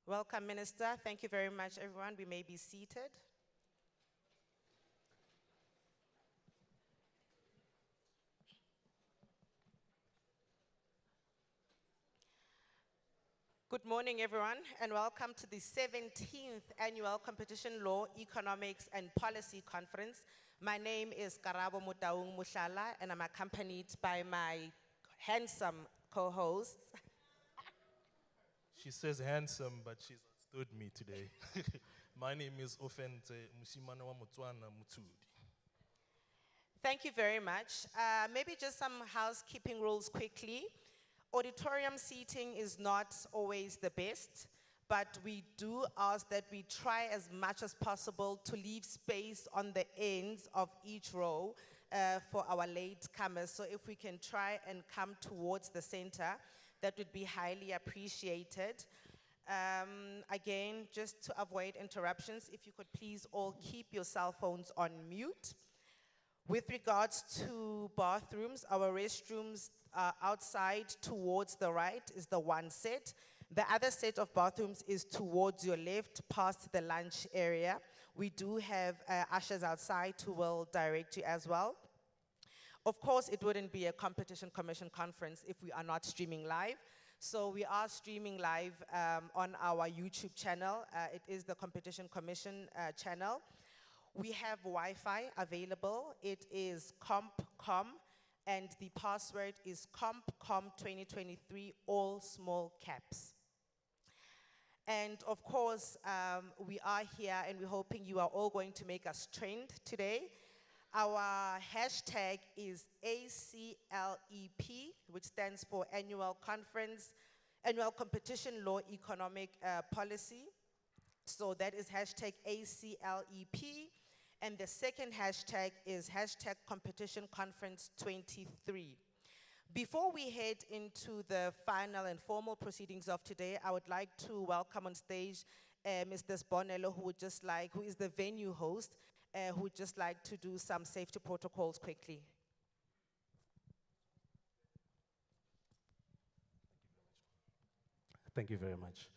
Welcome, Minister. Thank you very much, everyone. We may be seated. Good morning, everyone, and welcome to the 17th Annual Competition Law, Economics and Policy Conference. My name is Karabo Mutaung Mushala, and I'm accompanied by my handsome co-hosts. She says handsome, but she's outstood me today. My name is Ofente Musimanawa Mutwana Mutudi. Thank you very much. Maybe just some housekeeping rules quickly. Auditorium seating is not always the best, but we do ask that we try as much as possible to leave space on the ends of each row for our latecomers. So if we can try and come towards the center, that would be highly appreciated. Again, just to avoid interruptions, if you could please all keep your cell phones on mute. With regards to bathrooms, our restrooms are outside towards the right is the one set. The other set of bathrooms is towards your left, past the lunch area. We do have ushers outside who will direct you as well. Of course, it wouldn't be a competition commission conference if we are not streaming live. So we are streaming live on our YouTube channel. It is the Competition Commission channel. We have Wi-Fi available. It is CompCom, and the password is CompCom2023, all small caps. And of course, we are here and we're hoping you are all going to make us trend today. Our hashtag is ACLEP, which stands for Annual Competition Law Economic Policy. So that is hashtag ACLEP. And the second hashtag is hashtag Competition Conference 23. Before we head into the final and formal proceedings of today, I would like to welcome on stage Mr. Sbonelo, who is the venue host, who would just like to do some safety protocols quickly. Thank you very much.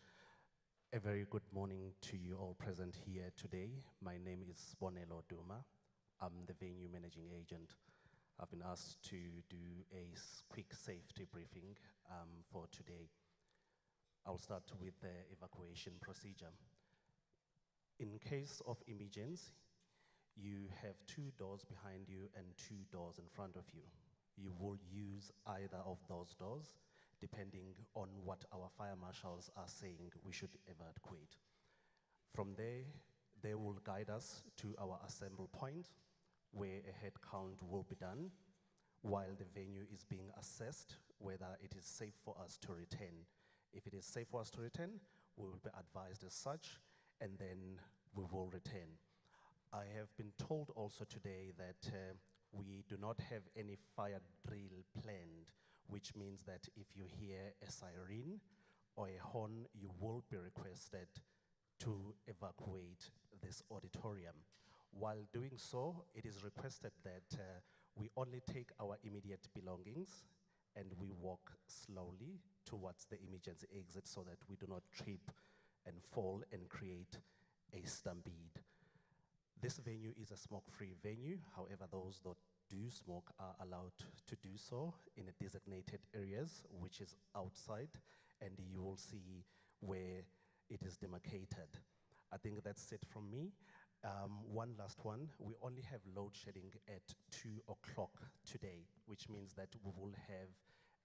A very good morning to you all present here today. My name is Sbonelo Duma. I'm the venue managing agent. I've been asked to do a quick safety briefing for today. I'll start with the evacuation procedure. In case of emergency, you have 2 doors behind you and 2 doors in front of you. You will use either of those doors depending on what our fire marshals are saying we should evacuate. From there, they will guide us to our assemble point where a head count will be done while the venue is being assessed whether it is safe for us to return. If it is safe for us to return, we will be advised as such, and then we will return. I have been told also today that we do not have any fire drill planned, which means that if you hear a siren or a horn, you will be requested to evacuate this auditorium. While doing so, it is requested that we only take our immediate belongings and we walk slowly towards the emergency exit so that we do not trip and fall and create a stampede. This venue is a smoke-free venue. However, those that do smoke are allowed to do so in a designated areas, which is outside, and you will see where it is demarcated. I think that's it from me. One last one, we only have load shedding at 2 o'clock today, which means that we will have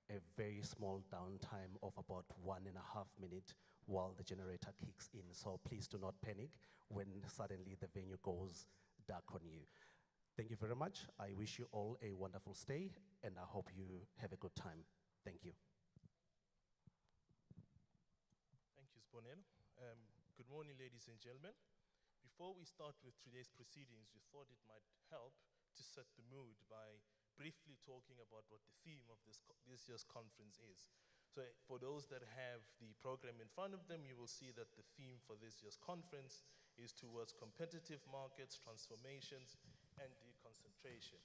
a very small downtime of about 1.5 minutes while the generator kicks in. So please do not panic when suddenly the venue goes dark on you. Thank you very much. I wish you all a wonderful stay, and I hope you have a good time. Thank you. Thank you, Sbonelo. Good morning, ladies and gentlemen. Before we start with today's proceedings, we thought it might help to set the mood by briefly talking about what the theme of this year's conference is. So for those that have the program in front of them, you will see that the theme for this year's conference is towards competitive markets, transformations, and deconcentration.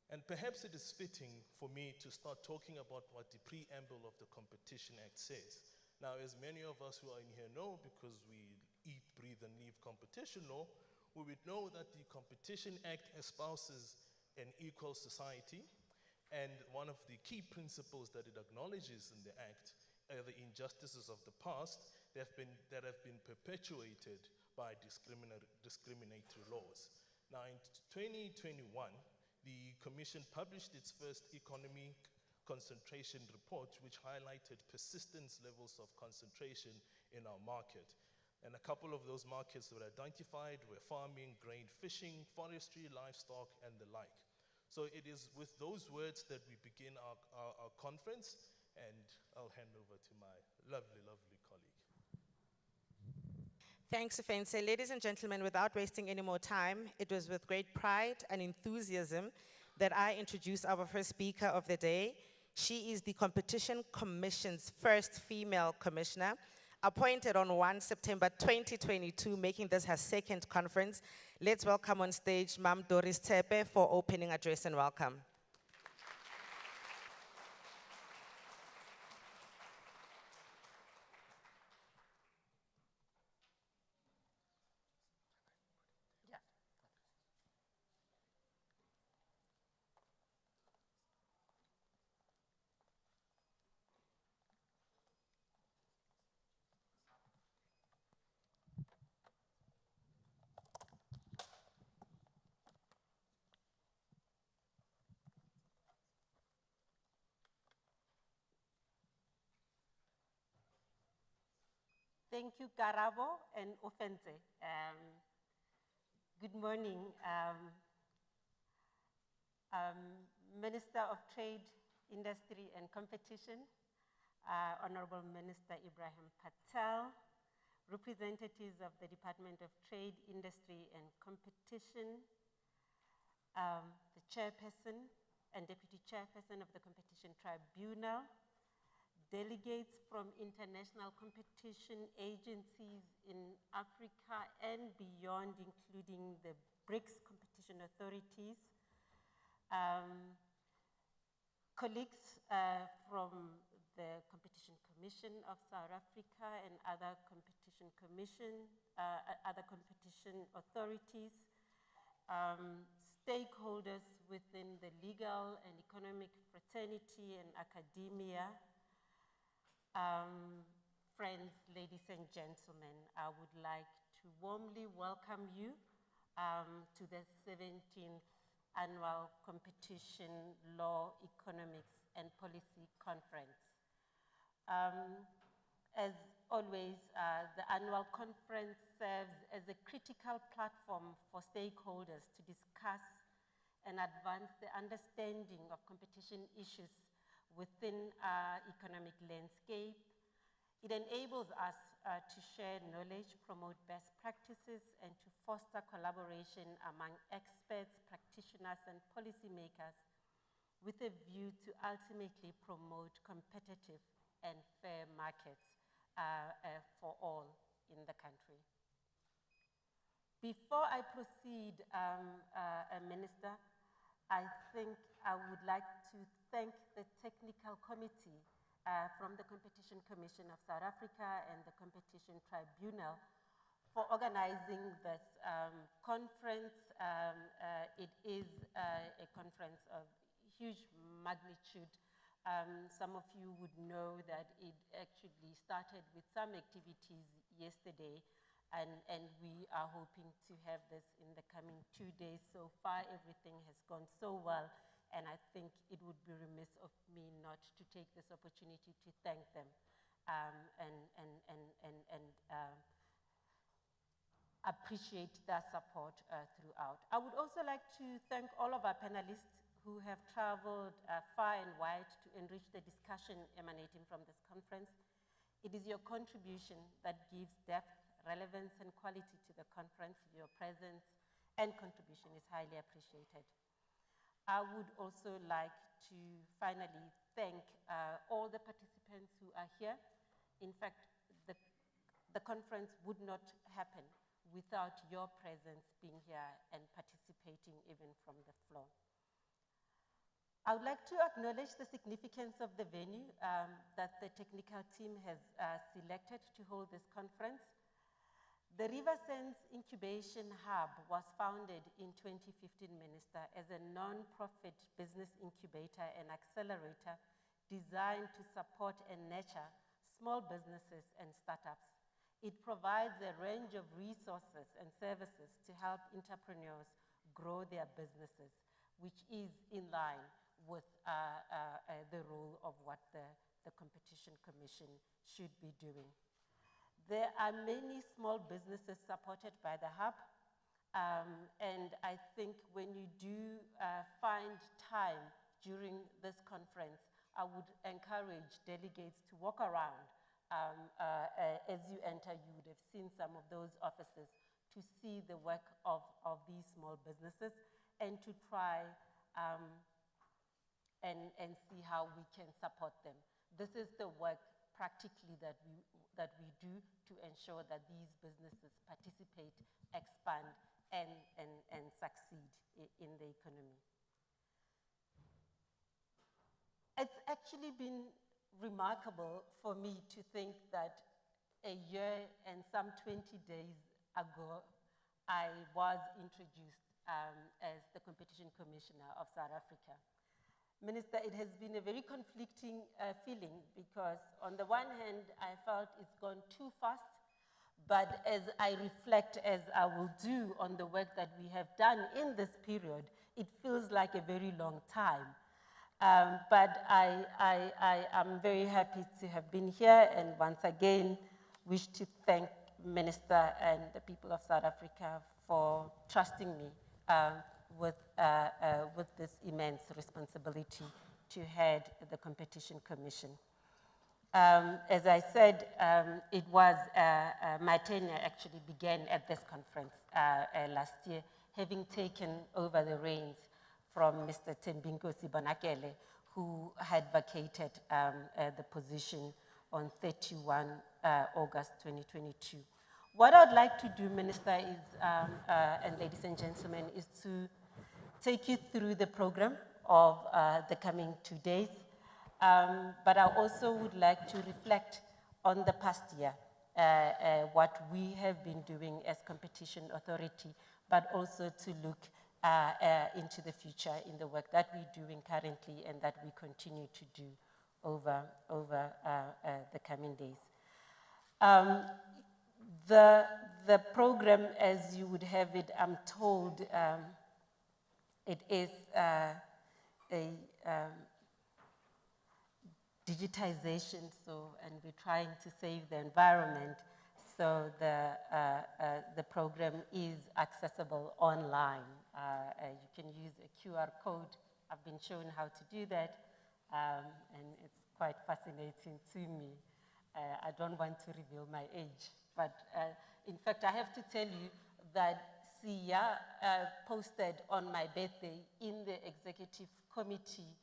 And perhaps it is fitting for me to start talking about what the preamble of the Competition Act says. Now, as many of us who are in here know, because we eat, breathe, and live competition law, we would know that the Competition Act espouses an equal society, and one of the key principles that it acknowledges in the Act are the injustices of the past that have been perpetuated by discriminatory laws. Now, in 2021, the Commission published its first economic concentration report, which highlighted persistent levels of concentration in our market. And a couple of those markets that were identified were farming, grain, fishing, forestry, livestock, and the like. So it is with those words that we begin our conference, and I'll hand over to my lovely, lovely colleague. Thanks, Fense. Ladies and gentlemen, without wasting any more time, it was with great pride and enthusiasm that I introduce our first speaker of the day. She is the Competition Commission's first female commissioner, appointed on 1 September 2022, making this her second conference. Let's welcome on stage Ma'am Doris Tepe for opening address and welcome. Thank you, Karabo and Ofense. Good morning, Minister of Trade, Industry and Competition, Honorable Minister Ibrahim Patel, representatives of the Department of Trade, Industry and Competition, the Chairperson and Deputy Chairperson of the Competition Tribunal, delegates from international competition agencies in Africa and beyond, including the BRICS competition authorities, colleagues from the Competition Commission of South Africa and other competition authorities, stakeholders within the legal and economic fraternity and academia, friends, ladies and gentlemen, I would like to warmly welcome you to the 17th Annual Competition Law, Economics and Policy Conference. As always, the annual conference serves as a critical platform for stakeholders to discuss and advance the understanding of competition issues within our economic landscape. It enables us to share knowledge, promote best practices, and to foster collaboration among experts, practitioners, and policymakers with a view to ultimately promote competitive and fair markets for all in the country. Before I proceed, Minister, I think I would like to thank the technical committee from the Competition Commission of South Africa and the Competition Tribunal for organizing this conference. It is a conference of huge magnitude. Some of you would know that it actually started with some activities yesterday, and we are hoping to have this in the coming 2 days. So far, everything has gone so well, and I think it would be remiss of me not to take this opportunity to thank them and appreciate their support throughout. I would also like to thank all of our panelists who have traveled far and wide to enrich the discussion emanating from this conference. It is your contribution that gives depth, relevance, and quality to the conference. Your presence and contribution is highly appreciated. I would also like to finally thank all the participants who are here. In fact, the conference would not happen without your presence being here and participating even from the floor. I would like to acknowledge the significance of the venue that the technical team has selected to hold this conference. The Riversands Incubation Hub was founded in 2015, Minister, as a non-profit business incubator and accelerator designed to support and nurture small businesses and startups. It provides a range of resources and services to help entrepreneurs grow their businesses, which is in line with the role of what the Competition Commission should be doing. There are many small businesses supported by the hub, and I think when you do find time during this conference, I would encourage delegates to walk around. As you enter, you would have seen some of those offices to see the work of these small businesses and to try and see how we can support them. This is the work practically that we do to ensure that these businesses participate, expand, and succeed in the economy. It's actually been remarkable for me to think that a year and some 20 days ago, I was introduced as the Competition Commissioner of South Africa. Minister, it has been a very conflicting feeling because on the one hand, I felt it's gone too fast, but as I reflect, as I will do on the work that we have done in this period, it feels like a very long time. But I am very happy to have been here and once again wish to thank Minister and the people of South Africa for trusting me with this immense responsibility to head the Competition Commission. As I said, it was, my tenure actually began at this conference last year, having taken over the reins from Mr. Tembinkosi Bonakele, who had vacated the position on 31 August 2022. What I'd like to do, Minister, is, and ladies and gentlemen, is to take you through the program of the coming 2 days. But I also would like to reflect on the past year, what we have been doing as competition authority, but also to look into the future in the work that we're doing currently and that we continue to do over the coming days. The program, as you would have it, I'm told, it is a digitization, and we're trying to save the environment. So the program is accessible online. You can use a QR code. I've been shown how to do that, and it's quite fascinating to me. I don't want to reveal my age, but in fact, I have to tell you that Sia posted on my birthday in the executive committee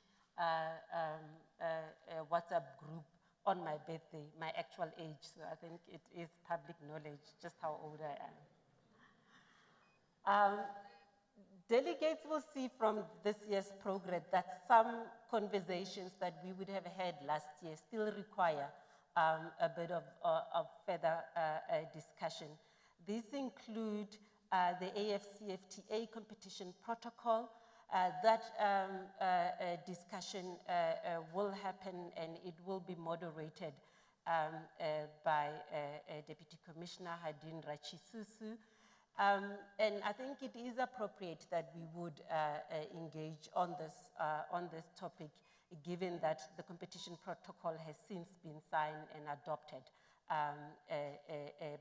WhatsApp group on my birthday, my actual age. So I think it is public knowledge just how old I am. Delegates will see from this year's progress that some conversations that we would have had last year still require a bit of further discussion. These include the AFCFTA competition protocol. That discussion will happen and it will be moderated by Deputy Commissioner Hadin Rachisusu. And I think it is appropriate that we would engage on this topic, given that the competition protocol has since been signed and adopted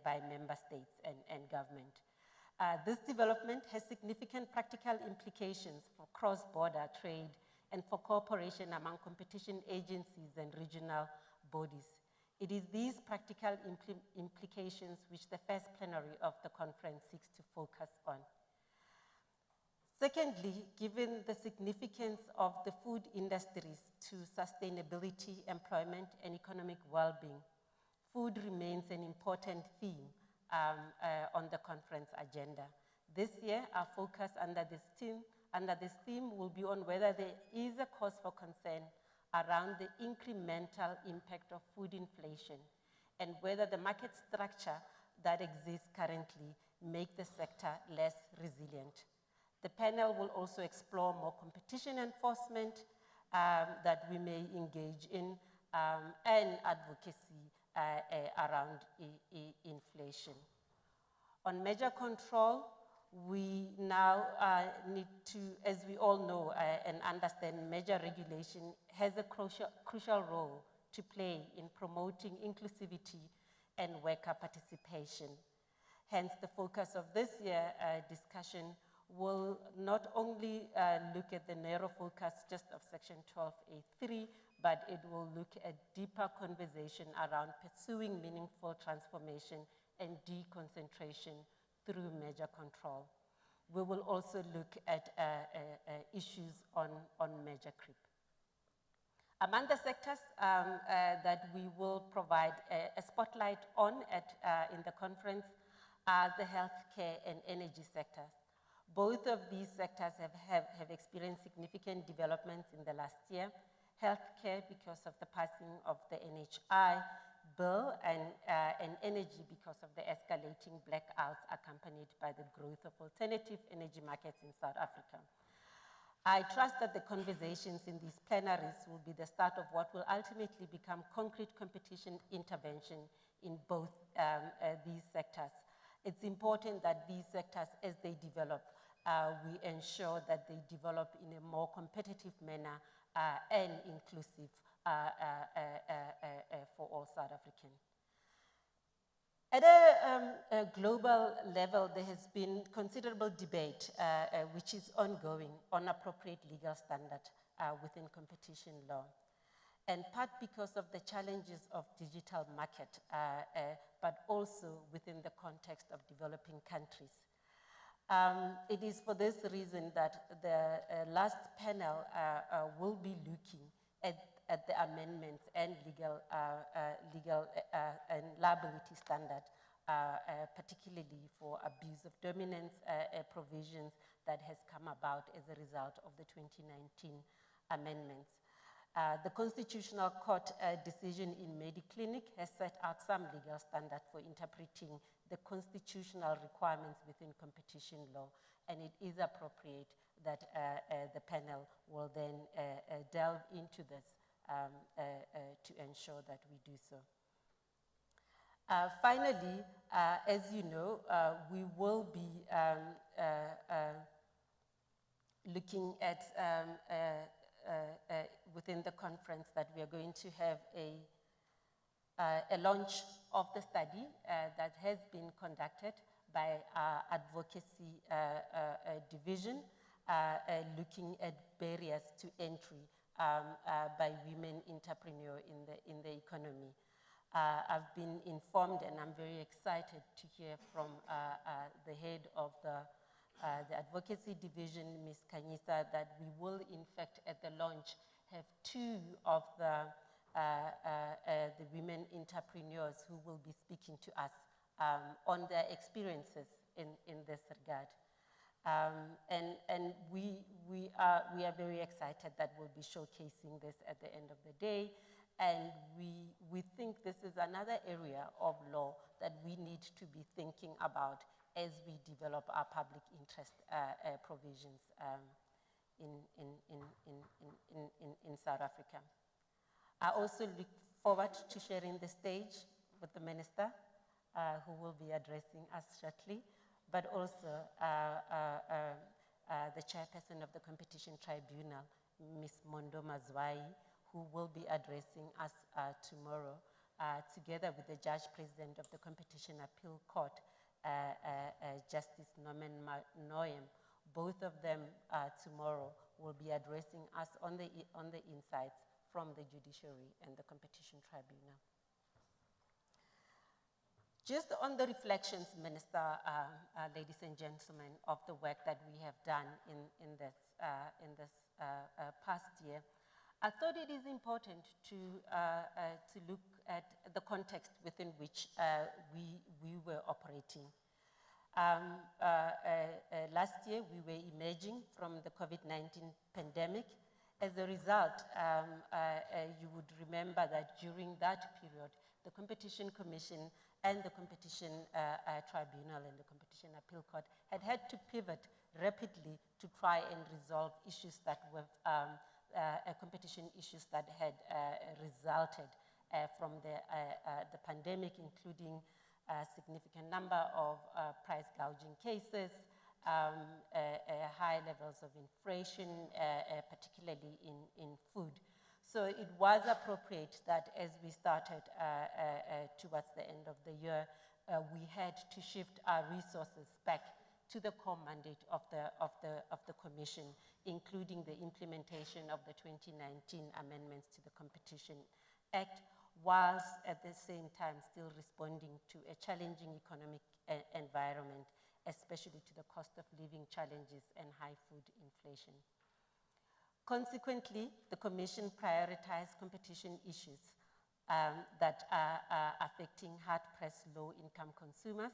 by member states and government. This development has significant practical implications for cross-border trade and for cooperation among competition agencies and regional bodies. It is these practical implications which the first plenary of the conference seeks to focus on. Secondly, given the significance of the food industries to sustainability, employment, and economic well-being, food remains an important theme on the conference agenda. This year, our focus under this theme under this theme will be on whether there is a cause for concern around the incremental impact of food inflation and whether the market structure that exists currently make the sector less resilient. The panel will also explore more competition enforcement that we may engage in and advocacy around inflation. On measure control, we now need to, as we all know and understand, measure regulation has a crucial role to play in promoting inclusivity and worker participation. Hence, the focus of this year's discussion will not only look at the narrow focus just of Section 12A3, but it will look at deeper conversation around pursuing meaningful transformation and deconcentration through measure control. We will also look at issues on measure creep. Among the sectors that we will provide a spotlight on in the conference are the healthcare and energy sectors. Both of these sectors have experienced significant developments in the last year. Healthcare because of the passing of the NHI bill and energy because of the escalating blackouts accompanied by the growth of alternative energy markets in South Africa. I trust that the conversations in these plenaries will be the start of what will ultimately become concrete competition intervention in both these sectors. It's important that these sectors, as they develop, we ensure that they develop in a more competitive manner and inclusive for all South Africans. At a global level, there has been considerable debate, which is ongoing, on appropriate legal standard within competition law, and part because of the challenges of digital market, but also within the context of developing countries. It is for this reason that the last panel will be looking at the amendments and legal and liability standard, particularly for abuse of dominance provisions that has come about as a result of the 2019 amendments. The Constitutional Court decision in Mediclinic has set out some legal standard for interpreting the constitutional requirements within competition law, and it is appropriate that the panel will then delve into this to ensure that we do so. Finally, as you know, we will be looking at within the conference that we are going to have a launch of the study that has been conducted by our Advocacy division, looking at barriers to entry by women entrepreneurs in the economy. I've been informed, and I'm very excited to hear from the head of the Advocacy division, Ms. Kanyisa, that we will, in fact, at the launch, have two of the women entrepreneurs who will be speaking to us on their experiences in this regard. And we are very excited that we'll be showcasing this at the end of the day. And we think this is another area of law that we need to be thinking about as we develop our public interest provisions in South Africa. I also look forward to sharing the stage with the Minister, who will be addressing us shortly, but also the Chairperson of the Competition Tribunal, Ms. Mondo Mazwai, who will be addressing us tomorrow, together with the Judge President of the Competition Appeal Court, Justice Norman Noyem. Both of them tomorrow will be addressing us on the insights from the judiciary and the Competition Tribunal. Just on the reflections, Minister, ladies and gentlemen, of the work that we have done in this past year, I thought it is important to look at the context within which we were operating. Last year, we were emerging from the COVID-19 pandemic. As a result, you would remember that during that period, the Competition Commission and the Competition Tribunal and the Competition Appeal Court had to pivot rapidly to try and resolve issues that were competition issues that had resulted from the pandemic, including a significant number of price gouging cases, high levels of inflation, particularly in food. So it was appropriate that as we started towards the end of the year, we had to shift our resources back to the core mandate of the Commission, including the implementation of the 2019 amendments to the Competition Act, whilst at the same time still responding to a challenging economic environment, especially to the cost of living challenges and high food inflation. Consequently, the Commission prioritized competition issues that are affecting hard-pressed low-income consumers,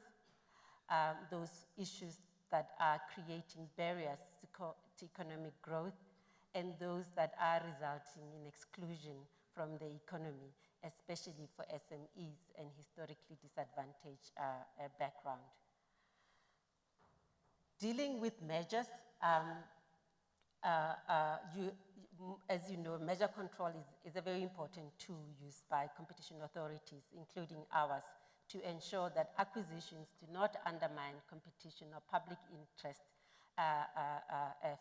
those issues that are creating barriers to economic growth, and those that are resulting in exclusion from the economy, especially for SMEs and historically disadvantaged background. Dealing with measures, as you know, measure control is a very important tool used by competition authorities, including ours, to ensure that acquisitions do not undermine competition or public interest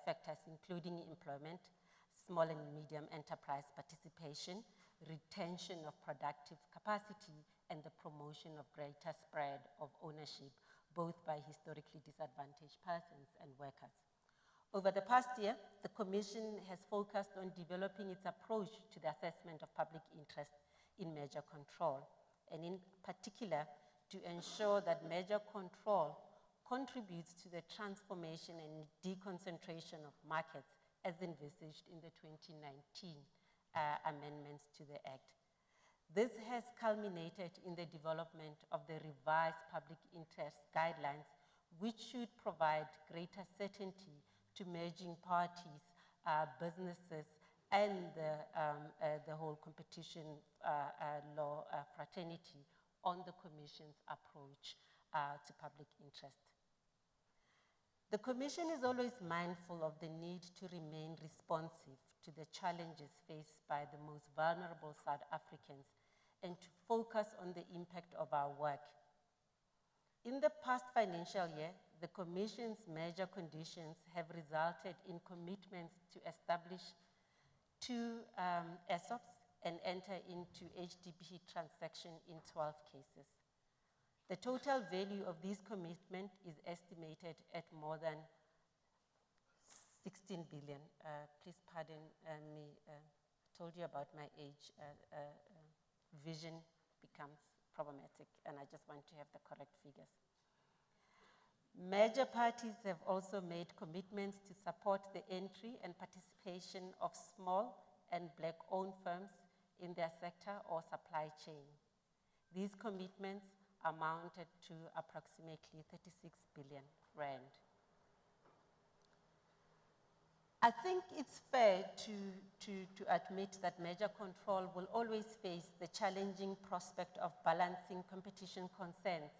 factors, including employment, small and medium enterprise participation, retention of productive capacity, and the promotion of greater spread of ownership, both by historically disadvantaged persons and workers. Over the past year, the Commission has focused on developing its approach to the assessment of public interest in measure control, and in particular, to ensure that measure control contributes to the transformation and deconcentration of markets as envisaged in the 2019 amendments to the Act. This has culminated in the development of the revised public interest guidelines, which should provide greater certainty to merging parties, businesses, and the whole competition law fraternity on the Commission's approach to public interest. The Commission is always mindful of the need to remain responsive to the challenges faced by the most vulnerable South Africans and to focus on the impact of our work. In the past financial year, the Commission's measure conditions have resulted in commitments to establish 2 ESOPs and enter into HDP transaction in 12 cases. The total value of these commitments is estimated at more than 16 billion. Please pardon me, I told you about my age. Vision becomes problematic, and I just want to have the correct figures. Major parties have also made commitments to support the entry and participation of small and Black-owned firms in their sector or supply chain. These commitments amounted to approximately 36 billion rand. I think it's fair to admit that measure control will always face the challenging prospect of balancing competition concerns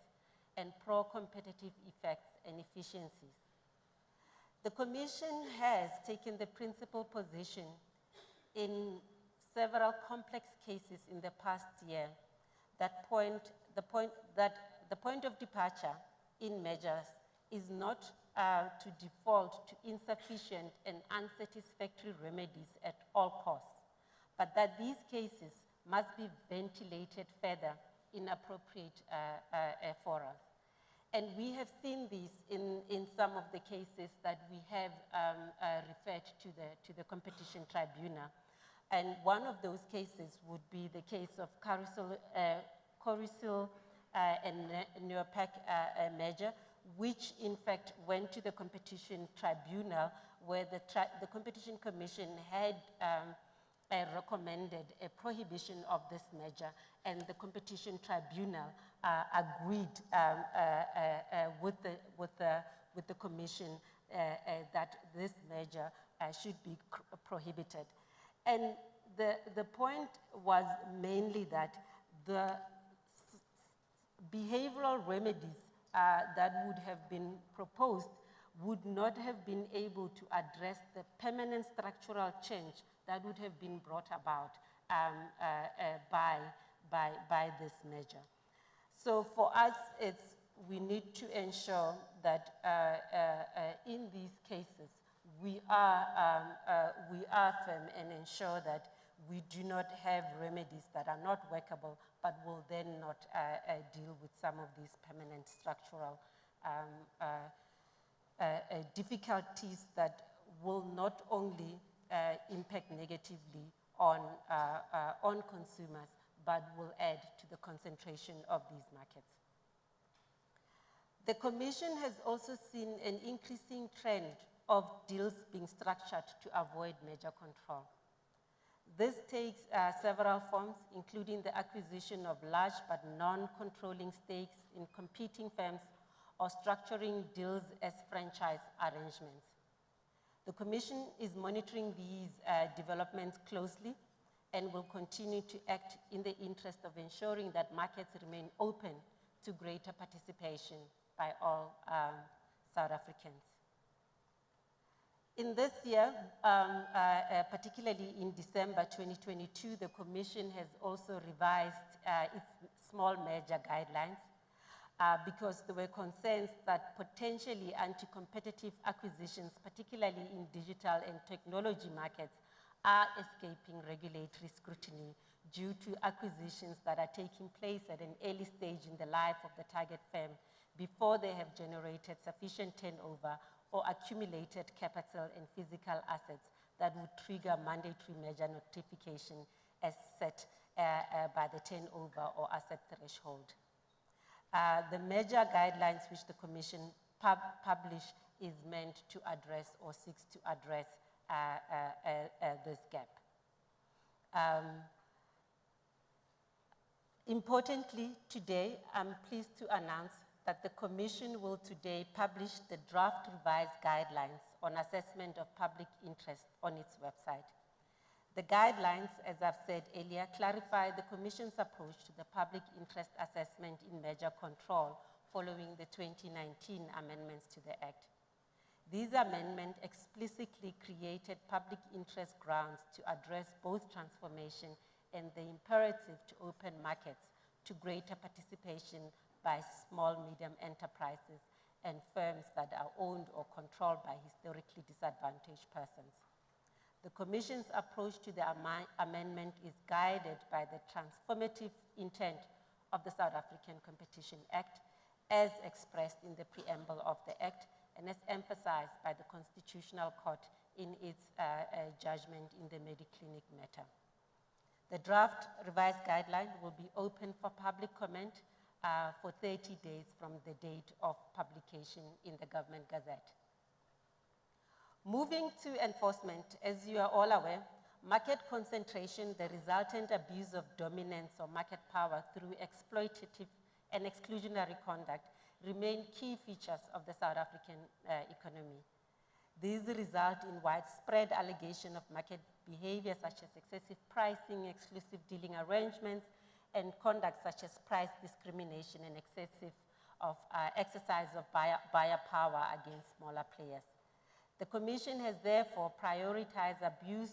and pro-competitive effects and efficiencies. The Commission has taken the principal position in several complex cases in the past year that the point of departure in measures is not to default to insufficient and unsatisfactory remedies at all costs, but that these cases must be ventilated further in appropriate fora. And we have seen this in some of the cases that we have referred to the Competition Tribunal. And one of those cases would be the case of Corisil and Neopac measure, which in fact went to the Competition Tribunal, where the Competition Commission had recommended a prohibition of this measure, and the Competition Tribunal agreed with the Commission that this measure should be prohibited. And the point was mainly that the behavioral remedies that would have been proposed would not have been able to address the permanent structural change that would have been brought about by this measure. So for us, we need to ensure that in these cases, we are firm and ensure that we do not have remedies that are not workable, but will then not deal with some of these permanent structural difficulties that will not only impact negatively on consumers, but will add to the concentration of these markets. The Commission has also seen an increasing trend of deals being structured to avoid merger control. This takes several forms, including the acquisition of large but non-controlling stakes in competing firms or structuring deals as franchise arrangements. The Commission is monitoring these developments closely and will continue to act in the interest of ensuring that markets remain open to greater participation by all South Africans. In this year, particularly in December 2022, the Commission has also revised its small merger guidelines because there were concerns that potentially anti-competitive acquisitions, particularly in digital and technology markets, are escaping regulatory scrutiny due to acquisitions that are taking place at an early stage in the life of the target firm before they have generated sufficient turnover or accumulated capital and physical assets that would trigger mandatory merger notification as set by the turnover or asset threshold. The merger guidelines which the Commission published is meant to address or seeks to address this gap. Importantly, today, I'm pleased to announce that the Commission will today publish the draft revised guidelines on assessment of public interest on its website. The guidelines, as I've said earlier, clarify the Commission's approach to the public interest assessment in merger control following the 2019 amendments to the Act. These amendments explicitly created public interest grounds to address both transformation and the imperative to open markets to greater participation by small, medium enterprises and firms that are owned or controlled by historically disadvantaged persons. The Commission's approach to the amendment is guided by the transformative intent of the South African Competition Act as expressed in the preamble of the Act and as emphasized by the Constitutional Court in its judgment in the Mediclinic matter. The draft revised guideline will be open for public comment for 30 days from the date of publication in the Government Gazette. Moving to enforcement, as you are all aware, market concentration, the resultant abuse of dominance or market power through exploitative and exclusionary conduct remain key features of the South African economy. These result in widespread allegation of market behavior such as excessive pricing, exclusive dealing arrangements, and conduct such as price discrimination and excessive exercise of buyer power against smaller players. The Commission has therefore prioritized abuse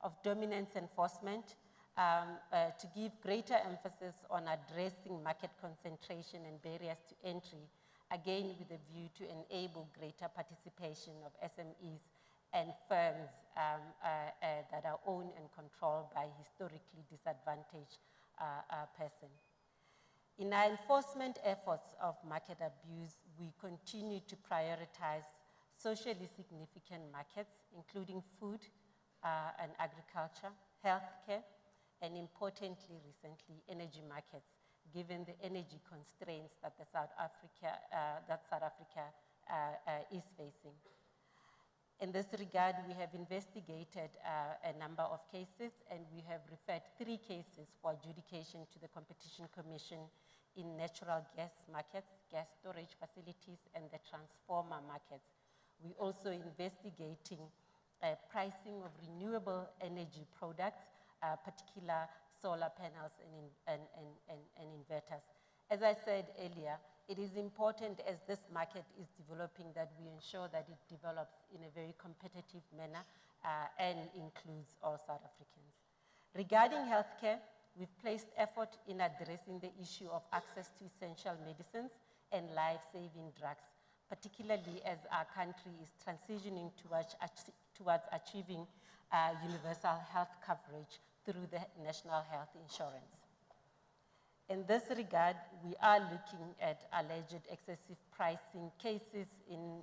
of dominance enforcement to give greater emphasis on addressing market concentration and barriers to entry, again with a view to enable greater participation of SMEs and firms that are owned and controlled by historically disadvantaged persons. In our enforcement efforts of market abuse, we continue to prioritize socially significant markets, including food and agriculture, healthcare, and importantly, recently, energy markets, given the energy constraints that South Africa is facing. In this regard, we have investigated a number of cases, and we have referred 3 cases for adjudication to the Competition Commission in natural gas markets, gas storage facilities, and the transformer markets. We're also investigating pricing of renewable energy products, particular solar panels and inverters. As I said earlier, it is important as this market is developing that we ensure that it develops in a very competitive manner and includes all South Africans. Regarding healthcare, we've placed effort in addressing the issue of access to essential medicines and life-saving drugs, particularly as our country is transitioning towards achieving universal health coverage through the National Health Insurance. In this regard, we are looking at alleged excessive pricing cases in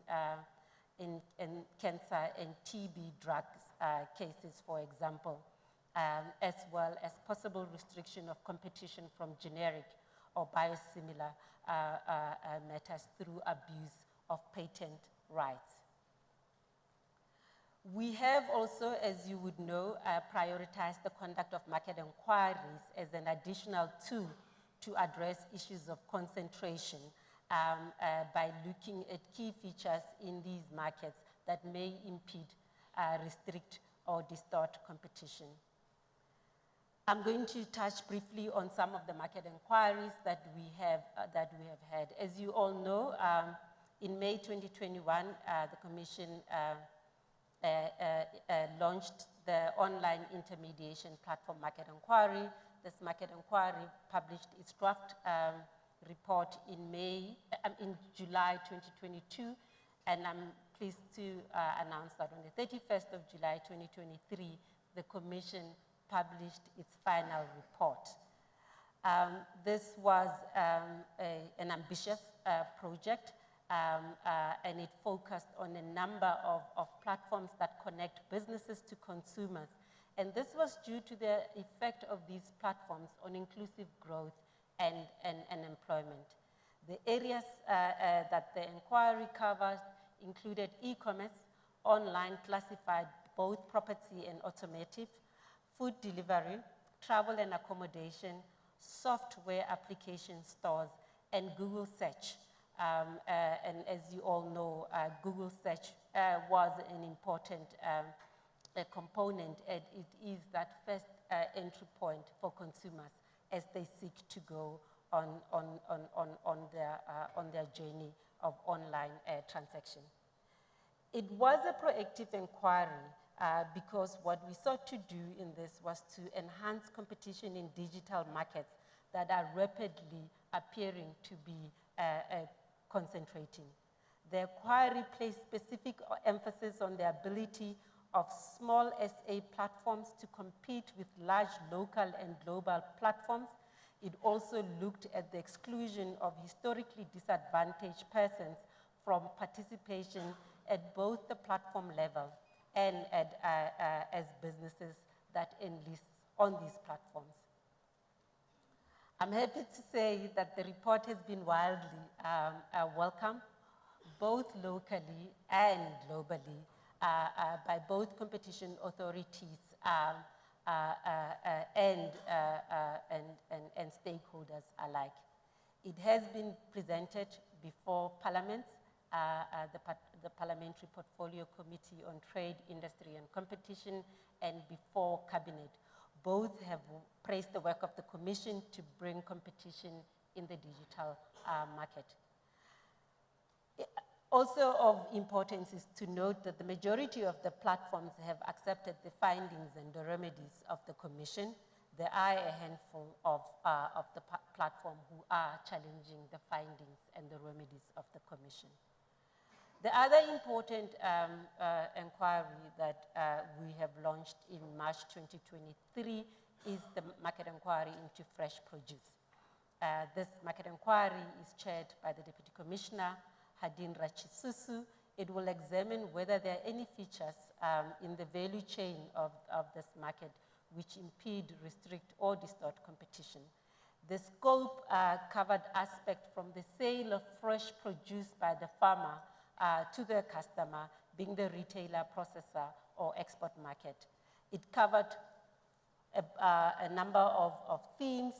cancer and TB drugs cases, for example, as well as possible restriction of competition from generic or biosimilar matters through abuse of patent rights. We have also, as you would know, prioritized the conduct of market inquiries as an additional tool to address issues of concentration by looking at key features in these markets that may impede, restrict, or distort competition. I'm going to touch briefly on some of the market inquiries that we have had. As you all know, in May 2021, the Commission launched the online intermediation platform market inquiry. This market inquiry published its draft report in July 2022, and I'm pleased to announce that on the 31st of July 2023, the Commission published its final report. This was an ambitious project, and it focused on a number of platforms that connect businesses to consumers. And this was due to the effect of these platforms on inclusive growth and employment. The areas that the inquiry covered included e-commerce, online classified, both property and automotive, food delivery, travel and accommodation, software application stores, and Google search. And as you all know, Google search was an important component, and it is that first entry point for consumers as they seek to go on their journey of online transaction. It was a proactive inquiry because what we sought to do in this was to enhance competition in digital markets that are rapidly appearing to be concentrating. The inquiry placed specific emphasis on the ability of small SA platforms to compete with large local and global platforms. It also looked at the exclusion of historically disadvantaged persons from participation at both the platform level and as businesses that enlist on these platforms. I'm happy to say that the report has been widely welcomed, both locally and globally, by both competition authorities and stakeholders alike. It has been presented before Parliament, the Parliamentary Portfolio Committee on Trade, Industry and Competition, and before Cabinet. Both have praised the work of the Commission to bring competition in the digital market. Also of importance is to note that the majority of the platforms have accepted the findings and the remedies of the Commission. There are a handful of the platform who are challenging the findings and the remedies of the Commission. The other important inquiry that we have launched in March 2023 is the market inquiry into fresh produce. This market inquiry is chaired by the Deputy Commissioner, Hadin Rachisusu. It will examine whether there are any features in the value chain of this market which impede, restrict, or distort competition. The scope covered aspects from the sale of fresh produce by the farmer to the customer, being the retailer, processor, or export market. It covered a number of themes,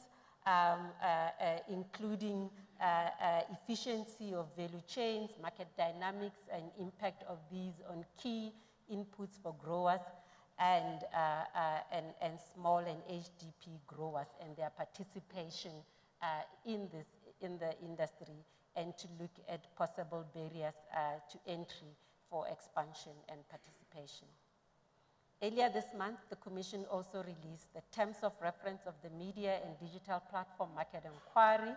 including efficiency of value chains, market dynamics, and impact of these on key inputs for growers and small and HDP growers and their participation in the industry, and to look at possible barriers to entry for expansion and participation. Earlier this month, the Commission also released the terms of reference of the Media and Digital Platform Market Inquiry.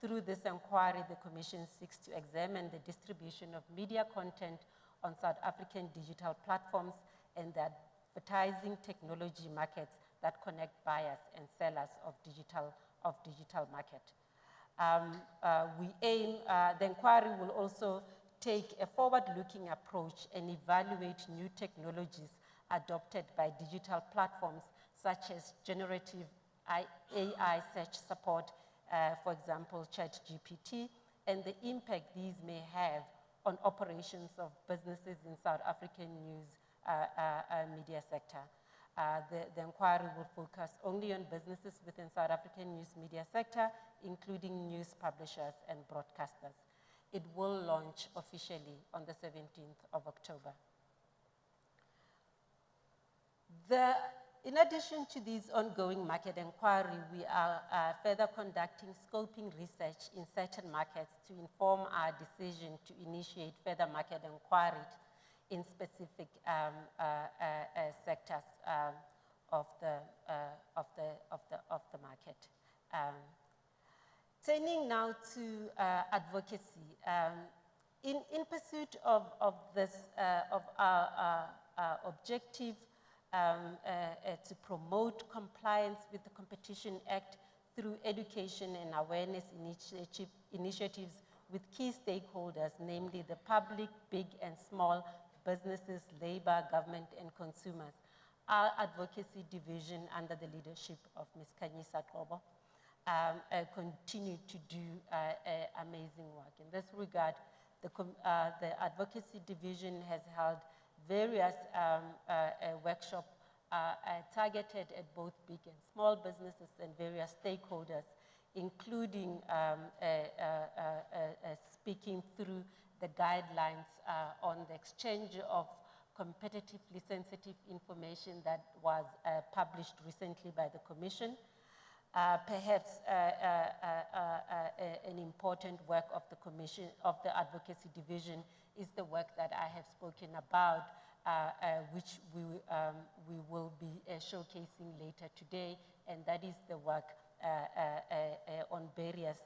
Through this inquiry, the Commission seeks to examine the distribution of media content on South African digital platforms and the advertising technology markets that connect buyers and sellers of digital market. The inquiry will also take a forward-looking approach and evaluate new technologies adopted by digital platforms, such as generative AI search support, for example, ChatGPT, and the impact these may have on operations of businesses in South African news media sector. The inquiry will focus only on businesses within South African news media sector, including news publishers and broadcasters. It will launch officially on the 17th of October. In addition to these ongoing market inquiry, we are further conducting scoping research in certain markets to inform our decision to initiate further market inquiry in specific sectors of the market. Turning now to advocacy, in pursuit of our objective to promote compliance with the Competition Act through education and awareness initiatives with key stakeholders, namely the public, big and small businesses, labor, government, and consumers. Our advocacy division, under the leadership of Ms. Khanyisa Qobo, continue to do amazing work. In this regard, the advocacy division has held various workshops targeted at both big and small businesses and various stakeholders, including speaking through the guidelines on the exchange of competitively sensitive information that was published recently by the Commission. Perhaps an important work of the Commission, of the Advocacy Division, is the work that I have spoken about, which we will be showcasing later today, and that is the work on barriers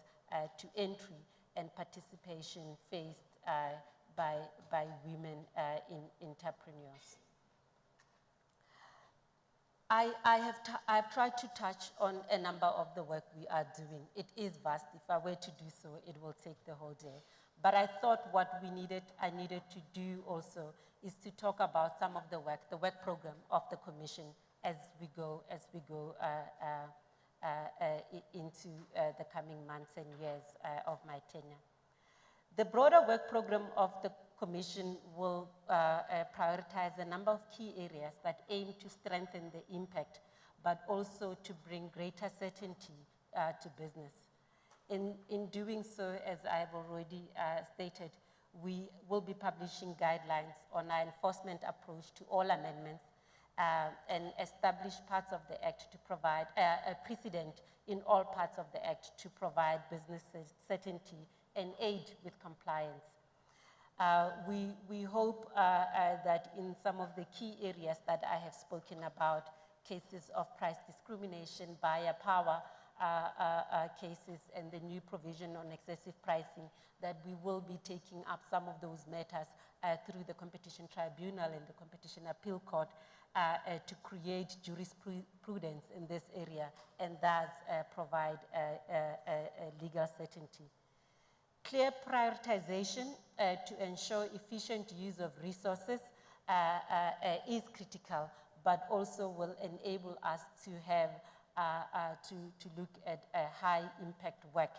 to entry and participation faced by women entrepreneurs. I have tried to touch on a number of the work we are doing. It is vast. If I were to do so, it will take the whole day. But I thought what I needed to do also is to talk about some of the work program of the Commission as we go into the coming months and years of my tenure. The broader work program of the Commission will prioritize a number of key areas that aim to strengthen the impact, but also to bring greater certainty to business. In doing so, as I've already stated, we will be publishing guidelines on our enforcement approach to all amendments and establish parts of the Act to provide a precedent in all parts of the Act to provide businesses certainty and aid with compliance. We hope that in some of the key areas that I have spoken about, cases of price discrimination, buyer power cases, and the new provision on excessive pricing, that we will be taking up some of those matters through the Competition Tribunal and the Competition Appeal Court to create jurisprudence in this area and thus provide legal certainty. Clear prioritization to ensure efficient use of resources is critical, but also will enable us to have to look at high impact work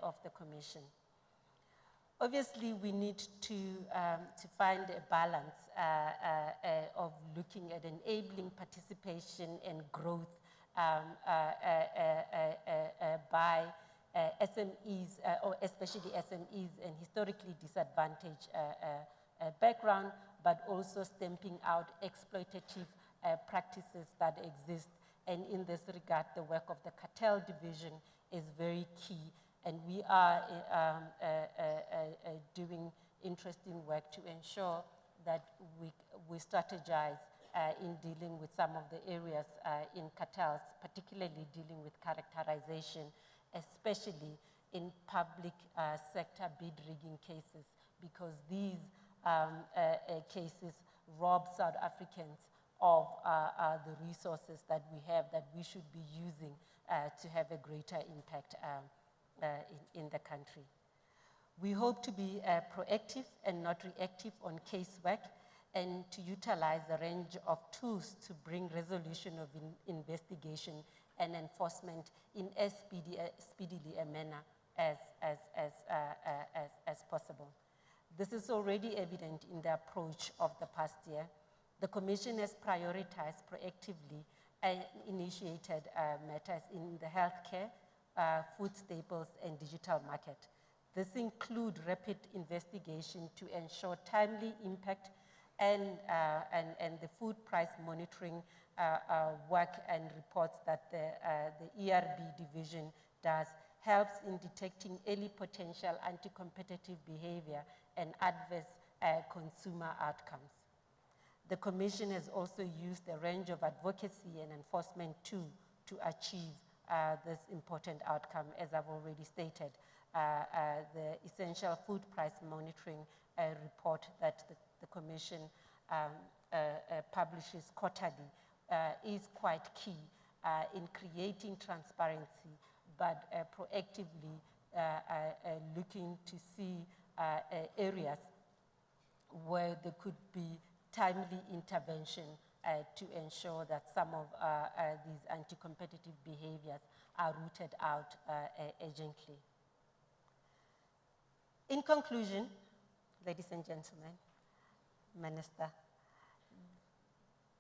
of the Commission. Obviously, we need to find a balance of looking at enabling participation and growth by SMEs, or especially SMEs and historically disadvantaged background, but also stamping out exploitative practices that exist. And in this regard, the work of the cartel division is very key. And we are doing interesting work to ensure that we strategize in dealing with some of the areas in cartels, particularly dealing with characterization, especially in public sector bid rigging cases, because these cases rob South Africans of the resources that we have that we should be using to have a greater impact in the country. We hope to be proactive and not reactive on casework, and to utilize a range of tools to bring resolution of investigation and enforcement in as speedily a manner as possible. This is already evident in the approach of the past year. The Commission has prioritized proactively and initiated matters in the healthcare, food staples, and digital market. This includes rapid investigation to ensure timely impact, and the food price monitoring work and reports that the ERB division does helps in detecting early potential anti-competitive behavior and adverse consumer outcomes. The Commission has also used a range of advocacy and enforcement tools to achieve this important outcome, as I've already stated. The essential food price monitoring report that the Commission publishes quarterly is quite key in creating transparency, but proactively looking to see areas where there could be timely intervention to ensure that some of these anti-competitive behaviors are rooted out urgently. In conclusion, ladies and gentlemen, Minister,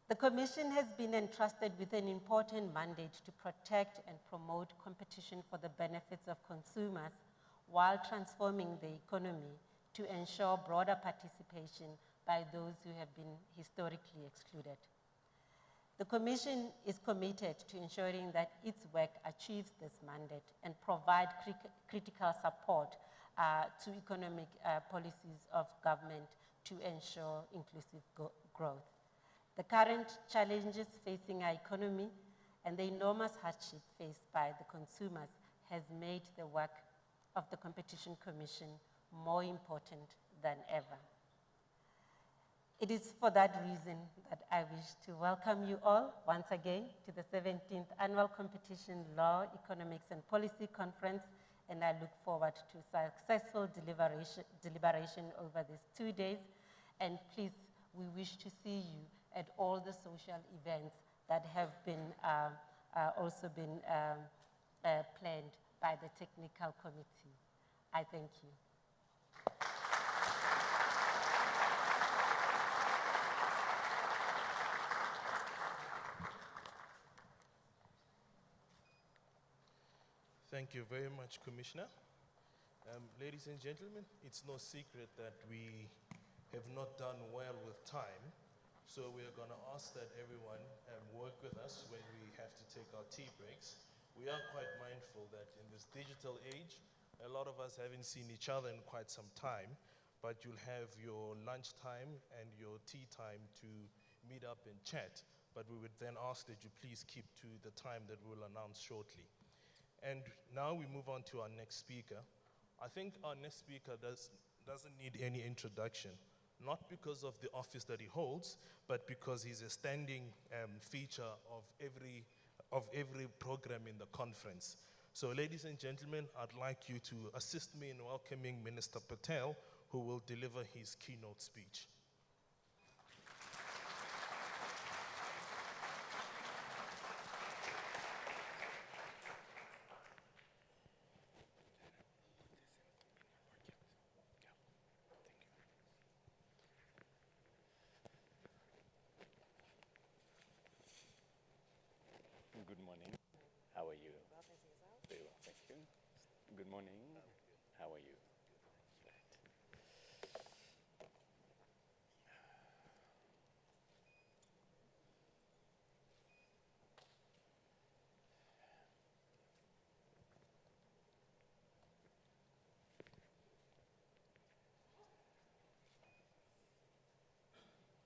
the Commission has been entrusted with an important mandate to protect and promote competition for the benefits of consumers while transforming the economy to ensure broader participation by those who have been historically excluded. The Commission is committed to ensuring that its work achieves this mandate and provide critical support to economic policies of government to ensure inclusive growth. The current challenges facing our economy and the enormous hardship faced by the consumers has made the work of the Competition Commission more important than ever. It is for that reason that I wish to welcome you all once again to the 17th Annual Competition Law, Economics and Policy Conference, and I look forward to successful deliberation over these 2 days. And please, we wish to see you at all the social events that have been also been planned by the technical committee. I thank you. Thank you very much, Commissioner. Ladies and gentlemen, it's no secret that we have not done well with time, so we are going to ask that everyone work with us when we have to take our tea breaks. We are quite mindful that in this digital age, a lot of us haven't seen each other in quite some time, but you'll have your lunch time and your tea time to meet up and chat. But we would then ask that you please keep to the time that we'll announce shortly. And now we move on to our next speaker. I think our next speaker doesn't need any introduction, not because of the office that he holds, but because he's a standing feature of every program in the conference. So ladies and gentlemen, I'd like you to assist me in welcoming Minister Patel, who will deliver his keynote speech. Good morning. How are you? Very well, thank you. Good morning. How are you?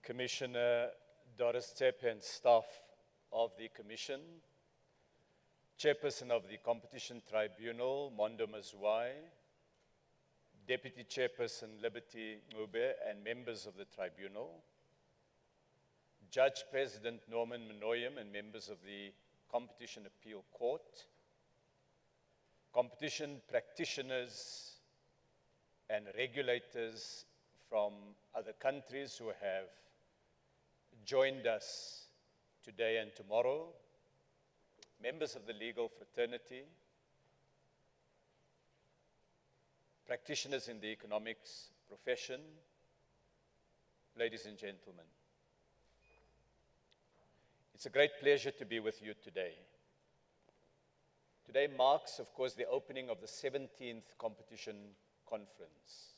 Commissioner Doris Tsep and staff of the Commission, Chairperson of the Competition Tribunal, Mondo Mazwai, Deputy Chairperson Liberty Ngube, and members of the Tribunal, Judge President Norman Minoyem and members of the Competition Appeal Court, competition practitioners and regulators from other countries who have joined us today and tomorrow, members of the legal fraternity, practitioners in the economics profession, ladies and gentlemen. It's a great pleasure to be with you today. Today marks, of course, the opening of the 17th Competition Conference.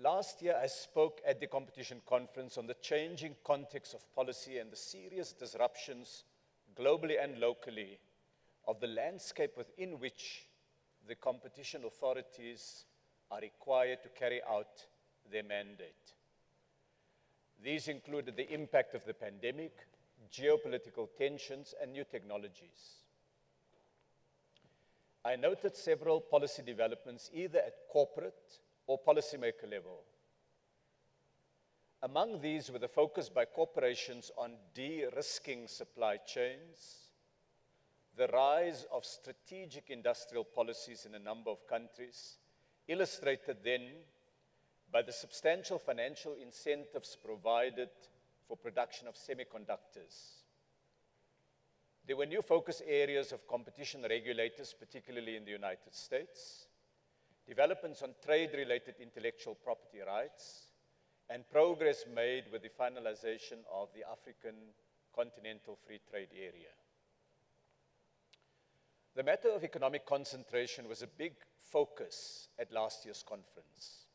Last year, I spoke at the Competition Conference on the changing context of policy and the serious disruptions, globally and locally, of the landscape within which the competition authorities are required to carry out their mandate. These included the impact of the pandemic, geopolitical tensions, and new technologies. I noted several policy developments either at corporate or policymaker level. Among these were the focus by corporations on de-risking supply chains, the rise of strategic industrial policies in a number of countries, illustrated then by the substantial financial incentives provided for production of semiconductors. There were new focus areas of competition regulators, particularly in the United States, developments on trade-related intellectual property rights, and progress made with the finalization of the African Continental Free Trade Area. The matter of economic concentration was a big focus at last year's conference.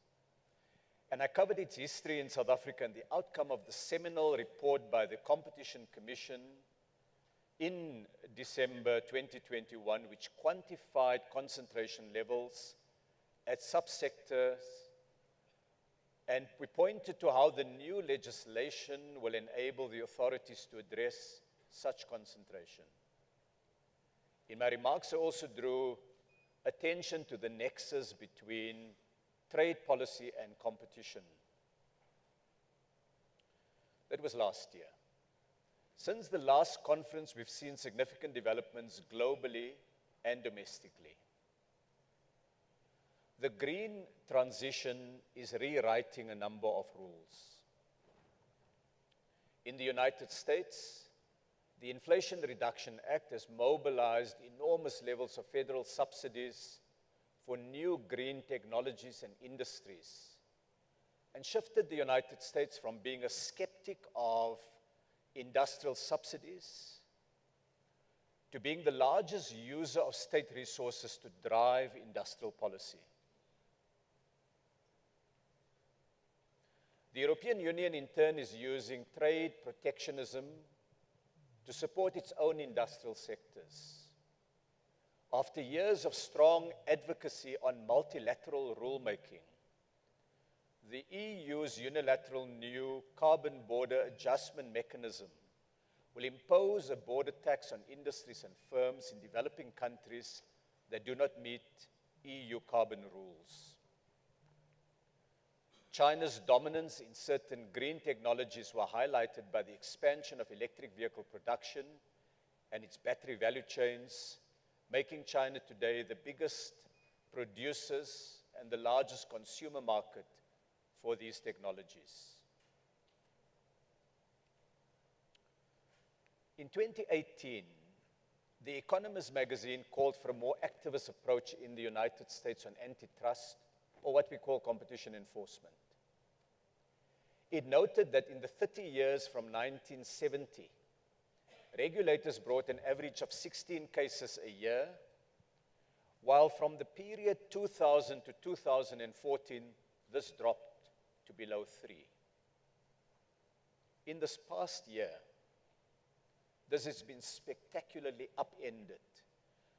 And I covered its history in South Africa and the outcome of the seminal report by the Competition Commission in December 2021, which quantified concentration levels at subsectors, and we pointed to how the new legislation will enable the authorities to address such concentration. In my remarks, I also drew attention to the nexus between trade policy and competition. That was last year. Since the last conference, we've seen significant developments globally and domestically. The green transition is rewriting a number of rules. In the United States, the Inflation Reduction Act has mobilized enormous levels of federal subsidies for new green technologies and industries, and shifted the United States from being a skeptic of industrial subsidies to being the largest user of state resources to drive industrial policy. The European Union, in turn, is using trade protectionism to support its own industrial sectors. After years of strong advocacy on multilateral rulemaking, the EU's unilateral new carbon border adjustment mechanism will impose a border tax on industries and firms in developing countries that do not meet EU carbon rules. China's dominance in certain green technologies were highlighted by the expansion of electric vehicle production and its battery value chains, making China today the biggest producers and the largest consumer market for these technologies. In 2018, The Economist magazine called for a more activist approach in the United States on antitrust, or what we call competition enforcement. It noted that in the 30 years from 1970 regulators brought an average of 16 cases a year, while from the period 2000 to 2014, this dropped to below 3. In this past year, this has been spectacularly upended,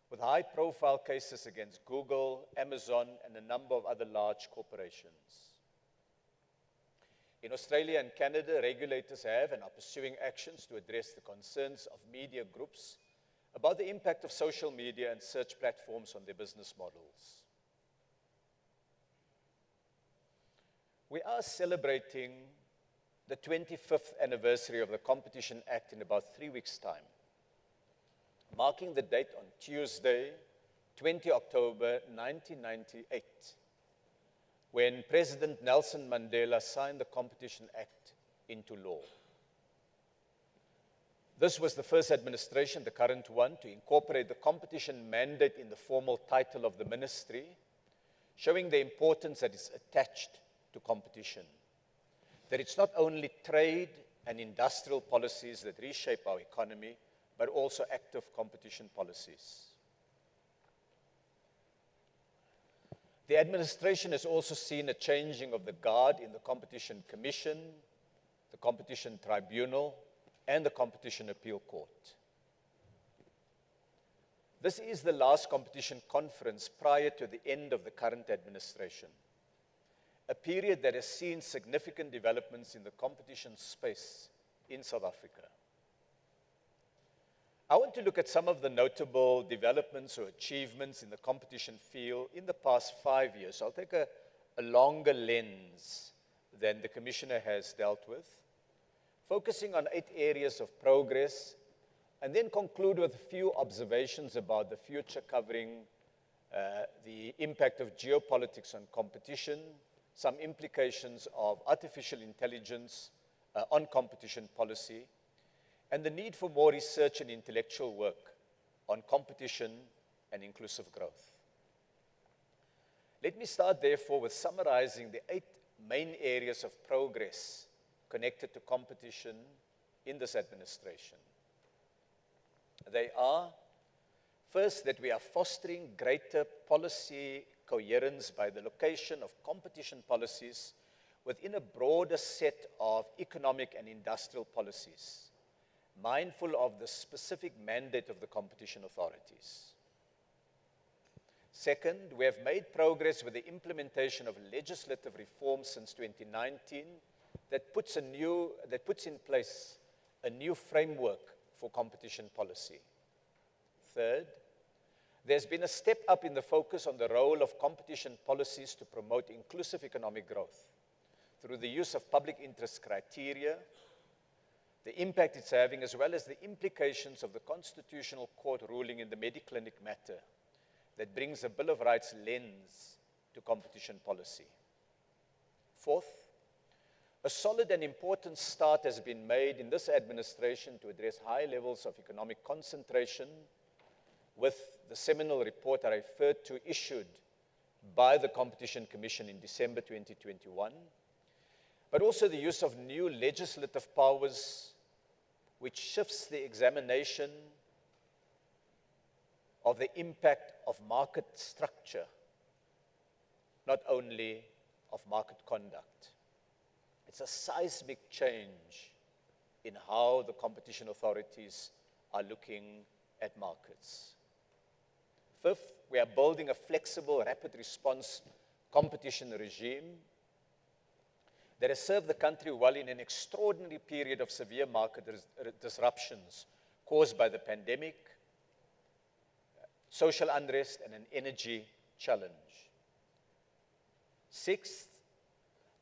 with high-profile cases against Google, Amazon, and a number of other large corporations. In Australia and Canada, regulators have and are pursuing actions to address the concerns of media groups about the impact of social media and search platforms on their business models. We are celebrating the 25th anniversary of the Competition Act in about 3 weeks' time, marking the date on Tuesday, 20 October 1998, when President Nelson Mandela signed the Competition Act into law. This was the first administration, the current one, to incorporate the competition mandate in the formal title of the ministry, showing the importance that is attached to competition. That it's not only trade and industrial policies that reshape our economy, but also active competition policies. The administration has also seen a changing of the guard in the Competition Commission, the Competition Tribunal, and the Competition Appeal Court. This is the last competition conference prior to the end of the current administration, a period that has seen significant developments in the competition space in South Africa. I want to look at some of the notable developments or achievements in the competition field in the past 5 years. I'll take a longer lens than the Commissioner has dealt with, focusing on 8 areas of progress, and then conclude with a few observations about the future, covering the impact of geopolitics on competition, some implications of artificial intelligence on competition policy, and the need for more research and intellectual work on competition and inclusive growth. Let me start, therefore, with summarizing the 8 main areas of progress connected to competition in this administration. They are, first, that we are fostering greater policy coherence by the location of competition policies within a broader set of economic and industrial policies, mindful of the specific mandate of the competition authorities. Second, we have made progress with the implementation of legislative reforms since 2019 that puts in place a new framework for competition policy. Third, there's been a step up in the focus on the role of competition policies to promote inclusive economic growth through the use of public interest criteria, the impact it's having, as well as the implications of the Constitutional Court ruling in the Mediclinic matter that brings a Bill of Rights lens to competition policy. Fourth, a solid and important start has been made in this administration to address high levels of economic concentration with the seminal report I referred to, issued by the Competition Commission in December 2021, but also the use of new legislative powers which shifts the examination of the impact of market structure, not only of market conduct. It's a seismic change in how the competition authorities are looking at markets. Fifth, we are building a flexible, rapid response competition regime that has served the country well in an extraordinary period of severe market disruptions caused by the pandemic, social unrest, and an energy challenge. Sixth,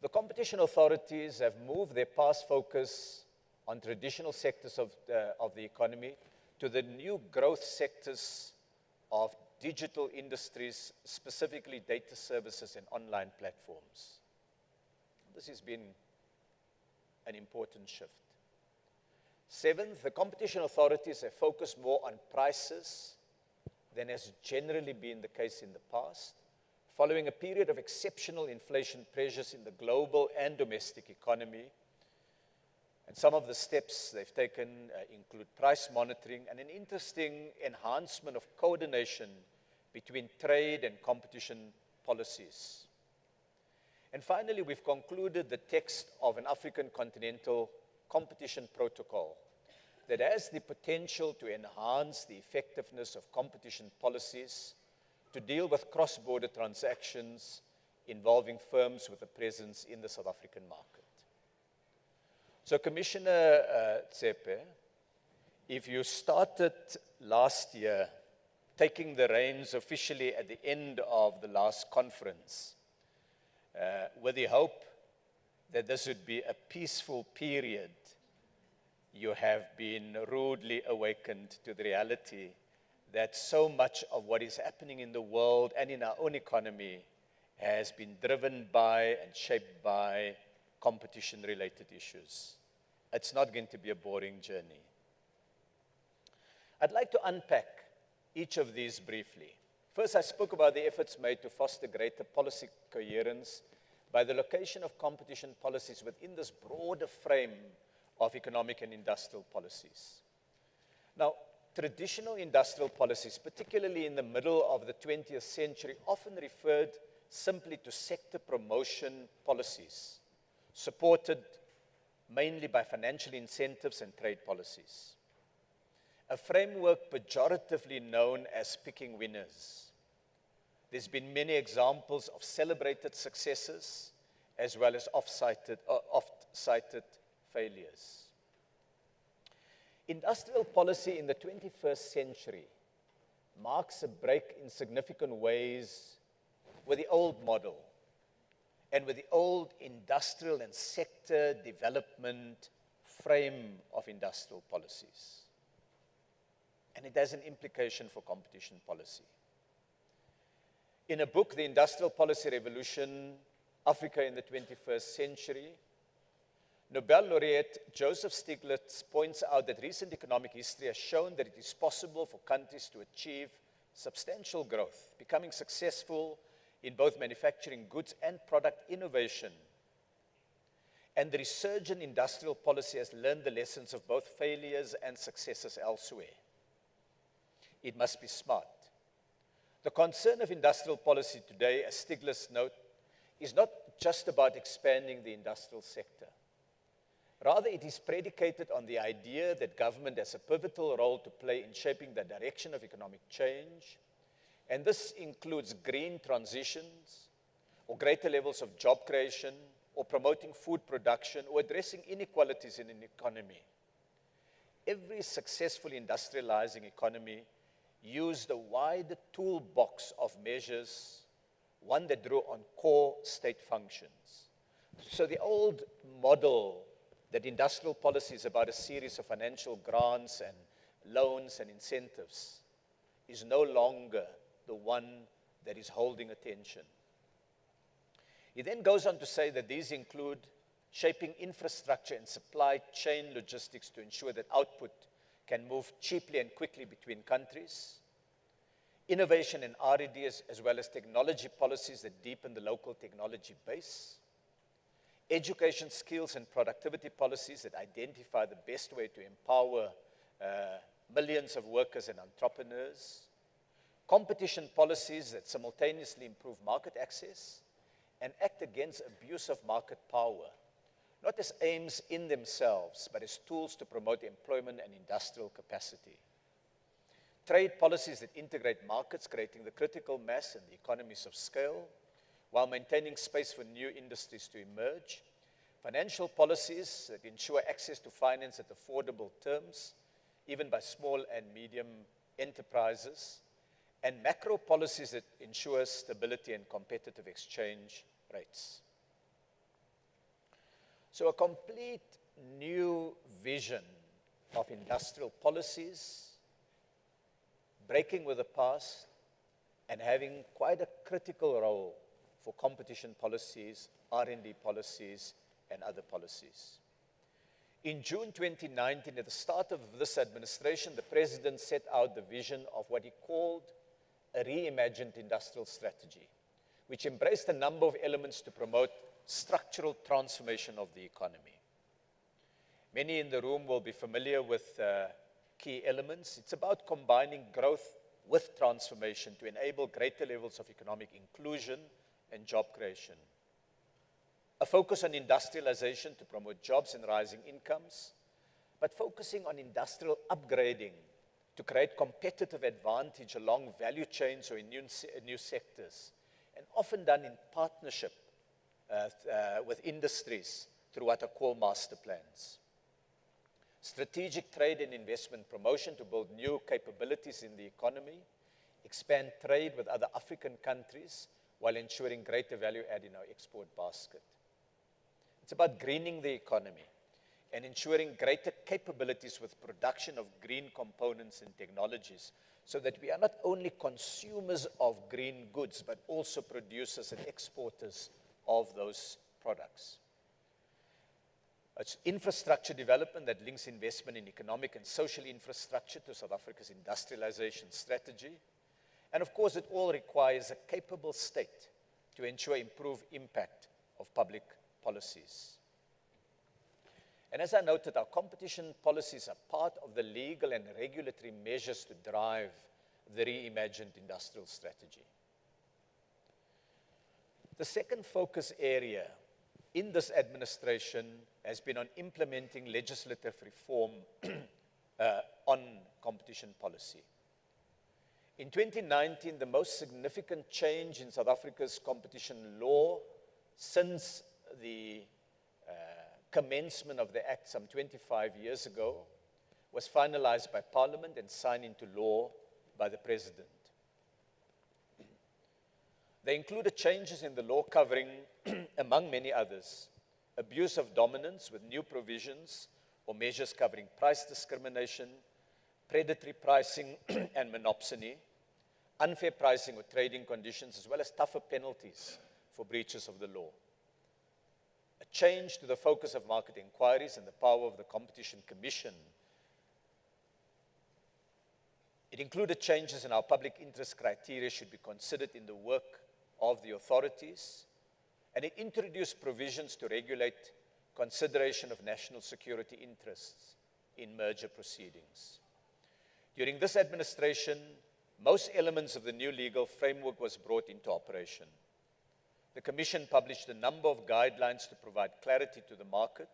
the competition authorities have moved their past focus on traditional sectors of the economy to the new growth sectors of digital industries, specifically data services and online platforms. This has been an important shift. Seventh, the competition authorities have focused more on prices than has generally been the case in the past, following a period of exceptional inflation pressures in the global and domestic economy, And some of the steps they've taken include price monitoring and an interesting enhancement of coordination between trade and competition policies. And finally, we've concluded the text of an African Continental Competition Protocol that has the potential to enhance the effectiveness of competition policies to deal with cross-border transactions involving firms with a presence in the South African market. So Commissioner Tsepe, if you started last year taking the reins officially at the end of the last conference, with the hope that this would be a peaceful period, you have been rudely awakened to the reality that so much of what is happening in the world and in our own economy has been driven by and shaped by competition-related issues. It's not going to be a boring journey. I'd like to unpack each of these briefly. First, I spoke about the efforts made to foster greater policy coherence by the location of competition policies within this broader frame of economic and industrial policies. Now, traditional industrial policies, particularly in the middle of the 20th century, often referred simply to sector promotion policies, supported mainly by financial incentives and trade policies. A framework pejoratively known as picking winners. There's been many examples of celebrated successes as well as oft-cited failures. Industrial policy in the 21st century marks a break in significant ways with the old model and with the old industrial and sector development frame of industrial policies. And it has an implication for competition policy. In a book, The Industrial Policy Revolution, Africa in the 21st Century, Nobel laureate Joseph Stiglitz points out that recent economic history has shown that it is possible for countries to achieve substantial growth, becoming successful in both manufacturing goods and product innovation. And the resurgent industrial policy has learned the lessons of both failures and successes elsewhere. It must be smart. The concern of industrial policy today, as Stiglitz notes, is not just about expanding the industrial sector. Rather, it is predicated on the idea that government has a pivotal role to play in shaping the direction of economic change, and this includes green transitions, or greater levels of job creation, or promoting food production, or addressing inequalities in an economy. Every successful industrializing economy used a wide toolbox of measures, one that drew on core state functions. So the old model that industrial policy is about a series of financial grants and loans and incentives is no longer the one that is holding attention. He then goes on to say that these include shaping infrastructure and supply chain logistics to ensure that output can move cheaply and quickly between countries, innovation and R&D as well as technology policies that deepen the local technology base, education skills and productivity policies that identify the best way to empower millions of workers and entrepreneurs, competition policies that simultaneously improve market access and act against abuse of market power, not as aims in themselves, but as tools to promote employment and industrial capacity. Trade policies that integrate markets, creating the critical mass and the economies of scale, while maintaining space for new industries to emerge. Financial policies that ensure access to finance at affordable terms, even by small and medium enterprises. And macro policies that ensure stability and competitive exchange rates. So a complete new vision of industrial policies, breaking with the past, and having quite a critical role for competition policies, R&D policies, and other policies. In June 2019, at the start of this administration, the President set out the vision of what he called a reimagined industrial strategy, which embraced a number of elements to promote structural transformation of the economy. Many in the room will be familiar with key elements. It's about combining growth with transformation to enable greater levels of economic inclusion and job creation. A focus on industrialization to promote jobs and rising incomes, but focusing on industrial upgrading to create competitive advantage along value chains or in new sectors, and often done in partnership with industries through what are called master plans. Strategic trade and investment promotion to build new capabilities in the economy, expand trade with other African countries while ensuring greater value add in our export basket. It's about greening the economy and ensuring greater capabilities with production of green components and technologies so that we are not only consumers of green goods, but also producers and exporters of those products. It's infrastructure development that links investment in economic and social infrastructure to South Africa's industrialization strategy. And of course, it all requires a capable state to ensure improved impact of public policies. And as I noted, our competition policies are part of the legal and regulatory measures to drive the reimagined industrial strategy. The second focus area in this administration has been on implementing legislative reform on competition policy. In 2019, the most significant change in South Africa's competition law since the commencement of the Act some 25 years ago was finalized by Parliament and signed into law by the President. They included changes in the law covering, among many others, abuse of dominance with new provisions or measures covering price discrimination, predatory pricing and monopsony, unfair pricing or trading conditions, as well as tougher penalties for breaches of the law. A change to the focus of market inquiries and the power of the Competition Commission. It included changes in how public interest criteria should be considered in the work of the authorities, and it introduced provisions to regulate consideration of national security interests in merger proceedings. During this administration, most elements of the new legal framework was brought into operation. The Commission published a number of guidelines to provide clarity to the market.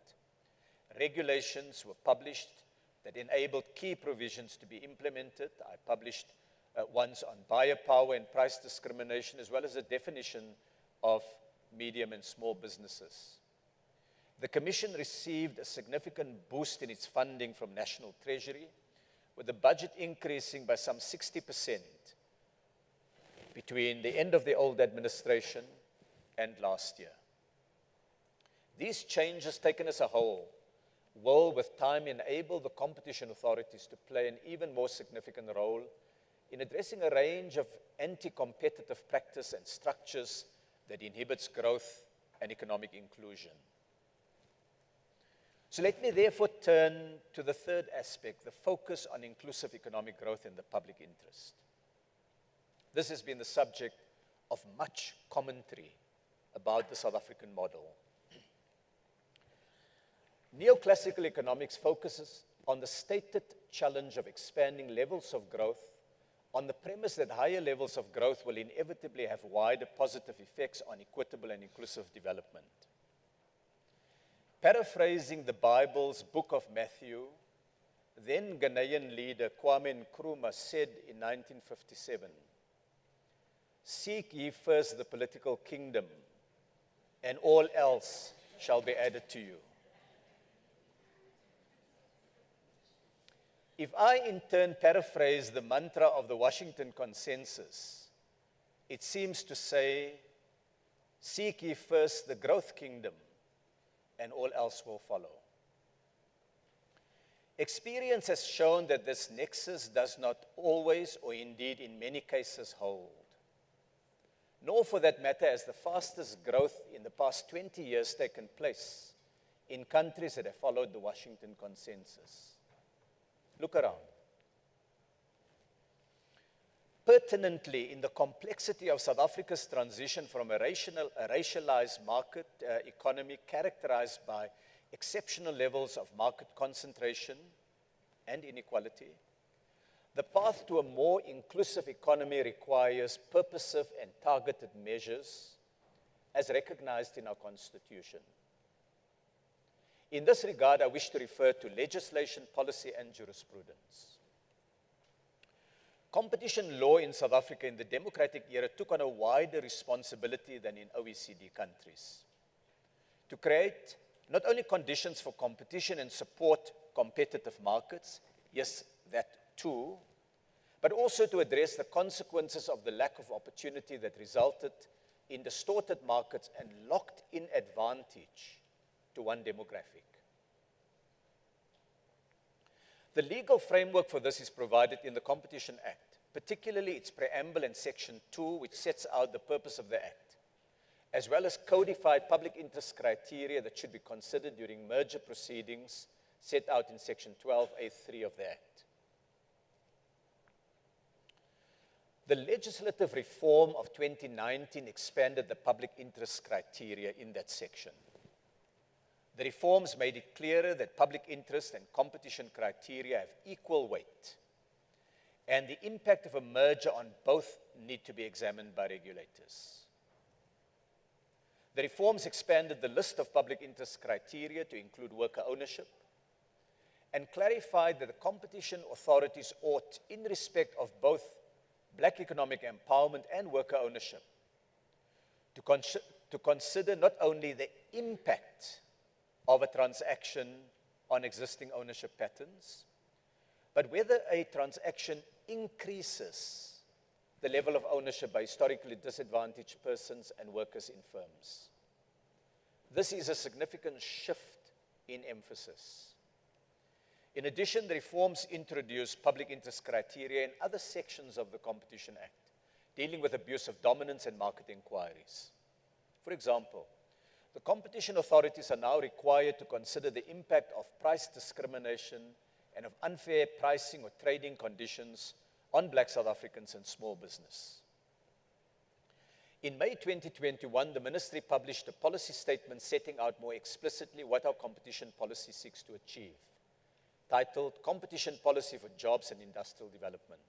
Regulations were published that enabled key provisions to be implemented. I published ones on buyer power and price discrimination, as well as a definition of medium and small businesses. The Commission received a significant boost in its funding from National Treasury, with the budget increasing by some 60% between the end of the old administration and last year. These changes, taken as a whole, will with time enable the competition authorities to play an even more significant role in addressing a range of anti-competitive practice and structures that inhibits growth and economic inclusion. So let me therefore turn to the third aspect, the focus on inclusive economic growth in the public interest. This has been the subject of much commentary about the South African model. Neoclassical economics focuses on the stated challenge of expanding levels of growth on the premise that higher levels of growth will inevitably have wider positive effects on equitable and inclusive development. Paraphrasing the Bible's book of Matthew, then Ghanaian leader Kwame Nkrumah said in 1957, "Seek ye first the political kingdom, and all else shall be added to you." If I in turn paraphrase the mantra of the Washington Consensus, it seems to say, "Seek ye first the growth kingdom, and all else will follow." Experience has shown that this nexus does not always, or indeed in many cases, hold. Nor for that matter has the fastest growth in the past 20 years taken place in countries that have followed the Washington Consensus. Look around. Pertinently, in the complexity of South Africa's transition from a racialized market economy characterized by exceptional levels of market concentration and inequality, the path to a more inclusive economy requires purposive and targeted measures as recognized in our Constitution. In this regard, I wish to refer to legislation, policy, and jurisprudence. Competition law in South Africa in the democratic era took on a wider responsibility than in OECD countries to create not only conditions for competition and support competitive markets, yes, that too, but also to address the consequences of the lack of opportunity that resulted in distorted markets and locked in advantage to one demographic. The legal framework for this is provided in the Competition Act, particularly its preamble and Section 2, which sets out the purpose of the Act, as well as codified public interest criteria that should be considered during merger proceedings set out in Section 12A3 of the Act. The legislative reform of 2019 expanded the public interest criteria in that section. The reforms made it clearer that public interest and competition criteria have equal weight, and the impact of a merger on both need to be examined by regulators. The reforms expanded the list of public interest criteria to include worker ownership and clarified that the competition authorities ought, in respect of both Black economic empowerment and worker ownership, to consider not only the impact of a transaction on existing ownership patterns, but whether a transaction increases the level of ownership by historically disadvantaged persons and workers in firms. This is a significant shift in emphasis. In addition, the reforms introduce public interest criteria in other sections of the Competition Act, dealing with abuse of dominance and market inquiries. For example, the competition authorities are now required to consider the impact of price discrimination and of unfair pricing or trading conditions on Black South Africans and small business. In May 2021, the Ministry published a policy statement setting out more explicitly what our competition policy seeks to achieve, titled Competition Policy for Jobs and Industrial Development.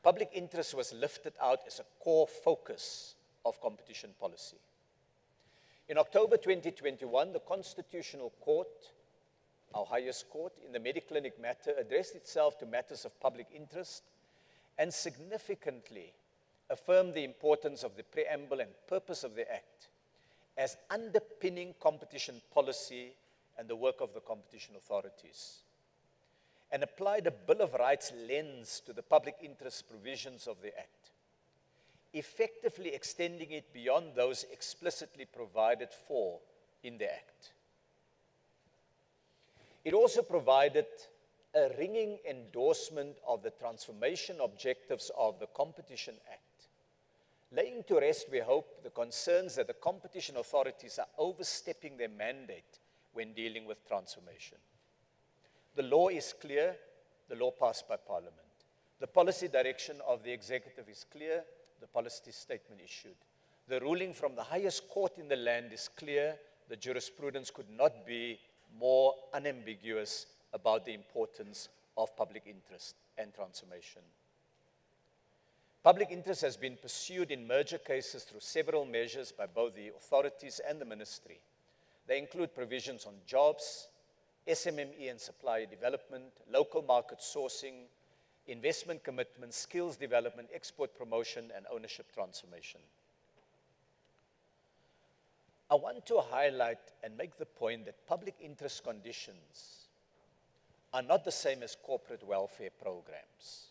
Public interest was lifted out as a core focus of competition policy. In October 2021, the Constitutional Court, our highest court, in the Mediclinic matter, addressed itself to matters of public interest and significantly affirmed the importance of the preamble and purpose of the Act as underpinning competition policy and the work of the competition authorities, and applied a Bill of Rights lens to the public interest provisions of the Act, effectively extending it beyond those explicitly provided for in the Act. It also provided a ringing endorsement of the transformation objectives of the Competition Act, laying to rest, we hope, the concerns that the competition authorities are overstepping their mandate when dealing with transformation. The law is clear, the law passed by Parliament. The policy direction of the executive is clear, the policy statement issued. The ruling from the highest court in the land is clear, the jurisprudence could not be more unambiguous about the importance of public interest and transformation. Public interest has been pursued in merger cases through several measures by both the authorities and the ministry. They include provisions on jobs, SMME and supplier development, local market sourcing, investment commitments, skills development, export promotion, and ownership transformation. I want to highlight and make the point that public interest conditions are not the same as corporate welfare programs.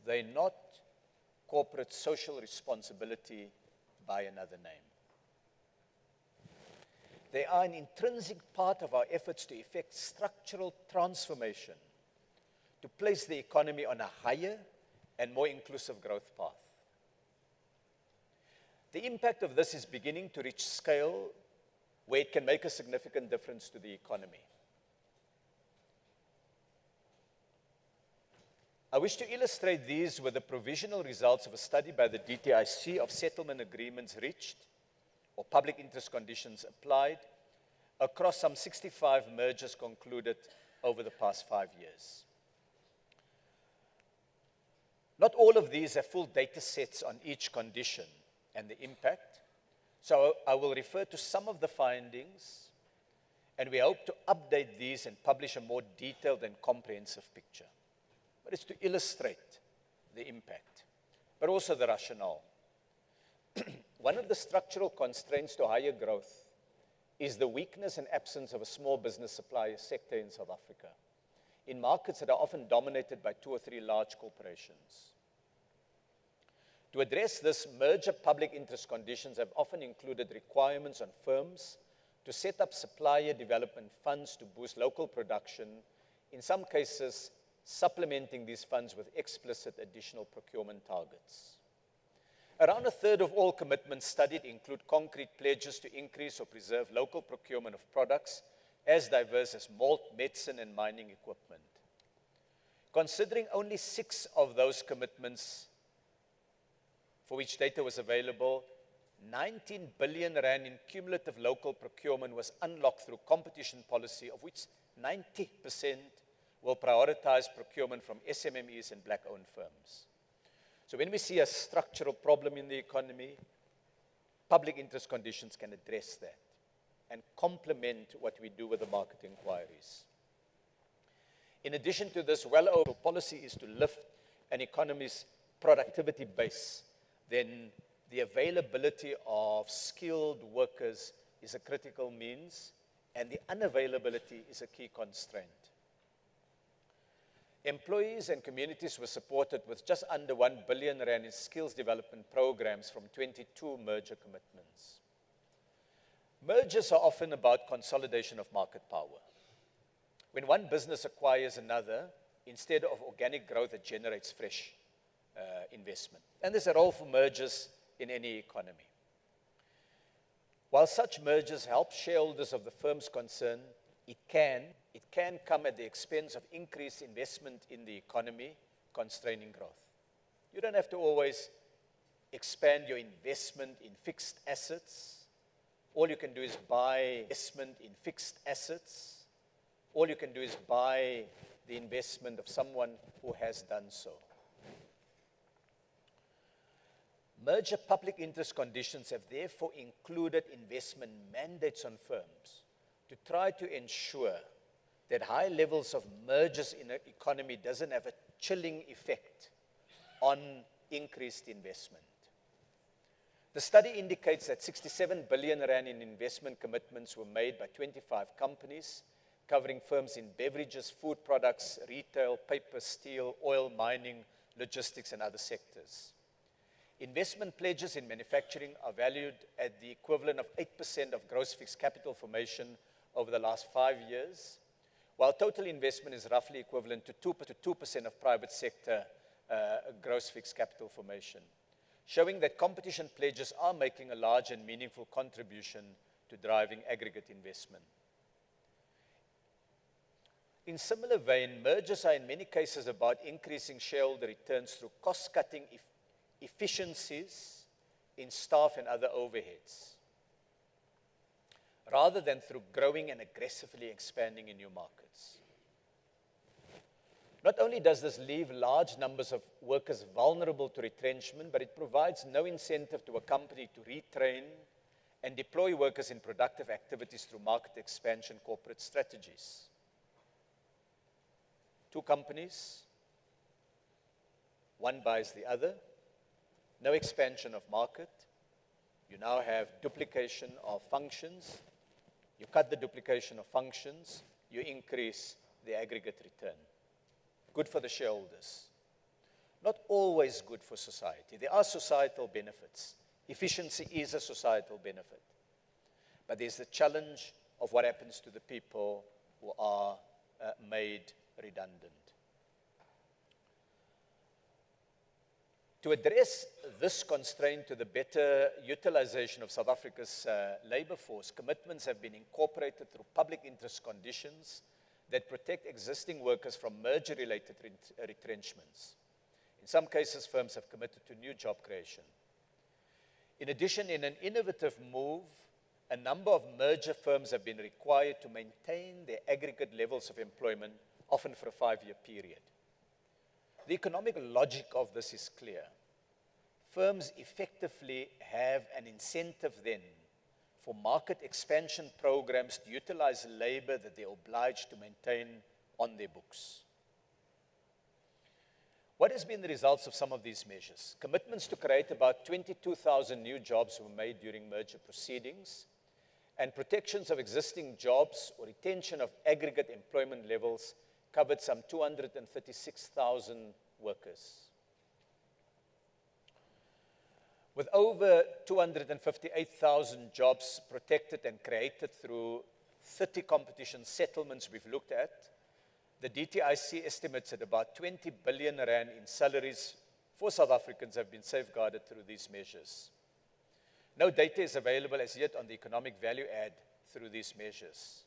They're not corporate social responsibility by another name. They are an intrinsic part of our efforts to effect structural transformation, to place the economy on a higher and more inclusive growth path. The impact of this is beginning to reach scale where it can make a significant difference to the economy. I wish to illustrate these with the provisional results of a study by the DTIC of settlement agreements reached or public interest conditions applied across some 65 mergers concluded over the past 5 years. Not all of these have full data sets on each condition and the impact, so I will refer to some of the findings, and we hope to update these and publish a more detailed and comprehensive picture. But it's to illustrate the impact, but also the rationale. One of the structural constraints to higher growth is the weakness and absence of a small business supplier sector in South Africa, in markets that are often dominated by 2 or 3 large corporations. To address this, merger public interest conditions have often included requirements on firms to set up supplier development funds to boost local production, in some cases supplementing these funds with explicit additional procurement targets. Around a third of all commitments studied include concrete pledges to increase or preserve local procurement of products as diverse as malt, medicine, and mining equipment. Considering only 6 of those commitments for which data was available, 19 billion rand in cumulative local procurement was unlocked through competition policy, of which 90% will prioritize procurement from SMMEs and black-owned firms. So when we see a structural problem in the economy, public interest conditions can address that and complement what we do with the market inquiries. In addition to this, well-over policy is to lift an economy's productivity base, then the availability of skilled workers is a critical means, and the unavailability is a key constraint. Employees and communities were supported with just under 1 billion rand in skills development programs from 22 merger commitments. Mergers are often about consolidation of market power. When one business acquires another, instead of organic growth, it generates fresh investment. And there's a role for mergers in any economy. While such mergers help shareholders of the firms concerned, it can come at the expense of increased investment in the economy, constraining growth. You don't have to always expand your investment in fixed assets. All you can do is buy investment in fixed assets. All you can do is buy the investment of someone who has done so. Merger public interest conditions have therefore included investment mandates on firms to try to ensure that high levels of mergers in an economy doesn't have a chilling effect on increased investment. The study indicates that 67 billion rand in investment commitments were made by 25 companies, covering firms in beverages, food products, retail, paper, steel, oil, mining, logistics, and other sectors. Investment pledges in manufacturing are valued at the equivalent of 8% of gross fixed capital formation over the last 5 years, while total investment is roughly equivalent to 2% of private sector gross fixed capital formation, showing that competition pledges are making a large and meaningful contribution to driving aggregate investment. In similar vein, mergers are in many cases about increasing shareholder returns through cost-cutting efficiencies in staff and other overheads, rather than through growing and aggressively expanding in new markets. Not only does this leave large numbers of workers vulnerable to retrenchment, but it provides no incentive to a company to retrain and deploy workers in productive activities through market expansion corporate strategies. 2 companies, one buys the other, no expansion of market. You now have duplication of functions. You cut the duplication of functions, you increase the aggregate return. Good for the shareholders. Not always good for society. There are societal benefits. Efficiency is a societal benefit. But there's the challenge of what happens to the people who are made redundant. To address this constraint to the better utilization of South Africa's labor force, commitments have been incorporated through public interest conditions that protect existing workers from merger-related retrenchments. In some cases, firms have committed to new job creation. In addition, in an innovative move, a number of merger firms have been required to maintain their aggregate levels of employment, often for a 5-year period. The economic logic of this is clear. Firms effectively have an incentive then for market expansion programs to utilize labor that they're obliged to maintain on their books. What has been the results of some of these measures? Commitments to create about 22,000 new jobs were made during merger proceedings, and protections of existing jobs or retention of aggregate employment levels covered some 236,000 workers. With over 258,000 jobs protected and created through 30 competition settlements we've looked at, the DTIC estimates that about 20 billion rand in salaries for South Africans have been safeguarded through these measures. No data is available as yet on the economic value add through these measures.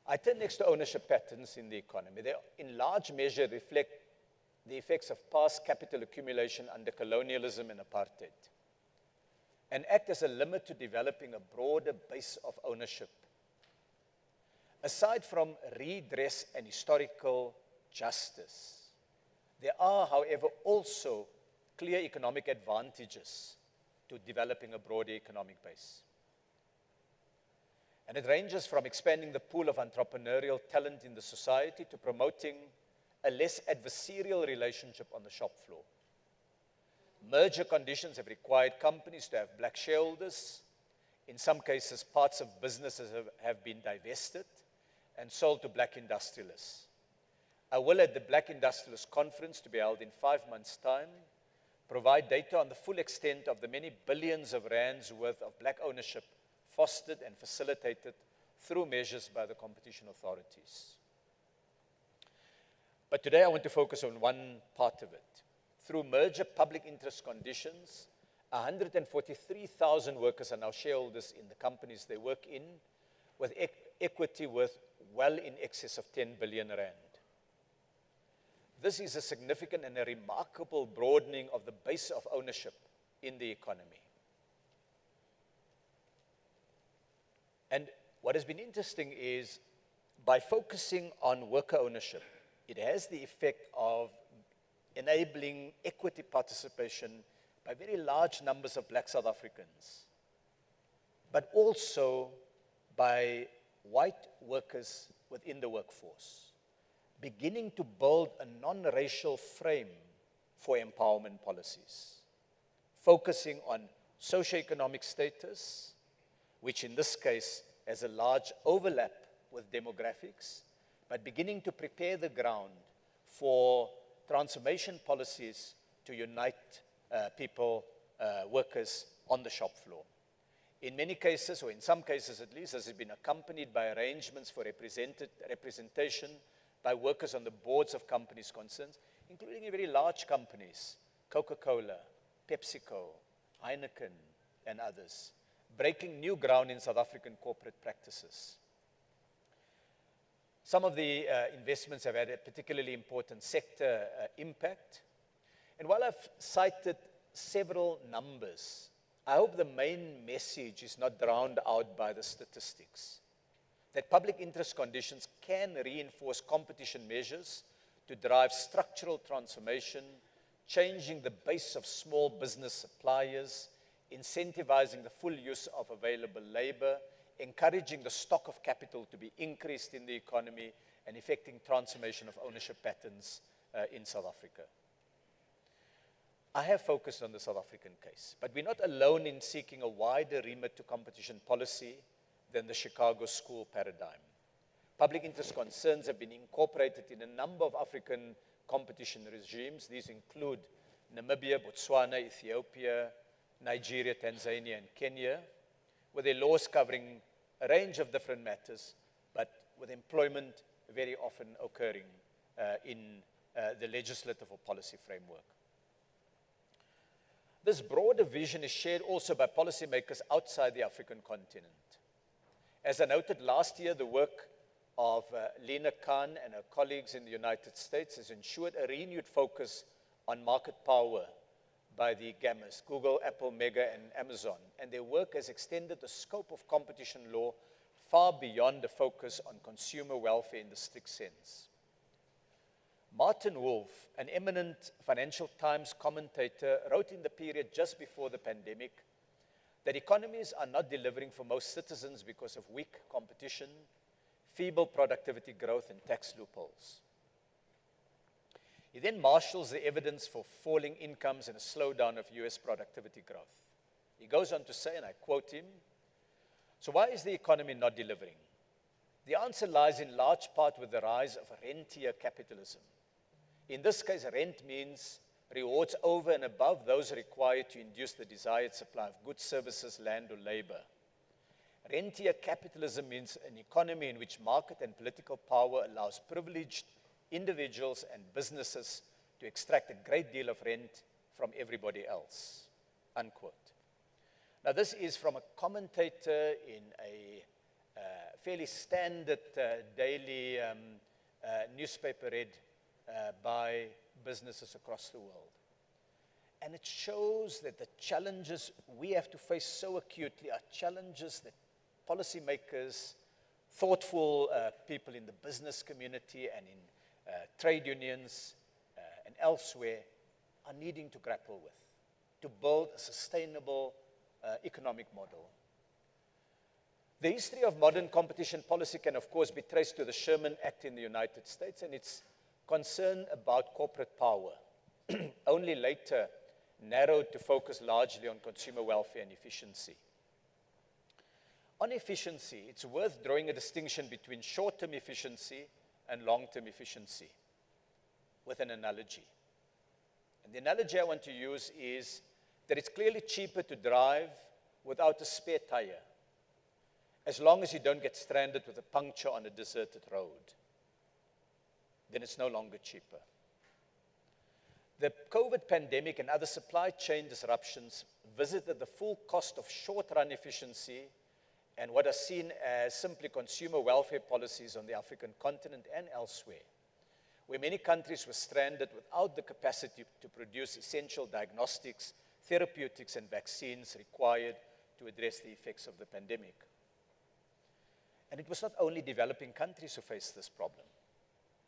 I turn next to ownership patterns in the economy. They, in large measure, reflect the effects of past capital accumulation under colonialism and apartheid, and act as a limit to developing a broader base of ownership. Aside from redress and historical justice, there are, however, also clear economic advantages to developing a broader economic base. And it ranges from expanding the pool of entrepreneurial talent in the society to promoting a less adversarial relationship on the shop floor. Merger conditions have required companies to have black shareholders. In some cases, parts of businesses have been divested and sold to black industrialists. I will, at the Black Industrialists Conference to be held in 5 months' time, provide data on the full extent of the many billions of rands worth of black ownership fostered and facilitated through measures by the competition authorities. But today I want to focus on one part of it. Through merger public interest conditions, 143,000 workers are now shareholders in the companies they work in, with equity worth well in excess of 10 billion rand. This is a significant and a remarkable broadening of the base of ownership in the economy. And what has been interesting is, by focusing on worker ownership, it has the effect of enabling equity participation by very large numbers of black South Africans, but also by white workers within the workforce, beginning to build a non-racial frame for empowerment policies, focusing on socioeconomic status, which in this case has a large overlap with demographics, but beginning to prepare the ground for transformation policies to unite people, workers on the shop floor. In many cases, or in some cases at least, this has been accompanied by arrangements for representation by workers on the boards of companies concerned, including very large companies, Coca-Cola, PepsiCo, Heineken, and others, breaking new ground in South African corporate practices. Some of the investments have had a particularly important sector impact. And while I've cited several numbers, I hope the main message is not drowned out by the statistics, that public interest conditions can reinforce competition measures to drive structural transformation, changing the base of small business suppliers, incentivizing the full use of available labor, encouraging the stock of capital to be increased in the economy, and effecting transformation of ownership patterns in South Africa. I have focused on the South African case, but we're not alone in seeking a wider remit to competition policy than the Chicago school paradigm. Public interest concerns have been incorporated in a number of African competition regimes. These include Namibia, Botswana, Ethiopia, Nigeria, Tanzania, and Kenya, with their laws covering a range of different matters, but with employment very often occurring in the legislative or policy framework. This broader vision is shared also by policymakers outside the African continent. As I noted last year, the work of Lena Khan and her colleagues in the United States has ensured a renewed focus on market power by the gammas, Google, Apple, Mega, and Amazon, and their work has extended the scope of competition law far beyond the focus on consumer welfare in the strict sense. Martin Wolf, an eminent Financial Times commentator, wrote in the period just before the pandemic that economies are not delivering for most citizens because of weak competition, feeble productivity growth, and tax loopholes. He then marshals the evidence for falling incomes and a slowdown of US productivity growth. He goes on to say, and I quote him, "So why is the economy not delivering? The answer lies in large part with the rise of rentier capitalism. In this case, rent means rewards over and above those required to induce the desired supply of goods, services, land, or labor. Rentier capitalism means an economy in which market and political power allows privileged individuals and businesses to extract a great deal of rent from everybody else," unquote. Now, this is from a commentator in a fairly standard daily newspaper read by businesses across the world. And it shows that the challenges we have to face so acutely are challenges that policymakers, thoughtful people in the business community and in trade unions and elsewhere are needing to grapple with to build a sustainable economic model. The history of modern competition policy can, of course, be traced to the Sherman Act in the United States and its concern about corporate power, only later narrowed to focus largely on consumer welfare and efficiency. On efficiency, it's worth drawing a distinction between short-term efficiency and long-term efficiency with an analogy. And the analogy I want to use is that it's clearly cheaper to drive without a spare tire, as long as you don't get stranded with a puncture on a deserted road. Then it's no longer cheaper. The COVID pandemic and other supply chain disruptions visited the full cost of short-run efficiency and what are seen as simply consumer welfare policies on the African continent and elsewhere, where many countries were stranded without the capacity to produce essential diagnostics, therapeutics, and vaccines required to address the effects of the pandemic. And it was not only developing countries who faced this problem,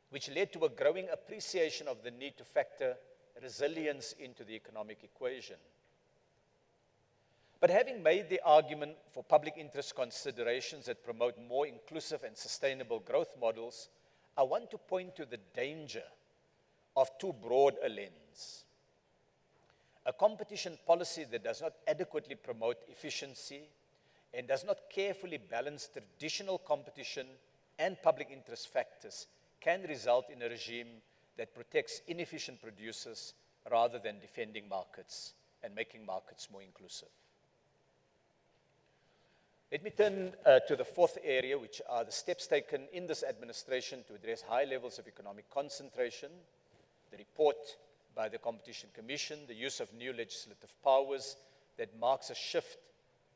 which led to a growing appreciation of the need to factor resilience into the economic equation. But having made the argument for public interest considerations that promote more inclusive and sustainable growth models, I want to point to the danger of too broad a lens. A competition policy that does not adequately promote efficiency and does not carefully balance traditional competition and public interest factors can result in a regime that protects inefficient producers rather than defending markets and making markets more inclusive. Let me turn to the fourth area, which are the steps taken in this administration to address high levels of economic concentration, the report by the Competition Commission, the use of new legislative powers that marks a shift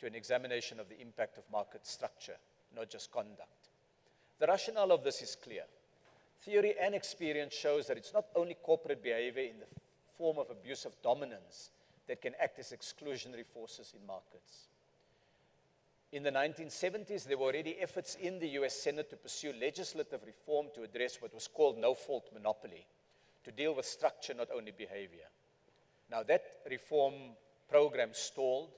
to an examination of the impact of market structure, not just conduct. The rationale of this is clear. Theory and experience shows that it's not only corporate behavior in the form of abuse of dominance that can act as exclusionary forces in markets. In the 1970s, there were already efforts in the US Senate to pursue legislative reform to address what was called no-fault monopoly, to deal with structure, not only behavior. Now, that reform program stalled,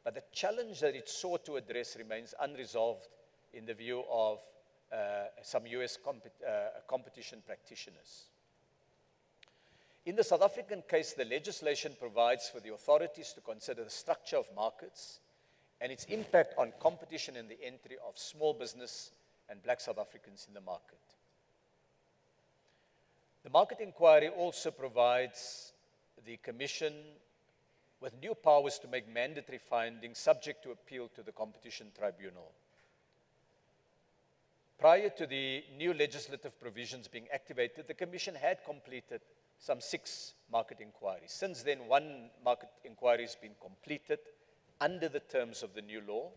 but the challenge that it sought to address remains unresolved in the view of some US competition practitioners. In the South African case, the legislation provides for the authorities to consider the structure of markets and its impact on competition and the entry of small business and black South Africans in the market. The market inquiry also provides the Commission with new powers to make mandatory findings subject to appeal to the Competition Tribunal. Prior to the new legislative provisions being activated, the Commission had completed some 6 market inquiries. Since then, 1 market inquiry has been completed under the terms of the new law,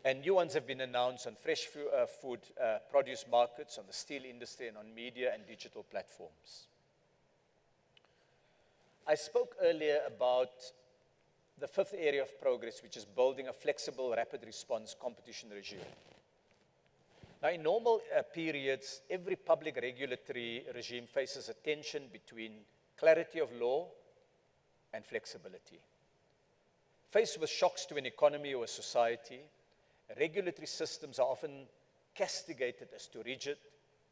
and new ones have been announced on fresh food produce markets, on the steel industry, and on media and digital platforms. I spoke earlier about the fifth area of progress, which is building a flexible, rapid response competition regime. Now, in normal periods, every public regulatory regime faces a tension between clarity of law and flexibility. Faced with shocks to an economy or a society, regulatory systems are often castigated as too rigid,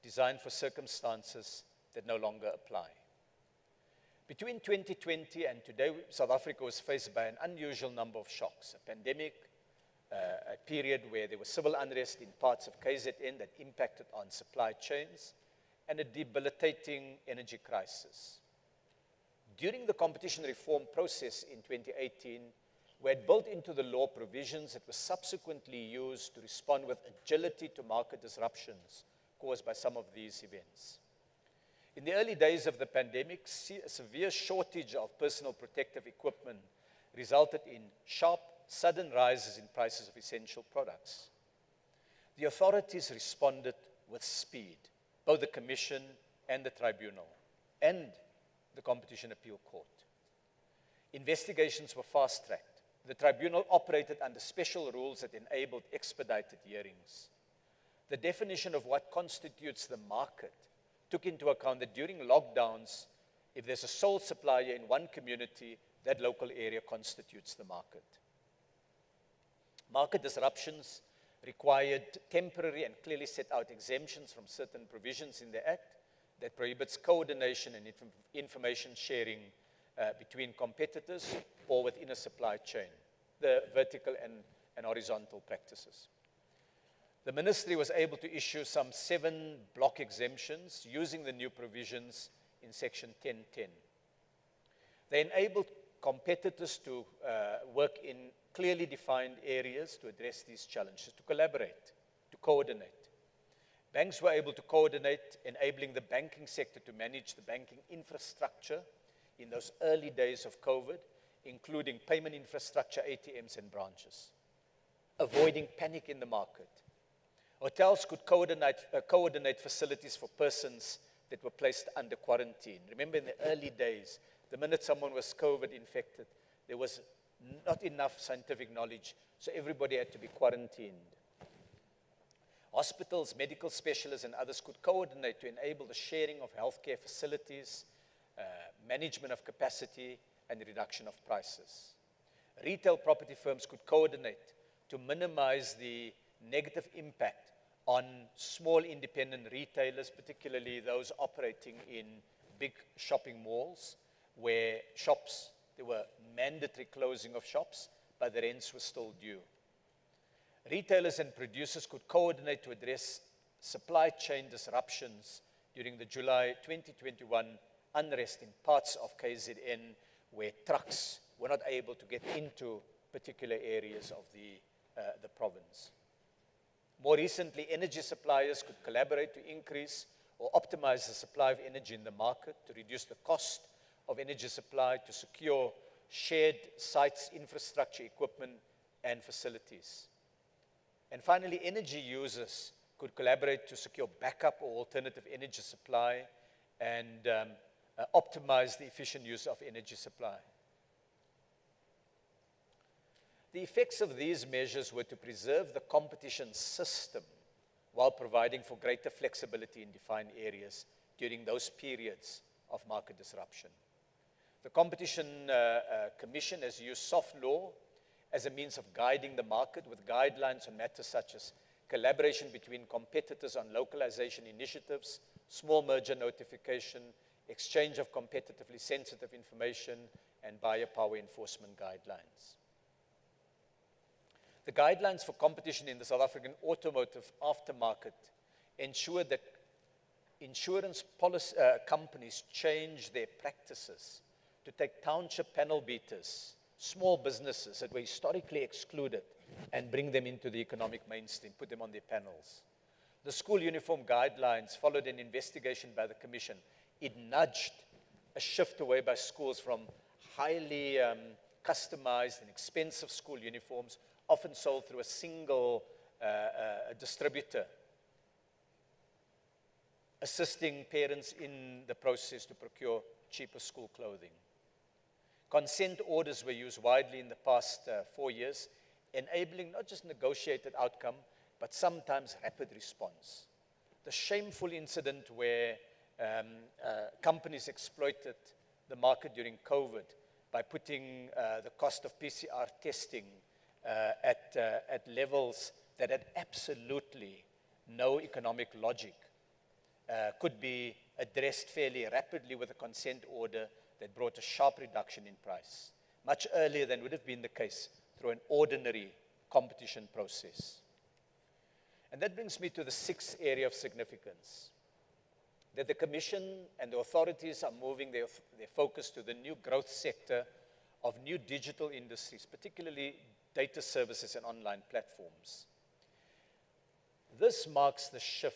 designed for circumstances that no longer apply. Between 2020 and today, South Africa was faced by an unusual number of shocks: a pandemic, a period where there was civil unrest in parts of KZN that impacted on supply chains, and a debilitating energy crisis. During the competition reform process in 2018, we had built into the law provisions that were subsequently used to respond with agility to market disruptions caused by some of these events. In the early days of the pandemic, a severe shortage of personal protective equipment resulted in sharp, sudden rises in prices of essential products. The authorities responded with speed, both the Commission and the Tribunal, and the Competition Appeal Court. Investigations were fast-tracked. The Tribunal operated under special rules that enabled expedited hearings. The definition of what constitutes the market took into account that during lockdowns, if there's a sole supplier in one community, that local area constitutes the market. Market disruptions required temporary and clearly set out exemptions from certain provisions in the Act that prohibits coordination and information sharing between competitors or within a supply chain, the vertical and horizontal practices. The Ministry was able to issue some 7 block exemptions using the new provisions in Section 1010. They enabled competitors to work in clearly defined areas to address these challenges, to collaborate, to coordinate. Banks were able to coordinate, enabling the banking sector to manage the banking infrastructure in those early days of COVID, including payment infrastructure, ATMs, and branches, avoiding panic in the market. Hotels could coordinate facilities for persons that were placed under quarantine. Remember, in the early days, the minute someone was COVID infected, there was not enough scientific knowledge, so everybody had to be quarantined. Hospitals, medical specialists, and others could coordinate to enable the sharing of healthcare facilities, management of capacity, and reduction of prices. Retail property firms could coordinate to minimize the negative impact on small independent retailers, particularly those operating in big shopping malls, where there were mandatory closing of shops, but the rents were still due. Retailers and producers could coordinate to address supply chain disruptions during the July 2021 unrest in parts of KZN where trucks were not able to get into particular areas of the province. More recently, energy suppliers could collaborate to increase or optimize the supply of energy in the market, to reduce the cost of energy supply, to secure shared sites, infrastructure, equipment, and facilities. And finally, energy users could collaborate to secure backup or alternative energy supply and optimize the efficient use of energy supply. The effects of these measures were to preserve the competition system while providing for greater flexibility in defined areas during those periods of market disruption. The Competition Commission has used soft law as a means of guiding the market with guidelines on matters such as collaboration between competitors on localization initiatives, small merger notification, exchange of competitively sensitive information, and buyer power enforcement guidelines. The guidelines for competition in the South African automotive aftermarket ensure that insurance companies change their practices to take township panel beaters, small businesses that were historically excluded, and bring them into the economic mainstream, put them on their panels. The school uniform guidelines followed an investigation by the Commission. It nudged a shift away by schools from highly customized and expensive school uniforms, often sold through a single distributor, assisting parents in the process to procure cheaper school clothing. Consent orders were used widely in the past 4 years, enabling not just negotiated outcome, but sometimes rapid response. The shameful incident where companies exploited the market during COVID by putting the cost of PCR testing at levels that had absolutely no economic logic could be addressed fairly rapidly with a consent order that brought a sharp reduction in price, much earlier than would have been the case through an ordinary competition process. And that brings me to the sixth area of significance, that the Commission and the authorities are moving their focus to the new growth sector of new digital industries, particularly data services and online platforms. This marks the shift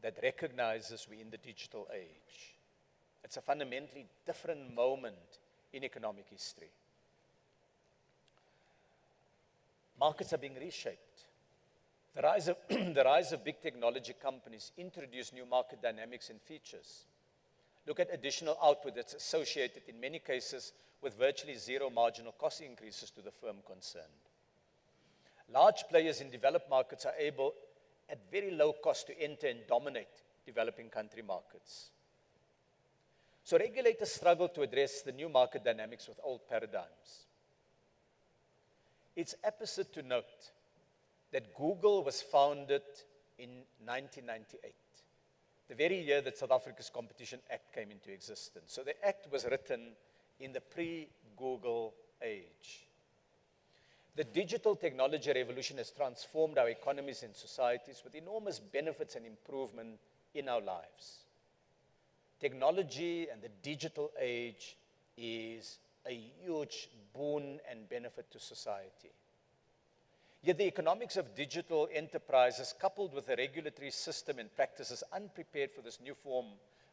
that recognizes we're in the digital age. It's a fundamentally different moment in economic history. Markets are being reshaped. The rise of big technology companies introduce new market dynamics and features. Look at additional output that's associated in many cases with virtually zero marginal cost increases to the firm concerned. Large players in developed markets are able at very low cost to enter and dominate developing country markets. So regulators struggle to address the new market dynamics with old paradigms. It's apposite to note that Google was founded in 1998, the very year that South Africa's Competition Act came into existence. So the act was written in the pre-Google age. The digital technology revolution has transformed our economies and societies with enormous benefits and improvement in our lives. Technology and the digital age is a huge boon and benefit to society. Yet the economics of digital enterprises, coupled with a regulatory system and practices unprepared for this new form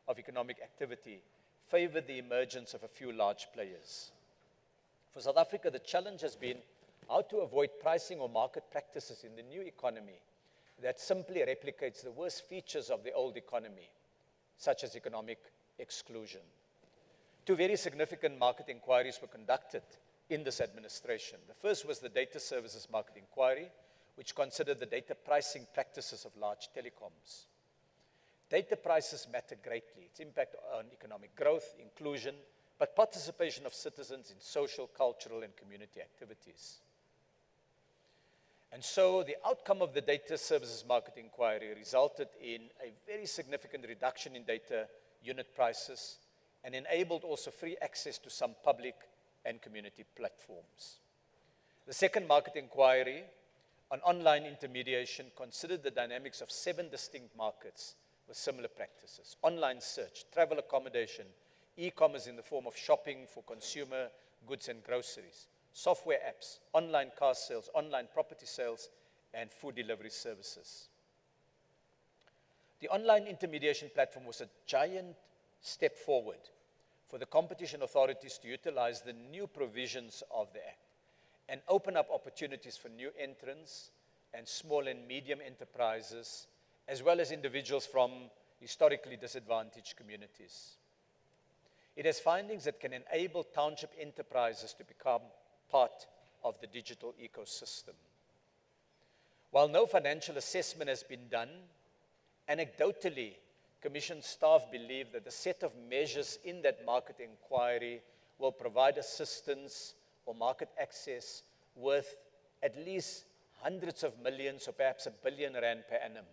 of economic activity, favor the emergence of a few large players. For South Africa, the challenge has been how to avoid pricing or market practices in the new economy that simply replicates the worst features of the old economy, such as economic exclusion. Two very significant market inquiries were conducted in this administration. The first was the Data Services Market Inquiry, which considered the data pricing practices of large telecoms. Data prices matter greatly, its impact on economic growth, inclusion, but participation of citizens in social, cultural, and community activities. And so the outcome of the Data Services Market Inquiry resulted in a very significant reduction in data unit prices and enabled also free access to some public and community platforms. The second market inquiry on online intermediation considered the dynamics of 7 distinct markets with similar practices: online search, travel accommodation, e-commerce in the form of shopping for consumer goods and groceries, software apps, online car sales, online property sales, and food delivery services. The online intermediation platform was a giant step forward for the competition authorities to utilize the new provisions of the Act and open up opportunities for new entrants and small and medium enterprises, as well as individuals from historically disadvantaged communities. It has findings that can enable township enterprises to become part of the digital ecosystem. While no financial assessment has been done, anecdotally, Commission staff believe that the set of measures in that market inquiry will provide assistance or market access worth at least hundreds of millions or perhaps R1 billion per annum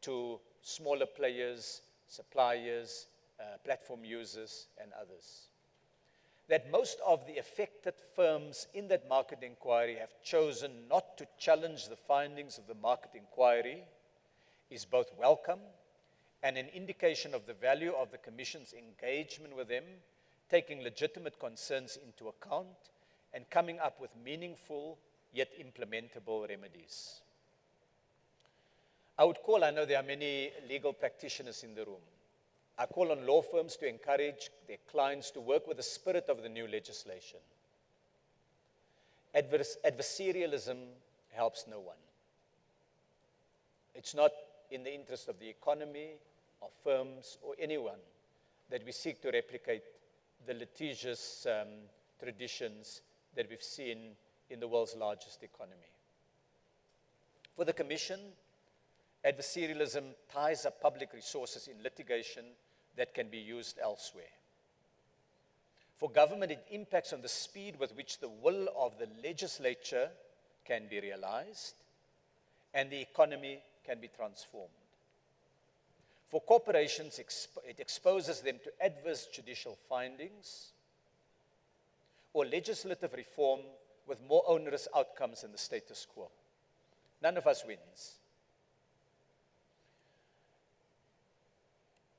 to smaller players, suppliers, platform users, and others. That most of the affected firms in that market inquiry have chosen not to challenge the findings of the market inquiry is both welcome and an indication of the value of the Commission's engagement with them, taking legitimate concerns into account and coming up with meaningful yet implementable remedies. I know there are many legal practitioners in the room. I call on law firms to encourage their clients to work with the spirit of the new legislation. Adversarialism helps no one. It's not in the interest of the economy, of firms, or anyone that we seek to replicate the litigious traditions that we've seen in the world's largest economy. For the Commission, adversarialism ties up public resources in litigation that can be used elsewhere. For government, it impacts on the speed with which the will of the legislature can be realized and the economy can be transformed. For corporations, it exposes them to adverse judicial findings or legislative reform with more onerous outcomes than the status quo. None of us wins.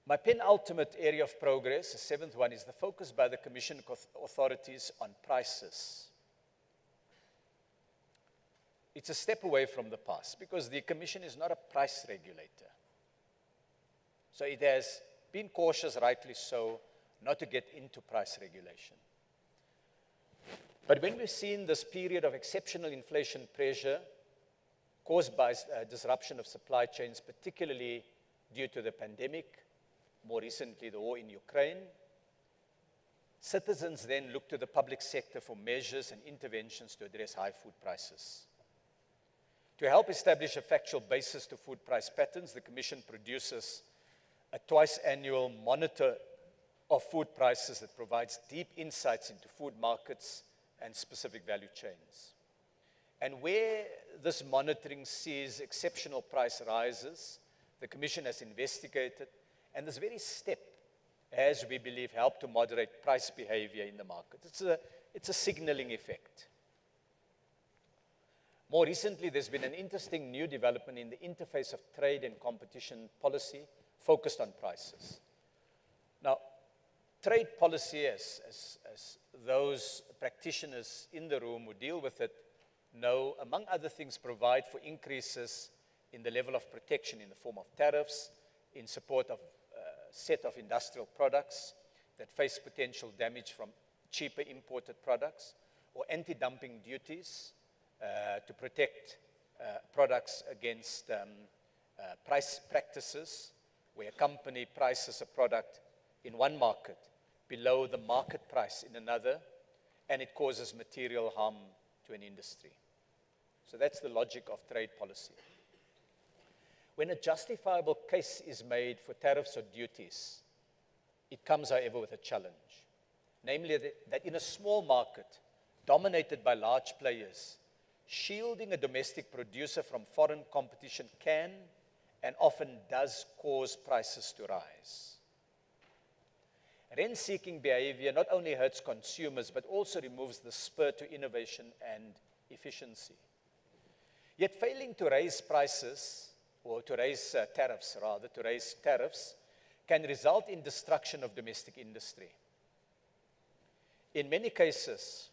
My penultimate area of progress, the seventh one, is the focus by the Commission authorities on prices. It's a step away from the past because the Commission is not a price regulator. So it has been cautious, rightly so, not to get into price regulation. But when we've seen this period of exceptional inflation pressure caused by disruption of supply chains, particularly due to the pandemic, more recently the war in Ukraine, citizens then look to the public sector for measures and interventions to address high food prices. To help establish a factual basis to food price patterns, the Commission produces a twice-annual monitor of food prices that provides deep insights into food markets and specific value chains. And where this monitoring sees exceptional price rises, the Commission has investigated, and this very step has, we believe, helped to moderate price behavior in the market. It's a signaling effect. More recently, there's been an interesting new development in the interface of trade and competition policy focused on prices. Now, trade policy, as those practitioners in the room who deal with it know, among other things, provide for increases in the level of protection in the form of tariffs in support of a set of industrial products that face potential damage from cheaper imported products, or anti-dumping duties to protect products against price practices where a company prices a product in one market below the market price in another, and it causes material harm to an industry. So that's the logic of trade policy. When a justifiable case is made for tariffs or duties, it comes, however, with a challenge. Namely, that in a small market dominated by large players, shielding a domestic producer from foreign competition can and often does cause prices to rise. Rent-seeking behavior not only hurts consumers, but also removes the spur to innovation and efficiency. Yet failing to raise prices, or to raise tariffs rather, to raise tariffs, can result in destruction of domestic industry. In many cases,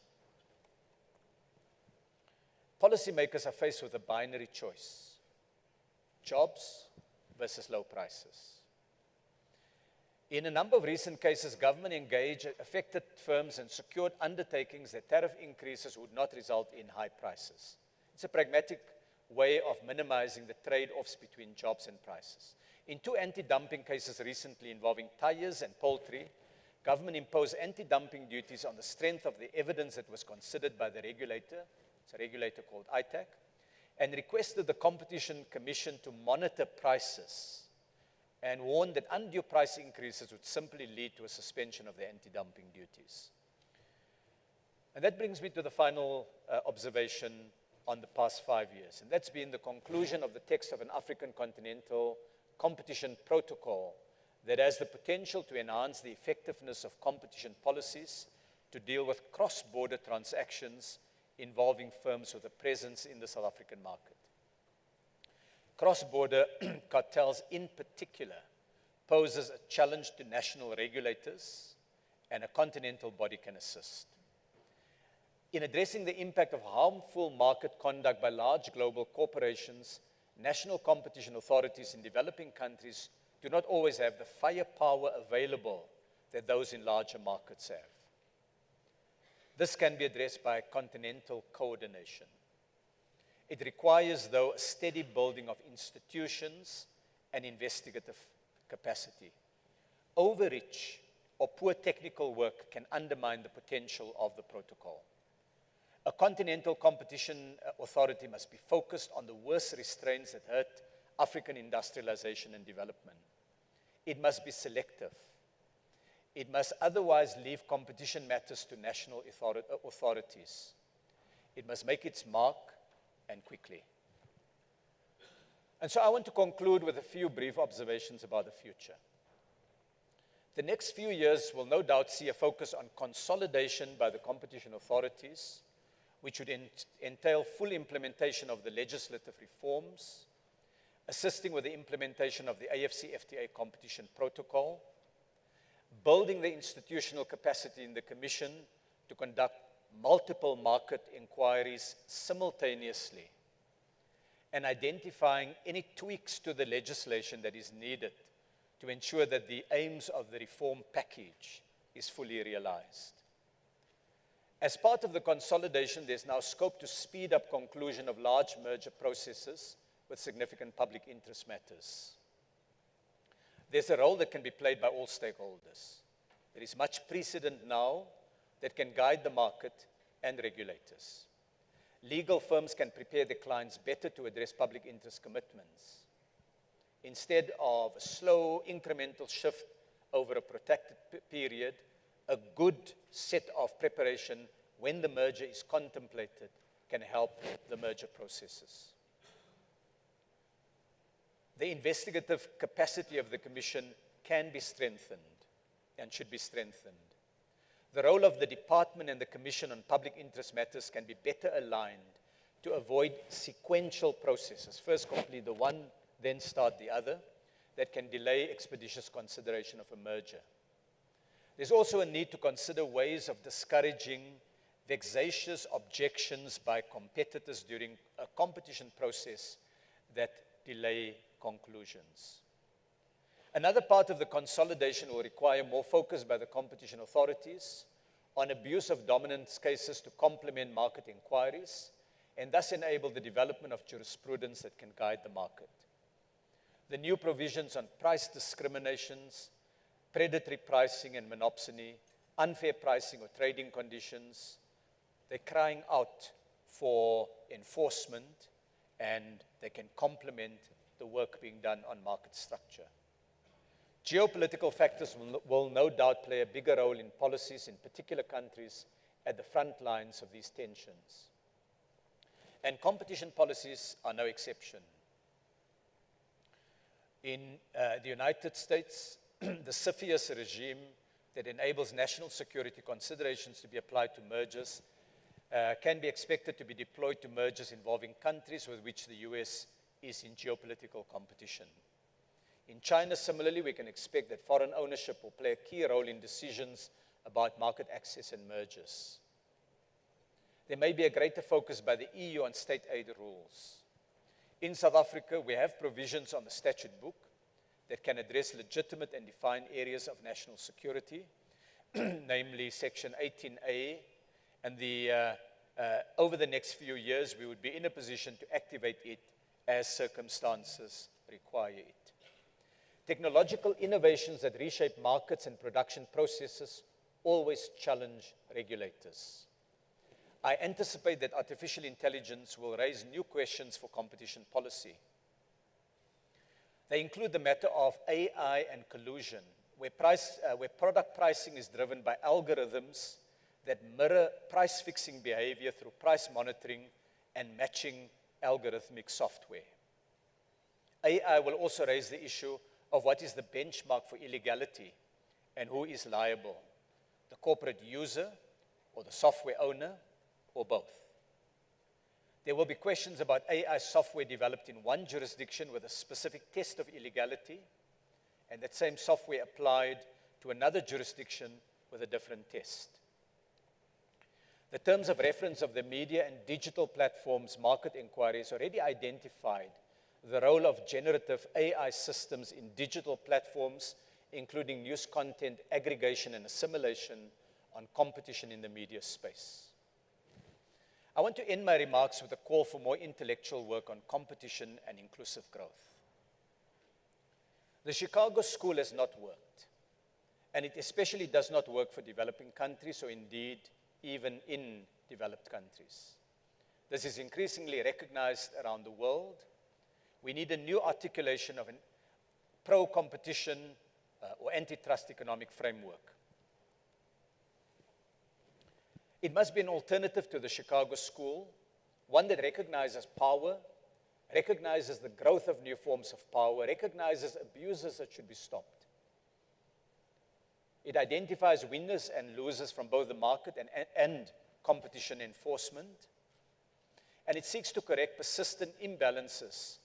policymakers are faced with a binary choice: jobs versus low prices. In a number of recent cases, government engaged affected firms and secured undertakings that tariff increases would not result in high prices. It's a pragmatic way of minimizing the trade-offs between jobs and prices. In two anti-dumping cases recently involving tires and poultry, government imposed anti-dumping duties on the strength of the evidence that was considered by the regulator, it's a regulator called ITAC, and requested the Competition Commission to monitor prices and warned that undue price increases would simply lead to a suspension of the anti-dumping duties. And that brings me to the final observation on the past 5 years, and that's been the conclusion of the text of an African Continental Competition Protocol that has the potential to enhance the effectiveness of competition policies to deal with cross-border transactions involving firms with a presence in the South African market. Cross-border cartels in particular poses a challenge to national regulators, and a continental body can assist. In addressing the impact of harmful market conduct by large global corporations, national competition authorities in developing countries do not always have the firepower available that those in larger markets have. This can be addressed by continental coordination. It requires, though, a steady building of institutions and investigative capacity. Overreach or poor technical work can undermine the potential of the protocol. A continental competition authority must be focused on the worst restraints that hurt African industrialization and development. It must be selective. It must otherwise leave competition matters to national authorities. It must make its mark, and quickly. And so I want to conclude with a few brief observations about the future. The next few years will no doubt see a focus on consolidation by the competition authorities, which would entail full implementation of the legislative reforms, assisting with the implementation of the AFC-FTA competition protocol, building the institutional capacity in the Commission to conduct multiple market inquiries simultaneously, and identifying any tweaks to the legislation that is needed to ensure that the aims of the reform package is fully realized. As part of the consolidation, there's now scope to speed up conclusion of large merger processes with significant public interest matters. There's a role that can be played by all stakeholders. There is much precedent now that can guide the market and regulators. Legal firms can prepare their clients better to address public interest commitments. Instead of a slow incremental shift over a protected period, a good set of preparation when the merger is contemplated can help the merger processes. The investigative capacity of the Commission can be strengthened and should be strengthened. The role of the Department and the Commission on public interest matters can be better aligned to avoid sequential processes. First complete the one, then start the other, that can delay expeditious consideration of a merger. There's also a need to consider ways of discouraging vexatious objections by competitors during a competition process that delay conclusions. Another part of the consolidation will require more focus by the competition authorities on abuse of dominance cases to complement market inquiries and thus enable the development of jurisprudence that can guide the market. The new provisions on price discriminations, predatory pricing and monopsony, unfair pricing or trading conditions, they're crying out for enforcement, and they can complement the work being done on market structure. Geopolitical factors will no doubt play a bigger role in policies in particular countries at the front lines of these tensions. And competition policies are no exception. In the United States, the CFIUS regime that enables national security considerations to be applied to mergers can be expected to be deployed to mergers involving countries with which the US is in geopolitical competition. In China, similarly, we can expect that foreign ownership will play a key role in decisions about market access and mergers. There may be a greater focus by the EU on state aid rules. In South Africa, we have provisions on the statute book that can address legitimate and defined areas of national security, namely Section 18A, and over the next few years, we would be in a position to activate it as circumstances require it. Technological innovations that reshape markets and production processes always challenge regulators. I anticipate that artificial intelligence will raise new questions for competition policy. They include the matter of AI and collusion, where product pricing is driven by algorithms that mirror price-fixing behavior through price monitoring and matching algorithmic software. AI will also raise the issue of what is the benchmark for illegality and who is liable, the corporate user or the software owner, or both. There will be questions about AI software developed in one jurisdiction with a specific test of illegality, and that same software applied to another jurisdiction with a different test. The terms of reference of the media and digital platforms market inquiries already identified the role of generative AI systems in digital platforms, including news content aggregation and assimilation on competition in the media space. I want to end my remarks with a call for more intellectual work on competition and inclusive growth. The Chicago School has not worked, And it especially does not work for developing countries, or indeed even in developed countries. This is increasingly recognized around the world. We need a new articulation of a pro-competition or antitrust economic framework. It must be an alternative to the Chicago School, one that recognizes power, recognizes the growth of new forms of power, recognizes abuses that should be stopped. It identifies winners and losers from both the market and competition enforcement. And it seeks to correct persistent imbalances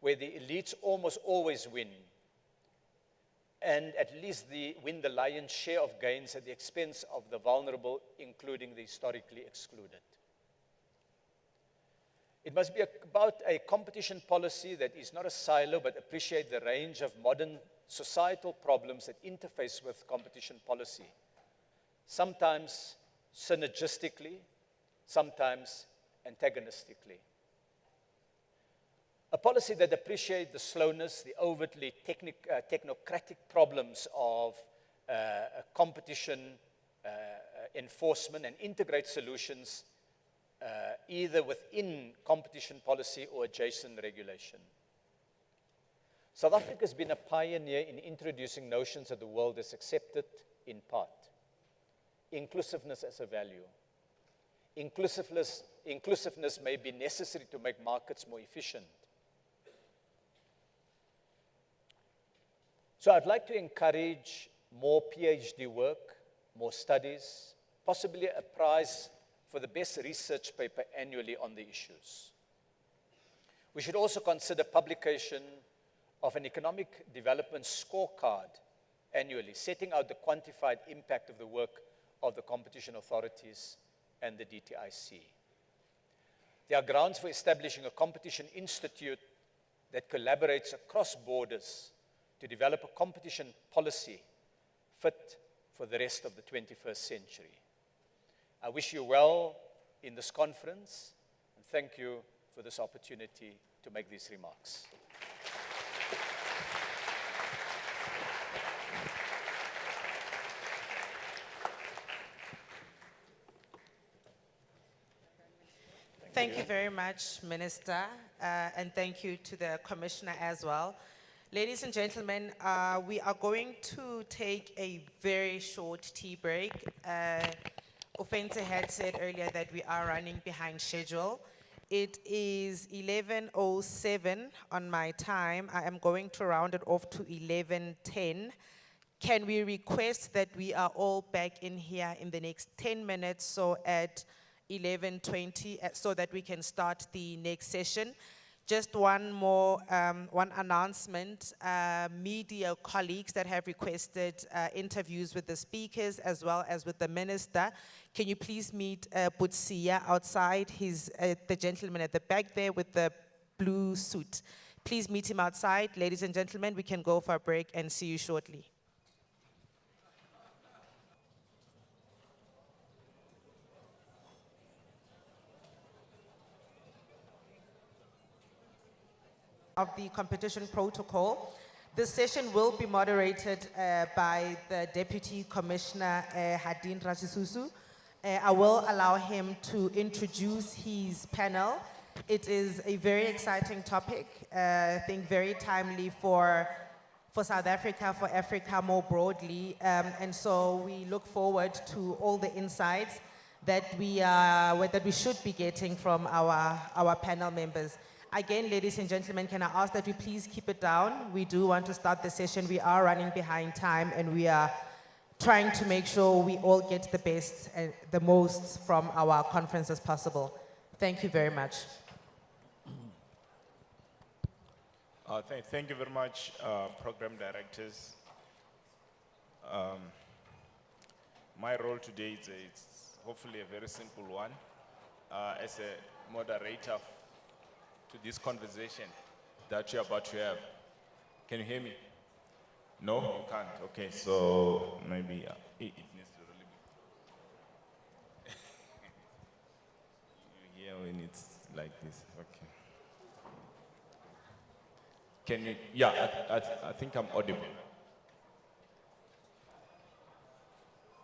where the elites almost always win, and at least win the lion's share of gains at the expense of the vulnerable, including the historically excluded. It must be about a competition policy that is not a silo, but appreciate the range of modern societal problems that interface with competition policy, sometimes synergistically, sometimes antagonistically. A policy that appreciates the slowness, the overtly technocratic problems of competition enforcement, and integrates solutions either within competition policy or adjacent regulation. South Africa has been a pioneer in introducing notions that the world has accepted in part. Inclusiveness as a value. Inclusiveness may be necessary to make markets more efficient. So I'd like to encourage more PhD work, more studies, possibly a prize for the best research paper annually on the issues. We should also consider publication of an economic development scorecard annually, setting out the quantified impact of the work of the competition authorities and the DTIC. There are grounds for establishing a competition institute that collaborates across borders to develop a competition policy fit for the rest of the 21st century. I wish you well in this conference, and thank you for this opportunity to make these remarks. Thank you very much, Minister, and thank you to the Commissioner as well. Ladies and gentlemen, we are going to take a very short tea break. Ofense had said earlier that we are running behind schedule. It is 11:07 on my time. I am going to round it off to 11:10. Can we request that we are all back in here in the next 10 minutes, so at 11:20, so that we can start the next session? Just one more, one announcement. Media colleagues that have requested interviews with the speakers as well as with the minister, can you please meet Butsia outside? He's the gentleman at the back there with the blue suit. Please meet him outside. Ladies and gentlemen, we can go for a break and see you shortly. Of the competition protocol. This session will be moderated by the Deputy Commissioner Hadin Rashisusu. I will allow him to introduce his panel. It is a very exciting topic, I think very timely for South Africa, for Africa more broadly, and so we look forward to all the insights that we should be getting from our panel members. Again, ladies and gentlemen, can I ask that we please keep it down? We do want to start the session. We are running behind time, and we are trying to make sure we all get the best and the most from our conference as possible. Thank you very much. Thank you very much, program directors. My role today is hopefully a very simple one. As a moderator to this conversation that you're about to have. Can you hear me? No, you can't. Okay, so maybe it needs to really be. You hear when it's like this. Okay. Can you? Yeah, I think I'm audible.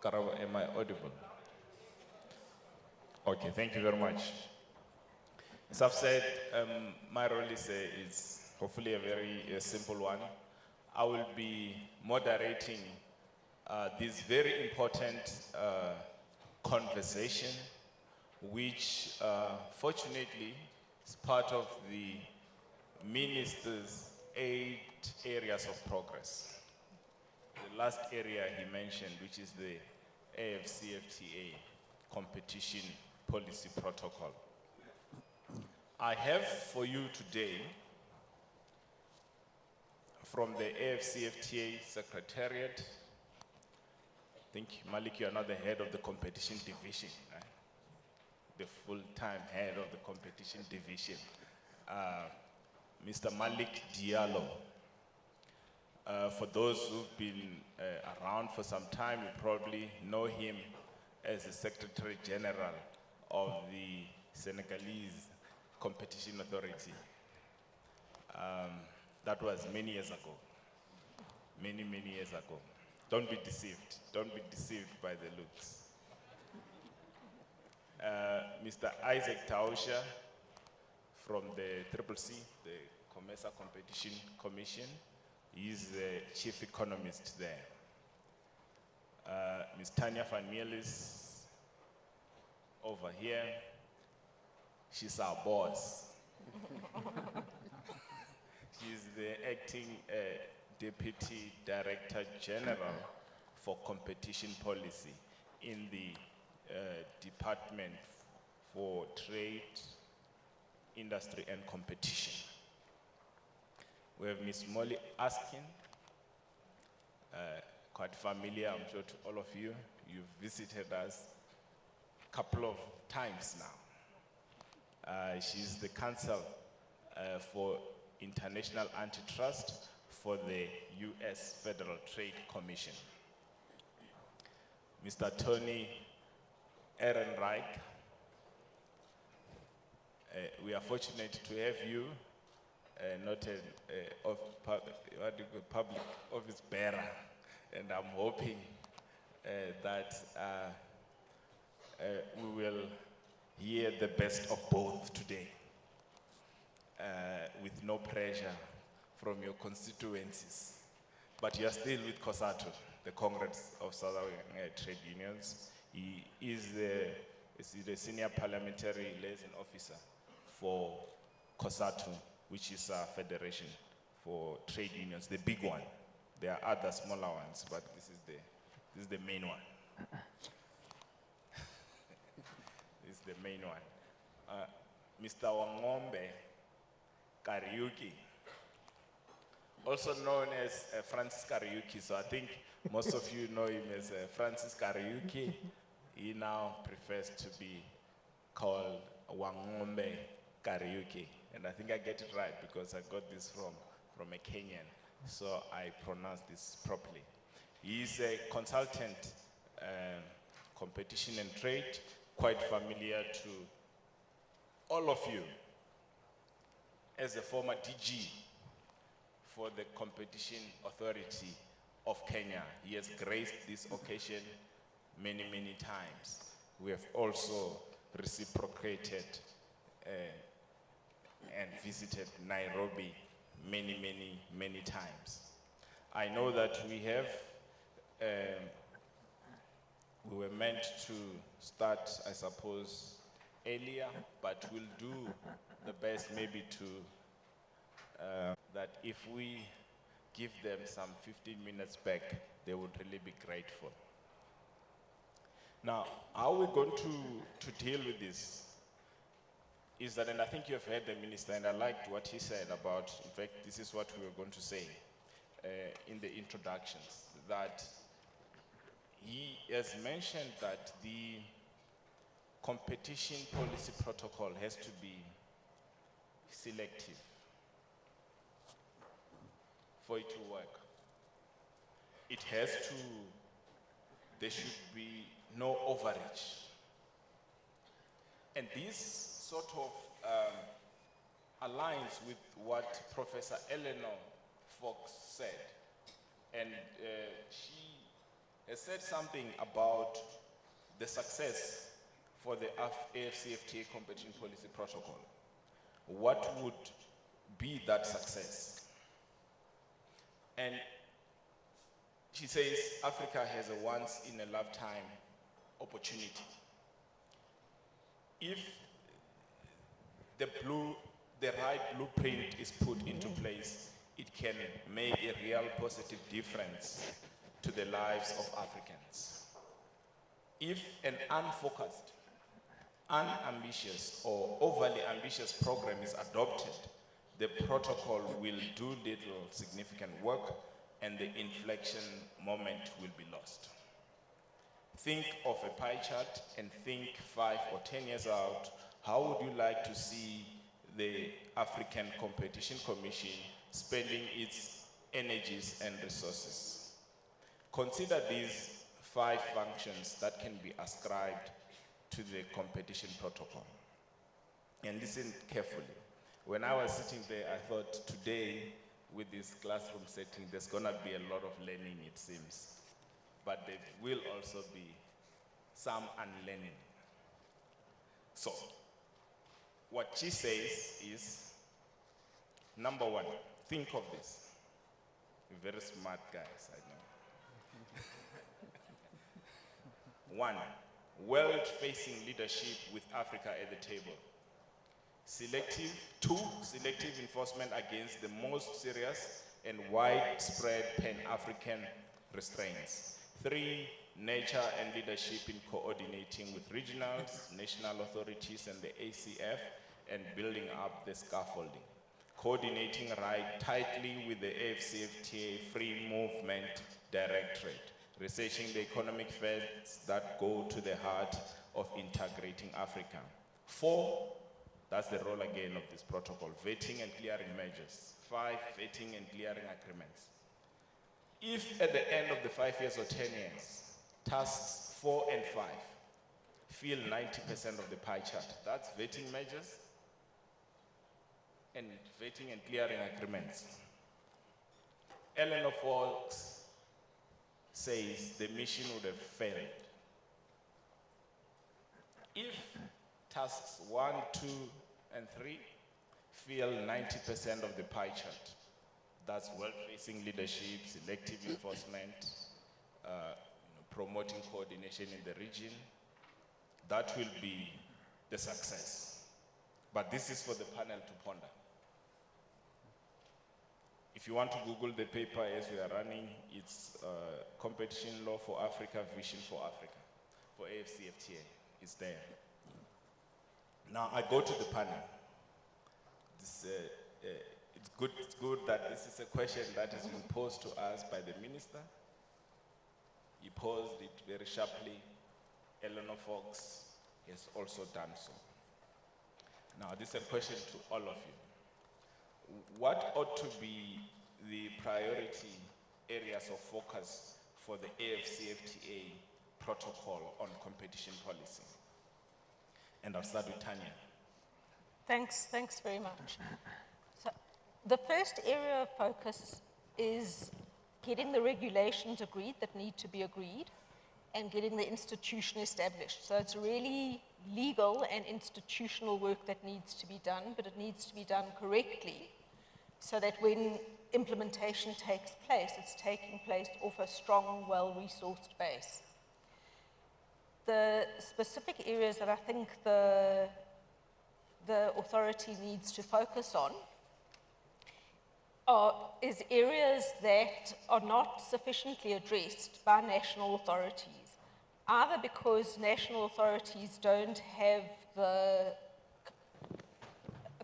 Karabo, am I audible? Okay, thank you very much. As I've said, my role is hopefully a very simple one. I will be moderating this very important conversation, which fortunately is part of the Minister's 8 areas of progress. The last area he mentioned, which is the AFCFTA competition policy protocol. I have for you today, from the AFCFTA Secretariat, I think, Malik, you are not the head of the competition division, right? The full-time head of the competition division. Mr. Malik Diallo. For those who've been around for some time, you probably know him as the Secretary General of the Senegalese Competition Authority. That was many years ago. Many, many years ago. Don't be deceived. Don't be deceived by the looks. Mr. Isaac Tausha from the CCC, the Commercial Competition Commission. He's the chief economist there. Ms. Tanya Van Mielis over here. She's our boss. She's the acting Deputy Director General for Competition Policy in the Department for Trade, Industry and Competition. We have Ms. Molly Askin, quite familiar, I'm sure, to all of you. You've visited us a couple of times now. She's the counsel for international antitrust for the US Federal Trade Commission. Mr. Tony Ehrenreich, we are fortunate to have you, not a public office bearer, and I'm hoping that we will hear the best of both today, with no pressure from your constituencies. But you are still with COSATU, the Congress of South African Trade Unions. He is the Senior Parliamentary Liaison Officer for COSATU, which is a federation for trade unions, the big one. There are other smaller ones, but this is the main one. This is the main one. Mr. Wangombe Kariuki, also known as Francis Kariuki. So I think most of you know him as Francis Kariuki. He now prefers to be called Wangombe Kariuki. And I think I get it right because I got this from a Kenyan. So I pronounce this properly. He is a consultant, competition and trade, quite familiar to all of you. As a former DG for the Competition Authority of Kenya, he has graced this occasion many, many times. We have also reciprocated and visited Nairobi many, many, many times. I know that we were meant to start, I suppose, earlier, but we'll do the best maybe to, that if we give them some 15 minutes back, they would really be grateful. Now, how we're going to deal with this is that, and I think you have heard the minister, and I liked what he said about, in fact, this is what we were going to say in the introductions, that he has mentioned that the competition policy protocol has to be selective for it to work. It has to, there should be no overreach. And this sort of aligns with what Professor Eleanor Fox said. And she has said something about the success for the AFCFTA competition policy protocol. What would be that success? And she says Africa has a once-in-a-lifetime opportunity. If the right blueprint is put into place, it can make a real positive difference to the lives of Africans. If an unfocused, unambitious, or overly ambitious program is adopted, the protocol will do little significant work and the inflection moment will be lost. Think of a pie chart and think 5 or 10 years out, how would you like to see the African Competition Commission spending its energies and resources? Consider these 5 functions that can be ascribed to the competition protocol. And listen carefully. When I was sitting there, I thought today, with this classroom setting, there's gonna be a lot of learning, it seems. But there will also be some unlearning. So, what she says is, number 1, think of this. You're very smart guys, I know. 1, world-facing leadership with Africa at the table. 2, selective enforcement against the most serious and widespread pan-African restraints. 3, nature and leadership in coordinating with regionals, national authorities and the ACF and building up the scaffolding. Coordinating right tightly with the AFCFTA Free Movement Directorate. Researching the economic facts that go to the heart of integrating Africa. 4, that's the role again of this protocol, vetting and clearing measures. 5, vetting and clearing agreements. If at the end of the 5 years or 10 years, tasks 4 and 5 fill 90% of the pie chart, that's vetting measures and vetting and clearing agreements. Eleanor Fox says the mission would have failed. If tasks 1, 2, and 3 fill 90% of the pie chart, that's world-facing leadership, selective enforcement, promoting coordination in the region, that will be the success. But this is for the panel to ponder. If you want to Google the paper as we are running, it's Competition Law for Africa, Vision for Africa, for AFCFTA. It's there. Now I go to the panel. This, it's good that this is a question that has been posed to us by the minister. He posed it very sharply. Eleanor Fox has also done so. Now this is a question to all of you. What ought to be the priority areas of focus for the AFCFTA protocol on competition policy? And I'll start with Tanya. Thanks very much. So the first area of focus is getting the regulations agreed that need to be agreed and getting the institution established. So it's really legal and institutional work that needs to be done, but it needs to be done correctly so that when implementation takes place, it's taking place off a strong, well-resourced base. The specific areas that I think the authority needs to focus on is areas that are not sufficiently addressed by national authorities, either because national authorities don't have the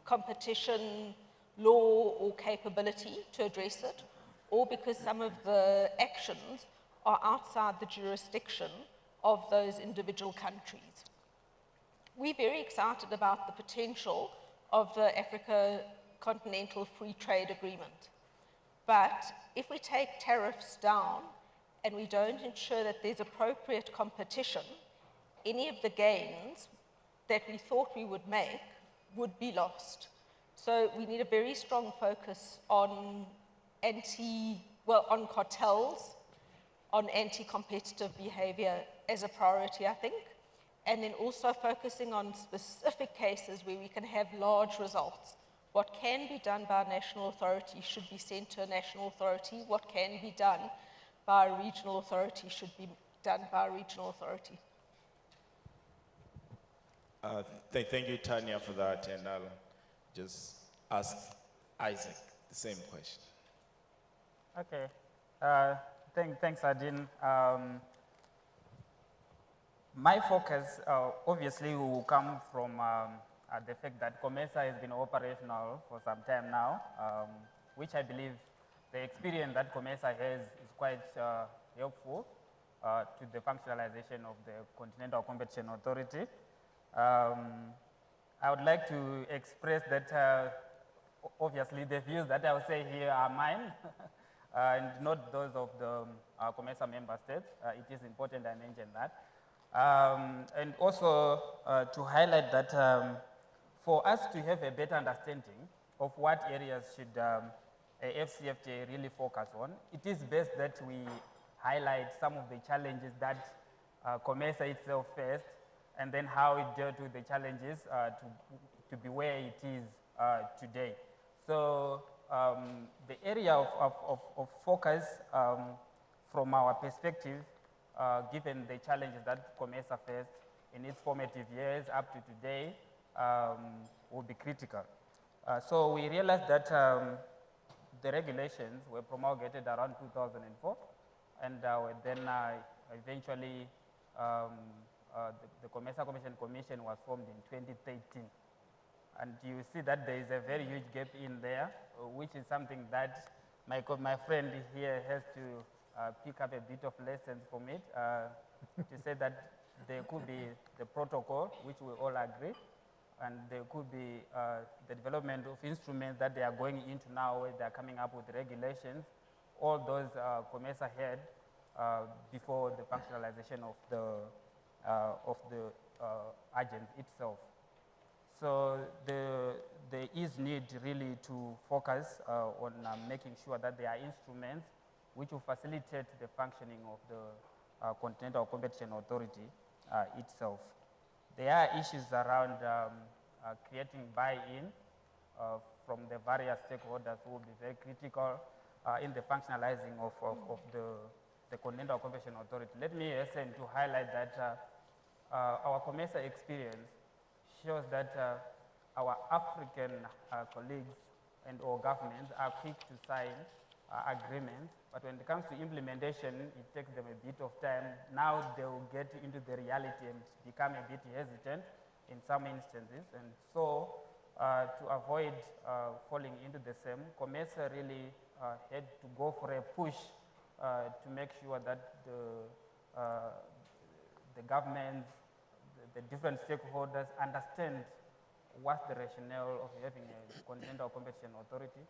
competition law or capability to address it, or because some of the actions are outside the jurisdiction of those individual countries. We're very excited about the potential of the Africa Continental Free Trade Agreement. But if we take tariffs down and we don't ensure that there's appropriate competition, any of the gains that we thought we would make would be lost. So we need a very strong focus on on cartels, on anti-competitive behavior as a priority, I think, and then also focusing on specific cases where we can have large results. What can be done by a national authority should be sent to a national authority. What can be done by a regional authority should be done by a regional authority. Thank you, Tanya, for that, and I'll just ask Isaac the same question. Okay. Thanks, Adin. My focus obviously will come from the fact that COMESA has been operational for some time now, which I believe the experience that COMESA has is quite helpful to the functionalization of the Continental Competition Authority. I would like to express that obviously the views that I will say here are mine and not those of the COMESA member states. It is important I mention that. And also to highlight that for us to have a better understanding of what areas should a FCFJ really focus on, it is best that we highlight some of the challenges that COMESA itself faced, and then how it dealt with the challenges to be where it is today. So the area of focus from our perspective, given the challenges that COMESA faced in its formative years up to today, will be critical. So we realized that the regulations were promulgated around 2004, and then eventually the COMESA Commission was formed in 2013. And you see that there is a very huge gap in there, which is something that my friend here has to pick up a bit of lessons from it, to say that there could be the protocol, which we all agree, and there could be the development of instruments that they are going into now, where they are coming up with regulations. All those COMESA had before the functionalization of the agent itself. So there is need really to focus on making sure that there are instruments which will facilitate the functioning of the Continental Competition Authority itself. There are issues around creating buy-in from the various stakeholders who will be very critical in the functionalizing of the Continental Competition Authority. Let me hasten to highlight that our COMESA experience shows that our African colleagues and or governments are quick to sign agreements, but when it comes to implementation, it takes them a bit of time. Now they will get into the reality and become a bit hesitant in some instances, and so to avoid falling into the same, COMESA really had to go for a push to make sure that the governments, the different stakeholders understand what's the rationale of having a Continental Competition Authority.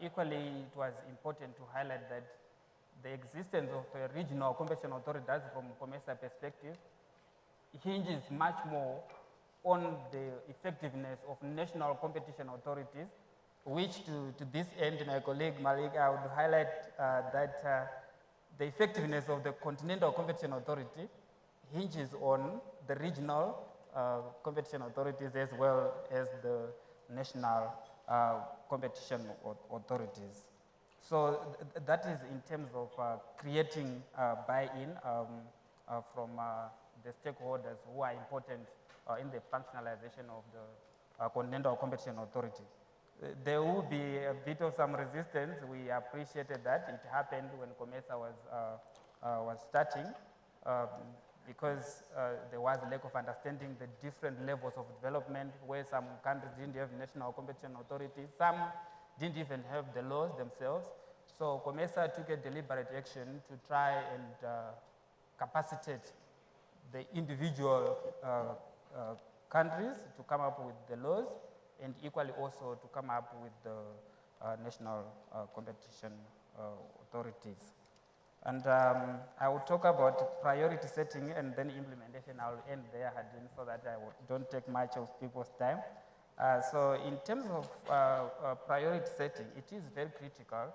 Equally, it was important to highlight that the existence of a regional competition authority, that's from COMESA perspective, hinges much more on the effectiveness of national competition authorities, which to this end, my colleague Malik, I would highlight that the effectiveness of the Continental Competition Authority hinges on the regional competition authorities as well as the national competition authorities. So that is in terms of creating buy-in from the stakeholders who are important in the functionalization of the Continental Competition Authority. There will be a bit of some resistance. We appreciated that. It happened when COMESA was starting because there was a lack of understanding the different levels of development, where some countries didn't have national competition authorities, some didn't even have the laws themselves. So COMESA took a deliberate action to try and capacitate the individual countries to come up with the laws, and equally also to come up with the national competition authorities. And I will talk about priority setting and then implementation. I'll end there, Hadin, so that I don't take much of people's time. So in terms of priority setting, it is very critical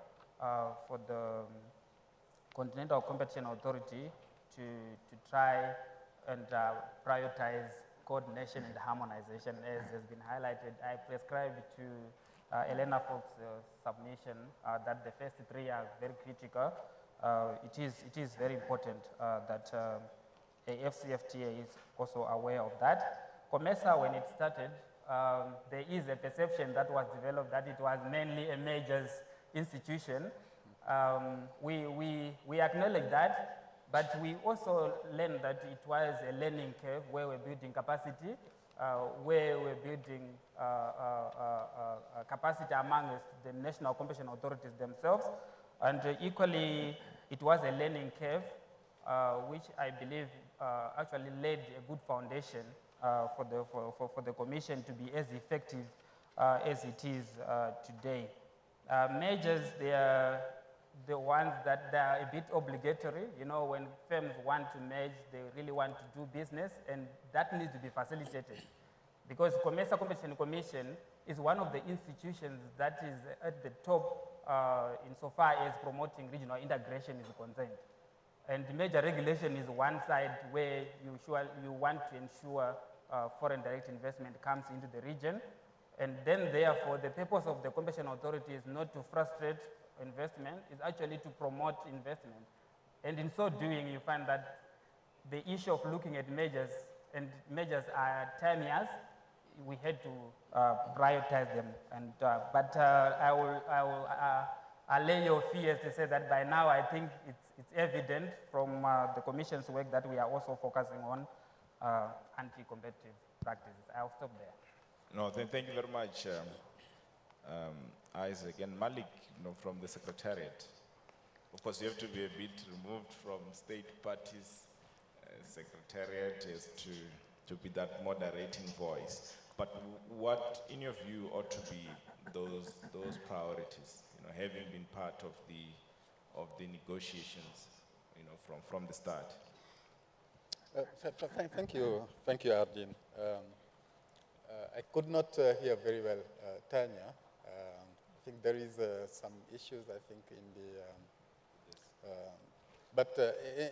for Continental Competition Authority to try and prioritize coordination and harmonization, as has been highlighted. I prescribe to Elena Fox's submission that the first three are very critical. It is very important that AFCFTA is also aware of that. COMESA, when it started, there is a perception that was developed that it was mainly a majors institution. We acknowledge that, but we also learned that it was a learning curve where we're building capacity, where we're building capacity amongst the national competition authorities themselves. And equally, it was a learning curve, which I believe actually laid a good foundation for the Commission to be as effective as it is today. Majors, they are the ones that they are a bit obligatory. You know, when firms want to merge, they really want to do business, and that needs to be facilitated. Because COMESA Competition Commission is one of the institutions that is at the top insofar as promoting regional integration is concerned. And major regulation is one side where you want to ensure foreign direct investment comes into the region. And then therefore, the purpose of the competition authority is not to frustrate investment, it's actually to promote investment. And in so doing, you find that the issue of looking at measures, and measures are 10 years, we had to prioritize them. And, but I'll allay your fears to say that by now I think it's evident from the Commission's work that we are also focusing on anti-competitive practices. I'll stop there. No, thank you very much, Isaac. And Malik, from the Secretariat. Of course, you have to be a bit removed from state parties, Secretariat, as to be that moderating voice. But what, in your view, ought to be those priorities, having been part of the negotiations, from the start? Thank you, Ardin. I could not hear very well Tanya. I think there is some issues, I think, in the... but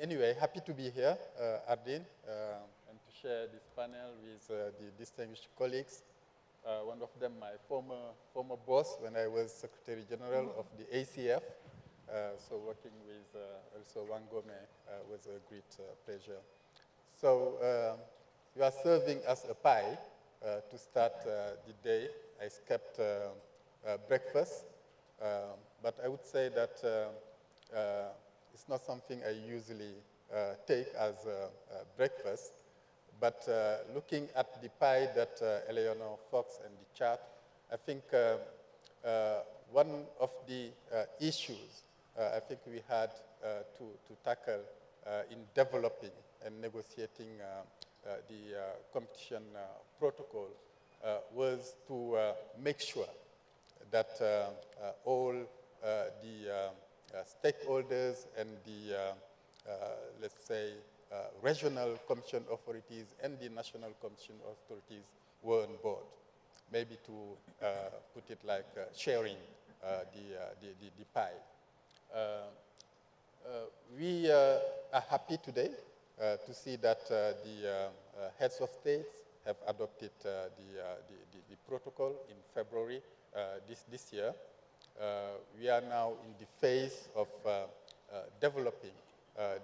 anyway, happy to be here, Ardin, and to share this panel with the distinguished colleagues. One of them, my former boss when I was Secretary General of the ACF. So working with also Wangome was a great pleasure. So you are serving us a pie to start the day. I skipped breakfast, but I would say that it's not something I usually take as breakfast. But looking at the pie that Eleanor Fox and the chart, I think one of the issues I think we had to tackle in developing and negotiating the competition protocol was to make sure that all the stakeholders and the, let's say, regional competition authorities and the national competition authorities were on board. Maybe to put it like sharing the pie. We are happy today to see that the heads of states have adopted the protocol in February this year. We are now in the phase of developing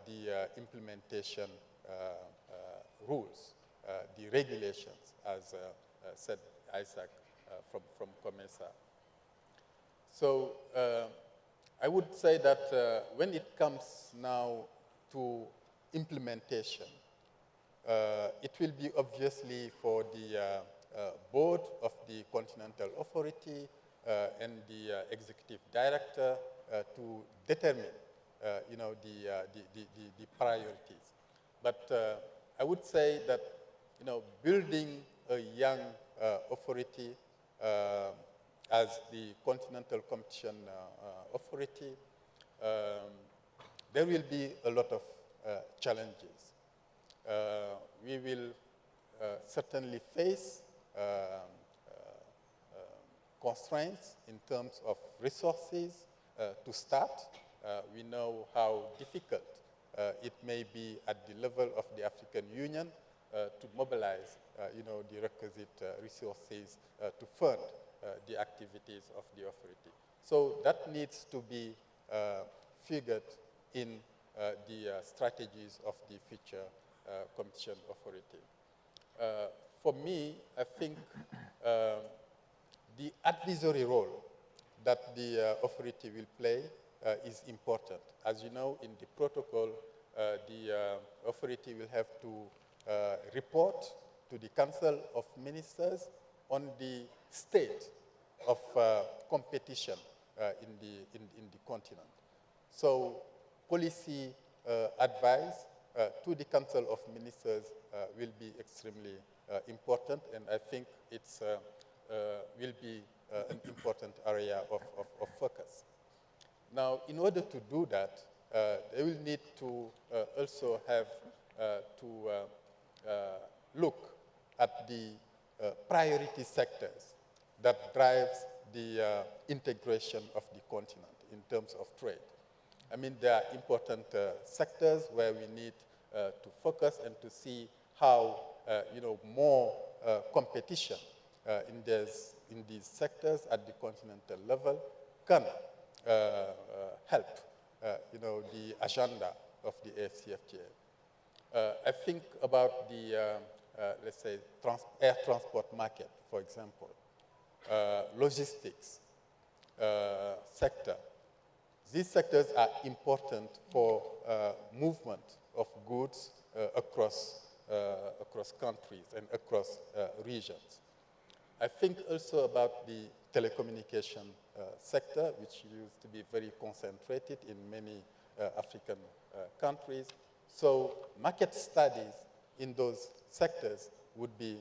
the implementation rules, the regulations, as said Isaac from COMESA. So I would say that when it comes now to implementation, it will be obviously for the board of the Continental Authority and the executive director to determine the priorities. But I would say that, building a young authority as the Continental Competition Authority, there will be a lot of challenges. We will certainly face constraints in terms of resources to start, we know how difficult it may be at the level of the African Union to mobilize, the requisite resources to fund the activities of the authority. So that needs to be figured in the strategies of the future competition authority. For me, I think the advisory role that the authority will play is important. As you know, in the protocol, the authority will have to report to the Council of Ministers on the state of competition in the continent. So policy advice to the Council of Ministers will be extremely important, and I think it's will be an important area of focus. Now, in order to do that, they will need to also have to look at the priority sectors that drives the integration of the continent in terms of trade. I mean, there are important sectors where we need to focus and to see how, more competition in these sectors at the continental level can help, the agenda of the AFCFTA. I think about the, let's say, air transport market, for example, logistics sector. These sectors are important for movement of goods across countries and across regions. I think also about the telecommunication sector, which used to be very concentrated in many African countries. So market studies in those sectors would be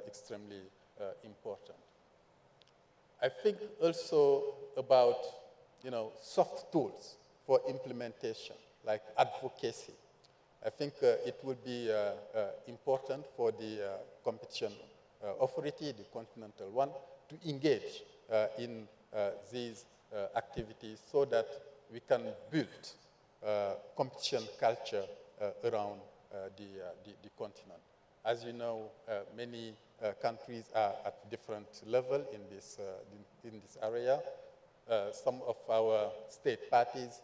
extremely important. I think also about, soft tools for implementation, like advocacy. I think it would be important for the competition authority, the continental one, to engage in these activities so that we can build competition culture around the continent. As you know, many countries are at different level in this area. Some of our state parties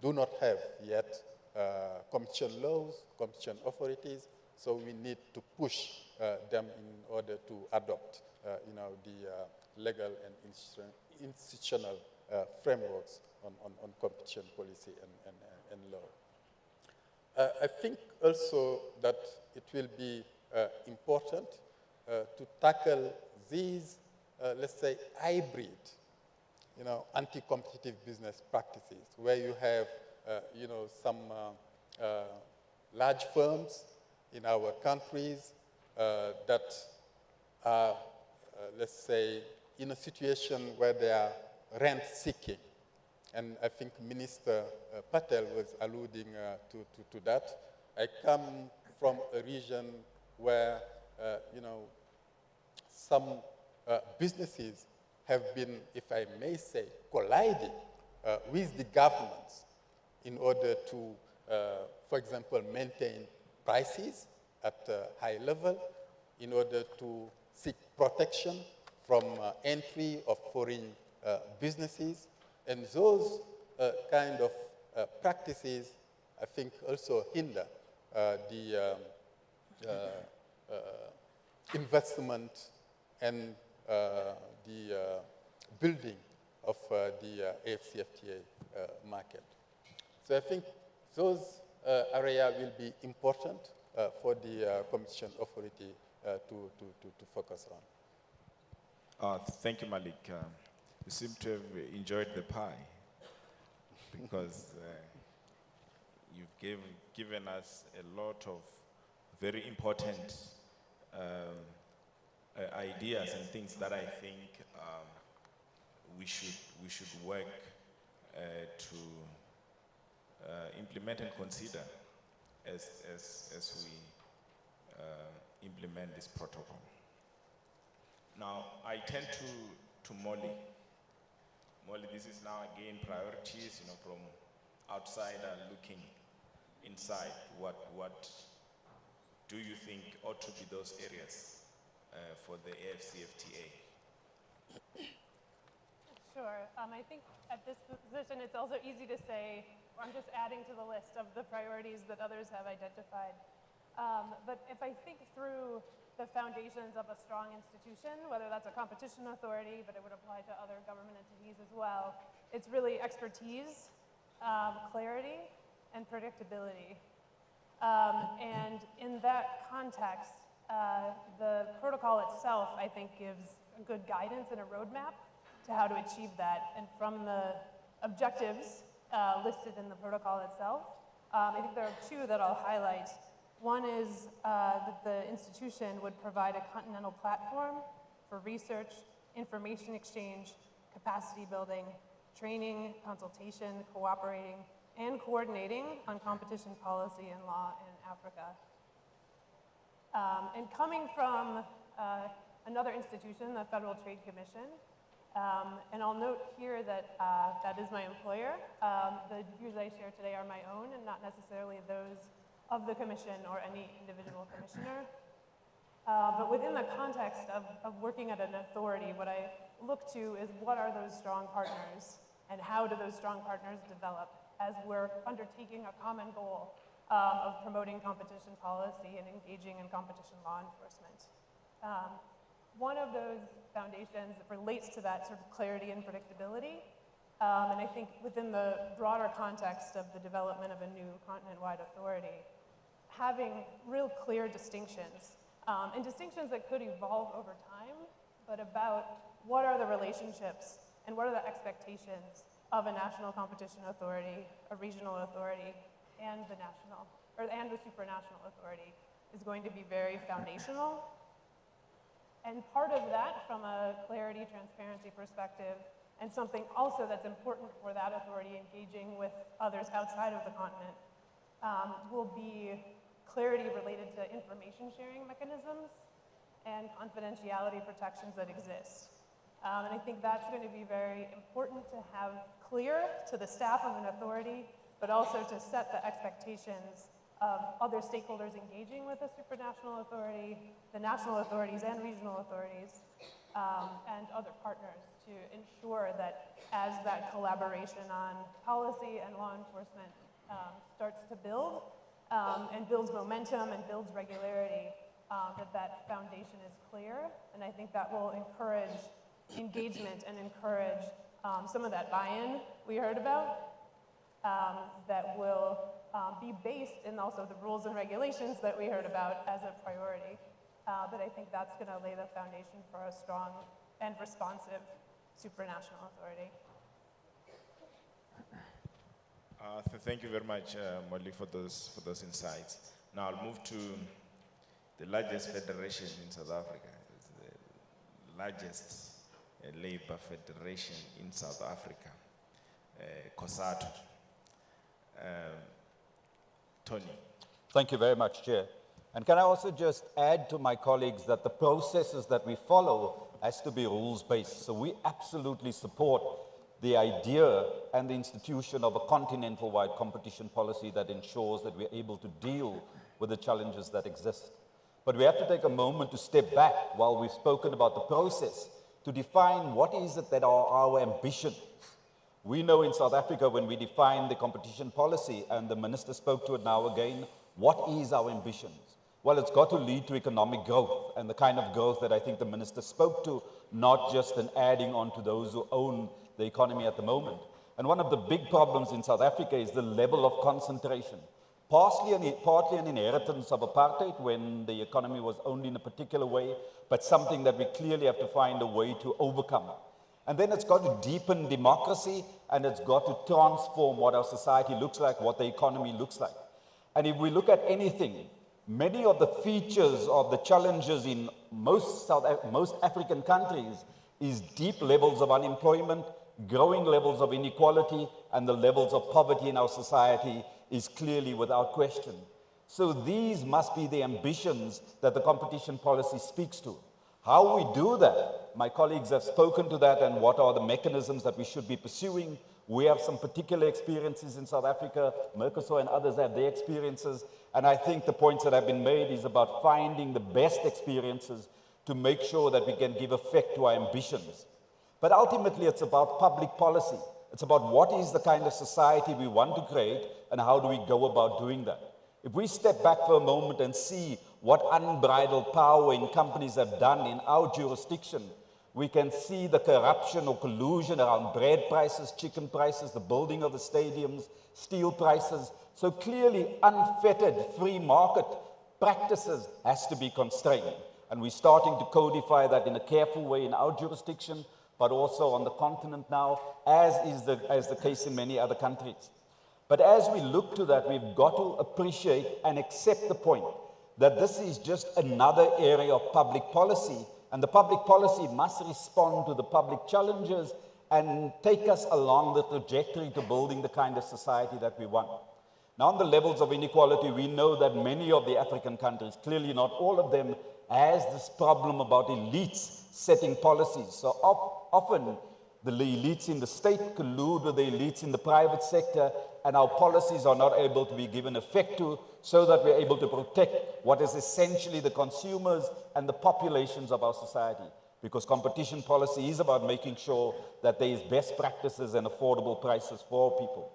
do not have yet competition laws, competition authorities, so we need to push them in order to adopt, the legal and institutional frameworks on competition policy and law. I think also that it will be important to tackle these, let's say, hybrid, anti-competitive business practices, where you have, some large firms in our countries that are, let's say, in a situation where they are rent-seeking. And I think Minister Patel was alluding to that. I come from a region where, some businesses have been, if I may say, colliding with the governments in order to, for example, maintain prices at a high level, in order to seek protection from entry of foreign businesses. And those kind of practices, I think, also hinder the investment and the building of the AFCFTA market. So I think those areas will be important for the competition authority to focus on. Thank you, Malik. You seem to have enjoyed the pie because you've given us a lot of very important ideas and things that I think we should work to implement and consider as we implement this protocol. Now, I turn to Molly. Molly, this is now again priorities, from outside and looking inside. What do you think ought to be those areas for the AFCFTA? Sure. I think at this position, it's also easy to say, I'm just adding to the list of the priorities that others have identified. But if I think through the foundations of a strong institution, whether that's a competition authority, but it would apply to other government entities as well, it's really expertise, clarity, and predictability. And in that context, the protocol itself, I think, gives good guidance and a roadmap to how to achieve that. And from the objectives listed in the protocol itself, I think there are two that I'll highlight. One is that the institution would provide a continental platform for research, information exchange, capacity building, training, consultation, cooperating, and coordinating on competition policy and law in Africa. And coming from another institution, the Federal Trade Commission, and I'll note here that that is my employer. The views I share today are my own and not necessarily those of the commission or any individual commissioner. But within the context of working at an authority, what I look to is what are those strong partners and how do those strong partners develop as we're undertaking a common goal of promoting competition policy and engaging in competition law enforcement. One of those foundations relates to that sort of clarity and predictability. And I think within the broader context of the development of a new continent-wide authority, having real clear distinctions, and distinctions that could evolve over time, but about what are the relationships and what are the expectations of a national competition authority, a regional authority, and the national, and the supranational authority is going to be very foundational. And part of that, from a clarity, transparency perspective, and something also that's important for that authority engaging with others outside of the continent, will be clarity related to information sharing mechanisms and confidentiality protections that exist. And I think that's going to be very important to have clear to the staff of an authority, but also to set the expectations of other stakeholders engaging with a supranational authority, the national authorities and regional authorities, and other partners to ensure that as that collaboration on policy and law enforcement starts to build and builds momentum and builds regularity, that foundation is clear. And I think that will encourage engagement and encourage some of that buy-in we heard about that will be based in also the rules and regulations that we heard about as a priority. But I think that's going to lay the foundation for a strong and responsive supranational authority. Thank you very much, Molly, for those insights. Now I'll move to the largest federation in South Africa. It's the largest labor federation in South Africa, COSATU. Tony. Thank you very much, Chair. And can I also just add to my colleagues that the processes that we follow has to be rules-based. So we absolutely support the idea and the institution of a continental-wide competition policy that ensures that we're able to deal with the challenges that exist. But we have to take a moment to step back while we've spoken about the process to define what is it that are our ambitions. We know in South Africa when we define the competition policy, and the minister spoke to it now again, what is our ambitions? Well, it's got to lead to economic growth and the kind of growth that I think the minister spoke to, not just an adding on to those who own the economy at the moment. And one of the big problems in South Africa is the level of concentration. Partly an inheritance of apartheid when the economy was owned in a particular way, but something that we clearly have to find a way to overcome. And then it's got to deepen democracy, and it's got to transform what our society looks like, what the economy looks like. And if we look at anything, many of the features of the challenges in most African countries is deep levels of unemployment, growing levels of inequality, and the levels of poverty in our society is clearly without question. So these must be the ambitions that the competition policy speaks to. How we do that, my colleagues have spoken to that and what are the mechanisms that we should be pursuing. We have some particular experiences in South Africa, Mercosur and others have their experiences, and I think the points that have been made is about finding the best experiences to make sure that we can give effect to our ambitions. But ultimately, it's about public policy. It's about what is the kind of society we want to create and how do we go about doing that. If we step back for a moment and see what unbridled power in companies have done in our jurisdiction, we can see the corruption or collusion around bread prices, chicken prices, the building of the stadiums, steel prices. So clearly, unfettered free market practices has to be constrained. And we're starting to codify that in a careful way in our jurisdiction, but also on the continent now, as is the case in many other countries. But as we look to that, we've got to appreciate and accept the point that this is just another area of public policy, and the public policy must respond to the public challenges and take us along the trajectory to building the kind of society that we want. Now, on the levels of inequality, we know that many of the African countries, clearly not all of them, has this problem about elites setting policies. So often, the elites in the state collude with the elites in the private sector, and our policies are not able to be given effect to, so that we're able to protect what is essentially the consumers and the populations of our society. Because competition policy is about making sure that there is best practices and affordable prices for people.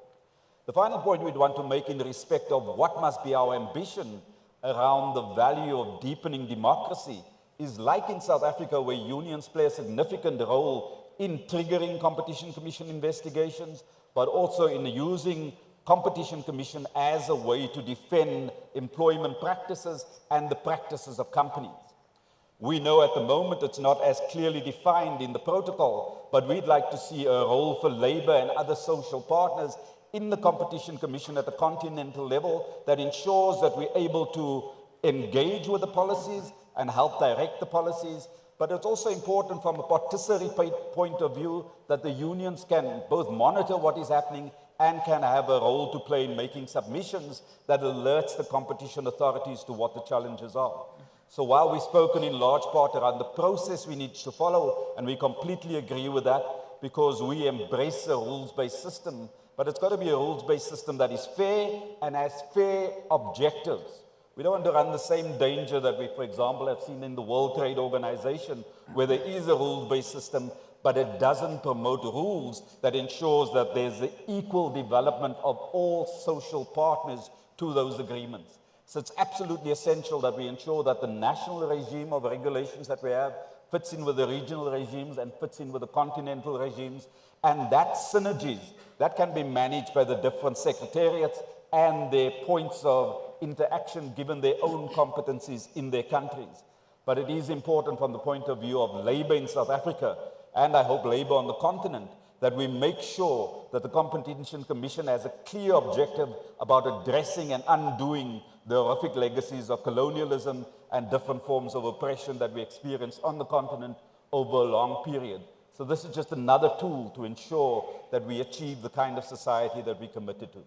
The final point we'd want to make in respect of what must be our ambition around the value of deepening democracy is like in South Africa, where unions play a significant role in triggering Competition Commission investigations, but also in using Competition Commission as a way to defend employment practices and the practices of companies. We know at the moment it's not as clearly defined in the protocol, but we'd like to see a role for labor and other social partners in the Competition Commission at the continental level that ensures that we're able to engage with the policies and help direct the policies. But it's also important from a participatory point of view that the unions can both monitor what is happening and can have a role to play in making submissions that alerts the competition authorities to what the challenges are. So while we've spoken in large part around the process we need to follow, and we completely agree with that because we embrace a rules-based system, but it's got to be a rules-based system that is fair and has fair objectives. We don't want to run the same danger that we, for example, have seen in the World Trade Organization, where there is a rules-based system, but it doesn't promote rules that ensures that there's the equal development of all social partners to those agreements. So it's absolutely essential that we ensure that the national regime of regulations that we have fits in with the regional regimes and fits in with the continental regimes, and that synergies, that can be managed by the different secretariats and their points of interaction given their own competencies in their countries. But it is important from the point of view of labor in South Africa, and I hope labor on the continent, that we make sure that the Competition Commission has a clear objective about addressing and undoing the horrific legacies of colonialism and different forms of oppression that we experienced on the continent over a long period. So this is just another tool to ensure that we achieve the kind of society that we committed to.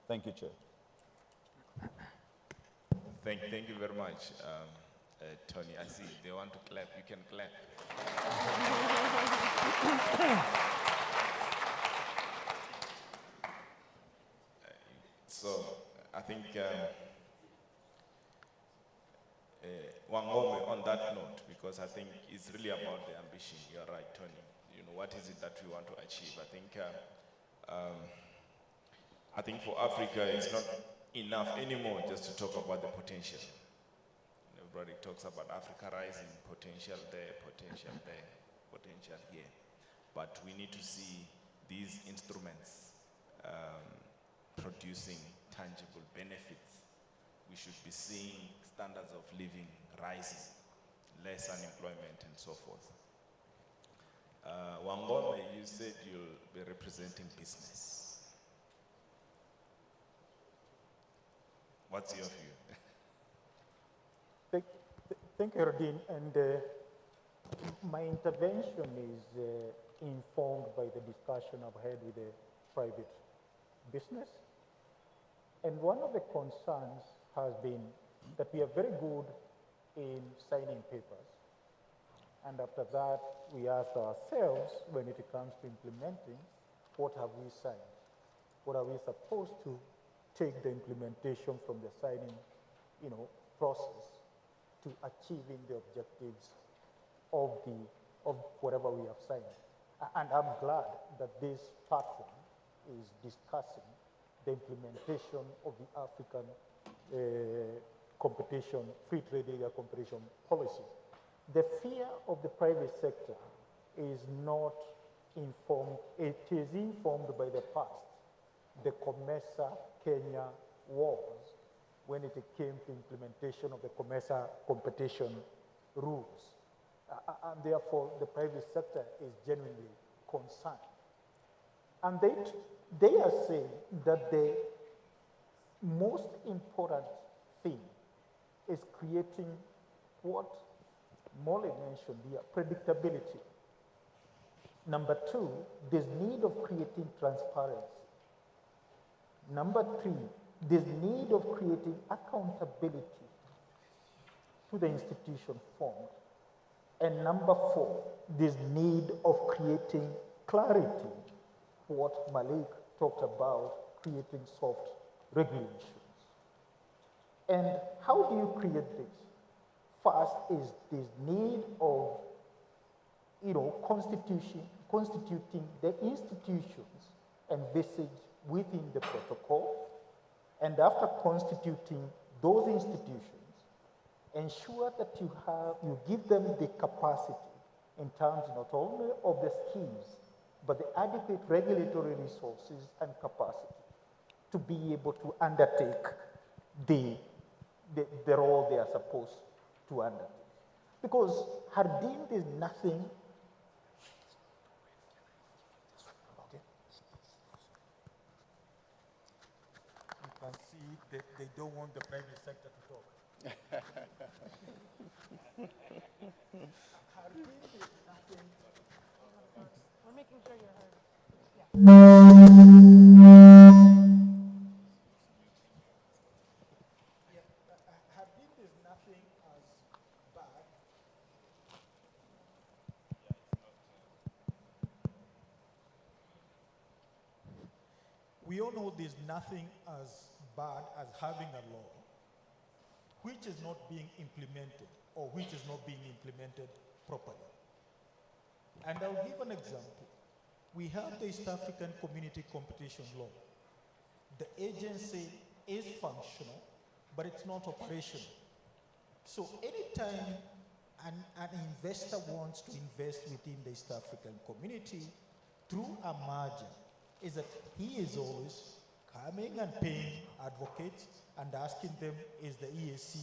Thank you, Chair. Thank you very much, Tony. I see they want to clap. You can clap. So I think Wangome on that note, because I think it's really about the ambition. You're right, Tony. You know, what is it that we want to achieve? I think for Africa, it's not enough anymore just to talk about the potential. Everybody talks about Africa rising, potential there, potential here. But we need to see these instruments producing tangible benefits. We should be seeing standards of living rising, less unemployment and so forth. Wangome, you said you'll be representing business. What's your view? Thank you, Erdine. And my intervention is informed by the discussion I've had with the private business. And one of the concerns has been that we are very good in signing papers, And after that, we asked ourselves, when it comes to implementing, what have we signed? What are we supposed to take the implementation from the signing, process to achieving the objectives of whatever we have signed? And I'm glad that this platform is discussing the implementation of the African competition, free trade area competition policy. The fear of the private sector is not informed, it is informed by the past. The COMESA-Kenya wars, when it came to implementation of the COMESA competition rules. And therefore, the private sector is genuinely concerned. And they are saying that the most important thing is creating what Molly mentioned here, predictability. Number two, there's need of creating transparency. Number three, there's need of creating accountability to the institution formed. And number four, there's need of creating clarity, what Malik talked about, creating soft regulations. And how do you create this? First is this need of, constituting the institutions envisaged within the protocol. And after constituting those institutions, ensure that you give them the capacity in terms not only of the skills, but the adequate regulatory resources and capacity to be able to undertake the role they are supposed to undertake. Because Hardin is nothing. Okay. You can see they don't want the private sector to talk. Hardin is nothing. We're making sure you're heard. Yeah. Hardin is nothing as bad. We all know there's nothing as bad as having a law which is not being implemented or which is not being implemented properly. And I'll give an example. We have the East African Community Competition Law. The agency is functional, but it's not operational. So anytime an investor wants to invest within the East African community through a merger, is that he is always coming and paying advocates and asking them, is the EAC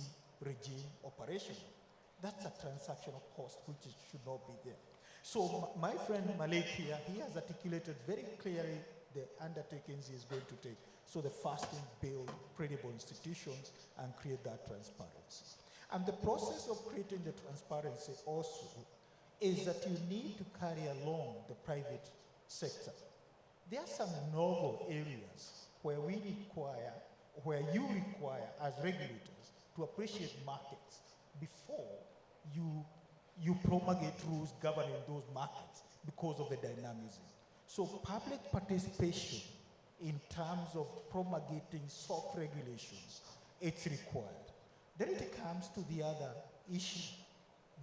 regime operational? That's a transactional cost which should not be there. So my friend Malik here, he has articulated very clearly the undertakings he is going to take. So the first thing, build credible institutions and create that transparency. And the process of creating the transparency also is that you need to carry along the private sector. There are some novel areas where you require as regulators to appreciate markets before you promulgate rules governing those markets because of the dynamism. So public participation in terms of promulgating soft regulations, it's required. Then it comes to the other issue,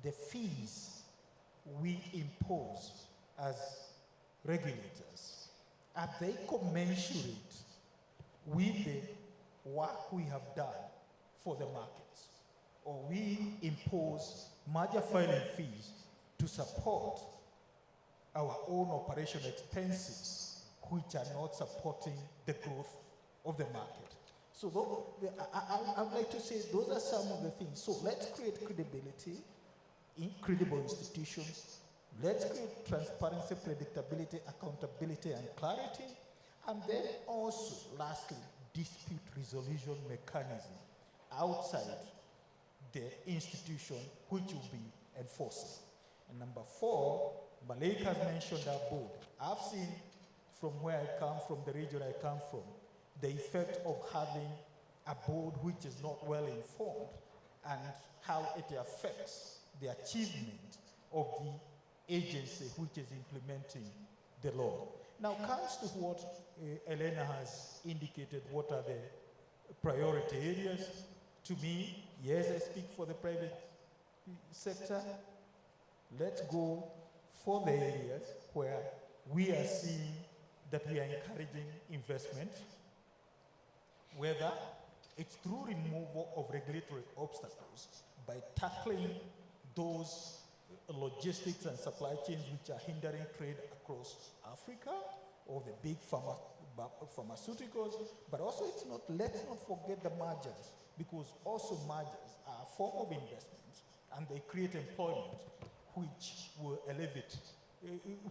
the fees we impose as regulators. Are they commensurate with the work we have done for the markets? Or we impose merger filing fees to support our own operational expenses, which are not supporting the growth of the market. So I would like to say those are some of the things. So let's create credibility, credible institutions. Let's create transparency, predictability, accountability, and clarity. And then also, lastly, dispute resolution mechanism outside the institution which will be enforcing. And number four, Malik has mentioned that board. I've seen from where I come from, the region I come from, the effect of having a board which is not well informed and how it affects the achievement of the agency which is implementing the law. Now comes to what Elena has indicated, what are the priority areas. To me, yes, I speak for the private sector. Let's go for the areas where we are seeing that we are encouraging investment, whether it's through removal of regulatory obstacles by tackling those logistics and supply chains which are hindering trade across Africa, or the big pharmaceuticals, but also let's not forget the mergers, because also mergers are a form of investment and they create employment which will elevate,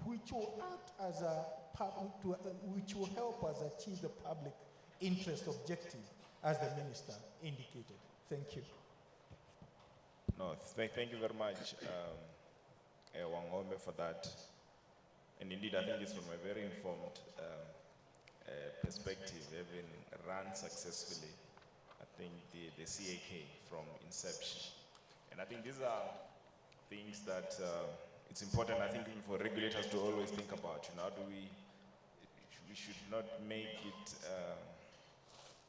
which will act as which will help us achieve the public interest objective as the minister indicated. Thank you. No, thank you very much, Wangombe, for that. And indeed, I think it's from a very informed perspective, having run successfully, I think, the CAK from inception. And I think these are things that it's important, I think, for regulators to always think about. You know, we should not make it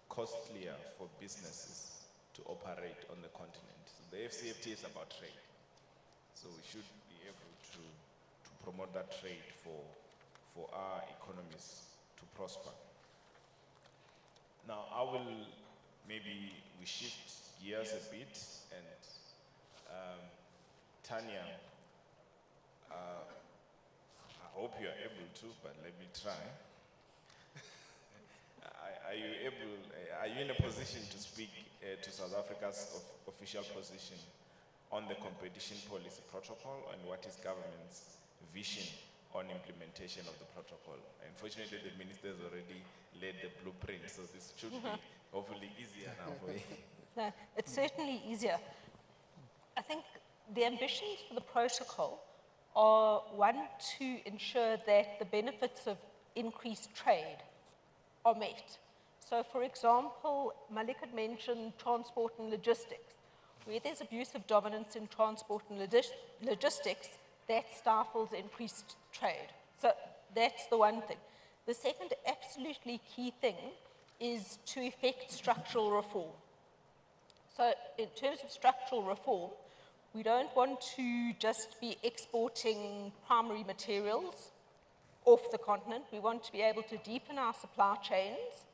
costlier for businesses to operate on the continent. So the FCFT is about trade. So we should be able to promote that trade for our economies to prosper. Now, maybe we shift gears a bit, and Tanya, I hope you are able to, but let me try. Are you in a position to speak to South Africa's official position on the competition policy protocol and what is government's vision on implementation of the protocol? Unfortunately, the minister has already laid the blueprint, so this should be hopefully easier now for you. No, it's certainly easier. I think the ambitions for the protocol are, one, to ensure that the benefits of increased trade are met. So, for example, Malik had mentioned transport and logistics. Where there's abusive dominance in transport and logistics, that stifles increased trade. So that's the one thing. The second absolutely key thing is to effect structural reform. So in terms of structural reform, we don't want to just be exporting primary materials off the continent. We want to be able to deepen our supply chains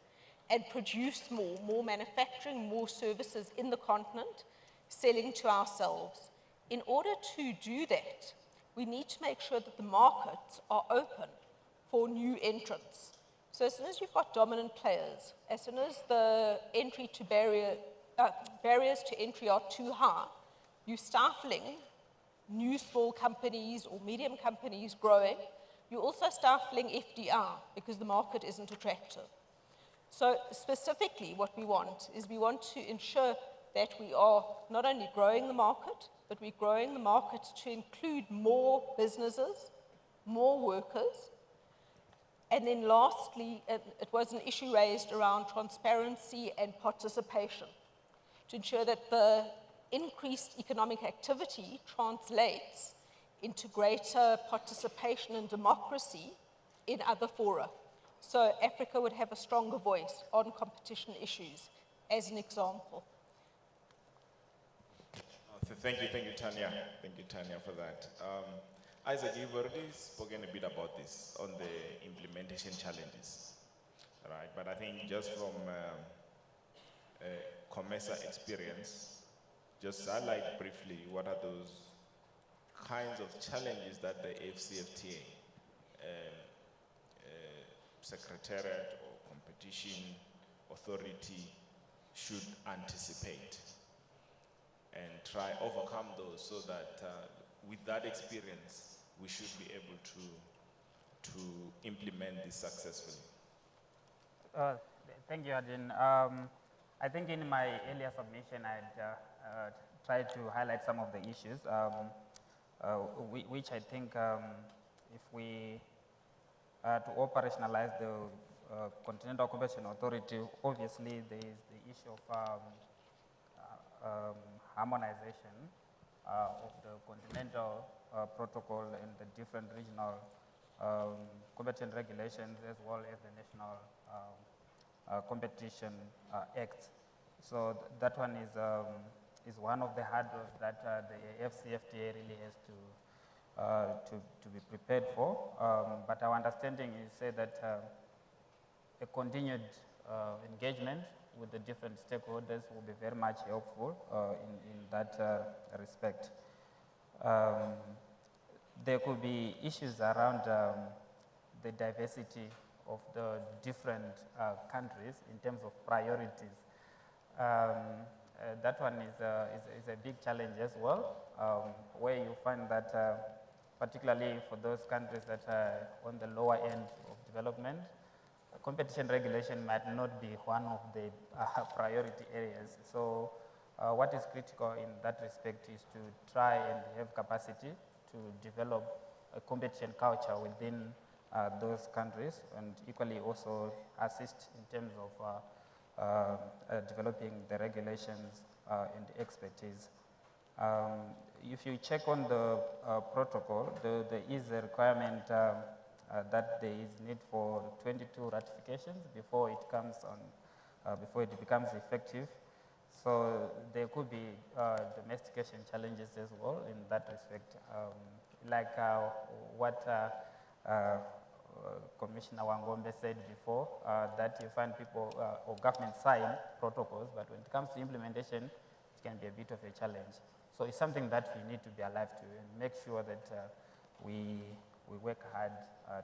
and produce more manufacturing, more services in the continent, selling to ourselves. In order to do that, we need to make sure that the markets are open for new entrants. So as soon as you've got dominant players, as soon as the barriers to entry are too high, you're stifling new small companies or medium companies growing. You're also stifling FDI because the market isn't attractive. So specifically what we want is we want to ensure that we are not only growing the market, but we're growing the market to include more businesses, more workers. And then lastly, it was an issue raised around transparency and participation to ensure that the increased economic activity translates into greater participation and democracy in other fora. So Africa would have a stronger voice on competition issues, as an example. Thank you, Tanya. Thank you, Tanya, for that. Isaac, you've already spoken a bit about this, on the implementation challenges, right? But I think just from COMESA experience, just highlight briefly what are those kinds of challenges that the FCFTA Secretariat or Competition Authority should anticipate and try overcome those, so that with that experience we should be able to implement this successfully. Thank you, Adin. I think in my earlier submission I'd tried to highlight some of the issues which I think if we to operationalize the Continental Competition Authority, obviously there is the issue of harmonization of the continental protocol and the different regional competition regulations as well as the national competition acts. So that one is one of the hurdles that the FCFTA really has to be prepared for. But our understanding is say that a continued engagement with the different stakeholders will be very much helpful in that respect. There could be issues around the diversity of the different countries in terms of priorities. That one is a big challenge as well, where you find that particularly for those countries that are on the lower end of development, competition regulation might not be one of the priority areas. So what is critical in that respect is to try and have capacity to develop a competition culture within those countries, and equally also assist in terms of developing the regulations and the expertise. If you check on the protocol, there is a requirement that there is need for 22 ratifications before it comes on, before it becomes effective. So there could be domestication challenges as well in that respect, like what Commissioner Wangombe said before, that you find people or government sign protocols, but when it comes to implementation, it can be a bit of a challenge. So it's something that we need to be alive to and make sure that we work hard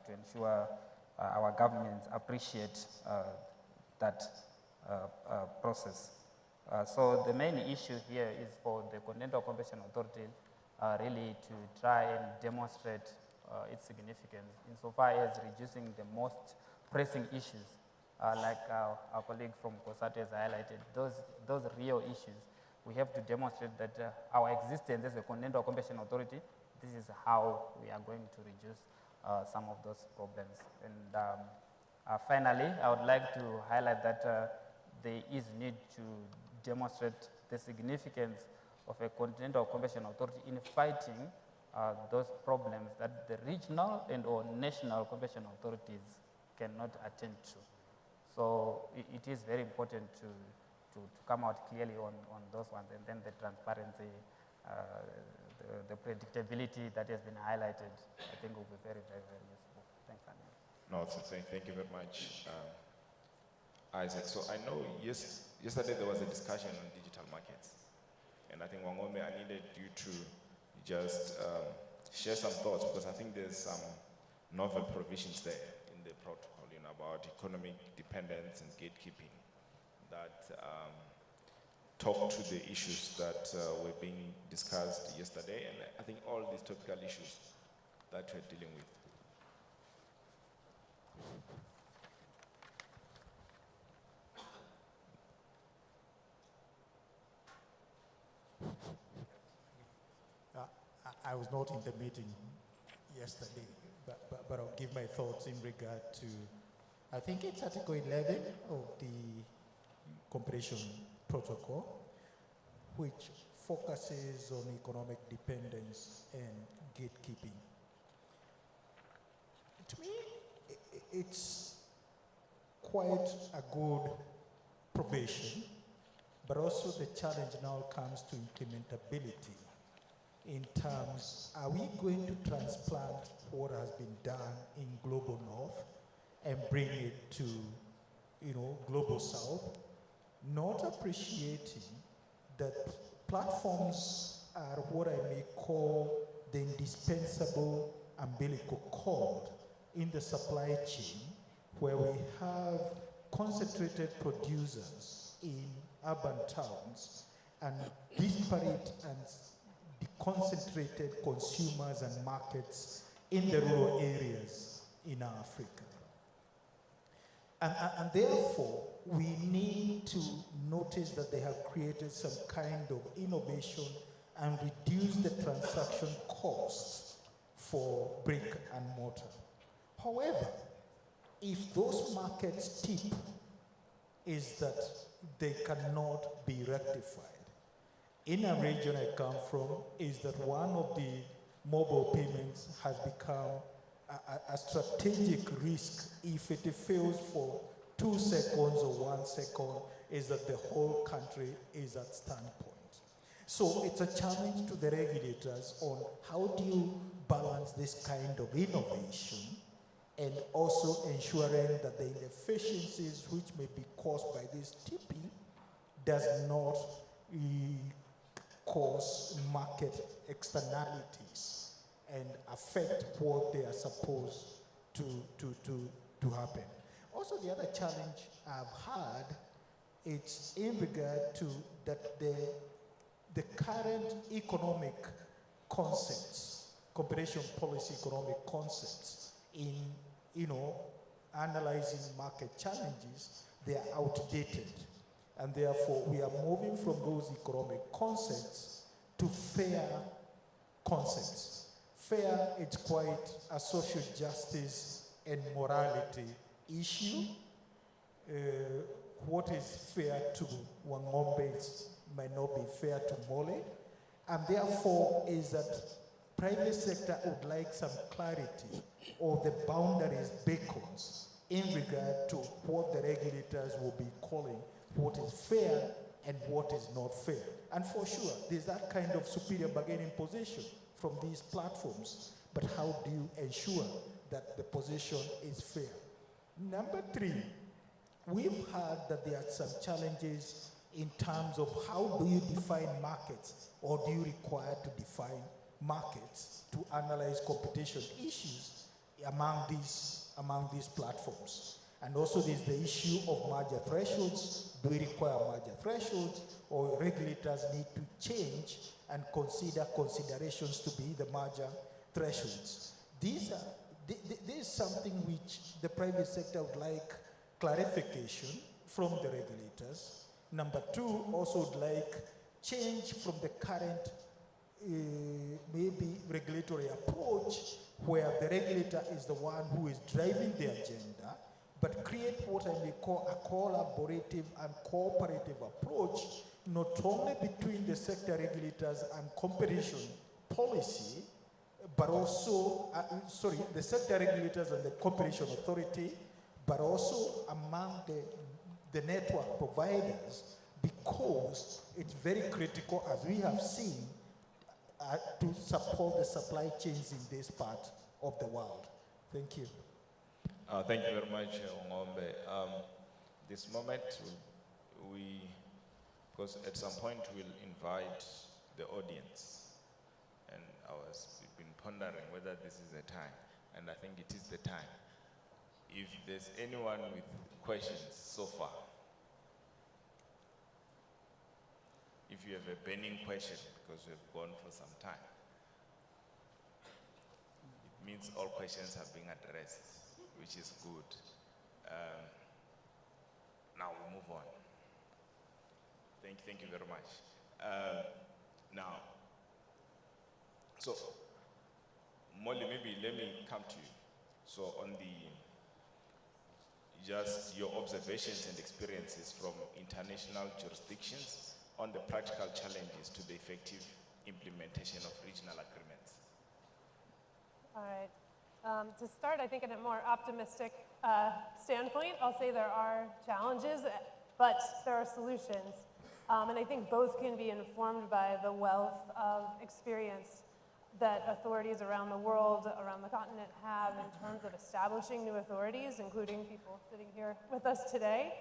to ensure our governments appreciate that process. So the main issue here is for the Continental Competition Authority really to try and demonstrate its significance insofar as reducing the most pressing issues, like our colleague from COSATU has highlighted, those real issues. We have to demonstrate that our existence as a Continental Competition Authority, this is how we are going to reduce some of those problems. And finally, I would like to highlight that there is need to demonstrate the significance of a Continental Competition Authority in fighting those problems that the regional and or national competition authorities cannot attend to. So it is very important to come out clearly on those ones, and then the transparency, the predictability that has been highlighted, I think will be very, very, very useful. Thanks, Anil. No, thank you very much, Isaac. So I know yesterday there was a discussion on digital markets, and I think Wangome, I needed you to just share some thoughts, because I think there's some novel provisions there in the protocol, about economic dependence and gatekeeping that talk to the issues that were being discussed yesterday, and I think all these topical issues that we're dealing with. I was not in the meeting yesterday, but I'll give my thoughts in regard to, I think it's Article 11 of the Competition Protocol, which focuses on economic dependence and gatekeeping. To me, it's quite a good provision, but also the challenge now comes to implementability. In terms, are we going to transplant what has been done in Global North and bring it to, Global South, not appreciating that platforms are what I may call the indispensable umbilical cord in the supply chain, where we have concentrated producers in urban towns and disparate and concentrated consumers and markets in the rural areas in Africa. And therefore, we need to notice that they have created some kind of innovation and reduce the transaction costs for brick and mortar. However, if those markets tip is that they cannot be rectified. In a region I come from is that one of the mobile payments has become a strategic risk. If it fails for 2 seconds or 1 second, is that the whole country is at standpoint. So it's a challenge to the regulators on how do you balance this kind of innovation and also ensuring that the inefficiencies which may be caused by this tipping does not cause market externalities and affect what they are supposed to happen. Also, the other challenge I've had, it's in regard to that the current economic concepts, competition policy economic concepts in, analyzing market challenges, they are outdated. And therefore, we are moving from those economic concepts to fair concepts. Fair, it's quite a social justice and morality issue. What is fair to Wangombe might not be fair to Mole. And therefore, is that private sector would like some clarity or the boundaries, beacons, in regard to what the regulators will be calling what is fair and what is not fair. And for sure, there's that kind of superior bargaining position from these platforms, but how do you ensure that the position is fair? Number 3, we've heard that there are some challenges in terms of how do you define markets, or do you require to define markets to analyze competition issues among these platforms. And also there's the issue of merger thresholds. Do we require merger thresholds, or regulators need to change and consider considerations to be the merger thresholds? This is something which the private sector would like clarification from the regulators. Number 2, also would like change from the current maybe regulatory approach where the regulator is the one who is driving the agenda, but create what I may call a collaborative and cooperative approach, not only between the sector regulators and competition policy, but also, the sector regulators and the competition authority, but also among the network providers, because it's very critical, as we have seen, to support the supply chains in this part of the world. Thank you. Thank you very much, Ongombe. This moment, because at some point we'll invite the audience, and we've been pondering whether this is the time, and I think it is the time. If there's anyone with questions so far, if you have a burning question, because we've gone for some time, it means all questions are being addressed, which is good. Now we move on. Thank you very much. Now, so Molly, maybe let me come to you. So on just your observations and experiences from international jurisdictions on the practical challenges to the effective implementation of regional agreements. All right. To start, I think in a more optimistic standpoint, I'll say there are challenges, but there are solutions. And I think both can be informed by the wealth of experience that authorities around the world, around the continent have in terms of establishing new authorities, including people sitting here with us today,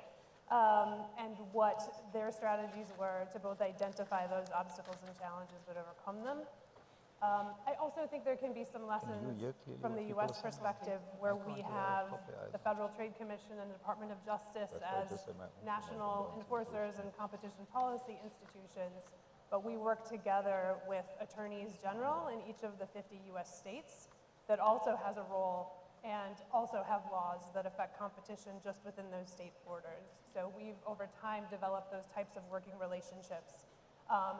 and what their strategies were to both identify those obstacles and challenges but overcome them. I also think there can be some lessons from the US perspective, where we have the Federal Trade Commission and the Department of Justice as national enforcers and competition policy institutions, but we work together with attorneys general in each of the 50 US states that also has a role and also have laws that affect competition just within those state borders. So we've over time developed those types of working relationships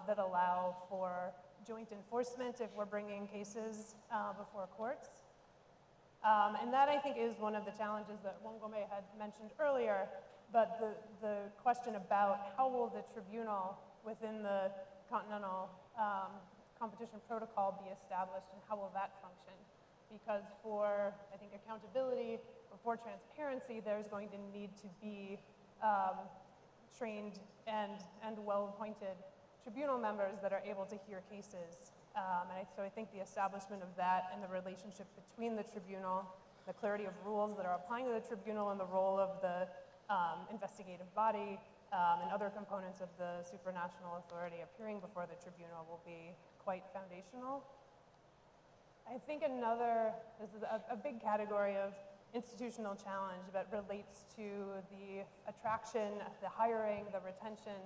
that allow for joint enforcement if we're bringing cases before courts. And that, I think, is one of the challenges that Wangome had mentioned earlier, but the question about how will the tribunal within the continental competition protocol be established, and how will that function? Because for, I think, accountability or for transparency, there's going to need to be trained and well-appointed tribunal members that are able to hear cases. So I think the establishment of that and the relationship between the tribunal, the clarity of rules that are applying to the tribunal, and the role of the investigative body and other components of the supranational authority appearing before the tribunal will be quite foundational. I think this is a big category of institutional challenge that relates to the attraction, the hiring, the retention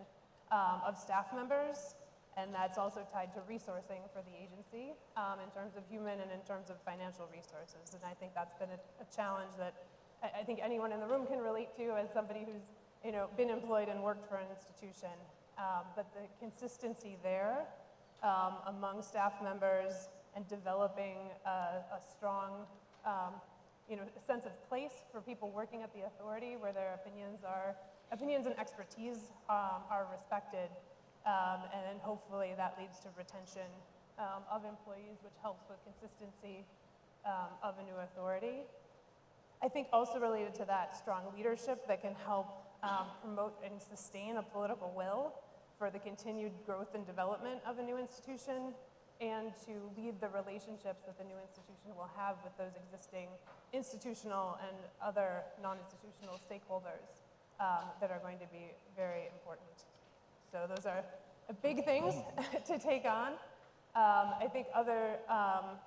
of staff members, and that's also tied to resourcing for the agency in terms of human and in terms of financial resources. And I think that's been a challenge that I think anyone in the room can relate to as somebody who's been employed and worked for an institution. But the consistency there among staff members and developing a strong sense of place for people working at the authority where their opinions and expertise are respected. And then hopefully that leads to retention of employees, which helps with consistency of a new authority. I think also related to that, strong leadership that can help promote and sustain a political will for the continued growth and development of a new institution, and to lead the relationships that the new institution will have with those existing institutional and other non-institutional stakeholders that are going to be very important. So those are big things to take on. I think other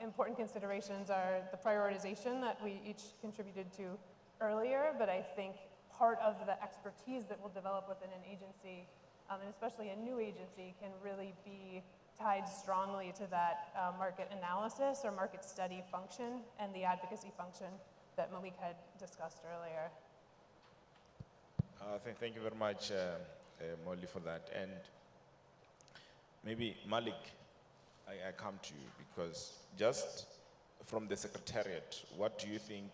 important considerations are the prioritization that we each contributed to earlier, but I think part of the expertise that will develop within an agency, and especially a new agency, can really be tied strongly to that market analysis or market study function and the advocacy function that Malik had discussed earlier. Thank you very much, Molly, for that. And maybe Malik, I come to you because just from the Secretariat, what do you think,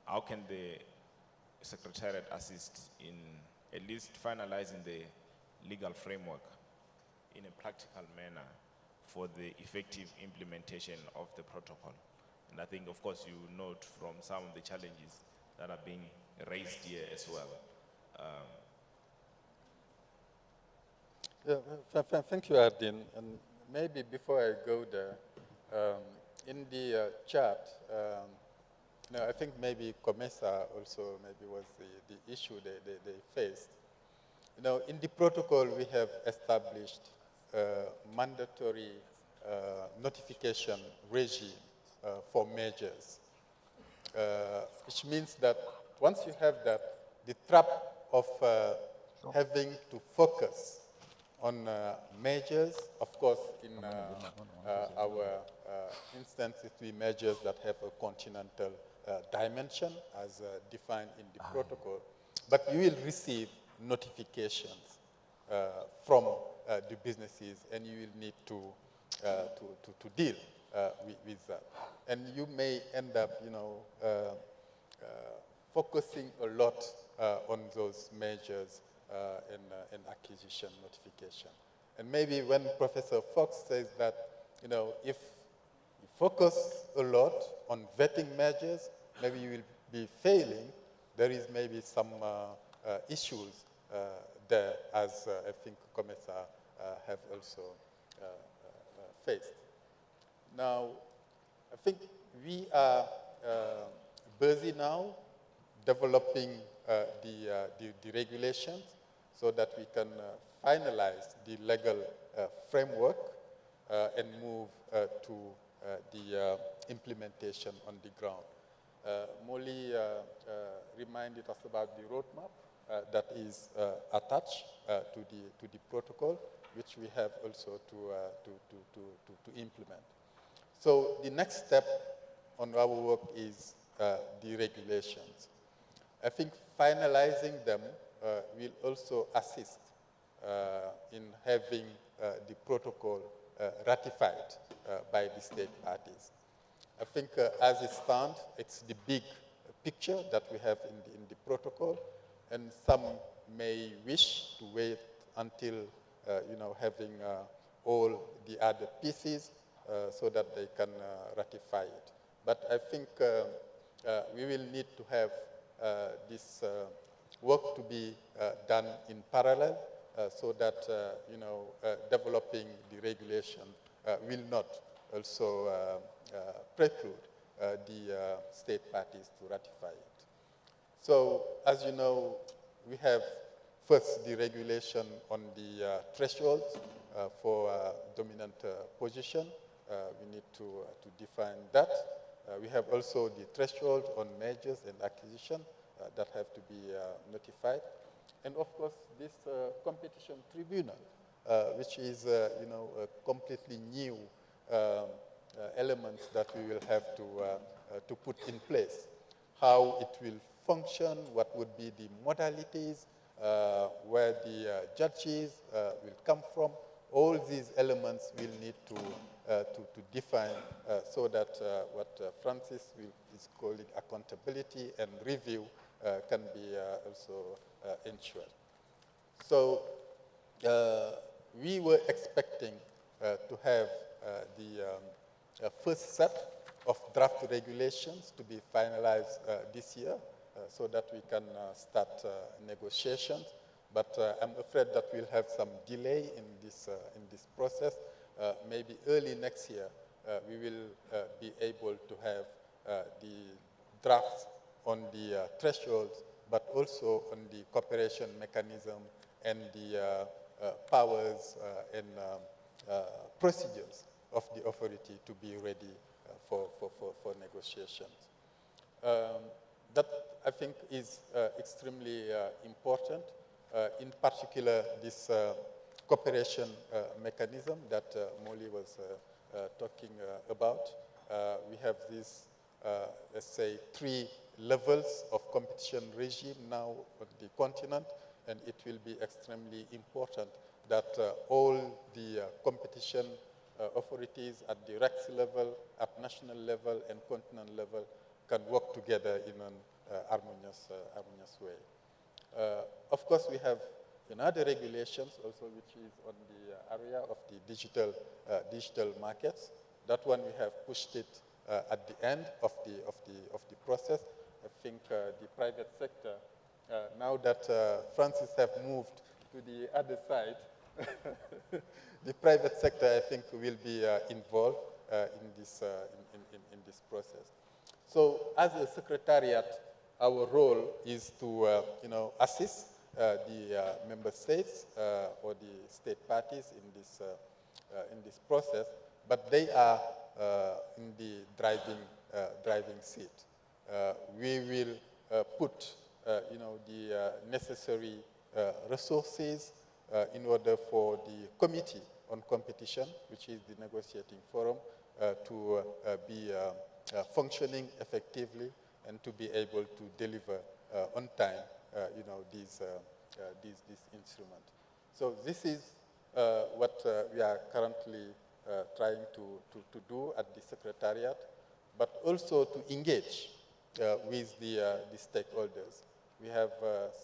how can the Secretariat assist in at least finalizing the legal framework in a practical manner for the effective implementation of the protocol? And I think, of course, you note from some of the challenges that are being raised here as well. Thank you, Ardin. And maybe before I go there, in the chat, I think maybe COMESA also maybe was the issue they faced. In the protocol, we have established mandatory notification regime for mergers, which means that once you have that, the trap of having to focus on mergers, of course, in our instance, it will be mergers that have a continental dimension as defined in the protocol, but you will receive notifications from the businesses, and you will need to deal with that. And you may end up, focusing a lot on those measures and acquisition notification. And maybe when Professor Fox says that, if you focus a lot on vetting measures, maybe you will be failing. There is maybe some issues there, as I think COMESA have also faced. Now, I think we are busy now developing the regulations so that we can finalize the legal framework and move to the implementation on the ground. Molly reminded us about the roadmap that is attached to the protocol, which we have also to implement. So the next step on our work is the regulations. I think finalizing them will also assist in having the protocol ratified by the state parties. I think as it stands, it's the big picture that we have in the protocol, and some may wish to wait until having all the other pieces so that they can ratify it. But I think we will need to have this work to be done in parallel so that, developing the regulation will not also preclude the state parties to ratify it. So, as you know, we have first the regulation on the thresholds for dominant position. We need to define that. We have also the threshold on mergers and acquisition that have to be notified. And of course, this competition tribunal, which is, a completely new elements that we will have to put in place. How it will function, what would be the modalities, where the judges will come from. All these elements will need to define so that what Francis is calling accountability and review can be also ensured. So we were expecting to have the first set of draft regulations to be finalized this year so that we can start negotiations. But I'm afraid that we'll have some delay in this process. Maybe early next year, we will be able to have the drafts on the thresholds, but also on the cooperation mechanism and the powers and procedures of the authority to be ready for negotiations. That, I think, is extremely important. In particular, this cooperation mechanism that Molly was talking about. We have these, let's say, 3 levels of competition regime now on the continent, and it will be extremely important that all the competition authorities at the REX level, at national level, and continental level can work together in an harmonious way. Of course, we have another regulations also, which is on the area of the digital markets. That one we have pushed it at the end of the process. I think the private sector, now that Francis have moved to the other side, the private sector, I think, will be involved in this process. So, as a secretariat, our role is to, assist the member states or the state parties in this process, but they are in the driving seat. We will put, the necessary resources in order for the Committee on Competition, which is the negotiating forum, to be functioning effectively and to be able to deliver on time, these instruments. So this is what we are currently trying to do at the Secretariat, but also to engage with the stakeholders. We have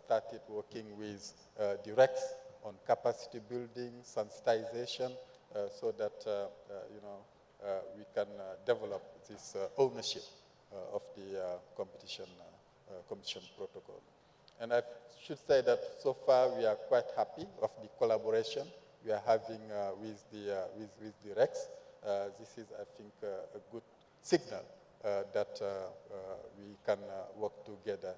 started working with the REX on capacity building, sensitization, so that we can develop this ownership of the competition protocol. And I should say that so far we are quite happy of the collaboration we are having with the REX. This is, I think, a good signal that we can work together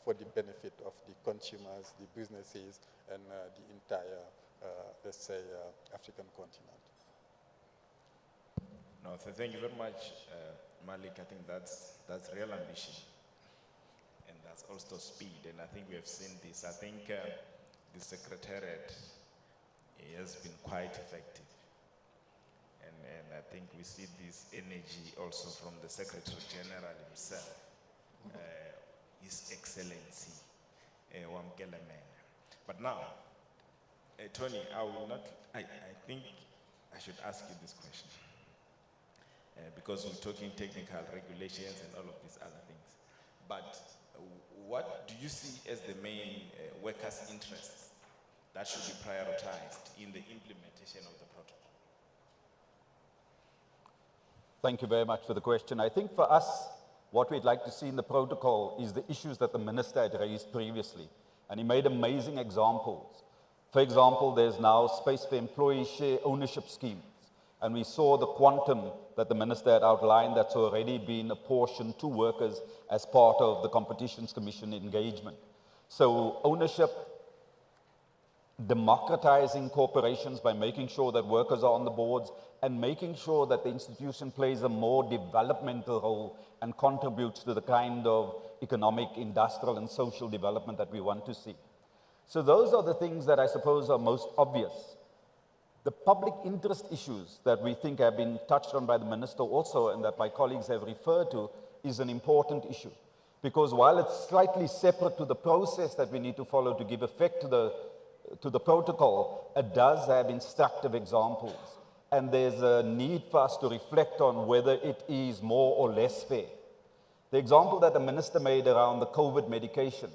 for the benefit of the consumers, the businesses, and the entire, let's say, African continent. No, thank you very much, Malik. I think that's real ambition, and that's also speed. And I think we have seen this. I think the Secretariat has been quite effective, and I think we see this energy also from the Secretary General himself, His Excellency Wamkelemen. But now, Tony, I think I should ask you this question. Because we're talking technical regulations and all of these other things. But what do you see as the main workers' interests that should be prioritized in the implementation of the protocol? Thank you very much for the question. I think for us, what we'd like to see in the protocol is the issues that the minister had raised previously. And he made amazing examples. For example, there's now space for employee share ownership schemes. And we saw the quantum that the minister had outlined that's already been apportioned to workers as part of the Competitions Commission engagement. So ownership, democratizing corporations by making sure that workers are on the boards and making sure that the institution plays a more developmental role and contributes to the kind of economic, industrial, and social development that we want to see. So those are the things that I suppose are most obvious. The public interest issues that we think have been touched on by the minister also and that my colleagues have referred to is an important issue. Because while it's slightly separate to the process that we need to follow to give effect to the protocol, it does have instructive examples. And there's a need for us to reflect on whether it is more or less fair. The example that the minister made around the COVID medication.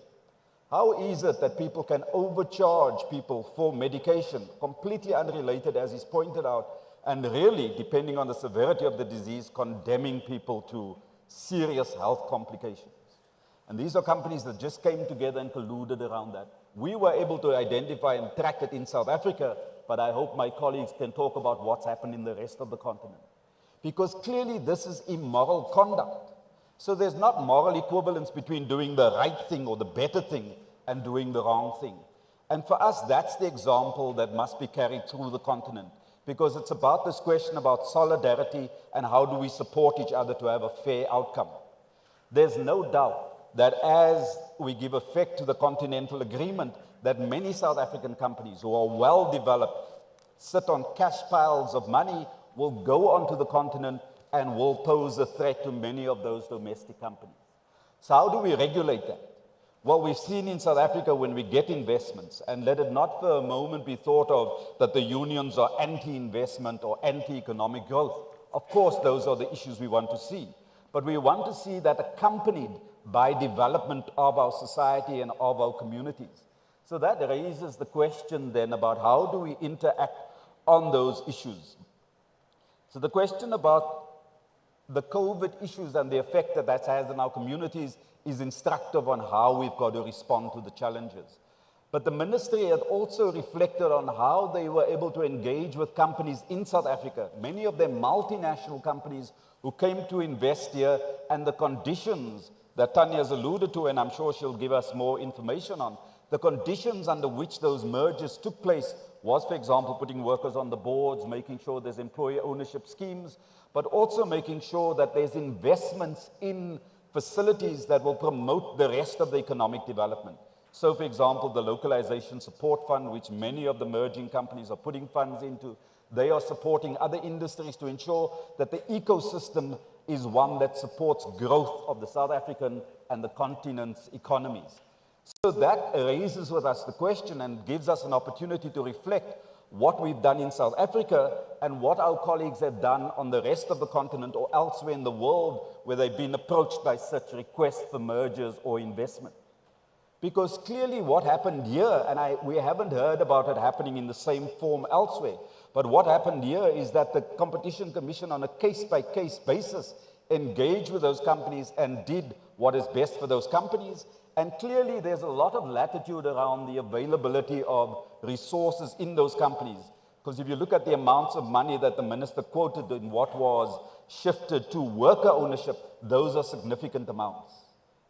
How is it that people can overcharge people for medication, completely unrelated, as he's pointed out, and really, depending on the severity of the disease, condemning people to serious health complications? And these are companies that just came together and colluded around that. We were able to identify and track it in South Africa, but I hope my colleagues can talk about what's happened in the rest of the continent. Because clearly this is immoral conduct. So there's not moral equivalence between doing the right thing or the better thing and doing the wrong thing. And for us, that's the example that must be carried through the continent, because it's about this question about solidarity and how do we support each other to have a fair outcome. There's no doubt that as we give effect to the Continental Agreement, that many South African companies who are well developed, sit on cash piles of money, will go onto the continent and will pose a threat to many of those domestic companies. So how do we regulate that? Well, we've seen in South Africa when we get investments, and let it not for a moment be thought of that the unions are anti-investment or anti-economic growth. Of course, those are the issues we want to see. But we want to see that accompanied by development of our society and of our communities. So that raises the question then about how do we interact on those issues. So the question about the COVID issues and the effect that that has on our communities is instructive on how we've got to respond to the challenges. But the ministry had also reflected on how they were able to engage with companies in South Africa, many of them multinational companies who came to invest here, and the conditions that Tanya has alluded to, and I'm sure she'll give us more information on, the conditions under which those mergers took place was, for example, putting workers on the boards, making sure there's employee ownership schemes, but also making sure that there's investments in facilities that will promote the rest of the economic development. So, for example, the Localization Support Fund, which many of the merging companies are putting funds into, they are supporting other industries to ensure that the ecosystem is one that supports growth of the South African and the continent's economies. So that raises with us the question and gives us an opportunity to reflect what we've done in South Africa and what our colleagues have done on the rest of the continent or elsewhere in the world where they've been approached by such requests for mergers or investment. Because clearly what happened here, and we haven't heard about it happening in the same form elsewhere, but what happened here is that the Competition Commission on a case-by-case basis engaged with those companies and did what is best for those companies. And clearly there's a lot of latitude around the availability of resources in those companies. Because if you look at the amounts of money that the minister quoted in what was shifted to worker ownership, those are significant amounts.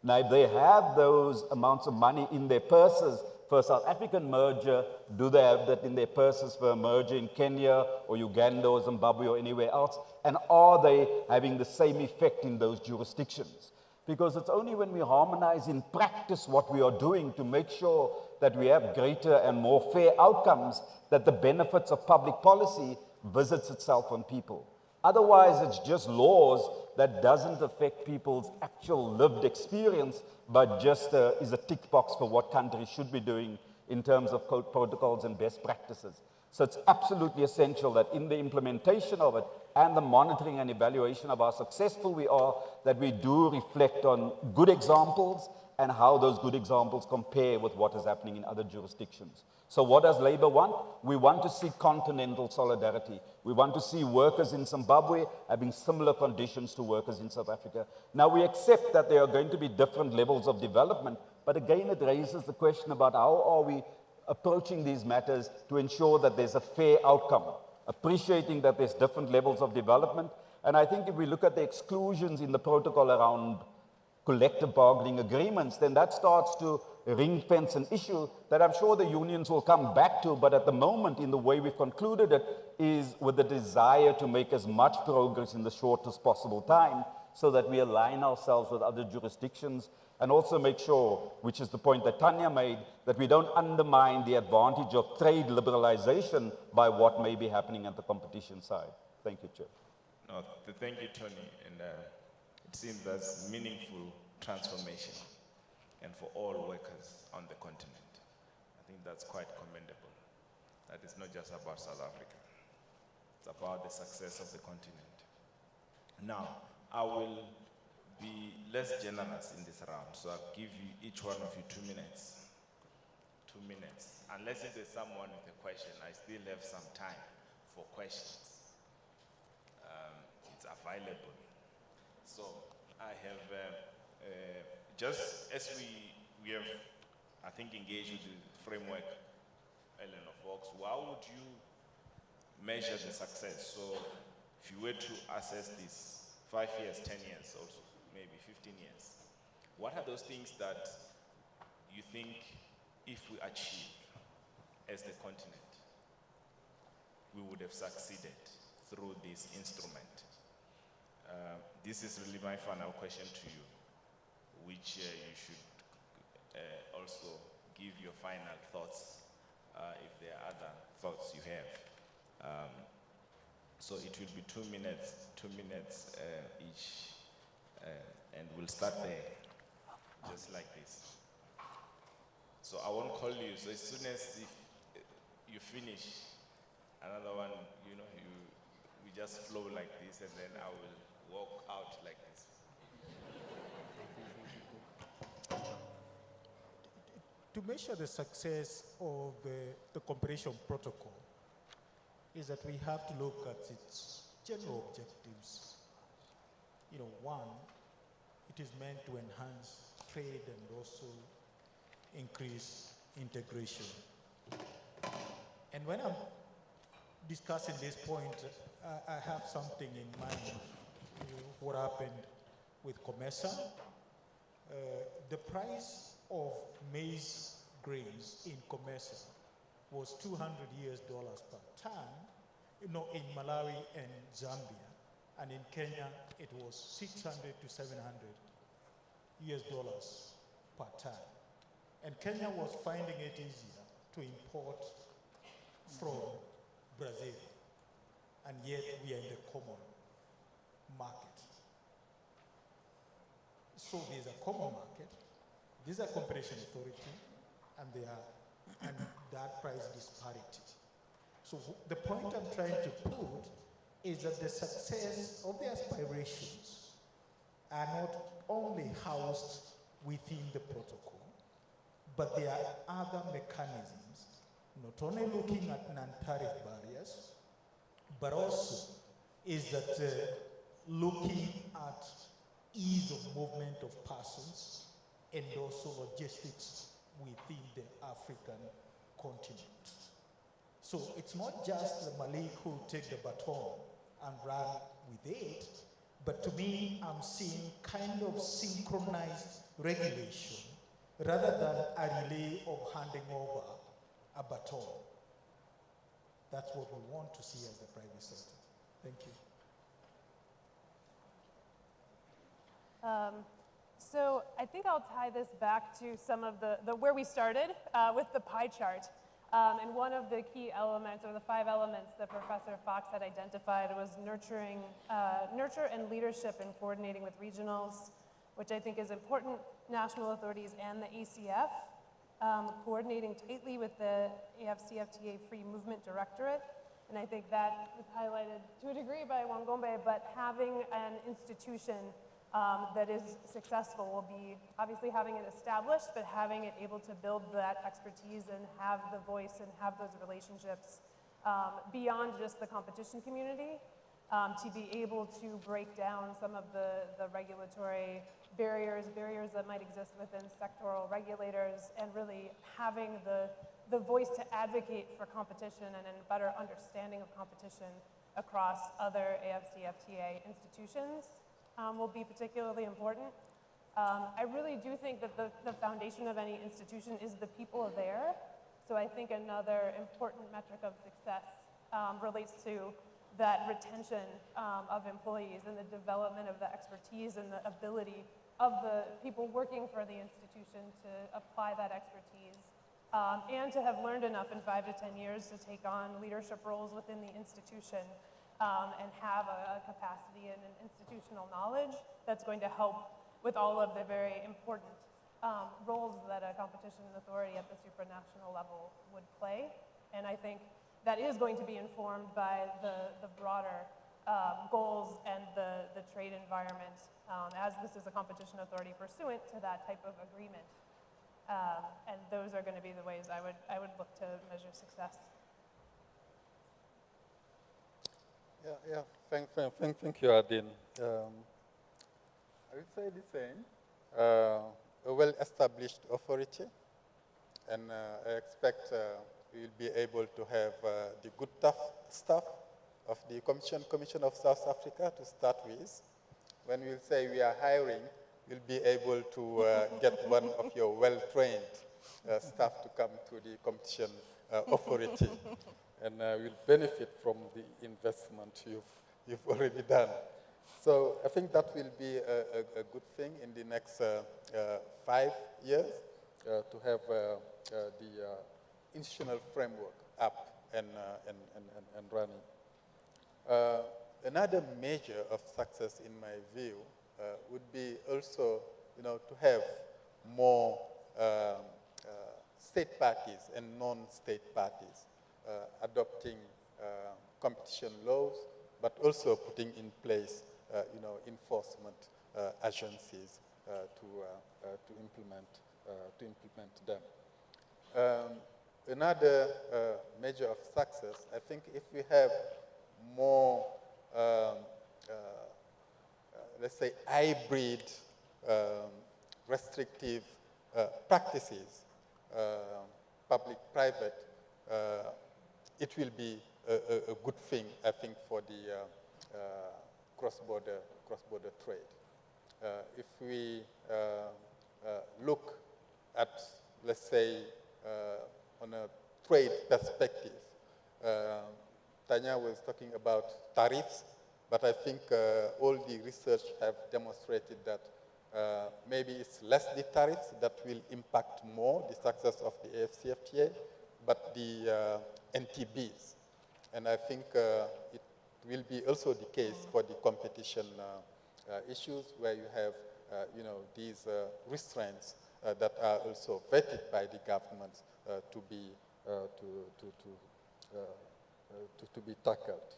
Now, if they have those amounts of money in their purses for a South African merger, do they have that in their purses for a merger in Kenya or Uganda or Zimbabwe or anywhere else? And are they having the same effect in those jurisdictions? Because it's only when we harmonize in practice what we are doing to make sure that we have greater and more fair outcomes that the benefits of public policy visits itself on people. Otherwise, it's just laws that doesn't affect people's actual lived experience, but just is a tick box for what countries should be doing in terms of code protocols and best practices. So it's absolutely essential that in the implementation of it and the monitoring and evaluation of how successful we are, that we do reflect on good examples and how those good examples compare with what is happening in other jurisdictions. So what does Labour want? We want to see continental solidarity. We want to see workers in Zimbabwe having similar conditions to workers in South Africa. Now, we accept that there are going to be different levels of development, but again, it raises the question about how are we approaching these matters to ensure that there's a fair outcome, appreciating that there's different levels of development. And I think if we look at the exclusions in the protocol around collective bargaining agreements, then that starts to ring-fence an issue that I'm sure the unions will come back to, but at the moment, in the way we've concluded it, is with the desire to make as much progress in the shortest possible time so that we align ourselves with other jurisdictions and also make sure, which is the point that Tanya made, that we don't undermine the advantage of trade liberalization by what may be happening at the competition side. Thank you, Chair. No, thank you, Tony. And it seems that's meaningful transformation and for all workers on the continent. I think that's quite commendable. That is not just about South Africa. It's about the success of the continent. Now, I will be less generous in this round, so I'll give you, each one of you 2 minutes. 2 minutes. Unless if there's someone with a question, I still have some time for questions. It's available. So I have, just as we have, I think, engaged with the framework, Ellen of Vox, how would you measure the success? So if you were to assess this 5 years, 10 years, also maybe 15 years, what are those things that you think if we achieve as the continent, we would have succeeded through this instrument? This is really my final question to you, which you should also give your final thoughts if there are other thoughts you have. So it will be 2 minutes, 2 minutes each, and we'll start there, just like this. So I won't call you, so as soon as you finish, another one, you know, we just flow like this, and then I will walk out like this. To measure the success of the competition protocol is that we have to look at its general objectives. You know, one, it is meant to enhance trade and also increase integration. And when I'm discussing this point, I have something in mind, what happened with COMESA. The price of maize grains in COMESA was $200 per ton, you know, in Malawi and Zambia, and in Kenya it was $600 to $700 per ton. And Kenya was finding it easier to import from Brazil, and yet we are in the common market. So there's a common market, there's a competition authority, and that price disparity. So the point I'm trying to put is that the success of the aspirations are not only housed within the protocol, but there are other mechanisms, not only looking at non-tariff barriers, but also is that looking at ease of movement of persons and also logistics within the African continent. So it's not just the Malik who take the baton and run with it, but to me, I'm seeing kind of synchronized regulation rather than a relay of handing over a baton. That's what we want to see as the private sector. Thank you. So I think I'll tie this back to some of the where we started with the pie chart. And one of the key elements, or the 5 elements that Professor Fox had identified, was nurture and leadership in coordinating with regionals, which I think is important, national authorities and the ACF, coordinating tightly with the AFCFTA Free Movement Directorate, And I think that was highlighted to a degree by Wangombe, but having an institution that is successful will be obviously having it established, but having it able to build that expertise and have the voice and have those relationships beyond just the competition community, to be able to break down some of the regulatory barriers that might exist within sectoral regulators, and really having the voice to advocate for competition and a better understanding of competition across other AFC-FTA institutions will be particularly important. I really do think that the foundation of any institution is the people there. So I think another important metric of success relates to that retention of employees and the development of the expertise and the ability of the people working for the institution to apply that expertise and to have learned enough in 5 to 10 years to take on leadership roles within the institution and have a capacity and an institutional knowledge that's going to help with all of the very important roles that a competition authority at the supranational level would play. And I think that is going to be informed by the broader goals and the trade environment, as this is a competition authority pursuant to that type of agreement. And those are going to be the ways I would look to measure success. Yeah. Thank you, Adin. I would say the same. A well-established authority, and I expect we will be able to have the good staff of the Commission of South Africa to start with. When we say we are hiring, we'll be able to get one of your well-trained staff to come to the competition authority, and will benefit from the investment you've already done. So I think that will be a good thing in the next 5 years to have the institutional framework up and running. Another measure of success, in my view, would be also, to have more state parties and non-state parties adopting competition laws, but also putting in place, enforcement agencies to implement them. Another measure of success, I think, if we have more, let's say, hybrid restrictive practices, public-private, it will be a good thing, I think, for the cross-border trade. If we look at, let's say, on a trade perspective, Tanya was talking about tariffs, but I think all the research have demonstrated that maybe it's less the tariffs that will impact more the success of the AFCFTA, but the NTBs. And I think it will be also the case for the competition issues, where you have, these restraints that are also vetted by the governments to be tackled.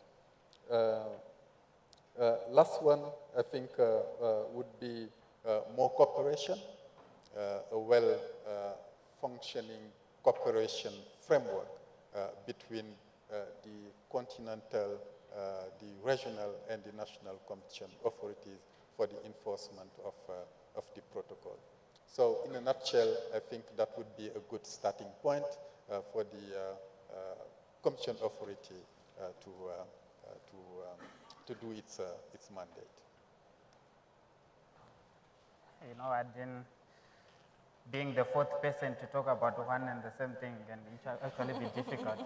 Last one, I think, would be more cooperation, a well-functioning cooperation framework between the continental, the regional, and the national competition authorities for the enforcement of the protocol. So in a nutshell, I think that would be a good starting point for the competition authority to do its mandate. Adin, being the fourth person to talk about one and the same thing can actually be difficult.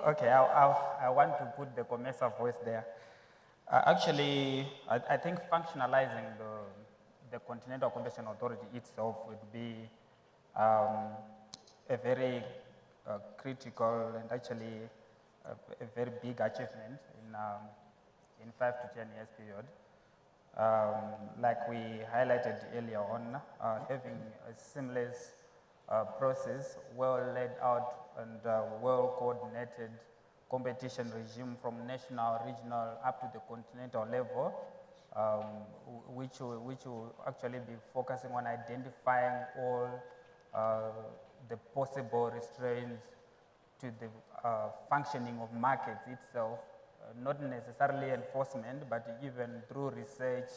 Okay, I want to put the COMESA voice there. Actually, I think functionalizing the Continental Competition Authority itself would be a very critical and actually a very big achievement in 5 to 10 years period. Like we highlighted earlier on, having a seamless process, well laid out and well coordinated competition regime from national, regional, up to the continental level, which will actually be focusing on identifying all the possible restraints to the functioning of markets itself, not necessarily enforcement, but even through research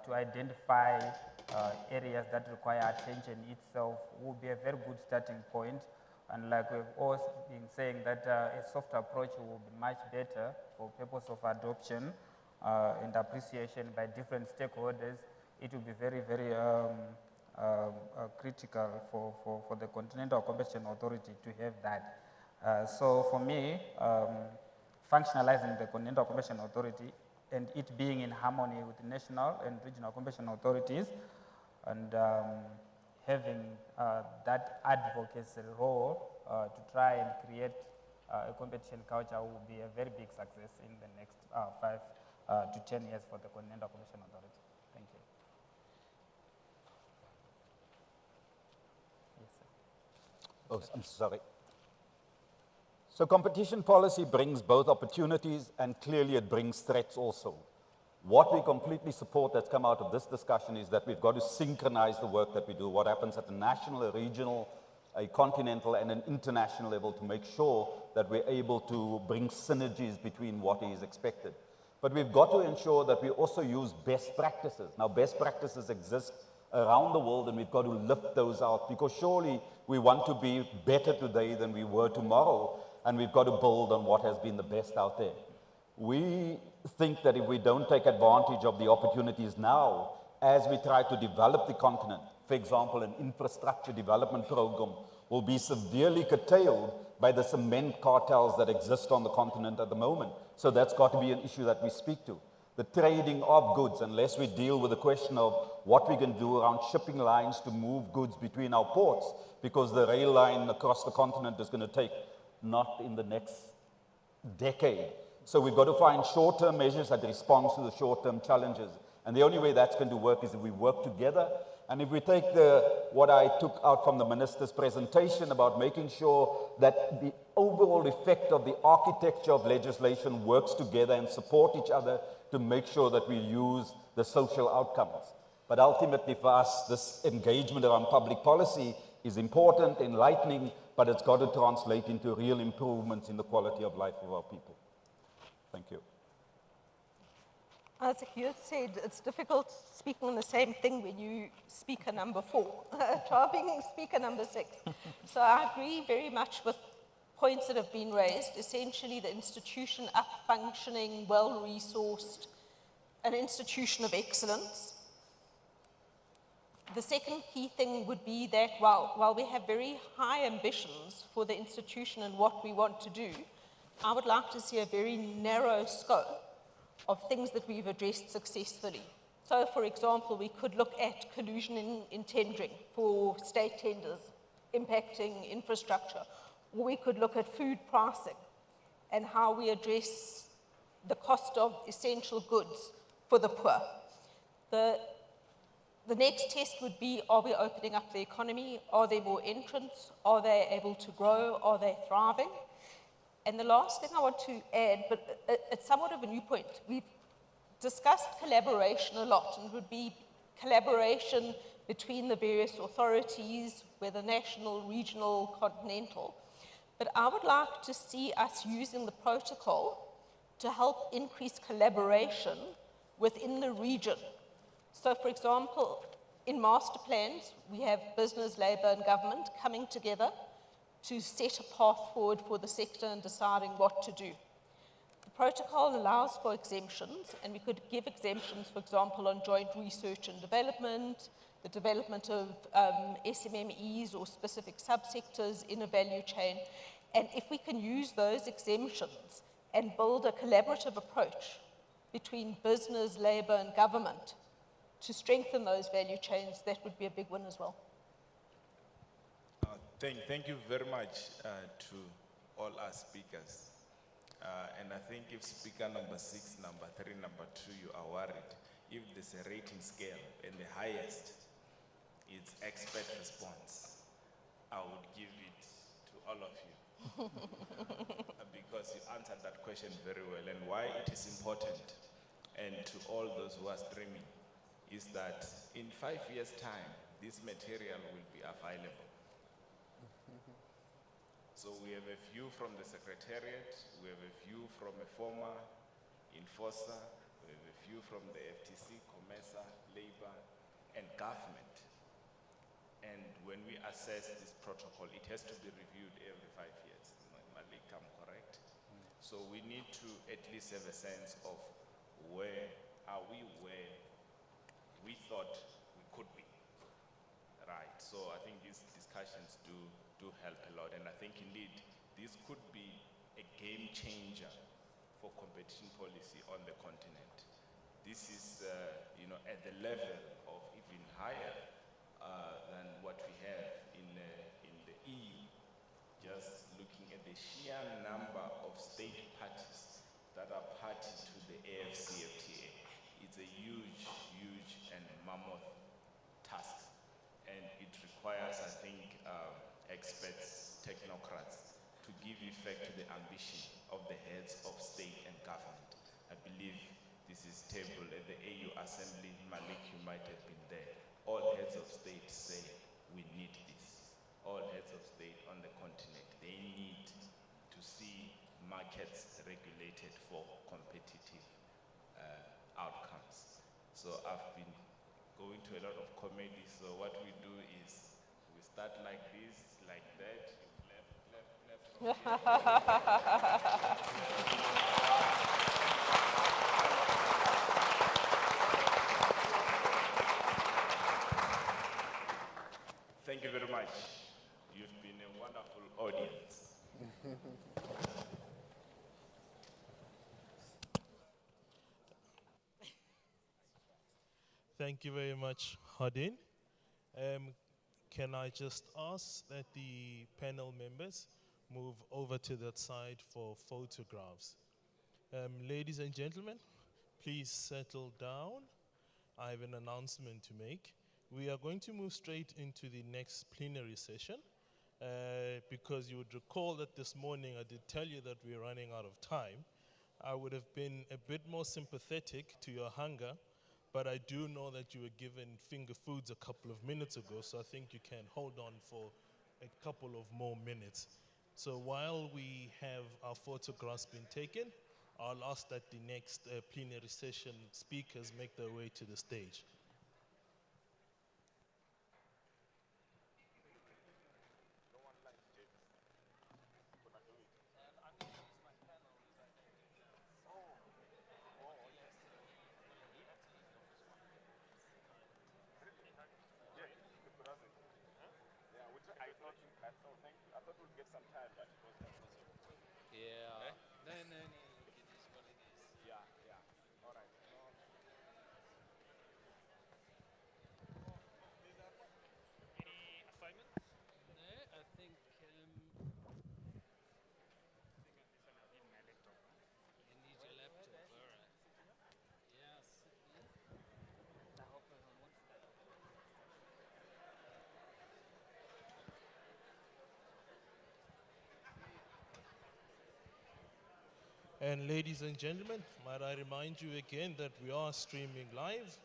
to identify areas that require attention itself will be a very good starting point. And like we've always been saying that a soft approach will be much better for purpose of adoption and appreciation by different stakeholders. It will be very, very critical for the Continental Competition Authority to have that. So for me, functionalizing the Continental Competition Authority and it being in harmony with the national and regional competition authorities and having that advocacy role to try and create a competition culture will be a very big success in the next 5 to 10 years for the Continental Competition Authority. Thank you. Yes, sir. Oh, I'm sorry. So competition policy brings both opportunities and clearly it brings threats also. What we completely support that's come out of this discussion is that we've got to synchronize the work that we do, what happens at a national, a regional, a continental and an international level to make sure that we're able to bring synergies between what is expected. But we've got to ensure that we also use best practices. Now best practices exist around the world and we've got to lift those out because surely we want to be better today than we were tomorrow. And we've got to build on what has been the best out there. We think that if we don't take advantage of the opportunities now, as we try to develop the continent, for example, an infrastructure development program will be severely curtailed by the cement cartels that exist on the continent at the moment. So that's got to be an issue that we speak to. The trading of goods, unless we deal with the question of what we can do around shipping lines to move goods between our ports, because the rail line across the continent is going to take not in the next decade. So we've got to find short-term measures that respond to the short-term challenges. And the only way that's going to work is if we work together. And if we take what I took out from the minister's presentation about making sure that the overall effect of the architecture of legislation works together and support each other to make sure that we use the social outcomes. But ultimately for us, this engagement around public policy is important, enlightening, but it's got to translate into real improvements in the quality of life of our people. Thank you. As you said, it's difficult speaking on the same thing when you speaker number 4, try being speaker number 6. So I agree very much with points that have been raised, essentially the institution up functioning, well-resourced, an institution of excellence. The second key thing would be that while we have very high ambitions for the institution and what we want to do, I would like to see a very narrow scope of things that we've addressed successfully. So, for example, we could look at collusion in tendering for state tenders impacting infrastructure, or we could look at food pricing and how we address the cost of essential goods for the poor. The next test would be, are we opening up the economy? Are there more entrants? Are they able to grow? Are they thriving? And the last thing I want to add, but it's somewhat of a new point, we've discussed collaboration a lot, and it would be collaboration between the various authorities, whether national, regional, continental. But I would like to see us using the protocol to help increase collaboration within the region. So, for example, in master plans, we have business, labour and government coming together to set a path forward for the sector and deciding what to do. The protocol allows for exemptions, and we could give exemptions, for example, on joint research and development, the development of SMMEs or specific subsectors in a value chain. And if we can use those exemptions and build a collaborative approach between business, labour and government to strengthen those value chains, that would be a big one as well. Thank you very much to all our speakers. And I think if speaker number 6, number 3, number 2, you are worried, if there's a rating scale and the highest, it's expert response. I would give it to all of you. Because you answered that question very well. And why it is important, and to all those who are streaming, is that in 5 years' time, this material will be available. So we have a view from the Secretariat, we have a view from a former enforcer, we have a view from the FTC, COMESA, Labor, and government. And when we assess this protocol, it has to be reviewed every 5 years. Malik, I'm correct? So we need to at least have a sense of where are we where we thought we could be, right? So I think these discussions do help a lot, and I think indeed this could be a game changer for competition policy on the continent. This is, at the level of even higher than what we have in the EU. Just looking at the sheer number of state parties that are party to the AFCFTA, it's a huge, huge and mammoth task. And it requires, I think, experts, technocrats, to give effect to the ambition of the heads of state and government. I believe this is tabled at the AU Assembly. Malik, you might have been there. All heads of state say, we need this. All heads of state on the continent, they need to see markets regulated for competitive outcomes. So I've been going to a lot of committees, so what we do is we start like this, like that, left Thank you very much. You've been a wonderful audience. Thank you very much, Hadin. Can I just ask that the panel members move over to that side for photographs? Ladies and gentlemen, please settle down. I have an announcement to make. We are going to move straight into the next plenary session because you would recall that this morning I did tell you that we're running out of time. I would have been a bit more sympathetic to your hunger, but I do know that you were given finger foods a couple of minutes ago, so I think you can hold on for a couple of more minutes. So while we have our photographs being taken, I'll ask that the next plenary session speakers make their way to the stage. And ladies and gentlemen, might I remind you again that we are streaming live,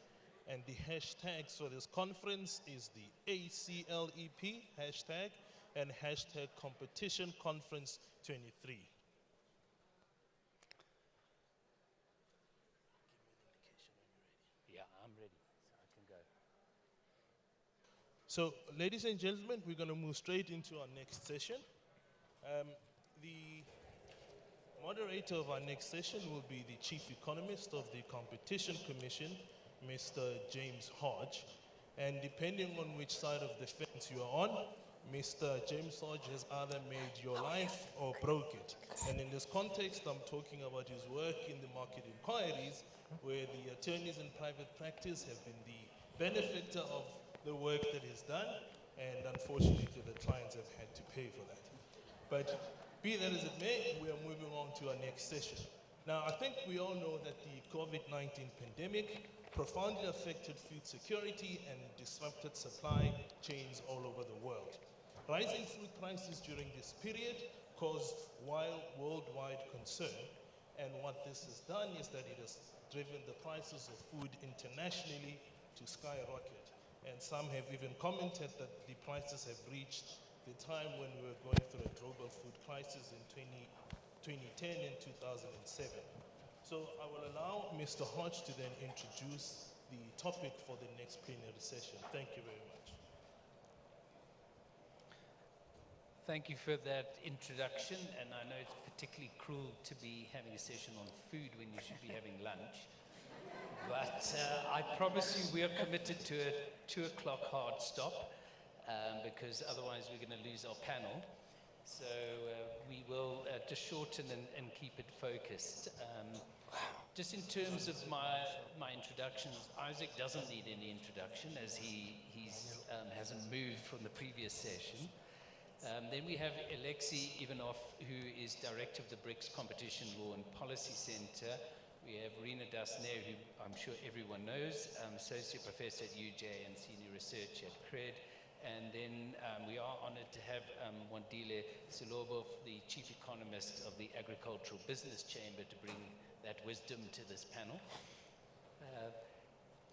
and the hashtags for this conference is the ACLEP hashtag and hashtag Competition Conference 23. Yeah, I'm ready, so I can go. So, ladies and gentlemen, we're going to move straight into our next session. The moderator of our next session will be the Chief Economist of the Competition Commission, Mr. James Hodge. And depending on which side of the fence you are on, Mr. James Hodge has either made your life or broke it. And in this context, I'm talking about his work in the market inquiries, where the attorneys in private practice have been the benefactor of the work that he's done, and unfortunately the clients have had to pay for that. But be that as it may, we are moving on to our next session. Now, I think we all know that the COVID-19 pandemic profoundly affected food security and disrupted supply chains all over the world. Rising food prices during this period caused worldwide concern, and what this has done is that it has driven the prices of food internationally to skyrocket. And some have even commented that the prices have reached the time when we were going through a global food crisis in 2010 and 2007. So I will allow Mr. Hodge to then introduce the topic for the next plenary session. Thank you very much. Thank you for that introduction, and I know it's particularly cruel to be having a session on food when you should be having lunch. But I promise you we are committed to a 2 o'clock hard stop, because otherwise we're going to lose our panel. So we will just shorten and keep it focused. Just in terms of my introductions, Isaac doesn't need any introduction as he hasn't moved from the previous session. Then we have Alexei Ivanov, who is Director of the BRICS Competition Law and Policy Center. We have Rina Dasner, who I'm sure everyone knows, Associate Professor at UJ and Senior Research at CRED. And then we are honored to have Wandile Silobov, the Chief Economist of the Agricultural Business Chamber, to bring that wisdom to this panel.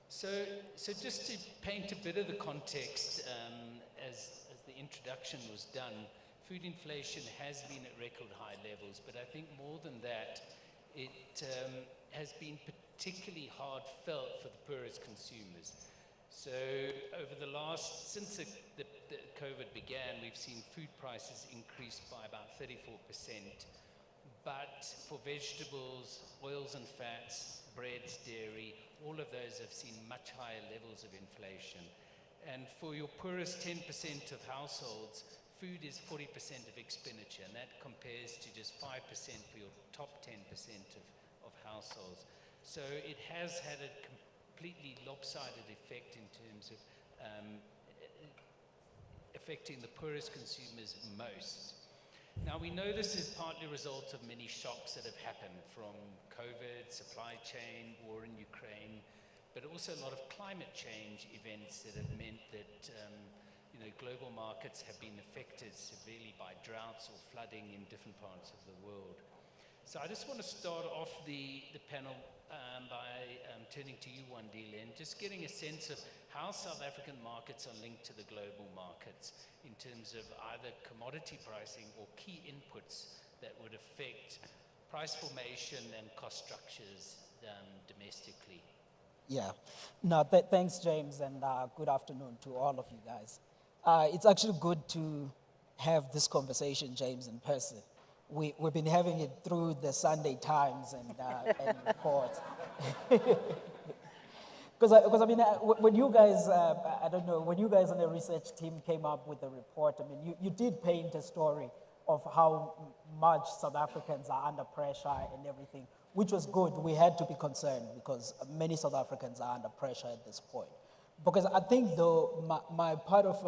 So just to paint a bit of the context, as the introduction was done, food inflation has been at record high levels, but I think more than that, it has been particularly hard felt for the poorest consumers. So over the since the COVID began, we've seen food prices increase by about 34%, but for vegetables, oils and fats, breads, dairy, all of those have seen much higher levels of inflation. And for your poorest 10% of households, food is 40% of expenditure, and that compares to just 5% for your top 10% of households. So it has had a completely lopsided effect in terms of affecting the poorest consumers most. Now we know this is partly a result of many shocks that have happened, from COVID, supply chain, war in Ukraine, but also a lot of climate change events that have meant that global markets have been affected severely by droughts or flooding in different parts of the world. So I just want to start off the panel by turning to you, Wandile, and just getting a sense of how South African markets are linked to the global markets in terms of either commodity pricing or key inputs that would affect price formation and cost structures domestically. Yeah, no, thanks, James, and good afternoon to all of you guys. It's actually good to have this conversation, James, in person. We've been having it through the Sunday Times and reports. Because I mean, when you guys, I don't know, when you guys on the research team came up with the report, I mean, you did paint a story of how much South Africans are under pressure and everything, which was good. We had to be concerned because many South Africans are under pressure at this point. Because I think, though, my part of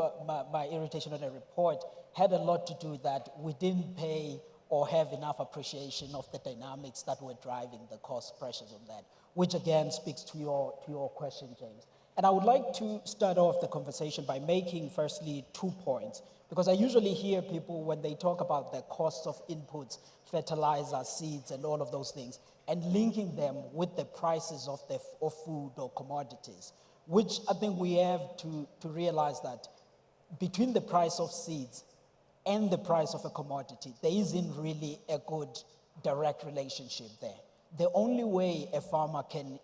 my irritation on the report had a lot to do that we didn't pay or have enough appreciation of the dynamics that were driving the cost pressures on that, which again speaks to your question, James. And I would like to start off the conversation by making, firstly, 2 points. Because I usually hear people, when they talk about the cost of inputs, fertilizer, seeds, and all of those things, and linking them with the prices of food or commodities, which I think we have to realize that between the price of seeds and the price of a commodity, there isn't really a good direct relationship there. The only way a farmer can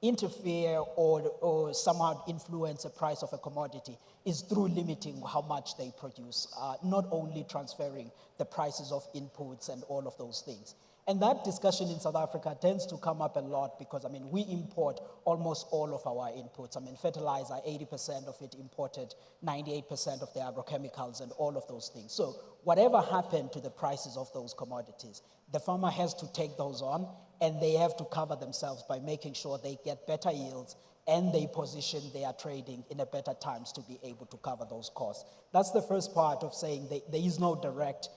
interfere or somehow influence the price of a commodity is through limiting how much they produce, not only transferring the prices of inputs and all of those things. And that discussion in South Africa tends to come up a lot because, I mean, we import almost all of our inputs. I mean, fertilizer, 80% of it imported, 98% of the agrochemicals and all of those things. So whatever happened to the prices of those commodities, the farmer has to take those on, and they have to cover themselves by making sure they get better yields and they position their trading in a better times to be able to cover those costs. That's the first part of saying there is no direct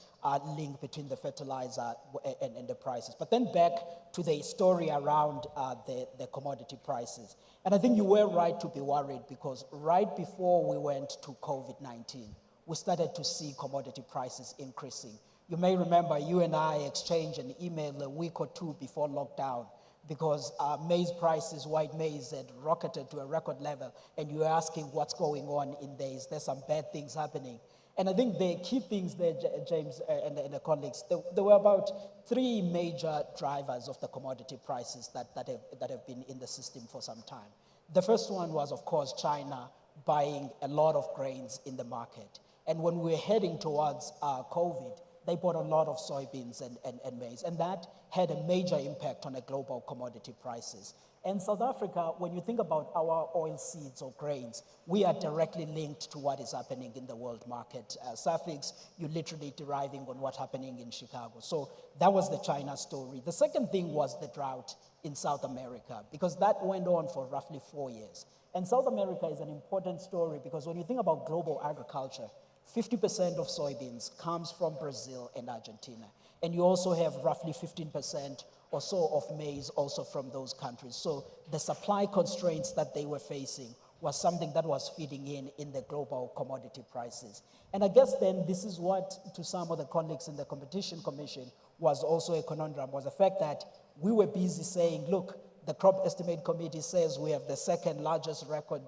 link between the fertilizer and the prices. But then back to the story around the commodity prices. And I think you were right to be worried because right before we went to COVID-19, we started to see commodity prices increasing. You may remember you and I exchanged an email a week or two before lockdown because maize prices, white maize, had rocketed to a record level, and you were asking what's going on in there. Is there some bad things happening? And I think the key things there, James and the colleagues, there were about 3 major drivers of the commodity prices that have been in the system for some time. The first one was, of course, China buying a lot of grains in the market. And when we were heading towards COVID, they bought a lot of soybeans and maize, and that had a major impact on the global commodity prices. And South Africa, when you think about our oil seeds or grains, we are directly linked to what is happening in the world market. Suffix, you're literally deriving on what's happening in Chicago. So that was the China story. The second thing was the drought in South America, because that went on for roughly 4 years. And South America is an important story because when you think about global agriculture, 50% of soybeans comes from Brazil and Argentina. And you also have roughly 15% or so of maize also from those countries. So the supply constraints that they were facing was something that was feeding in the global commodity prices. And I guess then this is what, to some of the colleagues in the Competition Commission, was also a conundrum, was the fact that we were busy saying, look, the Crop Estimate Committee says we have the second largest record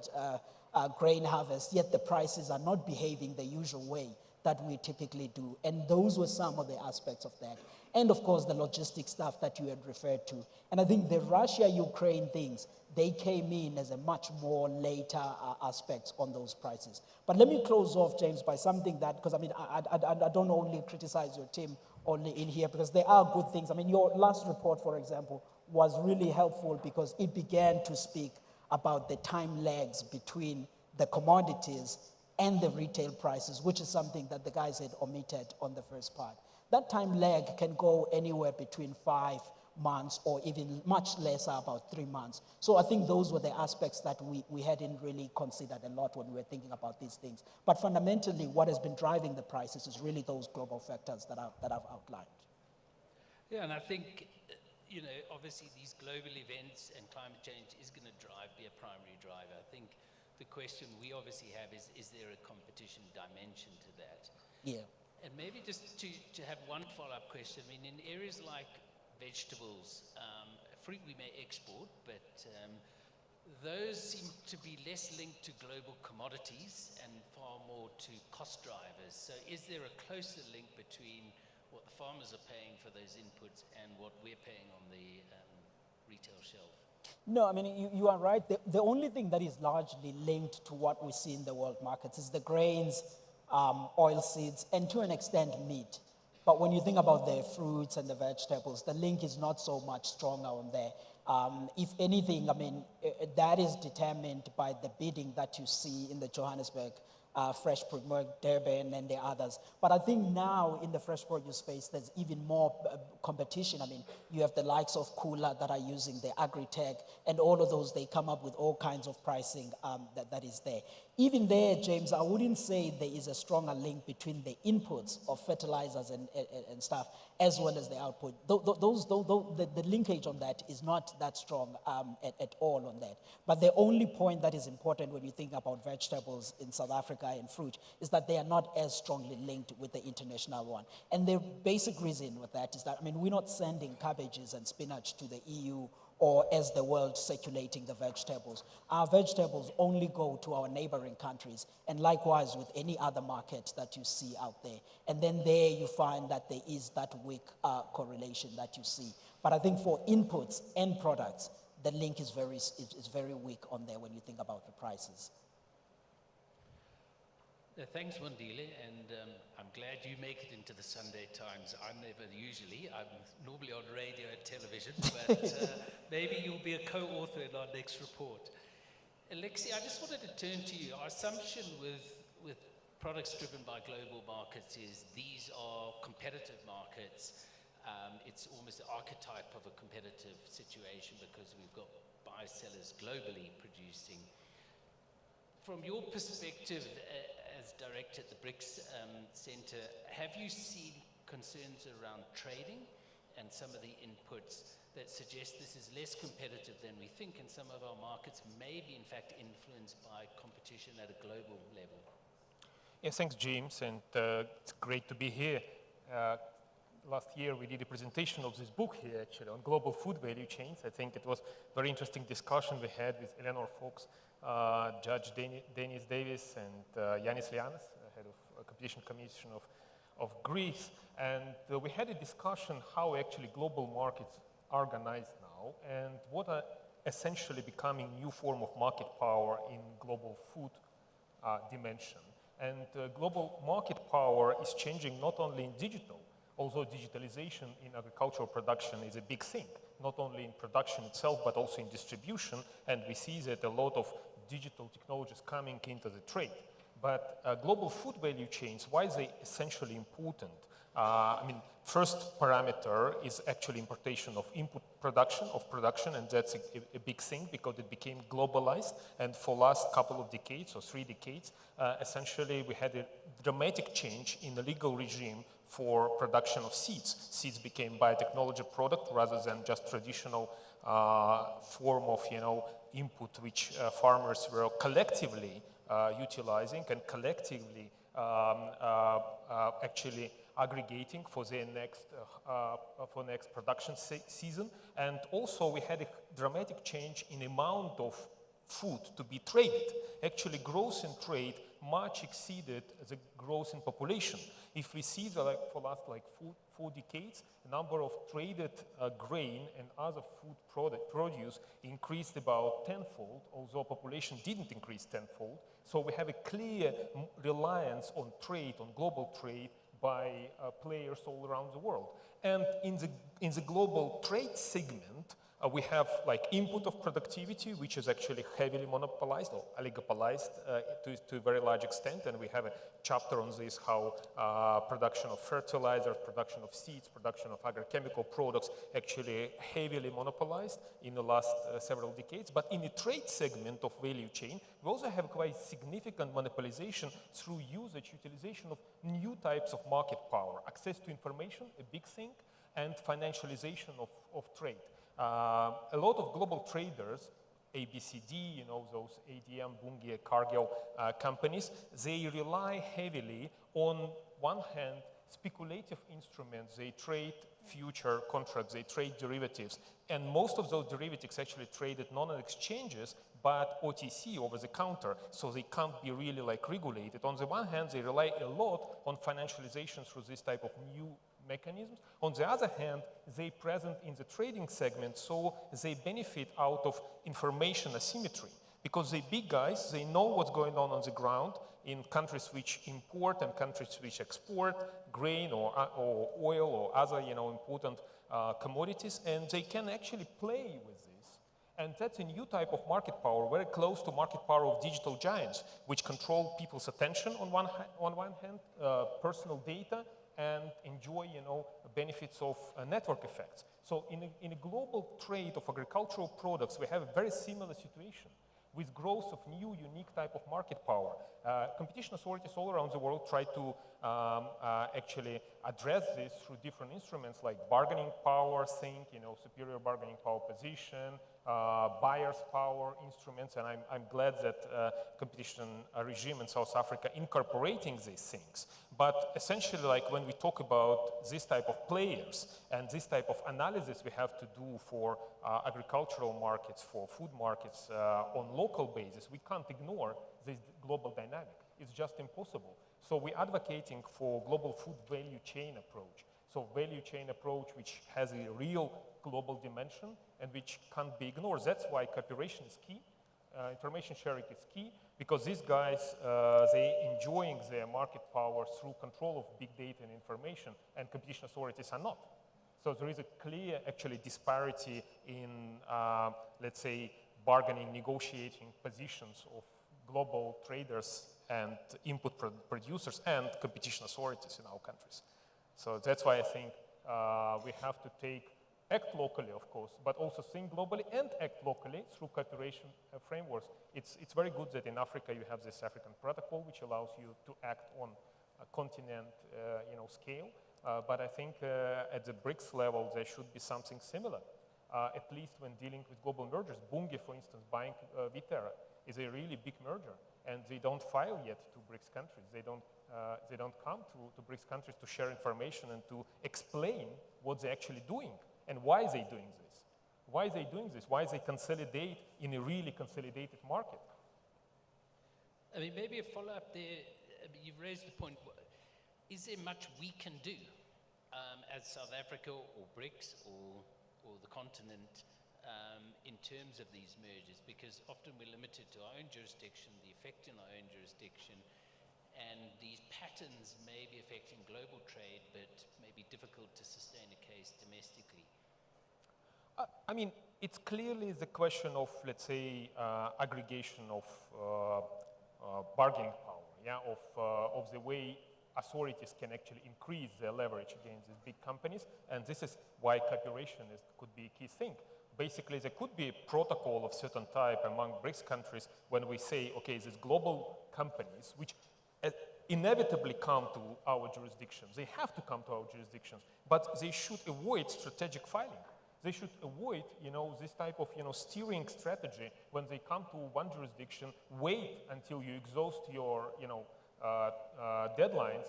grain harvest, yet the prices are not behaving the usual way that we typically do. And those were some of the aspects of that. And of course, the logistic stuff that you had referred to. And I think the Russia-Ukraine things, they came in as a much more later aspects on those prices. But let me close off, James, by something that, because I mean, I don't only criticize your team only in here, because there are good things. I mean, your last report, for example, was really helpful because it began to speak about the time lags between the commodities and the retail prices, which is something that the guys had omitted on the first part. That time lag can go anywhere between 5 months or even much less, about 3 months. So I think those were the aspects that we hadn't really considered a lot when we were thinking about these things. But fundamentally, what has been driving the prices is really those global factors that I've outlined. Yeah, and I think, you know, obviously these global events and climate change is going to be a primary driver. I think the question we obviously have is there a competition dimension to that? Yeah. And maybe just to have one follow-up question. I mean, in areas like vegetables, fruit we may export, but those seem to be less linked to global commodities and far more to cost drivers. So is there a closer link between what the farmers are paying for those inputs and what we're paying on the retail shelf? No, I mean, you are right. The only thing that is largely linked to what we see in the world markets is the grains, oil seeds, and to an extent meat. But when you think about the fruits and the vegetables, the link is not so much stronger on there. If anything, I mean, that is determined by the bidding that you see in the Johannesburg fresh produce, Durban and the others. But I think now in the fresh produce space, there's even more competition. I mean, you have the likes of Kula that are using the agri-tech, and all of those, they come up with all kinds of pricing that is there. Even there, James, I wouldn't say there is a stronger link between the inputs of fertilizers and stuff, as well as the output. The linkage on that is not that strong at all on that. But the only point that is important when you think about vegetables in South Africa and fruit is that they are not as strongly linked with the international one. And the basic reason with that is that, I mean, we're not sending cabbages and spinach to the EU or as the world circulating the vegetables. Our vegetables only go to our neighboring countries, and likewise with any other market that you see out there. And then there you find that there is that weak correlation that you see. But I think for inputs and products, the link is very weak on there when you think about the prices. Thanks, Wandile, and I'm glad you make it into the Sunday Times. I'm never usually. I'm normally on radio and television, but maybe you'll be a co-author in our next report. Alexi, I just wanted to turn to you. Our assumption with products driven by global markets is these are competitive markets. It's almost the archetype of a competitive situation because we've got buy-sellers globally producing. From your perspective as director at the BRICS Center, have you seen concerns around trading and some of the inputs that suggest this is less competitive than we think, and some of our markets may be in fact influenced by competition at a global level? Yeah, thanks, James, and it's great to be here. Last year, we did a presentation of this book here, actually, on global food value chains. I think it was a very interesting discussion we had with Eleanor Fox, Judge Dennis Davis, and Yanis Lianas, head of Competition Commission of Greece. And we had a discussion how actually global markets are organized now and what are essentially becoming new form of market power in global food dimension. And global market power is changing not only in digital, although digitalization in agricultural production is a big thing, not only in production itself, but also in distribution. And we see that a lot of digital technologies coming into the trade. But global food value chains, why are they essentially important? I mean, first parameter is actually importation of input production, and that's a big thing because it became globalized. And for last couple of decades or 3 decades, essentially we had a dramatic change in the legal regime for production of seeds. Seeds became biotechnology product rather than just traditional form of, input which farmers were collectively utilizing and collectively actually aggregating for their next production season. And also we had a dramatic change in amount of food to be traded. Actually, growth in trade much exceeded the growth in population. If we see that for last 4 decades, the number of traded grain and other food produce increased about tenfold, although population didn't increase tenfold. So we have a clear reliance on trade, on global trade, by players all around the world. And in the global trade segment, we have input of productivity, which is actually heavily monopolized or oligopolized to a very large extent. And we have a chapter on this, how production of fertilizers, production of seeds, production of agrochemical products actually heavily monopolized in the last several decades. But in the trade segment of value chain, we also have quite significant monopolization through usage, utilization of new types of market power, access to information, a big thing, and financialization of trade. A lot of global traders, ABCD, those ADM, Bunge, Cargill companies, they rely heavily on one hand, speculative instruments. They trade future contracts, they trade derivatives. And most of those derivatives actually traded not on exchanges, but OTC, over the counter, so they can't be really regulated. On the one hand, they rely a lot on financialization through this type of new mechanisms. On the other hand, they present in the trading segment, so they benefit out of information asymmetry. Because the big guys, they know what's going on the ground in countries which import and countries which export grain or oil or other important commodities, and they can actually play with this. And that's a new type of market power, very close to market power of digital giants, which control people's attention on one hand, personal data, and enjoy, benefits of network effects. So in a global trade of agricultural products, we have a very similar situation with growth of new, unique type of market power. Competition authorities all around the world try to actually address this through different instruments like bargaining power, superior bargaining power position, buyer's power instruments, and I'm glad that competition regime in South Africa incorporating these things. But essentially, when we talk about this type of players and this type of analysis we have to do for agricultural markets, for food markets on local basis, we can't ignore this global dynamic. It's just impossible. So we're advocating for global food value chain approach. So value chain approach which has a real global dimension and which can't be ignored. That's why cooperation is key. Information sharing is key, because these guys, they enjoying their market power through control of big data and information, and competition authorities are not. So there is a clear, actually, disparity in, let's say, bargaining, negotiating positions of global traders and input producers and competition authorities in our countries. So that's why I think we have to act locally, of course, but also think globally and act locally through cooperation frameworks. It's very good that in Africa you have this African protocol, which allows you to act on a continent, scale. But I think at the BRICS level there should be something similar, at least when dealing with global mergers. Bunge, for instance, buying Viterra is a really big merger. and they don't file yet to BRICS countries. They don't come to BRICS countries to share information and to explain what they're actually doing and why they're doing this. Why they doing this? Why they consolidate in a really consolidated market? I mean, maybe a follow-up there. I mean, you've raised the point. Is there much we can do as South Africa or BRICS or the continent in terms of these mergers? Because often we're limited to our own jurisdiction, the effect in our own jurisdiction, and these patterns may be affecting global trade, but may be difficult to sustain a case domestically. I mean, it's clearly the question of, let's say, aggregation of bargaining power, yeah, of the way authorities can actually increase their leverage against these big companies, and this is why cooperation could be a key thing. Basically, there could be a protocol of certain type among BRICS countries when we say, okay, these global companies, which inevitably come to our jurisdictions, they have to come to our jurisdictions, but they should avoid strategic filing. They should avoid, this type of, steering strategy when they come to one jurisdiction, wait until you exhaust your, deadlines,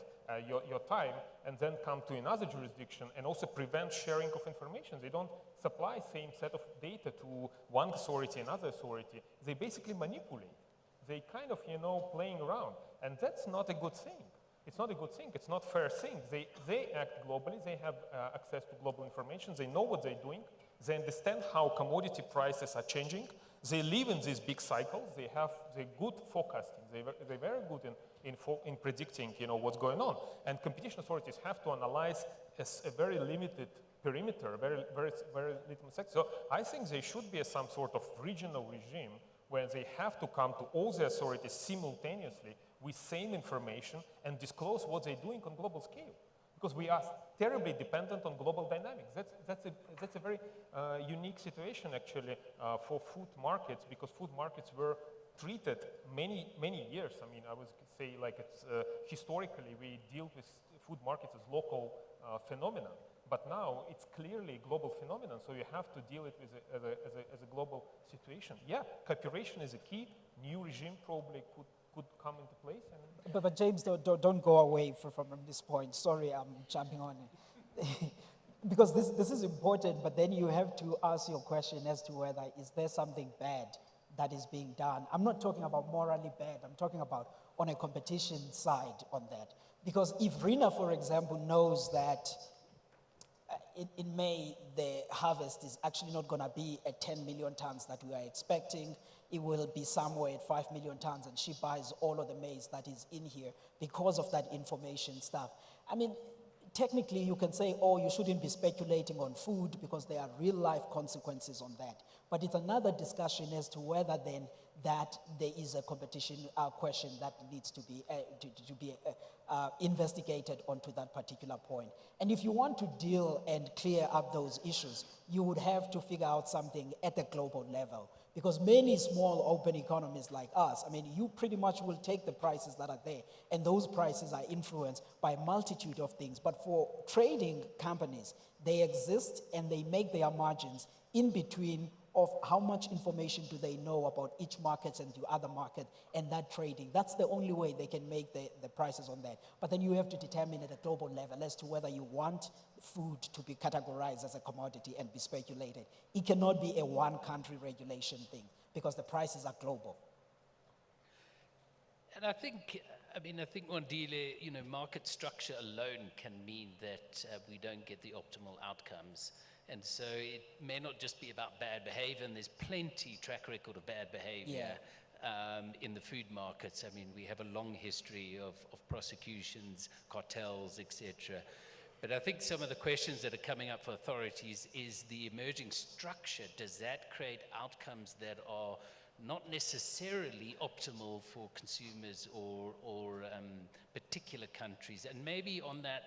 your time, and then come to another jurisdiction and also prevent sharing of information. They don't supply same set of data to one authority, another authority. They basically manipulate. They kind of, playing around. And that's not a good thing. It's not a good thing. It's not a fair thing. They act globally. They have access to global information. They know what they're doing. They understand how commodity prices are changing. They live in these big cycles. They're good forecasting. They're very good in predicting, what's going on. And competition authorities have to analyze a very limited perimeter, very little sector. So I think there should be some sort of regional regime where they have to come to all the authorities simultaneously with same information and disclose what they're doing on global scale. Because we are terribly dependent on global dynamics. That's a very unique situation, actually, for food markets, because food markets were treated many years. I mean, I would say, like, it's historically we deal with food markets as local phenomenon. But now it's clearly a global phenomenon, so you have to deal it with as a global situation. Yeah, cooperation is a key. New regime probably could come into place. But James, don't go away from this point. Sorry, I'm jumping on it. Because this is important, but then you have to ask your question as to whether is there something bad that is being done. I'm not talking about morally bad. I'm talking about on a competition side on that. Because if RINA, for example, knows that in May, the harvest is actually not going to be at 10 million tons that we are expecting. It will be somewhere at 5 million tons, and she buys all of the maize that is in here because of that information stuff. I mean, technically, you can say, oh, you shouldn't be speculating on food because there are real-life consequences on that. But it's another discussion as to whether then that there is a competition question that needs to be investigated onto that particular point. And if you want to deal and clear up those issues, you would have to figure out something at the global level. Because many small open economies like us, I mean, you pretty much will take the prices that are there, and those prices are influenced by a multitude of things. But for trading companies, they exist and they make their margins in between of how much information do they know about each market and the other market and that trading. That's the only way they can make the prices on that. But then you have to determine at a global level as to whether you want food to be categorized as a commodity and be speculated. It cannot be a one country regulation thing because the prices are global. And I think Wandile, market structure alone can mean that we don't get the optimal outcomes. And so it may not just be about bad behavior, and there's plenty track record of bad behavior in the food markets. I mean, we have a long history of prosecutions, cartels, etc. But I think some of the questions that are coming up for authorities is the emerging structure. Does that create outcomes that are not necessarily optimal for consumers or particular countries? And maybe on that,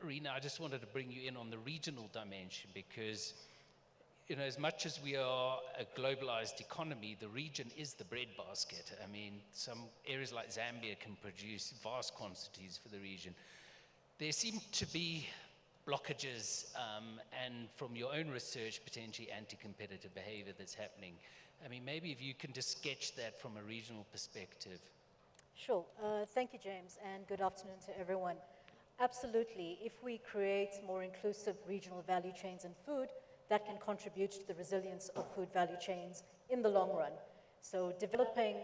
Rina, I just wanted to bring you in on the regional dimension because, as much as we are a globalized economy, the region is the breadbasket. I mean, some areas like Zambia can produce vast quantities for the region. There seem to be blockages and from your own research, potentially anti-competitive behavior that's happening. I mean, maybe if you can just sketch that from a regional perspective. Sure. Thank you, James, and good afternoon to everyone. Absolutely. If we create more inclusive regional value chains in food, that can contribute to the resilience of food value chains in the long run. So developing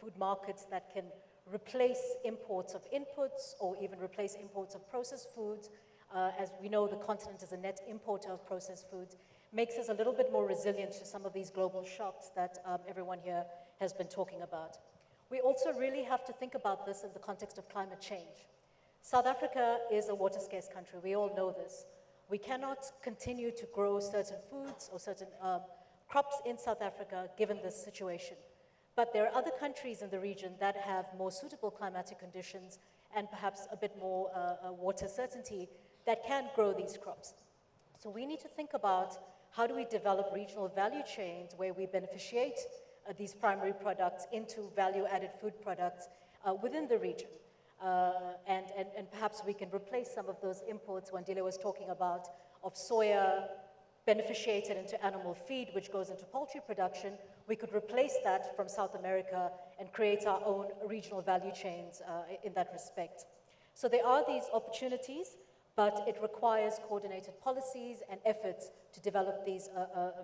food markets that can replace imports of inputs or even replace imports of processed foods. As we know, the continent is a net importer of processed foods, makes us a little bit more resilient to some of these global shocks that everyone here has been talking about. We also really have to think about this in the context of climate change. South Africa is a water-scarce country. We all know this. We cannot continue to grow certain foods or certain crops in South Africa given this situation. But there are other countries in the region that have more suitable climatic conditions and perhaps a bit more water certainty that can grow these crops. So we need to think about how do we develop regional value chains where we beneficiate these primary products into value-added food products within the region. And perhaps we can replace some of those imports Wandile was talking about of soya beneficiated into animal feed, which goes into poultry production. We could replace that from South America and create our own regional value chains in that respect. So there are these opportunities, but it requires coordinated policies and efforts to develop these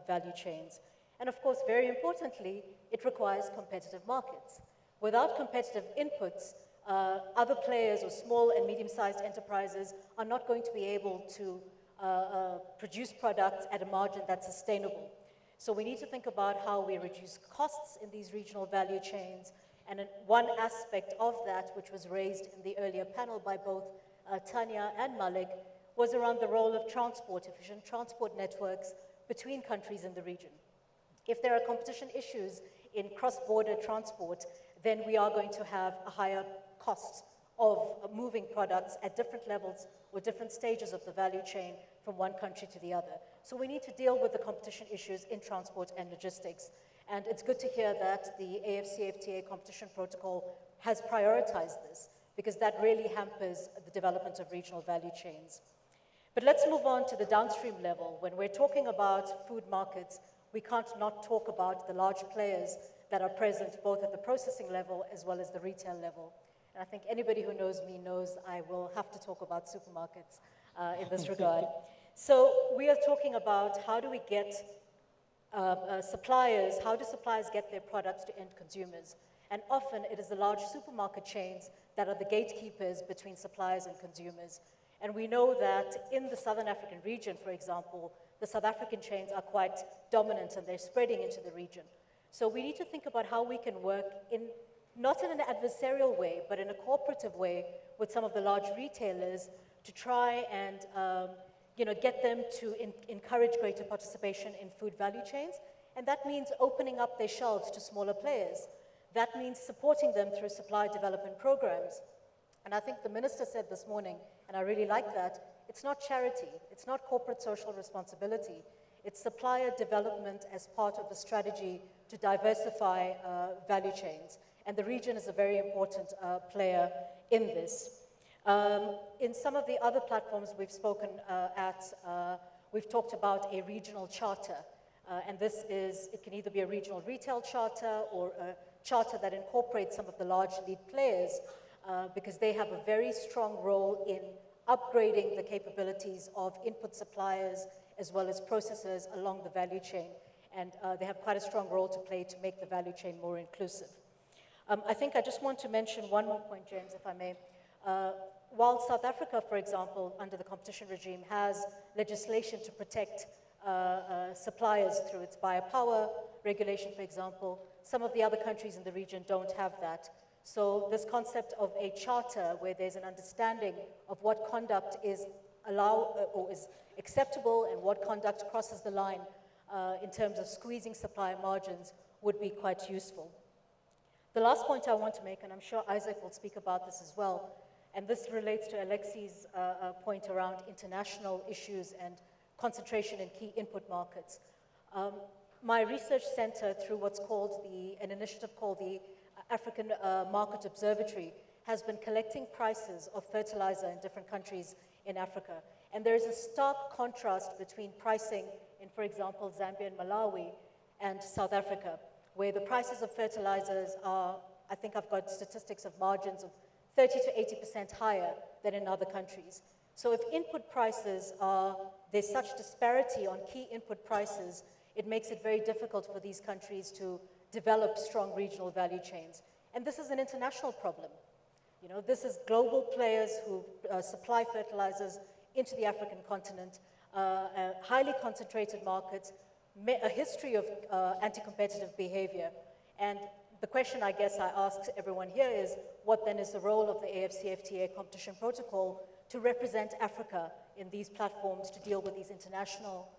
value chains. And of course, very importantly, it requires competitive markets. Without competitive inputs, other players or small and medium-sized enterprises are not going to be able to produce products at a margin that's sustainable. So we need to think about how we reduce costs in these regional value chains. And one aspect of that, which was raised in the earlier panel by both Tanya and Malik, was around the role of transport, efficient transport networks between countries in the region. If there are competition issues in cross-border transport, then we are going to have a higher cost of moving products at different levels or different stages of the value chain from one country to the other. So we need to deal with the competition issues in transport and logistics. And it's good to hear that the AFCFTA competition protocol has prioritized this, because that really hampers the development of regional value chains. But let's move on to the downstream level. When we're talking about food markets, we can't not talk about the large players that are present both at the processing level as well as the retail level. And I think anybody who knows me knows I will have to talk about supermarkets in this regard. So we are talking about how do we get suppliers, how do suppliers get their products to end consumers? And often it is the large supermarket chains that are the gatekeepers between suppliers and consumers. And we know that in the Southern African region, for example, the South African chains are quite dominant and they're spreading into the region. So we need to think about how we can work not in an adversarial way, but in a cooperative way with some of the large retailers to try and get them to encourage greater participation in food value chains. And that means opening up their shelves to smaller players. That means supporting them through supply development programs. And I think the minister said this morning, and I really like that, it's not charity, it's not corporate social responsibility, it's supplier development as part of a strategy to diversify value chains. And the region is a very important player in this. In some of the other platforms we've spoken we've talked about a regional charter. And it can either be a regional retail charter or a charter that incorporates some of the large lead players because they have a very strong role in upgrading the capabilities of input suppliers as well as processors along the value chain. And they have quite a strong role to play to make the value chain more inclusive. I think I just want to mention one more point, James, if I may. While South Africa, for example, under the competition regime, has legislation to protect suppliers through its biopower regulation, for example, some of the other countries in the region don't have that. So this concept of a charter where there's an understanding of what conduct is allowed or is acceptable and what conduct crosses the line in terms of squeezing supply margins would be quite useful. The last point I want to make, and I'm sure Isaac will speak about this as well, and this relates to Alexi's point around international issues and concentration in key input markets. My research center, through what's called an initiative called the African Market Observatory, has been collecting prices of fertilizer in different countries in Africa. And there is a stark contrast between pricing in, for example, Zambia and Malawi, and South Africa, where the prices of fertilizers are, I think I've got statistics of margins of 30 to 80% higher than in other countries. So if input prices are, there's such disparity on key input prices, it makes it very difficult for these countries to develop strong regional value chains. And this is an international problem. You know, this is global players who supply fertilizers into the African continent, highly concentrated markets, a history of anti-competitive behavior. And the question I guess I ask everyone here is, what then is the role of the AFCFTA competition protocol to represent Africa in these platforms to deal with these international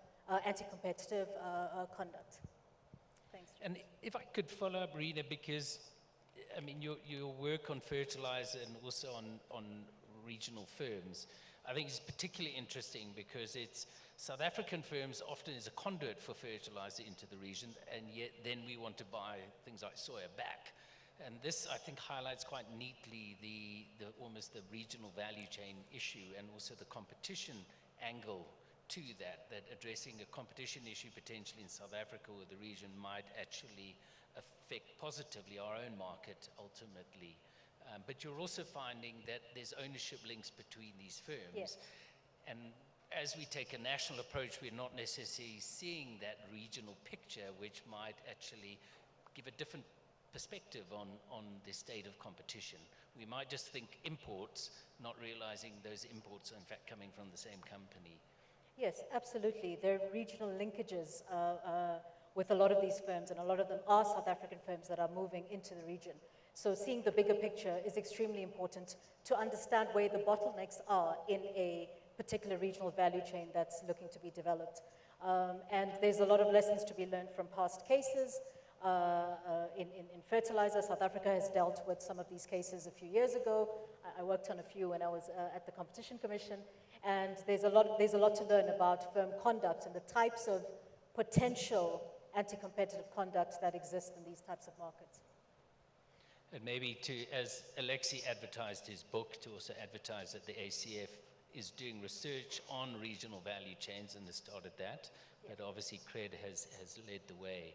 anti-competitive conduct? Thanks. And if I could follow up, Rita, because I mean, your work on fertilizer and also on regional firms, I think is particularly interesting because it's South African firms often is a conduit for fertilizer into the region, and yet then we want to buy things like soya back. And this, I think, highlights quite neatly almost the regional value chain issue and also the competition angle to that addressing a competition issue potentially in South Africa or the region might actually affect positively our own market ultimately. But you're also finding that there's ownership links between these firms. Yes. And as we take a national approach, we're not necessarily seeing that regional picture, which might actually give a different perspective on the state of competition. We might just think imports, not realizing those imports are in fact coming from the same company. Yes, absolutely. There are regional linkages with a lot of these firms, and a lot of them are South African firms that are moving into the region. So seeing the bigger picture is extremely important to understand where the bottlenecks are in a particular regional value chain that's looking to be developed. And there's a lot of lessons to be learned from past cases. In fertilizer, South Africa has dealt with some of these cases a few years ago. I worked on a few when I was at the Competition Commission. And there's a lot to learn about firm conduct and the types of potential anti-competitive conduct that exist in these types of markets. And maybe as Alexi advertised his book, to also advertise that the ACF is doing research on regional value chains and has started that, but obviously CRED has led the way.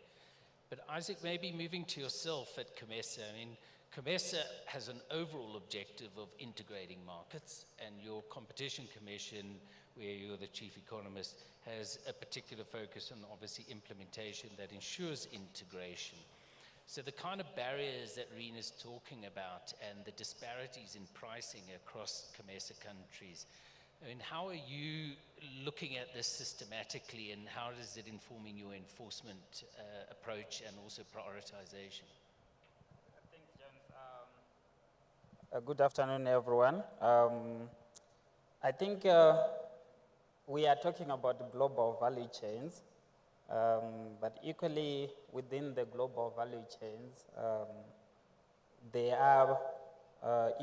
But Isaac, maybe moving to yourself at COMESA, I mean, COMESA has an overall objective of integrating markets, and your competition commission, where you're the chief economist, has a particular focus on obviously implementation that ensures integration. So the kind of barriers that Rena's talking about and the disparities in pricing across COMESA countries, I mean, how are you looking at this systematically, and how is it informing your enforcement approach and also prioritization? Thanks, James. Good afternoon, everyone. I think we are talking about global value chains, but equally within the global value chains, there are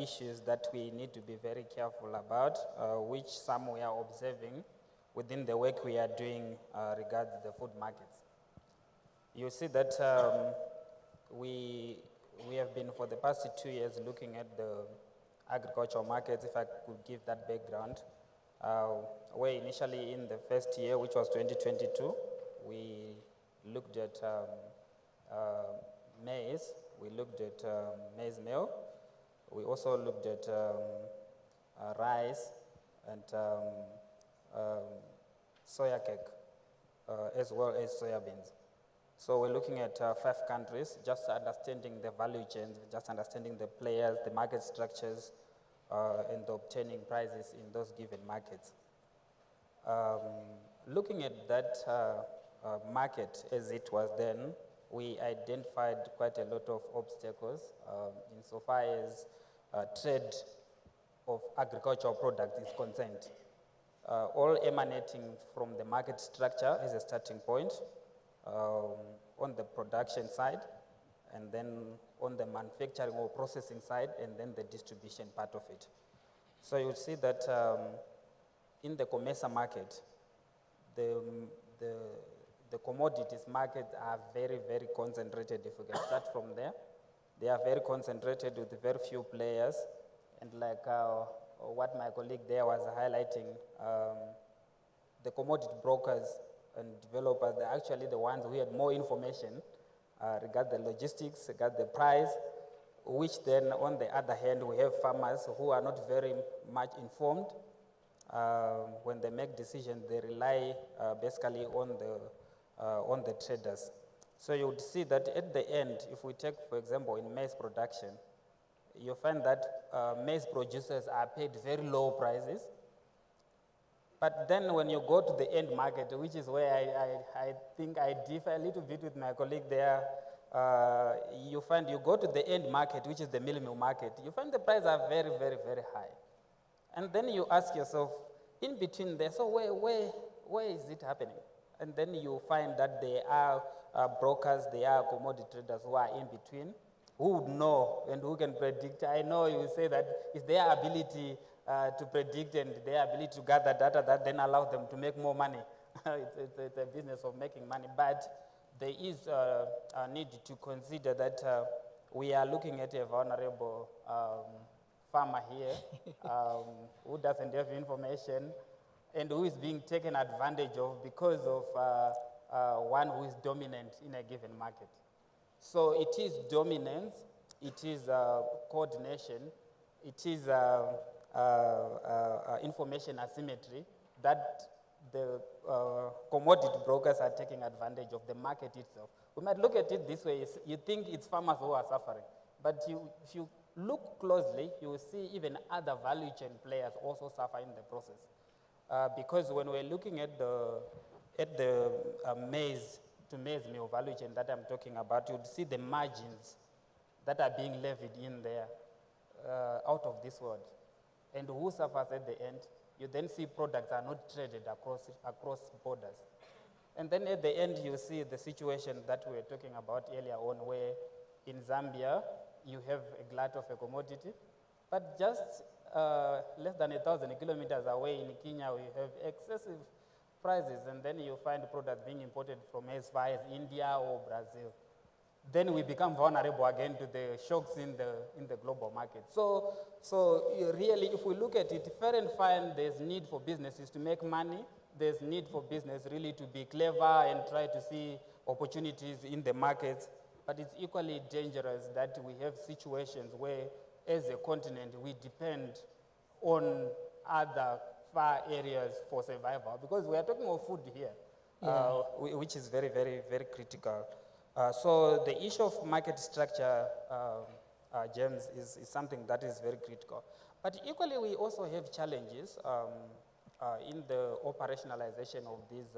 issues that we need to be very careful about, which some we are observing within the work we are doing regarding the food markets. You see that we have been for the past 2 years looking at the agricultural markets, if I could give that background, where initially in the first year, which was 2022, we looked at maize, we looked at maize meal, we also looked at rice and soya cake, as well as soybeans. So we're looking at 5 countries, just understanding the value chains, just understanding the players, the market structures, and the obtaining prices in those given markets. Looking at that market as it was then, we identified quite a lot of obstacles insofar as trade of agricultural products is concerned. All emanating from the market structure as a starting point on the production side, and then on the manufacturing or processing side, and then the distribution part of it. So you'll see that in the COMESA market, the commodities market are very, very concentrated. If we can start from there, they are very concentrated with very few players. And like what my colleague there was highlighting, the commodity brokers and developers, they're actually the ones who had more information regarding the logistics, regarding the price, which then on the other hand, we have farmers who are not very much informed. When they make decisions, they rely basically on the traders. So you would see that at the end, if we take, for example, in maize production, you find that maize producers are paid very low prices. But then when you go to the end market, which is where I think I differ a little bit with my colleague there, you find you go to the end market, which is the mill market, you find the prices are very, very, very high. And then you ask yourself, in between there, so where is it happening? And then you find that there are brokers, there are commodity traders who are in between, who would know and who can predict. I know you say that it's their ability to predict and their ability to gather data that then allows them to make more money. It's a business of making money. But there is a need to consider that we are looking at a vulnerable farmer here who doesn't have information and who is being taken advantage of because of one who is dominant in a given market. So it is dominance, it is coordination, it is information asymmetry that the commodity brokers are taking advantage of the market itself. We might look at it this way, you think it's farmers who are suffering, but if you look closely, you will see even other value chain players also suffer in the process. Because when we're looking at the maize to maize meal value chain that I'm talking about, you'd see the margins that are being levied in there out of this world. And who suffers at the end? You then see products are not traded across borders. And then at the end, you see the situation that we were talking about earlier on, where in Zambia, you have a glut of a commodity, but just less than 1,000 kilometers away in Kenya, we have excessive prices, and then you find products being imported from as far as India or Brazil. Then we become vulnerable again to the shocks in the global market. So really, if we look at it, fair and fine, there's need for businesses to make money. There's need for business really to be clever and try to see opportunities in the markets. But it's equally dangerous that we have situations where, as a continent, we depend on other far areas for survival, because we are talking of food here, which is very, very, very critical. So the issue of market structure, James, is something that is very critical. But equally, we also have challenges in the operationalization of these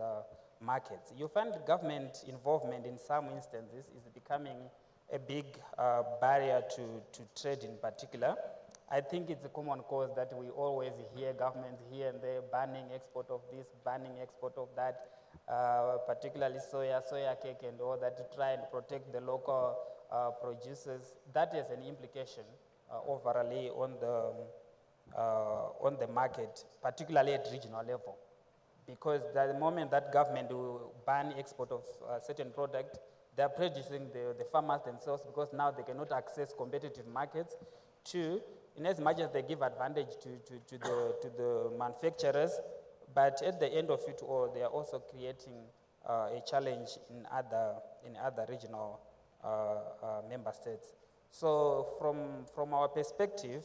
markets. You find government involvement in some instances is becoming a big barrier to trade in particular. I think it's a common cause that we always hear governments here and there banning export of this, banning export of that, particularly soya cake and all that, to try and protect the local producers. That has an implication overall on the market, particularly at regional level. Because the moment that government will ban export of certain product, they are prejudicing the farmers themselves, because now they cannot access competitive markets. Two, in as much as they give advantage to the manufacturers, but at the end of it all, they are also creating a challenge in other regional member states. So from our perspective,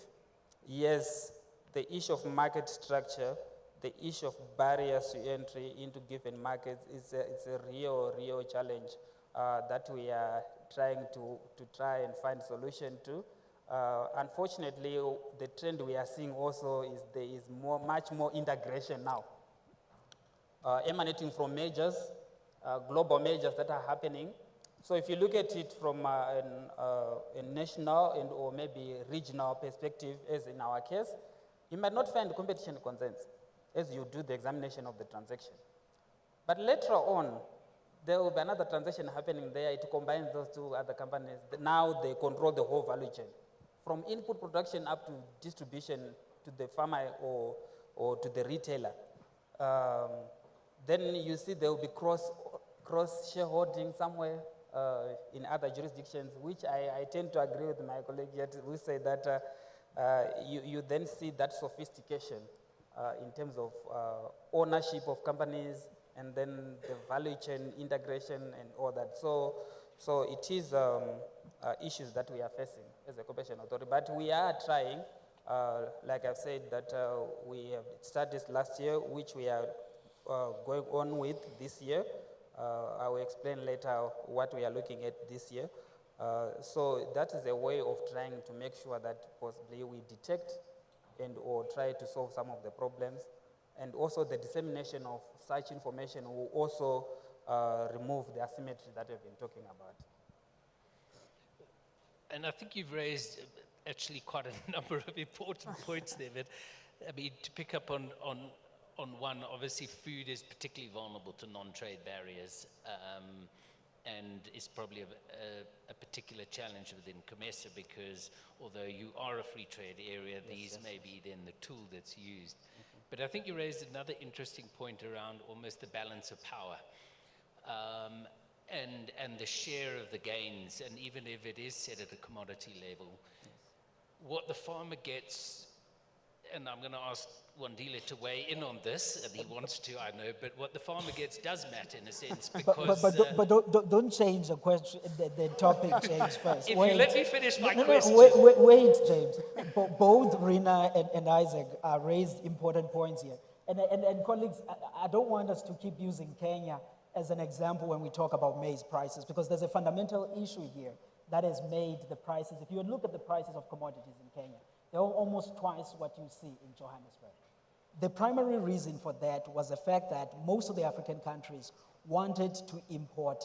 yes, the issue of market structure, the issue of barriers to entry into given markets it's a real challenge that we are trying to and find solution to. Unfortunately, the trend we are seeing also is there is much more integration now, emanating from majors, global majors that are happening. So if you look at it from a national and or maybe regional perspective, as in our case, you might not find competition concerns as you do the examination of the transaction. But later on, there will be another transaction happening there. It combines those two other companies. Now they control the whole value chain, from input production up to distribution to the farmer or to the retailer. Then you see there will be cross shareholding somewhere in other jurisdictions, which I tend to agree with my colleague here who say that you then see that sophistication in terms of ownership of companies, and then the value chain integration and all that. So it is issues that we are facing as a competition authority, but we are trying. Like I've said, that we have started last year, which we are going on with this year. I will explain later what we are looking at this year. So that is a way of trying to make sure that possibly we detect and or try to solve some of the problems. And also the dissemination of such information will also remove the asymmetry that we've been talking about. And I think you've raised actually quite a number of important points there, but I mean, to pick up on one, obviously food is particularly vulnerable to non-trade barriers, and is probably a particular challenge within COMESA, because although you are a free trade area, these may be then the tool that's used. But I think you raised another interesting point around almost the balance of power, and the share of the gains, and even if it is set at a commodity level, what the farmer gets, and I'm going to ask Wandile to weigh in on this, and he wants to, I know, but what the farmer gets does matter in a sense, because... But don't change the question, the topic, James, first. If you let me finish my question. Wait, James. Both Rina and Isaac raised important points here. And colleagues, I don't want us to keep using Kenya as an example when we talk about maize prices, because there's a fundamental issue here that has made the prices, if you look at the prices of commodities in Kenya, they're almost twice what you see in Johannesburg. The primary reason for that was the fact that most of the African countries wanted to import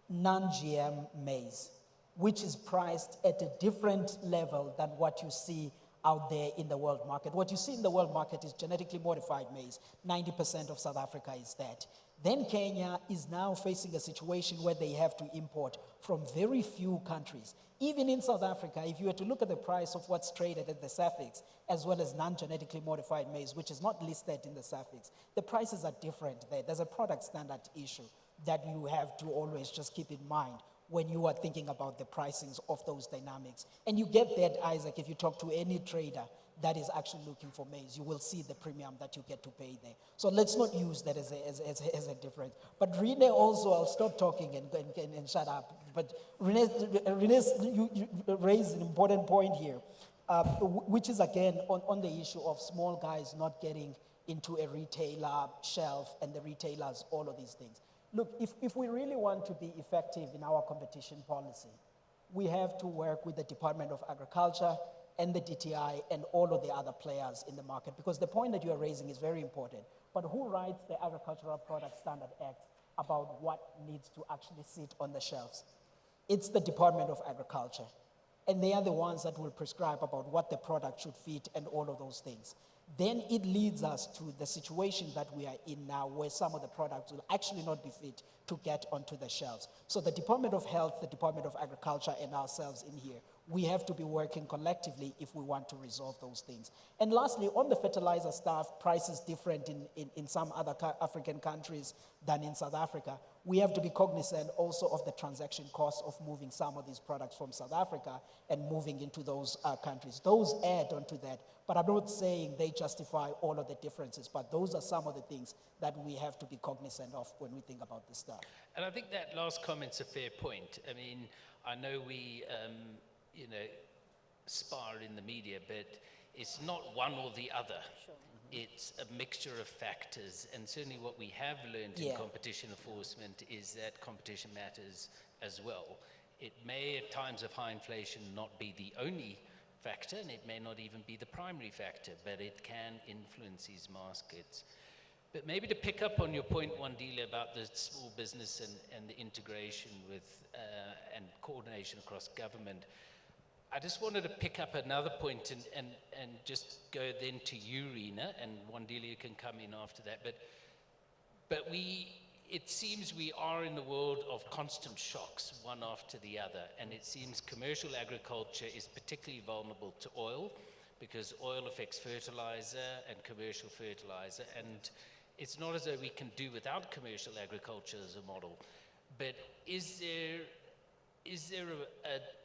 non-GM maize, which is priced at a different level than what you see out there in the world market. What you see in the world market is genetically modified maize. 90% of South Africa is that. Then Kenya is now facing a situation where they have to import from very few countries. Even in South Africa, if you were to look at the price of what's traded at the SAFEX, as well as non-genetically modified maize, which is not listed in the SAFEX, the prices are different there. There's a product standard issue that you have to always just keep in mind when you are thinking about the pricings of those dynamics. And you get that, Isaac, if you talk to any trader that is actually looking for maize, you will see the premium that you get to pay there. So let's not use that as a difference. But Rene also, I'll stop talking and shut up. But Rene, you raised an important point here, which is again on the issue of small guys not getting into a retailer shelf and the retailers, all of these things. Look, if we really want to be effective in our competition policy, we have to work with the Department of Agriculture and the DTI and all of the other players in the market, because the point that you are raising is very important. But who writes the Agricultural Product Standard Act about what needs to actually sit on the shelves? It's the Department of Agriculture. And they are the ones that will prescribe about what the product should fit and all of those things. Then it leads us to the situation that we are in now, where some of the products will actually not be fit to get onto the shelves. So the Department of Health, the Department of Agriculture, and ourselves in here, we have to be working collectively if we want to resolve those things. And lastly, on the fertilizer stuff, prices different in some other African countries than in South Africa. We have to be cognizant also of the transaction costs of moving some of these products from South Africa and moving into those countries. Those add onto that, but I'm not saying they justify all of the differences, but those are some of the things that we have to be cognizant of when we think about this stuff. And I think that last comment's a fair point. I mean, I know we, spar in the media, but it's not one or the other. Sure. It's a mixture of factors, and certainly what we have learned in competition enforcement is that competition matters as well. It may, at times of high inflation, not be the only factor, and it may not even be the primary factor, but it can influence these markets. But maybe to pick up on your point, Wandile, about the small business and the integration with and coordination across government, I just wanted to pick up another point and just go then to you, Rina, and Wandile, you can come in after that. But it seems we are in the world of constant shocks, one after the other, and it seems commercial agriculture is particularly vulnerable to oil, because oil affects fertilizer and commercial fertilizer, and it's not as though we can do without commercial agriculture as a model. But is there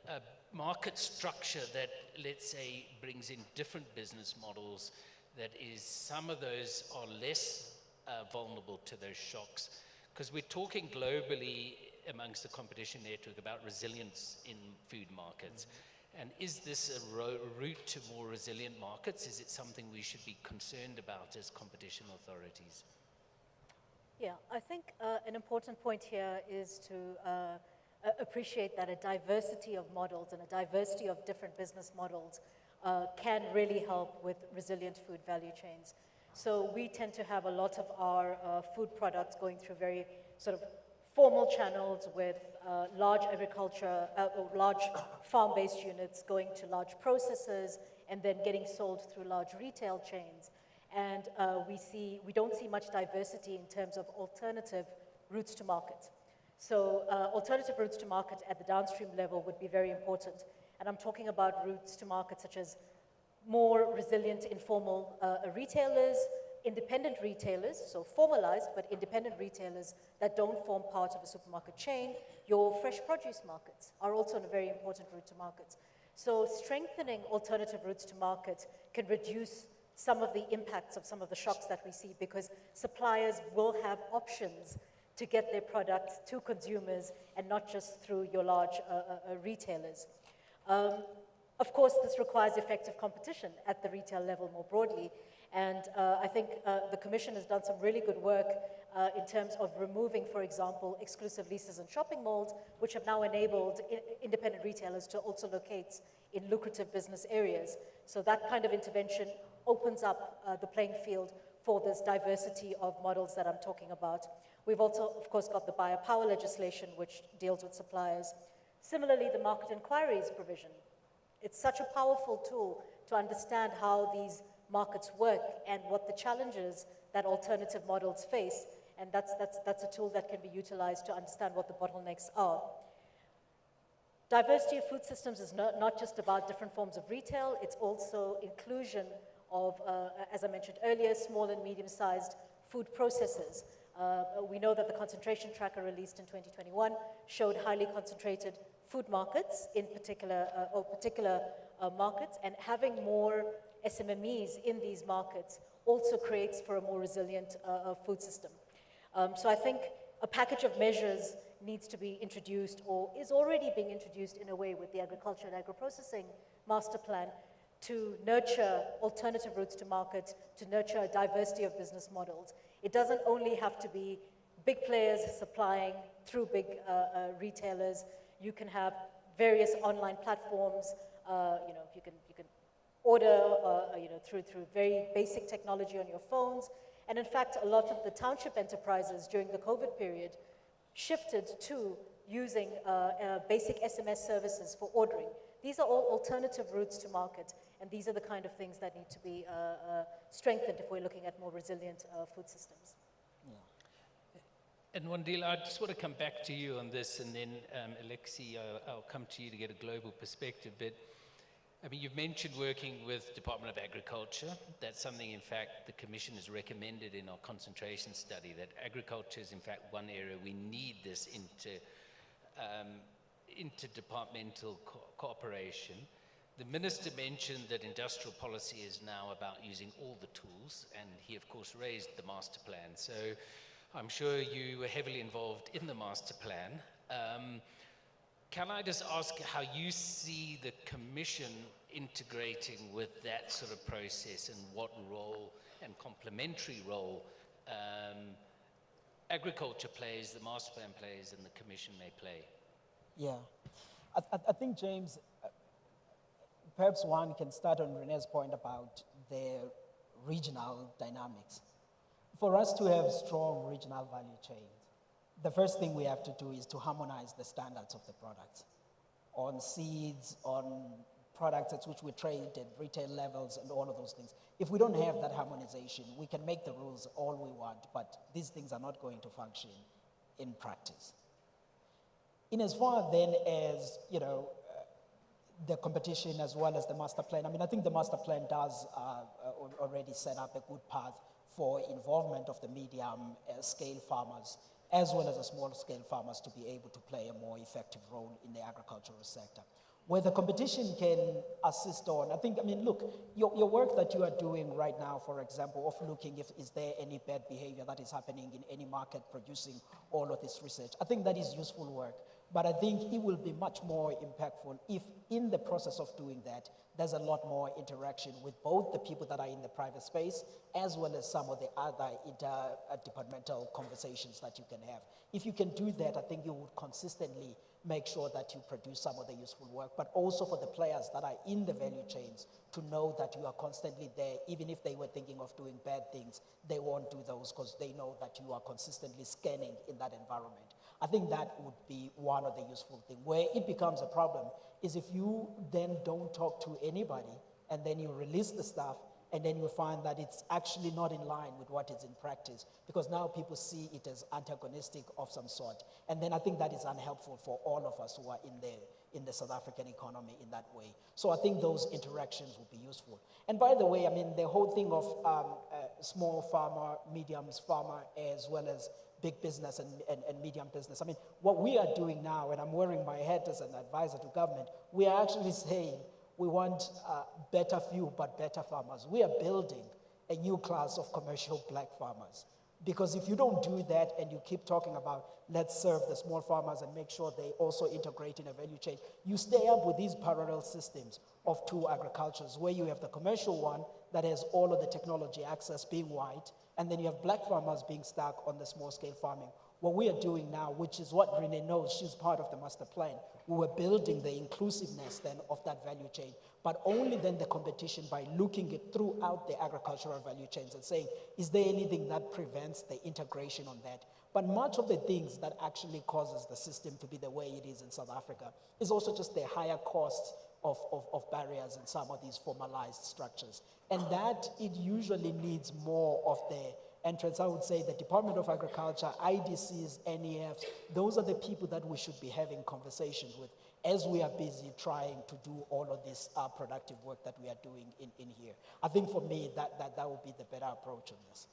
a market structure that, let's say, brings in different business models, that is, some of those are less vulnerable to those shocks? Because we're talking globally amongst the competition network about resilience in food markets. And is this a route to more resilient markets? Is it something we should be concerned about as competition authorities? Yeah, I think an important point here is to appreciate that a diversity of models and a diversity of different business models can really help with resilient food value chains. So we tend to have a lot of our food products going through very sort of formal channels with large agriculture, large farm-based units going to large processors and then getting sold through large retail chains. And we don't see much diversity in terms of alternative routes to market. So alternative routes to market at the downstream level would be very important. And I'm talking about routes to market such as more resilient informal retailers, independent retailers, so formalized but independent retailers that don't form part of a supermarket chain. Your fresh produce markets are also a very important route to market. So strengthening alternative routes to market can reduce some of the impacts of some of the shocks that we see, because suppliers will have options to get their products to consumers and not just through your large retailers. Of course, this requires effective competition at the retail level more broadly. And I think the Commission has done some really good work in terms of removing, for example, exclusive leases in shopping malls, which have now enabled independent retailers to also locate in lucrative business areas. So that kind of intervention opens up the playing field for this diversity of models that I'm talking about. We've also, of course, got the buyer power legislation, which deals with suppliers. Similarly, the market inquiries provision. It's such a powerful tool to understand how these markets work and what the challenges that alternative models face. And that's a tool that can be utilized to understand what the bottlenecks are. Diversity of food systems is not just about different forms of retail, it's also inclusion of, as I mentioned earlier, small and medium-sized food processors. We know that the concentration tracker released in 2021 showed highly concentrated food markets in particular markets, and having more SMMEs in these markets also creates for a more resilient food system. So I think a package of measures needs to be introduced, or is already being introduced in a way with the Agriculture and Agro-Processing Master Plan, to nurture alternative routes to market, to nurture a diversity of business models. It doesn't only have to be big players supplying through big retailers. You can have various online platforms. You can order through very basic technology on your phones. And in fact, a lot of the township enterprises during the COVID period shifted to using basic SMS services for ordering. These are all alternative routes to market, and these are the kind of things that need to be strengthened if we're looking at more resilient food systems. And Wandile, I just want to come back to you on this, and then Alexi, I'll come to you to get a global perspective. But I mean, you've mentioned working with Department of Agriculture. That's something, in fact, the Commission has recommended in our concentration study, that agriculture is, in fact, one area we need this interdepartmental cooperation. The Minister mentioned that industrial policy is now about using all the tools, and he, of course, raised the master plan. So I'm sure you were heavily involved in the master plan. Can I just ask how you see the Commission integrating with that sort of process, and what role and complementary role agriculture plays, the master plan plays, and the Commission may play? Yeah, I think, James, perhaps one can start on René's point about the regional dynamics. For us to have strong regional value chains, the first thing we have to do is to harmonize the standards of the products on seeds, on products at which we trade at retail levels, and all of those things. If we don't have that harmonization, we can make the rules all we want, but these things are not going to function in practice. In as far then as, the competition as well as the master plan, I mean, I think the master plan does already set up a good path for involvement of the medium-scale farmers as well as the small-scale farmers to be able to play a more effective role in the agricultural sector. Where the competition can assist on, I think, I mean, look, your work that you are doing right now, for example, of looking if is there any bad behavior that is happening in any market producing all of this research, I think that is useful work. But I think it will be much more impactful if in the process of doing that, there's a lot more interaction with both the people that are in the private space as well as some of the other interdepartmental conversations that you can have. If you can do that, I think you would consistently make sure that you produce some of the useful work, but also for the players that are in the value chains to know that you are constantly there. Even if they were thinking of doing bad things, they won't do those because they know that you are consistently scanning in that environment. I think that would be one of the useful things. Where it becomes a problem is if you then don't talk to anybody and then you release the stuff and then you find that it's actually not in line with what is in practice, because now people see it as antagonistic of some sort. And then I think that is unhelpful for all of us who are in the South African economy in that way. So I think those interactions would be useful. And by the way, I mean, the whole thing of small farmer, medium farmer, as well as big business and medium business. I mean, what we are doing now, and I'm wearing my hat as an advisor to government, we are actually saying we want better few but better farmers. We are building a new class of commercial black farmers. Because if you don't do that and you keep talking about let's serve the small farmers and make sure they also integrate in a value chain, you stay up with these parallel systems of two agricultures where you have the commercial one that has all of the technology access being white, and then you have black farmers being stuck on the small scale farming. What we are doing now, which is what Renee knows, she's part of the master plan, we were building the inclusiveness then of that value chain, but only then the competition by looking it throughout the agricultural value chains and saying, is there anything that prevents the integration on that? But much of the things that actually causes the system to be the way it is in South Africa is also just the higher costs of barriers in some of these formalized structures. And that it usually needs more of the entrance. I would say the Department of Agriculture, IDCs, NEFs, those are the people that we should be having conversations with as we are busy trying to do all of this productive work that we are doing in here. I think for me, that would be the better approach on this.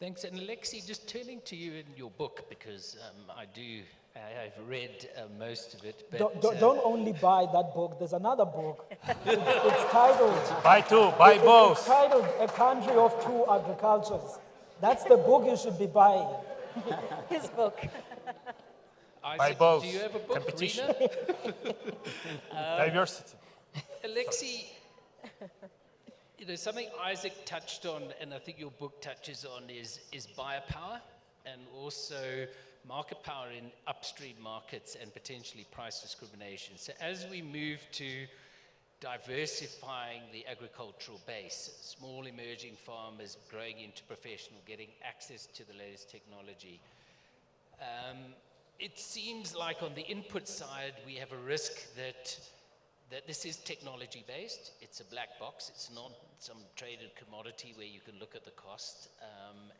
Thanks. And Alexi, just turning to you in your book, because I've read most of it. But, don't only buy that book. There's another book. It's titled... Buy two, buy both. It's titled A Country of Two Agricultures. That's the book you should be buying. His book. Isaac, buy both. do you have a book, Competition. Diversity. Alexi, you know, something Isaac touched on, and I think your book touches on, is buyer power and also market power in upstream markets and potentially price discrimination. So as we move to diversifying the agricultural base, small emerging farmers growing into professional, getting access to the latest technology, it seems like on the input side we have a risk that this is technology based. It's a black box. It's not some traded commodity where you can look at the cost,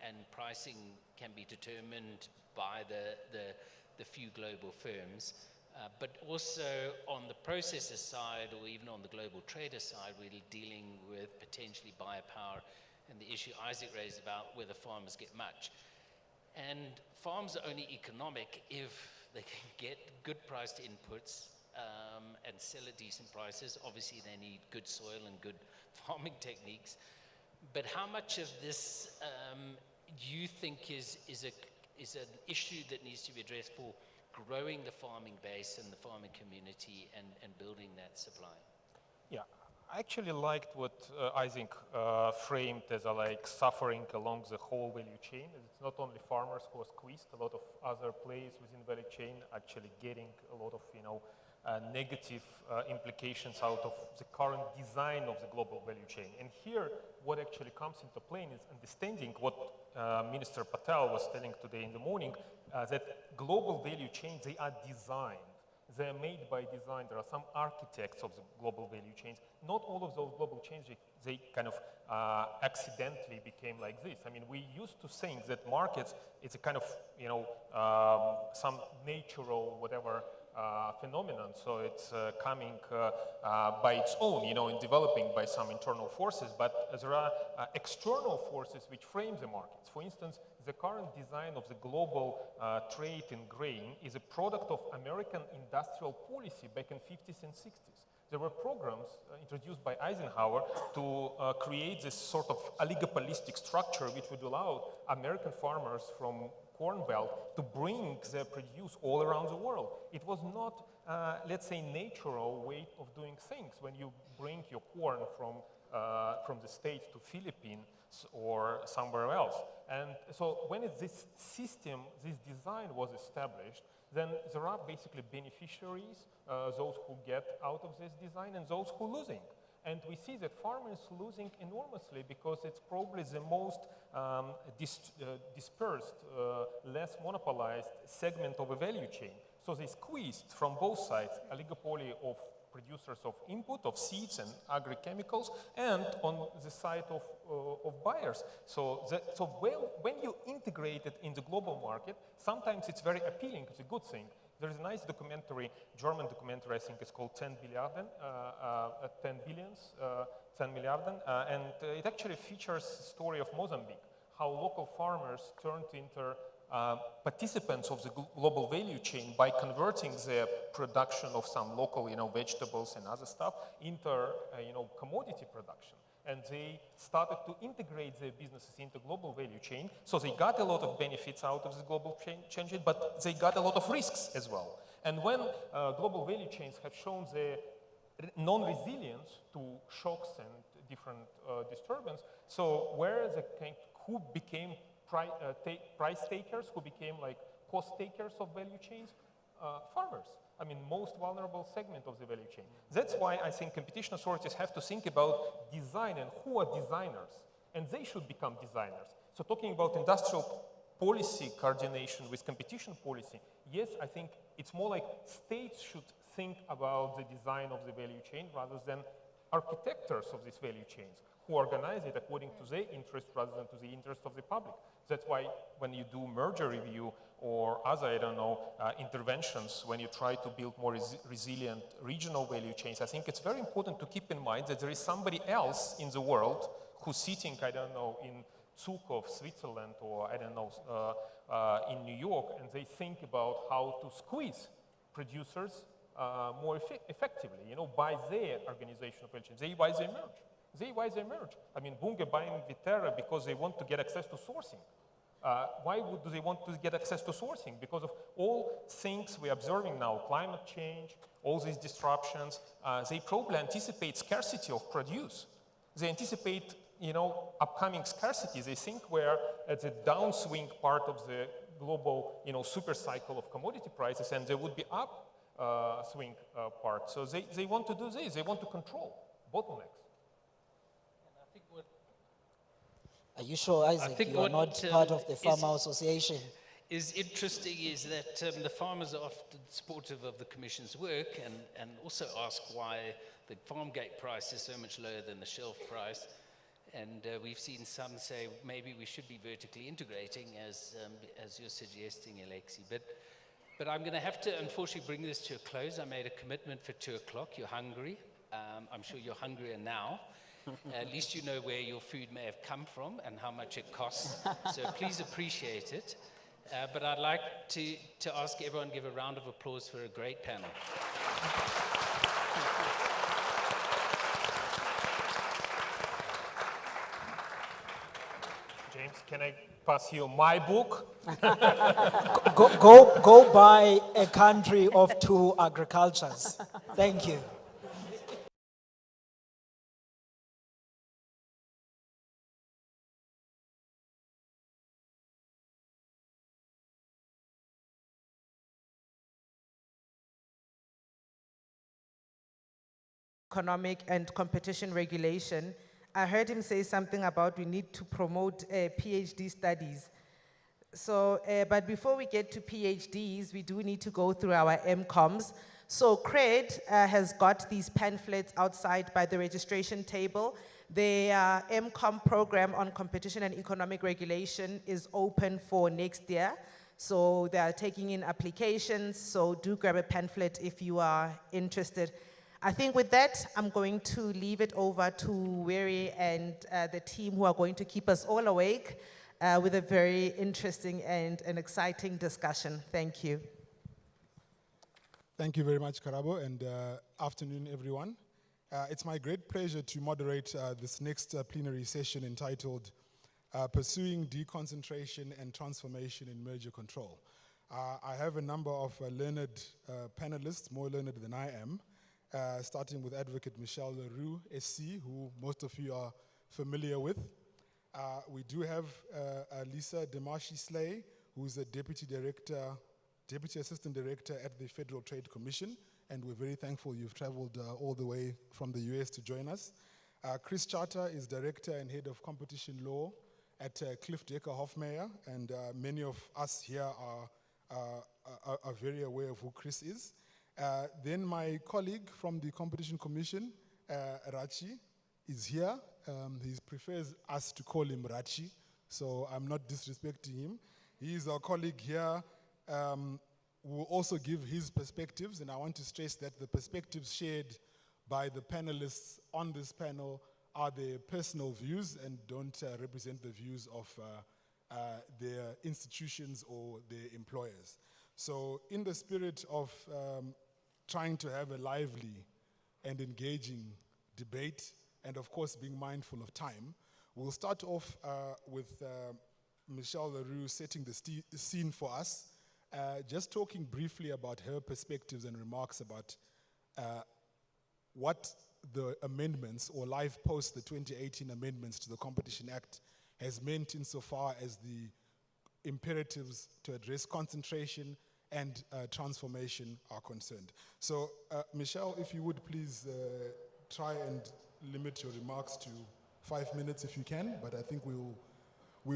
and pricing can be determined by the few global firms. But also on the processor side, or even on the global trader side, we're dealing with potentially buyer power and the issue Isaac raised about whether farmers get much. And farms are only economic if they can get good priced inputs and sell at decent prices. Obviously, they need good soil and good farming techniques. But how much of this do you think is an issue that needs to be addressed for growing the farming base and the farming community and building that supply? Yeah, I actually liked what Isaac framed as suffering along the whole value chain. It's not only farmers who are squeezed, a lot of other players within the value chain actually getting a lot of negative implications out of the current design of the global value chain. And here, what actually comes into play is understanding what Minister Patel was telling today in the morning, that global value chains, they are designed. They are made by design. There are some architects of the global value chains. Not all of those global chains, they kind of accidentally became like this. I mean, we used to think that markets, it's a kind of, some natural, whatever, phenomenon, so it's coming by its own, and developing by some internal forces, but there are external forces which frame the markets. For instance, the current design of the global trade in grain is a product of American industrial policy back in 50s and 60s. There were programs introduced by Eisenhower to create this sort of oligopolistic structure which would allow American farmers from Corn Belt to bring their produce all around the world. It was not, let's say, natural way of doing things when you bring your corn from the States to Philippines or somewhere else. And so when this system, this design was established, then there are basically beneficiaries, those who get out of this design and those who are losing. And we see that farmers losing enormously because it's probably the most dispersed, less monopolized segment of a value chain. So they squeezed from both sides oligopoly of producers of input, of seeds and agrochemicals, and on the side of buyers. So when you integrate it in the global market, sometimes it's very appealing, it's a good thing. There's a nice documentary, German documentary, I think it's called 10 Milliarden, 10 billions, 10 Milliarden, and it actually features the story of Mozambique, how local farmers turned into participants of the global value chain by converting their production of some local, vegetables and other stuff into, commodity production. And they started to integrate their businesses into global value chain. So they got a lot of benefits out of the global chain, but they got a lot of risks as well. And when global value chains have shown their non-resilience to shocks and different disturbance, so who became price takers, who became like cost takers of value chains? Farmers. I mean, most vulnerable segment of the value chain. That's why I think competition authorities have to think about design and who are designers, and they should become designers. So talking about industrial policy coordination with competition policy, yes, I think it's more like states should think about the design of the value chain rather than architects of these value chains who organize it according to their interest rather than to the interest of the public. That's why when you do merger review or other, interventions, when you try to build more resilient regional value chains, I think it's very important to keep in mind that there is somebody else in the world who's sitting, in Zug of Switzerland or, in New York, and they think about how to squeeze producers more effectively, by their organization of value chains. Why they merge. I mean, Bunge buying Viterra because they want to get access to sourcing. Why do they want to get access to sourcing? Because of all things we're observing now, climate change, all these disruptions, they probably anticipate scarcity of produce. They anticipate, upcoming scarcity. They think we're at the downswing part of the global, super cycle of commodity prices, and there would be upswing part. So they want to do this. They want to control bottlenecks. Are you sure, Isaac, you are not part of the Farmer Association? Is interesting is that the farmers are often supportive of the Commission's work and also ask why the farm gate price is so much lower than the shelf price. And we've seen some say maybe we should be vertically integrating as you're suggesting, Alexi. But I'm going to have to unfortunately bring this to a close. I made a commitment for 2 o'clock. You're hungry. I'm sure you're hungrier now. At least you know where your food may have come from and how much it costs. So please appreciate it. But I'd like to ask everyone to give a round of applause for a great panel. James, can I pass you my book? go buy A Country of Two Agricultures. Thank you. Economic and competition regulation, I heard him say something about we need to promote PhD studies. So, but before we get to PhDs, we do need to go through our MCOMs. So CRED has got these pamphlets outside by the registration table. The MCOM program on competition and economic regulation is open for next year. So they are taking in applications, so do grab a pamphlet if you are interested. I think with that, I'm going to leave it over to Weary and the team who are going to keep us all awake with a very interesting and an exciting discussion. Thank you. Thank you very much, Karabo, and afternoon, everyone. It's my great pleasure to moderate this next plenary session entitled Pursuing Deconcentration and Transformation in Merger Control. I have a number of learned panelists, more learned than I am, starting with Advocate Michelle Leroux, SC, who most of you are familiar with. We do have Lisa Demashi-Slay, who's a Deputy Assistant Director at the Federal Trade Commission, and we're very thankful you've traveled all the way from the US to join us. Chris Charter is Director and Head of Competition Law at Cliff Decker Hofmeyer, and many of us here are very aware of who Chris is. Then my colleague from the Competition Commission, Rachi, is here. He prefers us to call him Rachi, so I'm not disrespecting him. He is our colleague here, will also give his perspectives, and I want to stress that the perspectives shared by the panelists on this panel are their personal views and don't represent the views of their institutions or their employers. So in the spirit of trying to have a lively and engaging debate, and of course being mindful of time, we'll start off with Michelle Leroux setting the scene for us, just talking briefly about her perspectives and remarks about what the amendments or life post the 2018 amendments to the Competition Act has meant insofar as the imperatives to address concentration and transformation are concerned. So Michelle, if you would please try and limit your remarks to 5 minutes if you can, but I think we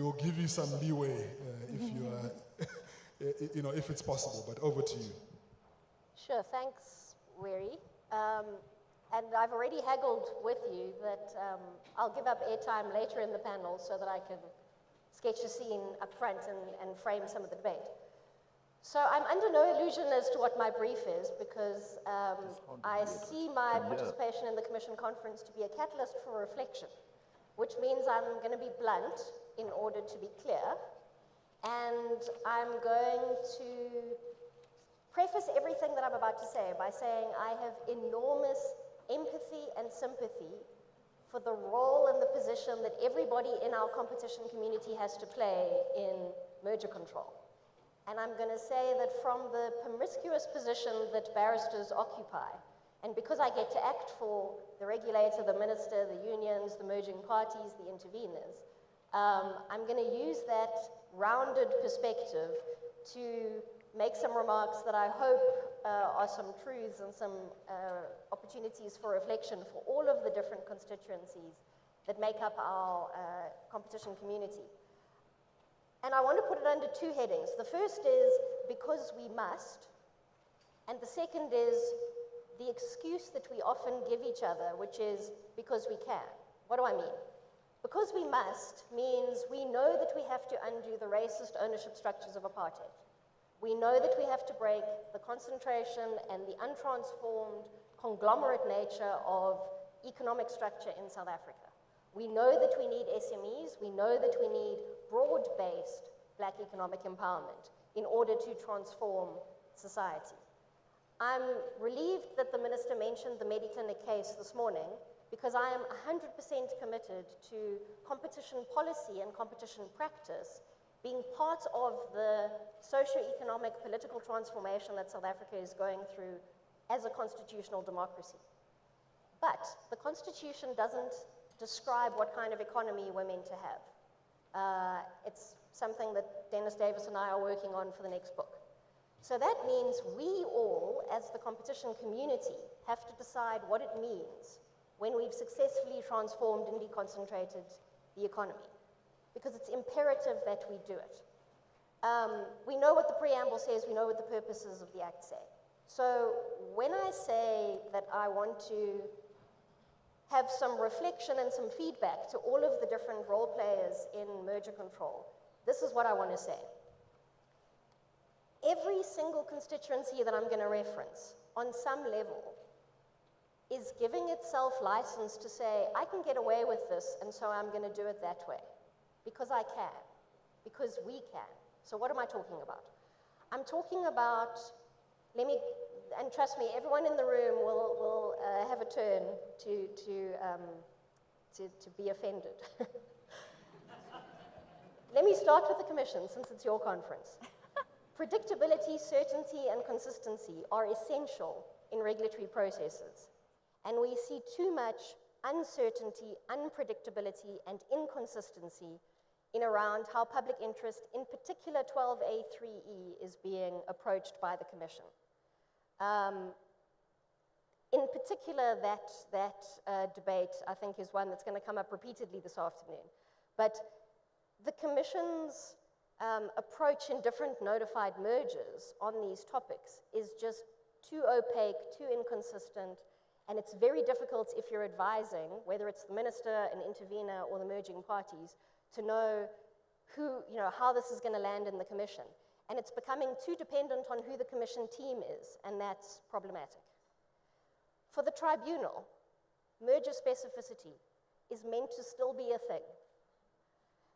will give you some leeway if you are, if it's possible, but over to you. Sure, thanks, Weary. And I've already haggled with you that I'll give up airtime later in the panel so that I can sketch a scene up front and frame some of the debate. So I'm under no illusion as to what my brief is, because I see my participation in the Commission conference to be a catalyst for reflection, which means I'm going to be blunt in order to be clear, and I'm going to preface everything that I'm about to say by saying I have enormous empathy and sympathy for the role and the position that everybody in our competition community has to play in merger control. And I'm going to say that from the promiscuous position that barristers occupy, and because I get to act for the regulator, the minister, the unions, the merging parties, the interveners, I'm going to use that rounded perspective to make some remarks that I hope are some truths and some opportunities for reflection for all of the different constituencies that make up our competition community. And I want to put it under two headings. The first is because we must, and the second is the excuse that we often give each other, which is because we can. What do I mean? Because we must means we know that we have to undo the racist ownership structures of apartheid. We know that we have to break the concentration and the untransformed conglomerate nature of economic structure in South Africa. We know that we need SMEs. We know that we need broad-based Black economic empowerment in order to transform society. I'm relieved that the minister mentioned the Mediclinic case this morning, because I am 100% committed to competition policy and competition practice being part of the socio-economic political transformation that South Africa is going through as a constitutional democracy. But the Constitution doesn't describe what kind of economy we're meant to have. It's something that Dennis Davis and I are working on for the next book. So that means we all, as the competition community, have to decide what it means when we've successfully transformed and deconcentrated the economy, because it's imperative that we do it. We know what the preamble says, we know what the purposes of the Act say. So when I say that I want to have some reflection and some feedback to all of the different role players in merger control, this is what I want to say. every single constituency that I'm going to reference, on some level, is giving itself license to say, I can get away with this, and so I'm going to do it that way. Because I can. Because we can. So what am I talking about? I'm talking about, and trust me, everyone in the room will have a turn to be offended. Let me start with the Commission, since it's your conference. Predictability, certainty, and consistency are essential in regulatory processes. And we see too much uncertainty, unpredictability, and inconsistency in around how public interest, in particular 12A3E, is being approached by the Commission. In particular, that debate, I think, is one that's going to come up repeatedly this afternoon. But the Commission's approach in different notified mergers on these topics is just too opaque, too inconsistent, and it's very difficult if you're advising, whether it's the minister, an intervener, or the merging parties, to know how this is going to land in the Commission. And it's becoming too dependent on who the Commission team is, and that's problematic. For the tribunal, merger specificity is meant to still be a thing.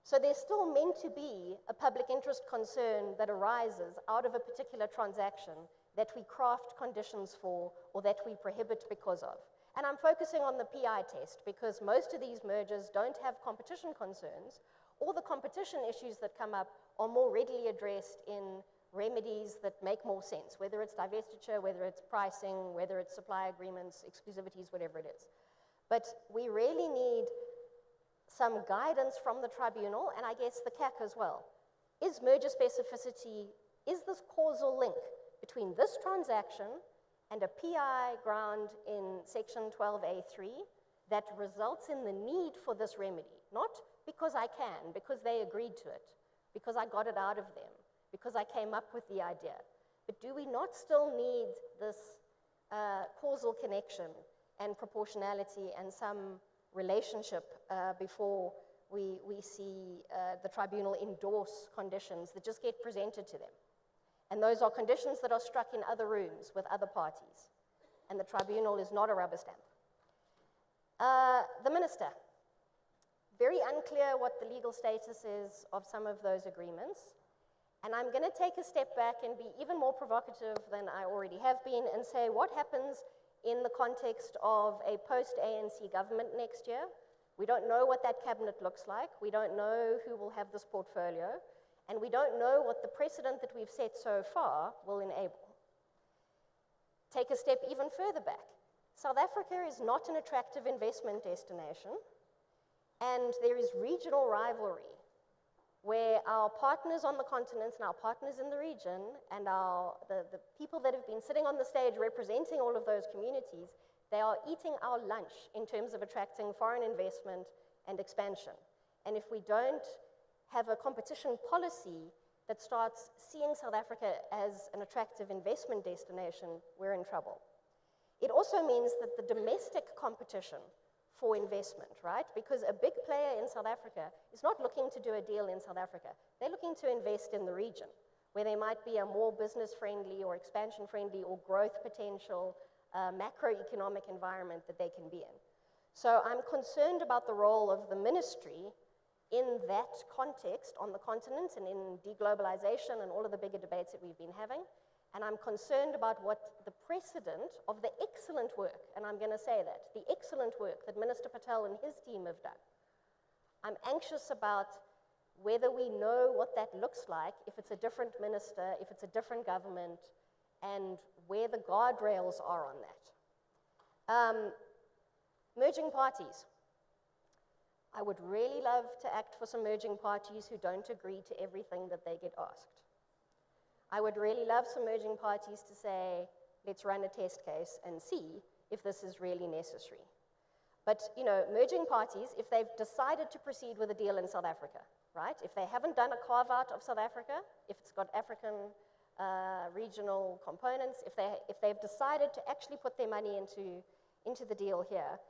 So there's still meant to be a public interest concern that arises out of a particular transaction that we craft conditions for or that we prohibit because of. And I'm focusing on the PI test because most of these mergers don't have competition concerns, or the competition issues that come up are more readily addressed in remedies that make more sense, whether it's divestiture, whether it's pricing, whether it's supply agreements, exclusivities, whatever it is. But we really need some guidance from the tribunal, and I guess the CAC as well. Is merger specificity, is this causal link between this transaction and a PI ground in section 12A3 that results in the need for this remedy? Not because I can, because they agreed to it, because I got it out of them, because I came up with the idea. But do we not still need this causal connection and proportionality and some relationship before we see the tribunal endorse conditions that just get presented to them? And those are conditions that are struck in other rooms with other parties. And the tribunal is not a rubber stamp. The minister. Very unclear what the legal status is of some of those agreements. And I'm going to take a step back and be even more provocative than I already have been and say what happens in the context of a post-ANC government next year. We don't know what that cabinet looks like. We don't know who will have this portfolio. And we don't know what the precedent that we've set so far will enable. Take a step even further back. South Africa is not an attractive investment destination, and there is regional rivalry where our partners on the continent and our partners in the region and the people that have been sitting on the stage representing all of those communities, they are eating our lunch in terms of attracting foreign investment and expansion. And if we don't have a competition policy that starts seeing South Africa as an attractive investment destination, we're in trouble. It also means that the domestic competition for investment, right? Because a big player in South Africa is not looking to do a deal in South Africa. They're looking to invest in the region, where there might be a more business-friendly or expansion-friendly or growth potential macroeconomic environment that they can be in. So I'm concerned about the role of the ministry in that context on the continent and in deglobalization and all of the bigger debates that we've been having. And I'm concerned about what the precedent of the excellent work, and I'm going to say that, the excellent work that Minister Patel and his team have done. I'm anxious about whether we know what that looks like, if it's a different minister, if it's a different government, and where the guardrails are on that. Merging parties. I would really love to act for some merging parties who don't agree to everything that they get asked. I would really love some merging parties to say, let's run a test case and see if this is really necessary. But, you know, merging parties, if they've decided to proceed with a deal in South Africa, right? If they haven't done a carve-out of South Africa, if it's got African regional components, if they've decided to actually put their money into the deal here,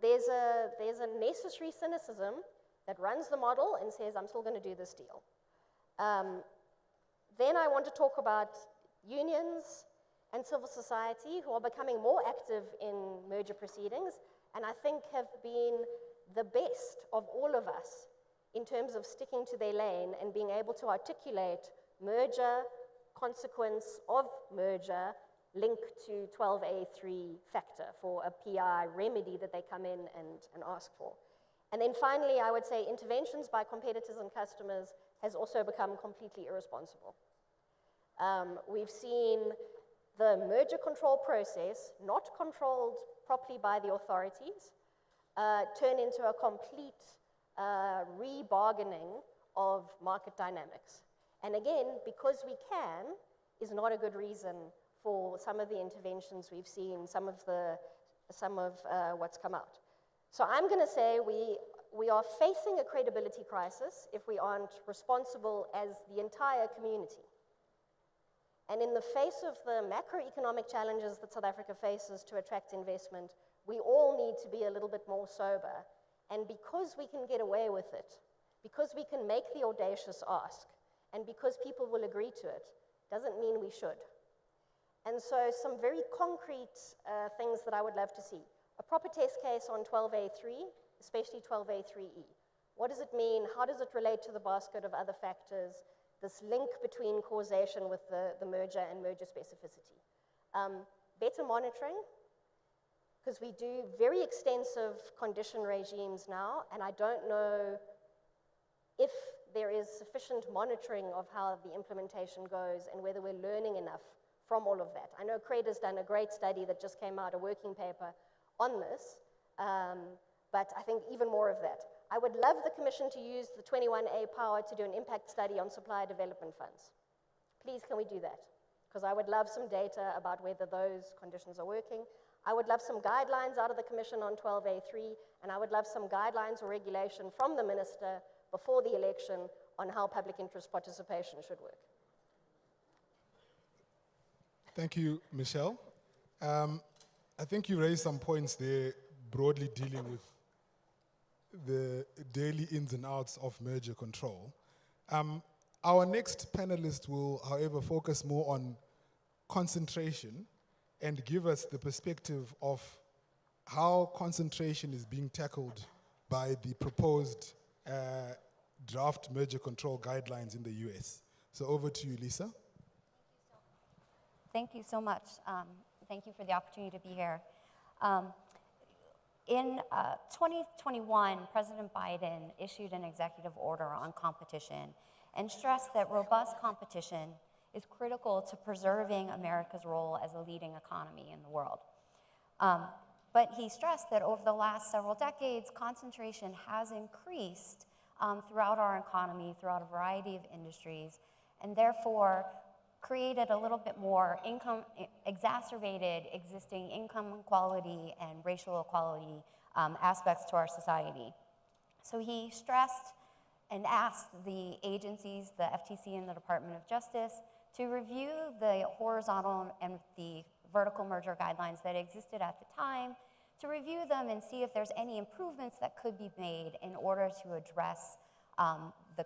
there's a necessary cynicism that runs the model and says, I'm still going to do this deal. Then I want to talk about unions and civil society who are becoming more active in merger proceedings, and I think have been the best of all of us in terms of sticking to their lane and being able to articulate merger, consequence of merger, link to 12A3 factor for a PI remedy that they come in and ask for. And then finally, I would say interventions by competitors and customers has also become completely irresponsible. We've seen the merger control process, not controlled properly by the authorities, turn into a complete rebargaining of market dynamics. And again, because we can, is not a good reason for some of the interventions we've seen, some of what's come out. So I'm going to say we are facing a credibility crisis if we aren't responsible as the entire community. And in the face of the macroeconomic challenges that South Africa faces to attract investment, we all need to be a little bit more sober. And because we can get away with it, because we can make the audacious ask, and because people will agree to it, doesn't mean we should. And so some very concrete things that I would love to see. A proper test case on 12A3, especially 12A3E. What does it mean? How does it relate to the basket of other factors? This link between causation with the merger and merger specificity. Better monitoring, because we do very extensive condition regimes now, and I don't know if there is sufficient monitoring of how the implementation goes and whether we're learning enough from all of that. I know Craig has done a great study that just came out, a working paper on this, but I think even more of that. I would love the Commission to use the 21A power to do an impact study on supplier development funds. Please, can we do that? Because I would love some data about whether those conditions are working. I would love some guidelines out of the Commission on 12A3, and I would love some guidelines or regulation from the Minister before the election on how public interest participation should work. Thank you, Michelle. I think you raised some points there broadly dealing with the daily ins and outs of merger control. Our next panelist will, however, focus more on concentration and give us the perspective of how concentration is being tackled by the proposed draft merger control guidelines in the US. So over to you, Lisa. Thank you so much. Thank you for the opportunity to be here. In 2021, President Biden issued an executive order on competition and stressed that robust competition is critical to preserving America's role as a leading economy in the world. But he stressed that over the last several decades, concentration has increased throughout our economy, throughout a variety of industries, and therefore created a little bit more exacerbated existing income inequality and racial equality aspects to our society. So he stressed and asked the agencies, the FTC and the Department of Justice, to review the horizontal and the vertical merger guidelines that existed at the time, to review them and see if there's any improvements that could be made in order to address the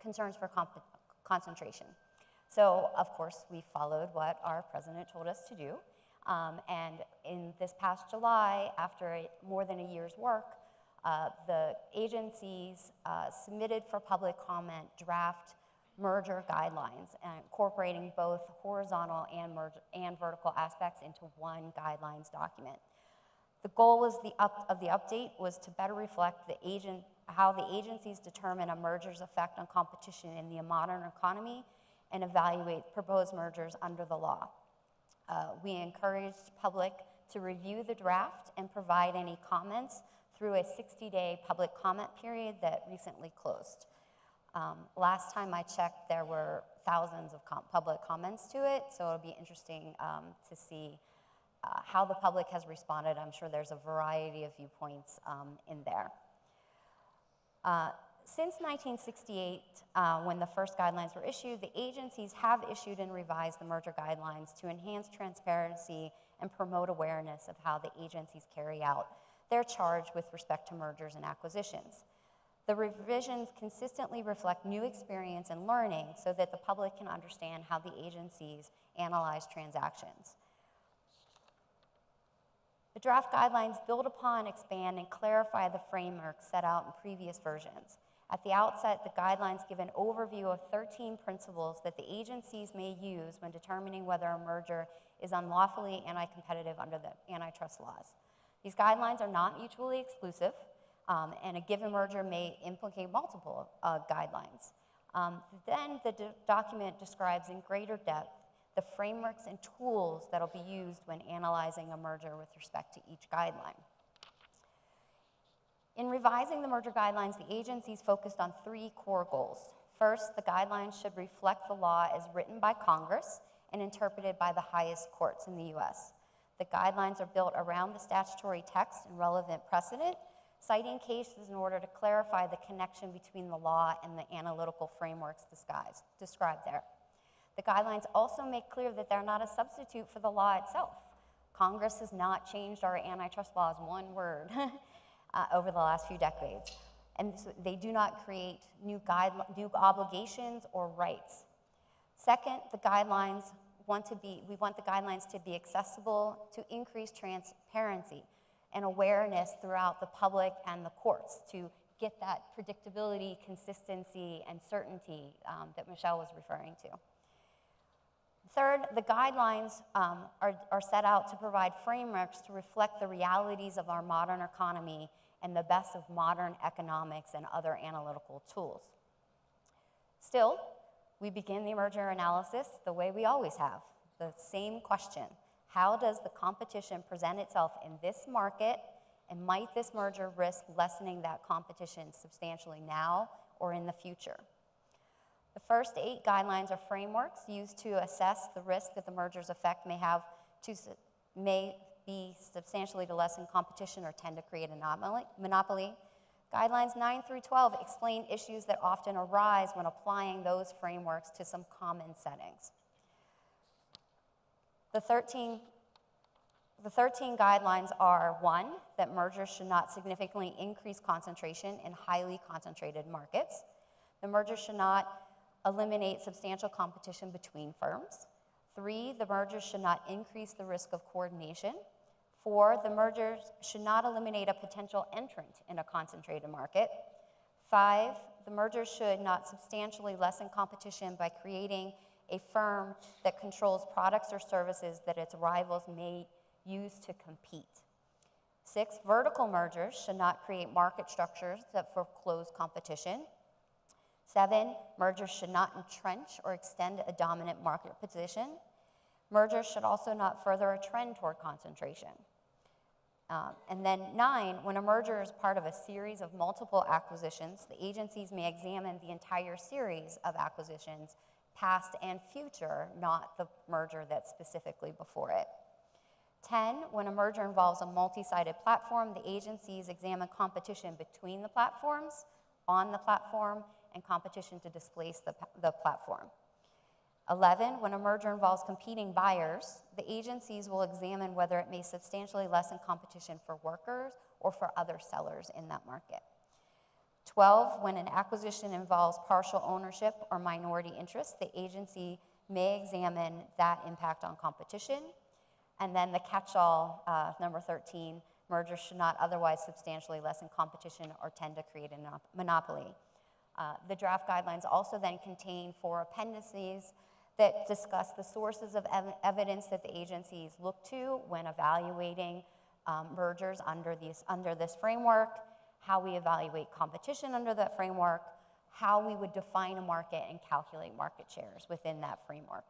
concerns for concentration. So, of course, we followed what our president told us to do. And in this past July, after more than a year's work, the agencies submitted for public comment draft merger guidelines, incorporating both horizontal and vertical aspects into one guidelines document. The goal of the update was to better reflect how the agencies determine a merger's effect on competition in the modern economy and evaluate proposed mergers under the law. We encouraged public to review the draft and provide any comments through a 60-day public comment period that recently closed. Last time I checked, there were thousands of public comments to it, so it'll be interesting to see how the public has responded. I'm sure there's a variety of viewpoints in there. Since 1968, when the first guidelines were issued, the agencies have issued and revised the merger guidelines to enhance transparency and promote awareness of how the agencies carry out their charge with respect to mergers and acquisitions. The revisions consistently reflect new experience and learning so that the public can understand how the agencies analyze transactions. The draft guidelines build upon, expand, and clarify the framework set out in previous versions. At the outset, the guidelines give an overview of 13 principles that the agencies may use when determining whether a merger is unlawfully anti-competitive under the antitrust laws. These guidelines are not mutually exclusive, and a given merger may implicate multiple guidelines. Then the document describes in greater depth the frameworks and tools that will be used when analyzing a merger with respect to each guideline. In revising the merger guidelines, the agencies focused on 3 core goals. First, the guidelines should reflect the law as written by Congress and interpreted by the highest courts in the US. The guidelines are built around the statutory text and relevant precedent, citing cases in order to clarify the connection between the law and the analytical frameworks described there. The guidelines also make clear that they're not a substitute for the law itself. Congress has not changed our antitrust laws one word over the last few decades, and so they do not create new obligations or rights. Second, we want the guidelines to be accessible, to increase transparency and awareness throughout the public and the courts to get that predictability, consistency, and certainty that Michelle was referring to. Third, the guidelines are set out to provide frameworks to reflect the realities of our modern economy and the best of modern economics and other analytical tools. Still, we begin the merger analysis the way we always have, the same question. How does the competition present itself in this market, and might this merger risk lessening that competition substantially now or in the future? The first 8 guidelines are frameworks used to assess the risk that the merger's effect may be substantially to lessen competition or tend to create a monopoly. Guidelines 9 through 12 explain issues that often arise when applying those frameworks to some common settings. The 13 guidelines are: 1, that mergers should not significantly increase concentration in highly concentrated markets. The merger should not eliminate substantial competition between firms. 3, the mergers should not increase the risk of coordination. 4, the mergers should not eliminate a potential entrant in a concentrated market. 5, the mergers should not substantially lessen competition by creating a firm that controls products or services that its rivals may use to compete. 6, vertical mergers should not create market structures that foreclose competition. 7, mergers should not entrench or extend a dominant market position. Mergers should also not further a trend toward concentration. And then 9, when a merger is part of a series of multiple acquisitions, the agencies may examine the entire series of acquisitions, past and future, not the merger that's specifically before it. 10, when a merger involves a multi-sided platform, the agencies examine competition between the platforms, on the platform, and competition to displace the platform. 11, when a merger involves competing buyers, the agencies will examine whether it may substantially lessen competition for workers or for other sellers in that market. 12, when an acquisition involves partial ownership or minority interest, the agency may examine that impact on competition. And then the catch-all, number 13, mergers should not otherwise substantially lessen competition or tend to create a monopoly. The draft guidelines also then contain 4 appendices that discuss the sources of evidence that the agencies look to when evaluating mergers under this framework, how we evaluate competition under that framework, how we would define a market and calculate market shares within that framework.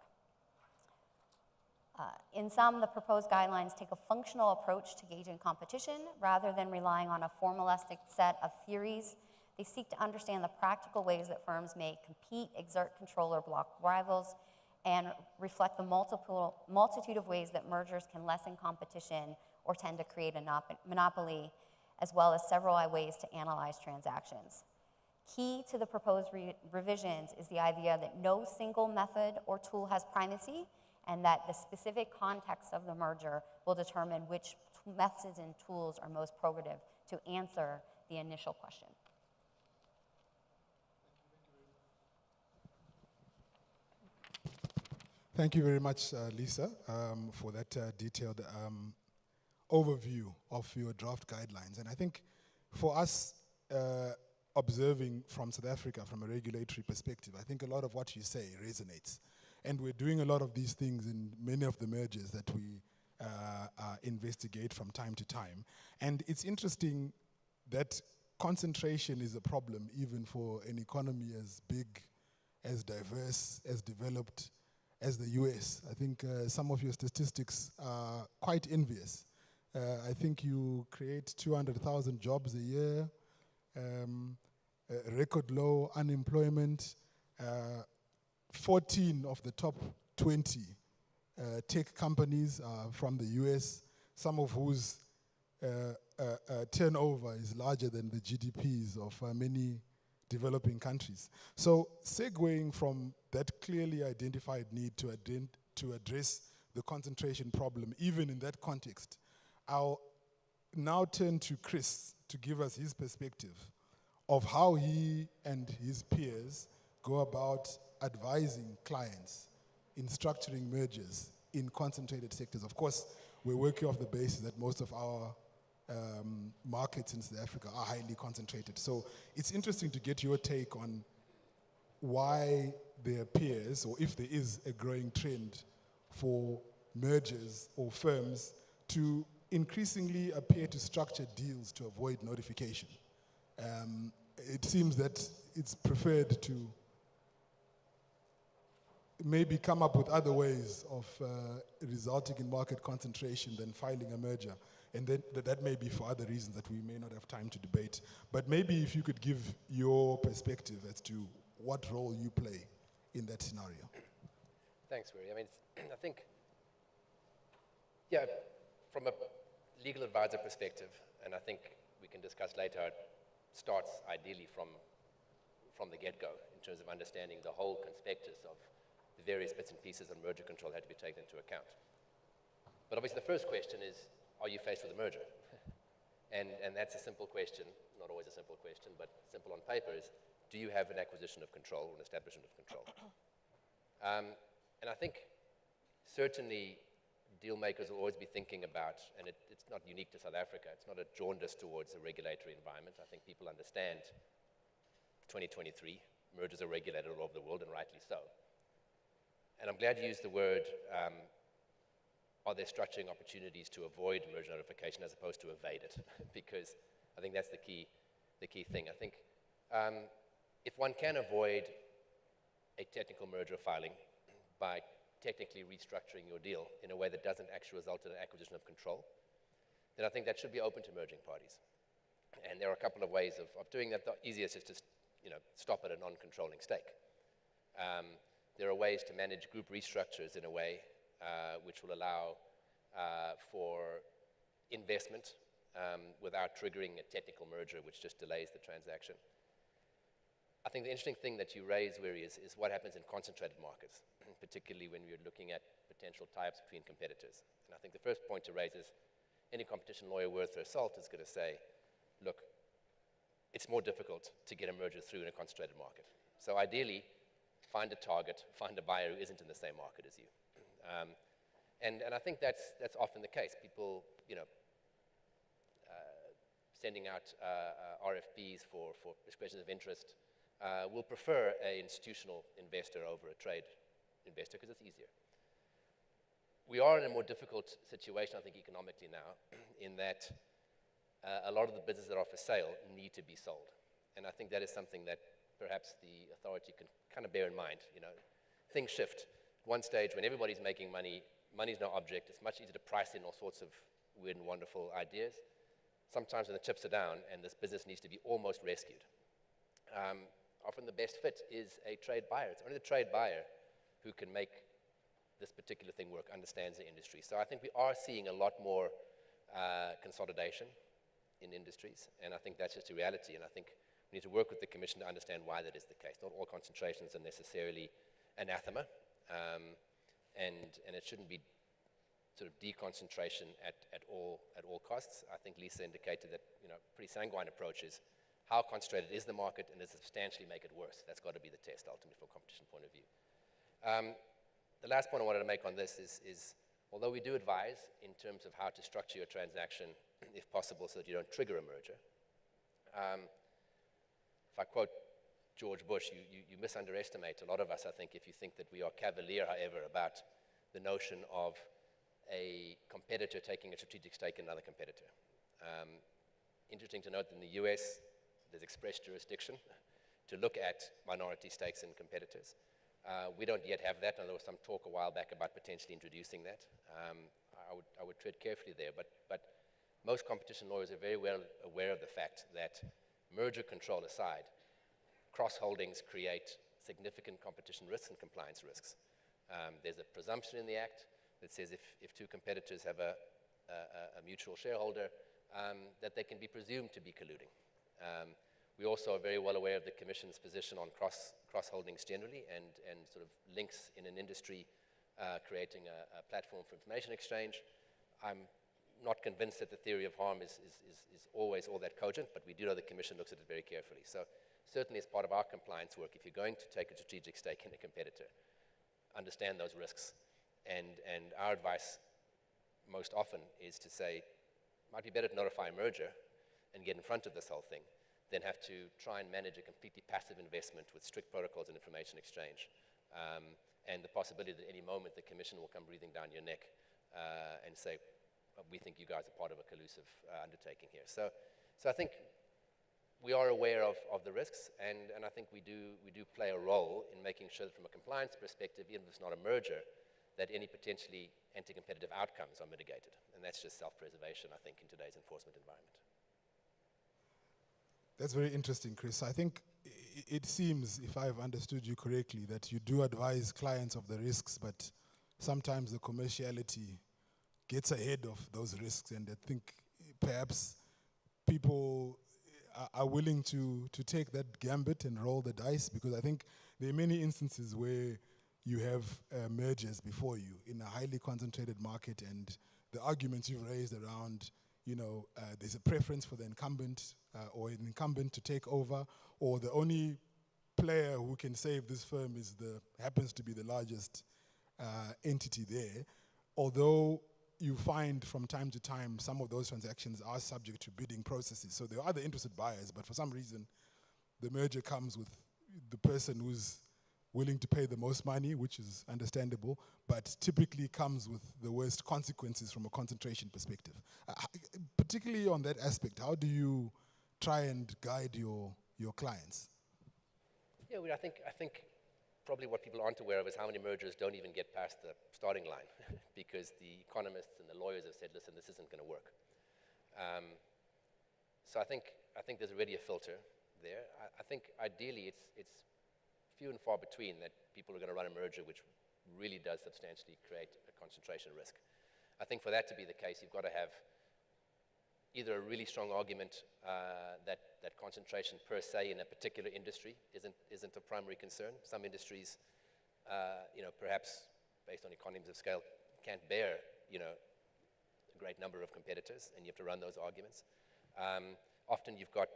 In sum, the proposed guidelines take a functional approach to gauging competition rather than relying on a formalistic set of theories. They seek to understand the practical ways that firms may compete, exert control, or block rivals, and reflect the multitude of ways that mergers can lessen competition or tend to create a monopoly, as well as several ways to analyze transactions. Key to the proposed revisions is the idea that no single method or tool has primacy, and that the specific context of the merger will determine which methods and tools are most probative to answer the initial question. Thank you very much, Lisa, for that detailed overview of your draft guidelines. And I think for us, observing from South Africa from a regulatory perspective, I think a lot of what you say resonates. And we're doing a lot of these things in many of the mergers that we investigate from time to time. And it's interesting that concentration is a problem even for an economy as big, as diverse, as developed as the US. I think some of your statistics are quite envious. I think you create 200,000 jobs a year, record low unemployment, 14 of the top 20 tech companies are from the US, some of whose turnover is larger than the GDPs of many developing countries. So segueing from that clearly identified need to address the concentration problem, even in that context, I'll now turn to Chris to give us his perspective of how he and his peers go about advising clients in structuring mergers in concentrated sectors. Of course, we're working off the basis that most of our markets in South Africa are highly concentrated. So it's interesting to get your take on why there appears, or if there is a growing trend for mergers or firms to increasingly appear to structure deals to avoid notification. It seems that it's preferred to maybe come up with other ways of resulting in market concentration than filing a merger. And then that may be for other reasons that we may not have time to debate. But maybe if you could give your perspective as to what role you play in that scenario. Thanks, Mary. I mean, I think, yeah, from a legal advisor perspective, and I think we can discuss later, it starts ideally from the get-go in terms of understanding the whole conspectus of the various bits and pieces on merger control had to be taken into account. But obviously the first question is, are you faced with a merger? And that's a simple question, not always a simple question, but simple on paper is, do you have an acquisition of control or an establishment of control? And I think certainly deal makers will always be thinking about, and it's not unique to South Africa, it's not a jaundice towards a regulatory environment. I think people understand 2023, mergers are regulated all over the world, and rightly so. And I'm glad you used the word, are there structuring opportunities to avoid merger notification as opposed to evade it? Because I think that's the key thing. I think if one can avoid a technical merger filing by technically restructuring your deal in a way that doesn't actually result in an acquisition of control, then I think that should be open to merging parties. And there are a couple of ways of doing that. The easiest is to stop at a non-controlling stake. There are ways to manage group restructures in a way which will allow for investment without triggering a technical merger which just delays the transaction. I think the interesting thing that you raise, Weary, is what happens in concentrated markets, particularly when we're looking at potential tie-ups between competitors. And I think the first point to raise is any competition lawyer worth their salt is going to say, look, it's more difficult to get a merger through in a concentrated market. So ideally, find a target, find a buyer who isn't in the same market as you. And I think that's often the case. People, sending out RFPs for expressions of interest will prefer an institutional investor over a trade investor because it's easier. We are in a more difficult situation, I think, economically now, in that a lot of the businesses that are for sale need to be sold. And I think that is something that perhaps the authority can kind of bear in mind. Things shift. At one stage, when everybody's making money, money's no object. It's much easier to price in all sorts of weird and wonderful ideas. Sometimes when the chips are down and this business needs to be almost rescued, often the best fit is a trade buyer. It's only the trade buyer who can make this particular thing work, understands the industry. So I think we are seeing a lot more consolidation in industries, and I think that's just a reality, and I think we need to work with the Commission to understand why that is the case. Not all concentrations are necessarily anathema, and it shouldn't be sort of deconcentration at all costs. I think Lisa indicated that pretty sanguine approach is how concentrated is the market, and does it substantially make it worse? That's got to be the test ultimately from a competition point of view. the last point I wanted to make on this is although we do advise in terms of how to structure your transaction, if possible, so that you don't trigger a merger, if I quote George Bush, you misunderestimate a lot of us, I think, if you think that we are cavalier, however, about the notion of a competitor taking a strategic stake in another competitor. Interesting to note that in the US, there's express jurisdiction to look at minority stakes in competitors. We don't yet have that, and there was some talk a while back about potentially introducing that. I would tread carefully there, but most competition lawyers are very well aware of the fact that merger control aside, cross-holdings create significant competition risks and compliance risks. There's a presumption in the Act that says if two competitors have a mutual shareholder, that they can be presumed to be colluding. We also are very well aware of the Commission's position on cross-holdings generally and sort of links in an industry creating a platform for information exchange. I'm not convinced that the theory of harm is always all that cogent, but we do know the Commission looks at it very carefully. So certainly as part of our compliance work, if you're going to take a strategic stake in a competitor, understand those risks. And our advice most often is to say, might be better to notify a merger and get in front of this whole thing than have to try and manage a completely passive investment with strict protocols and information exchange. And the possibility that at any moment the Commission will come breathing down your neck and say, we think you guys are part of a collusive undertaking here. So I think we are aware of the risks, and I think we do play a role in making sure that from a compliance perspective, even if it's not a merger, that any potentially anti-competitive outcomes are mitigated. And that's just self-preservation, I think, in today's enforcement environment. That's very interesting, Chris. I think it seems, if I've understood you correctly, that you do advise clients of the risks, but sometimes the commerciality gets ahead of those risks, and I think perhaps people are willing to take that gambit and roll the dice, because I think there are many instances where you have mergers before you in a highly concentrated market, and the arguments you've raised around, there's a preference for the incumbent or an incumbent to take over, or the only player who can save this firm happens to be the largest entity there. Although you find from time to time some of those transactions are subject to bidding processes. So there are other interested buyers, but for some reason, the merger comes with the person who's willing to pay the most money, which is understandable, but typically comes with the worst consequences from a concentration perspective. Particularly on that aspect, how do you try and guide your clients? Yeah, I think probably what people aren't aware of is how many mergers don't even get past the starting line because the economists and the lawyers have said, listen, this isn't going to work. So I think there's already a filter there. I think ideally it's few and far between that people are going to run a merger which really does substantially create a concentration risk. I think for that to be the case, you've got to have either a really strong argument that concentration per se in a particular industry isn't a primary concern. Some industries, perhaps based on economies of scale, can't bear, a great number of competitors, and you have to run those arguments. Often you've got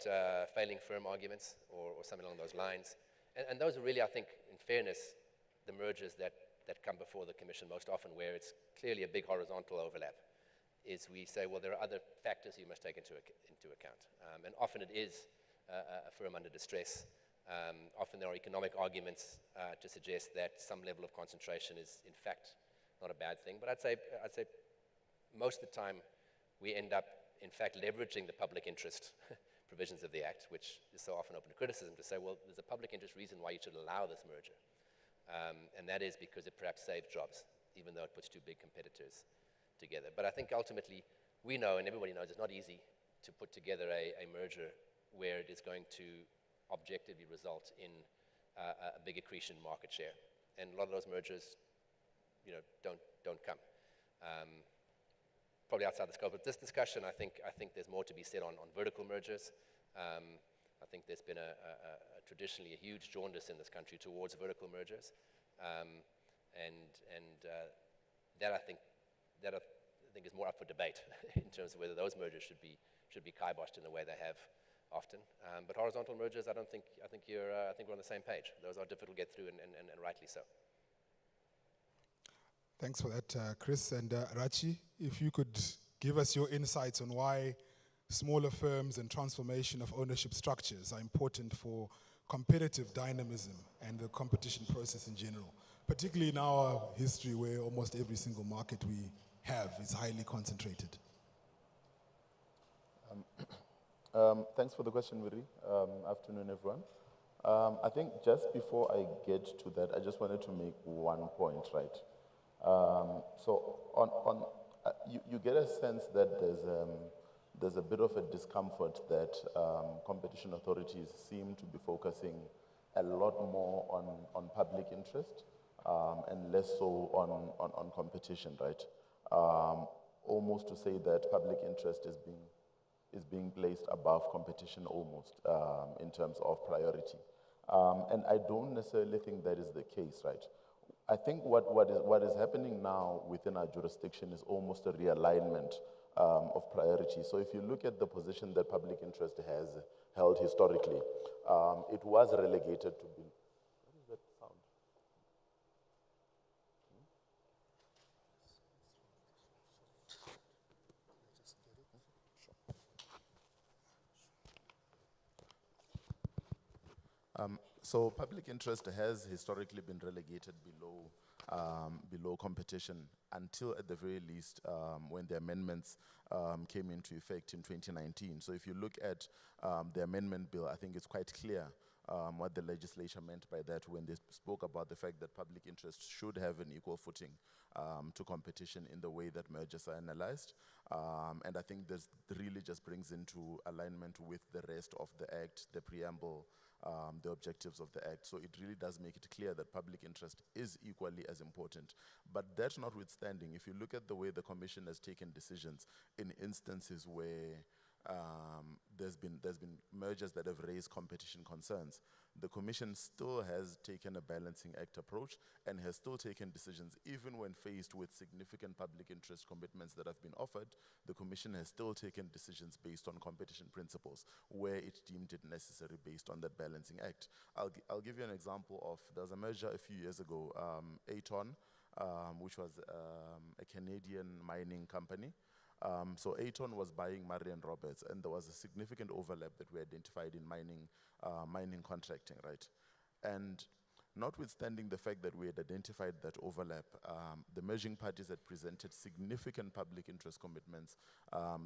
failing firm arguments or something along those lines. And those are really, I think, in fairness, the mergers that come before the Commission most often, where it's clearly a big horizontal overlap, is we say, well, there are other factors you must take into account. And often it is a firm under distress. Often there are economic arguments to suggest that some level of concentration is, in fact, not a bad thing. But I'd say most of the time we end up, in fact, leveraging the public interest provisions of the Act, which is so often open to criticism, to say, well, there's a public interest reason why you should allow this merger. And that is because it perhaps saves jobs, even though it puts two big competitors together. But I think ultimately, we know, and everybody knows, it's not easy to put together a merger where it is going to objectively result in a big accretion market share. And a lot of those mergers, don't come. Probably outside the scope of this discussion, I think there's more to be said on vertical mergers. I think there's been traditionally a huge jaundice in this country towards vertical mergers, and that I think is more up for debate in terms of whether those mergers should be kiboshed in the way they have often. But horizontal mergers, I think we're on the same page. Those are difficult to get through, and rightly so. Thanks for that, Chris. And Rachi, if you could give us your insights on why smaller firms and transformation of ownership structures are important for competitive dynamism and the competition process in general, particularly in our history where almost every single market we have is highly concentrated. Thanks for the question, Wiri. Afternoon, everyone. I think just before I get to that, I just wanted to make one point, right? You get a sense that there's a bit of a discomfort that competition authorities seem to be focusing a lot more on public interest and less so on competition, right? Almost to say that public interest is being placed above competition almost in terms of priority. And I don't necessarily think that is the case, right? I think what is happening now within our jurisdiction is almost a realignment of priority. So if you look at the position that public interest has held historically, it was relegated to be. What is that sound? So public interest has historically been relegated below competition until at the very least when the amendments came into effect in 2019. So if you look at the amendment bill, I think it's quite clear what the legislature meant by that when they spoke about the fact that public interest should have an equal footing to competition in the way that mergers are analyzed. And I think this really just brings into alignment with the rest of the Act, the preamble, the objectives of the Act. So it really does make it clear that public interest is equally as important. But that notwithstanding, if you look at the way the Commission has taken decisions in instances where there's been mergers that have raised competition concerns, the Commission still has taken a balancing act approach and has still taken decisions, even when faced with significant public interest commitments that have been offered. The Commission has still taken decisions based on competition principles where it deemed it necessary based on that balancing act. I'll give you an example of, there was a merger a few years ago, Aton, which was a Canadian mining company. So Aton was buying Murray & Roberts, and there was a significant overlap that we identified in mining contracting, right? And notwithstanding the fact that we had identified that overlap, the merging parties had presented significant public interest commitments.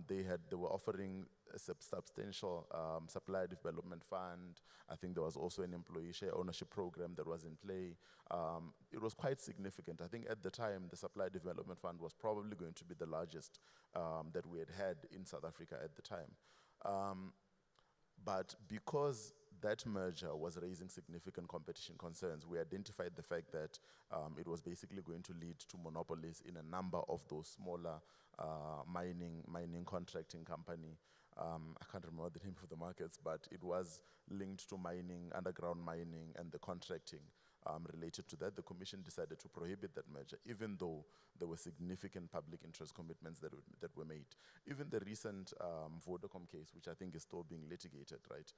They were offering a substantial supplier development fund. I think there was also an employee share ownership program that was in play. It was quite significant. I think at the time, the supplier development fund was probably going to be the largest that we had in South Africa at the time. But because that merger was raising significant competition concerns, we identified the fact that it was basically going to lead to monopolies in a number of those smaller mining contracting company. I can't remember the name of the markets, but it was linked to mining, underground mining, and the contracting related to that. The Commission decided to prohibit that merger, even though there were significant public interest commitments that were made. Even the recent Vodacom case, which I think is still being litigated, right?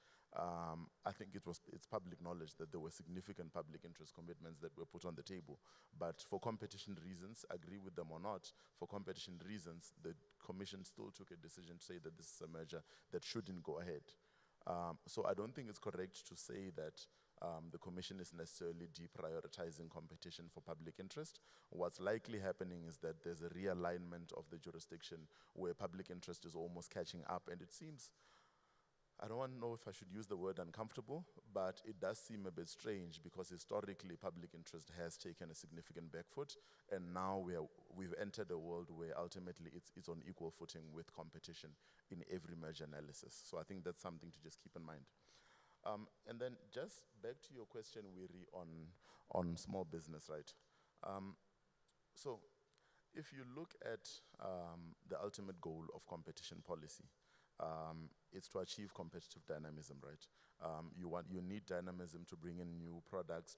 I think it's public knowledge that there were significant public interest commitments that were put on the table. But for competition reasons, agree with them or not, for competition reasons, the Commission still took a decision to say that this is a merger that shouldn't go ahead. So I don't think it's correct to say that the Commission is necessarily deprioritizing competition for public interest. What's likely happening is that there's a realignment of the jurisdiction where public interest is almost catching up, and it seems, I don't know if I should use the word uncomfortable, but it does seem a bit strange because historically public interest has taken a significant back foot, and now we've entered a world where ultimately it's on equal footing with competition in every merger analysis. So I think that's something to just keep in mind. And then just back to your question, Wiri, on small business, right? So if you look at the ultimate goal of competition policy, it's to achieve competitive dynamism, right? You need dynamism to bring in new products,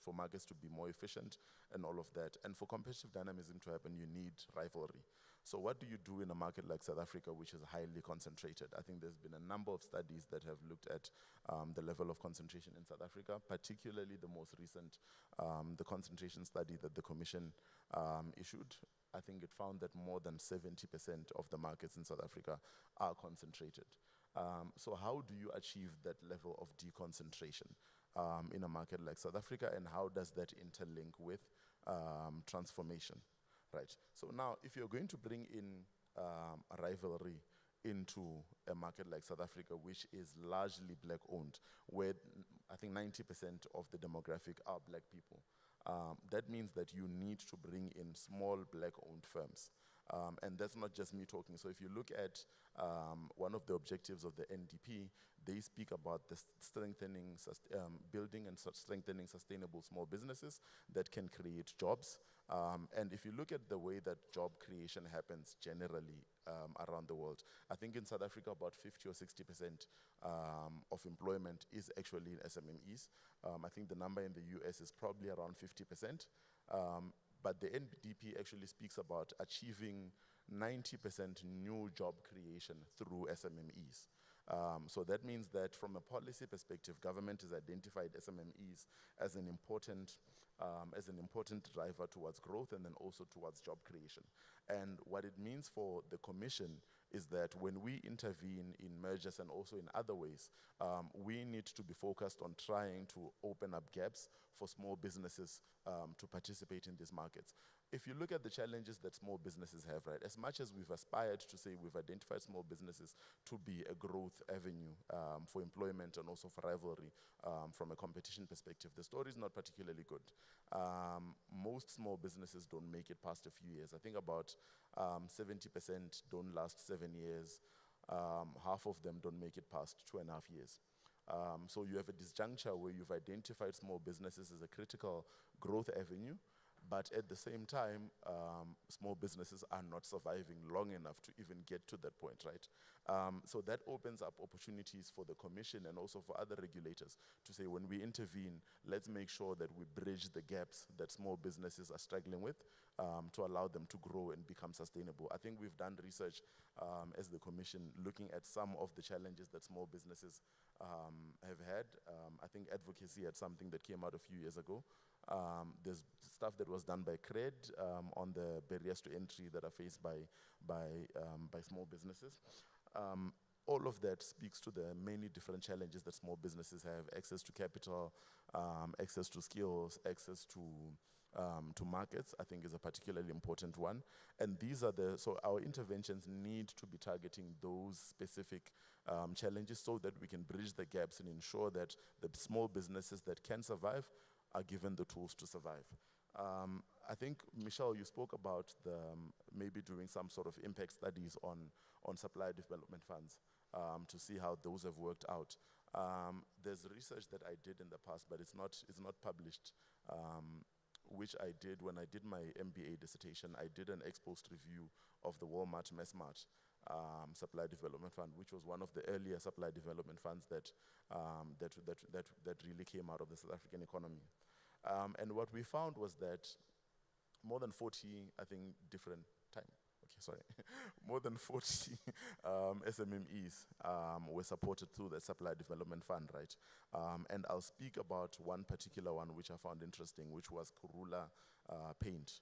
for markets to be more efficient and all of that. And for competitive dynamism to happen, you need rivalry. So what do you do in a market like South Africa, which is highly concentrated? I think there's been a number of studies that have looked at the level of concentration in South Africa, particularly the most recent, the concentration study that the Commission issued. I think it found that more than 70% of the markets in South Africa are concentrated. So how do you achieve that level of deconcentration in a market like South Africa, and how does that interlink with transformation? Right. So now, if you're going to bring in rivalry into a market like South Africa, which is largely black-owned, where I think 90% of the demographic are black people, that means that you need to bring in small black-owned firms. And that's not just me talking. So if you look at one of the objectives of the NDP, they speak about the strengthening, building and strengthening sustainable small businesses that can create jobs. And if you look at the way that job creation happens generally around the world, I think in South Africa about 50 or 60% of employment is actually in SMMEs. I think the number in the US is probably around 50%. But the NDP actually speaks about achieving 90% new job creation through SMMEs. So that means that from a policy perspective, government has identified SMMEs as an important driver towards growth and then also towards job creation. And what it means for the Commission is that when we intervene in mergers and also in other ways, we need to be focused on trying to open up gaps for small businesses to participate in these markets. If you look at the challenges that small businesses have, right, as much as we've aspired to say we've identified small businesses to be a growth avenue for employment and also for rivalry from a competition perspective, the story is not particularly good. Most small businesses don't make it past a few years. I think about 70% don't last 7 years. Half of them don't make it past 2.5 years. So you have a disjuncture where you've identified small businesses as a critical growth avenue, but at the same time, small businesses are not surviving long enough to even get to that point, right? So that opens up opportunities for the Commission and also for other regulators to say, when we intervene, let's make sure that we bridge the gaps that small businesses are struggling with to allow them to grow and become sustainable. I think we've done research as the Commission looking at some of the challenges that small businesses have had. I think Advocacy had something that came out a few years ago. There's stuff that was done by CRED on the barriers to entry that are faced by small businesses. All of that speaks to the many different challenges that small businesses have: access to capital, access to skills, access to markets, I think is a particularly important one. And these are so our interventions need to be targeting those specific challenges so that we can bridge the gaps and ensure that the small businesses that can survive are given the tools to survive. I think, Michelle, you spoke about maybe doing some sort of impact studies on supply development funds to see how those have worked out. There's research that I did in the past, but it's not published, which I did when I did my MBA dissertation. I did an ex post review of the Walmart Massmart Supply Development Fund, which was one of the earlier supply development funds that really came out of the South African economy. And what we found was that more than 40, I think, more than 40 SMMEs were supported through the Supply Development Fund, right? And I'll speak about one particular one which I found interesting, which was Kurula Paint,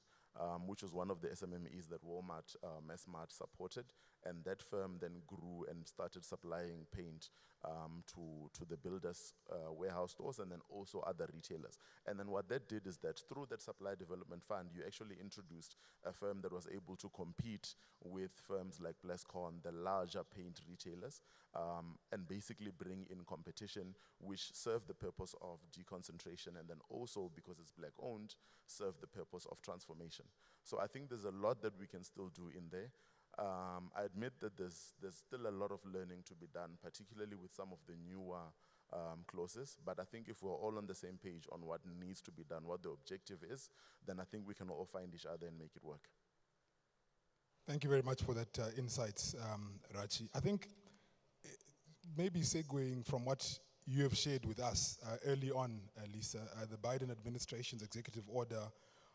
which was one of the SMMEs that Walmart Massmart supported, and that firm then grew and started supplying paint to the builders' warehouse stores and then also other retailers. And then what that did is that through that Supply Development Fund, you actually introduced a firm that was able to compete with firms like Plascon, the larger paint retailers, and basically bring in competition which served the purpose of deconcentration, and then also, because it's black-owned, served the purpose of transformation. So I think there's a lot that we can still do in there. I admit that there's still a lot of learning to be done, particularly with some of the newer clauses, but I think if we're all on the same page on what needs to be done, what the objective is, then I think we can all find each other and make it work. Thank you very much for that insights, Rachi. I think maybe segueing from what you have shared with us early on, Lisa, the Biden administration's executive order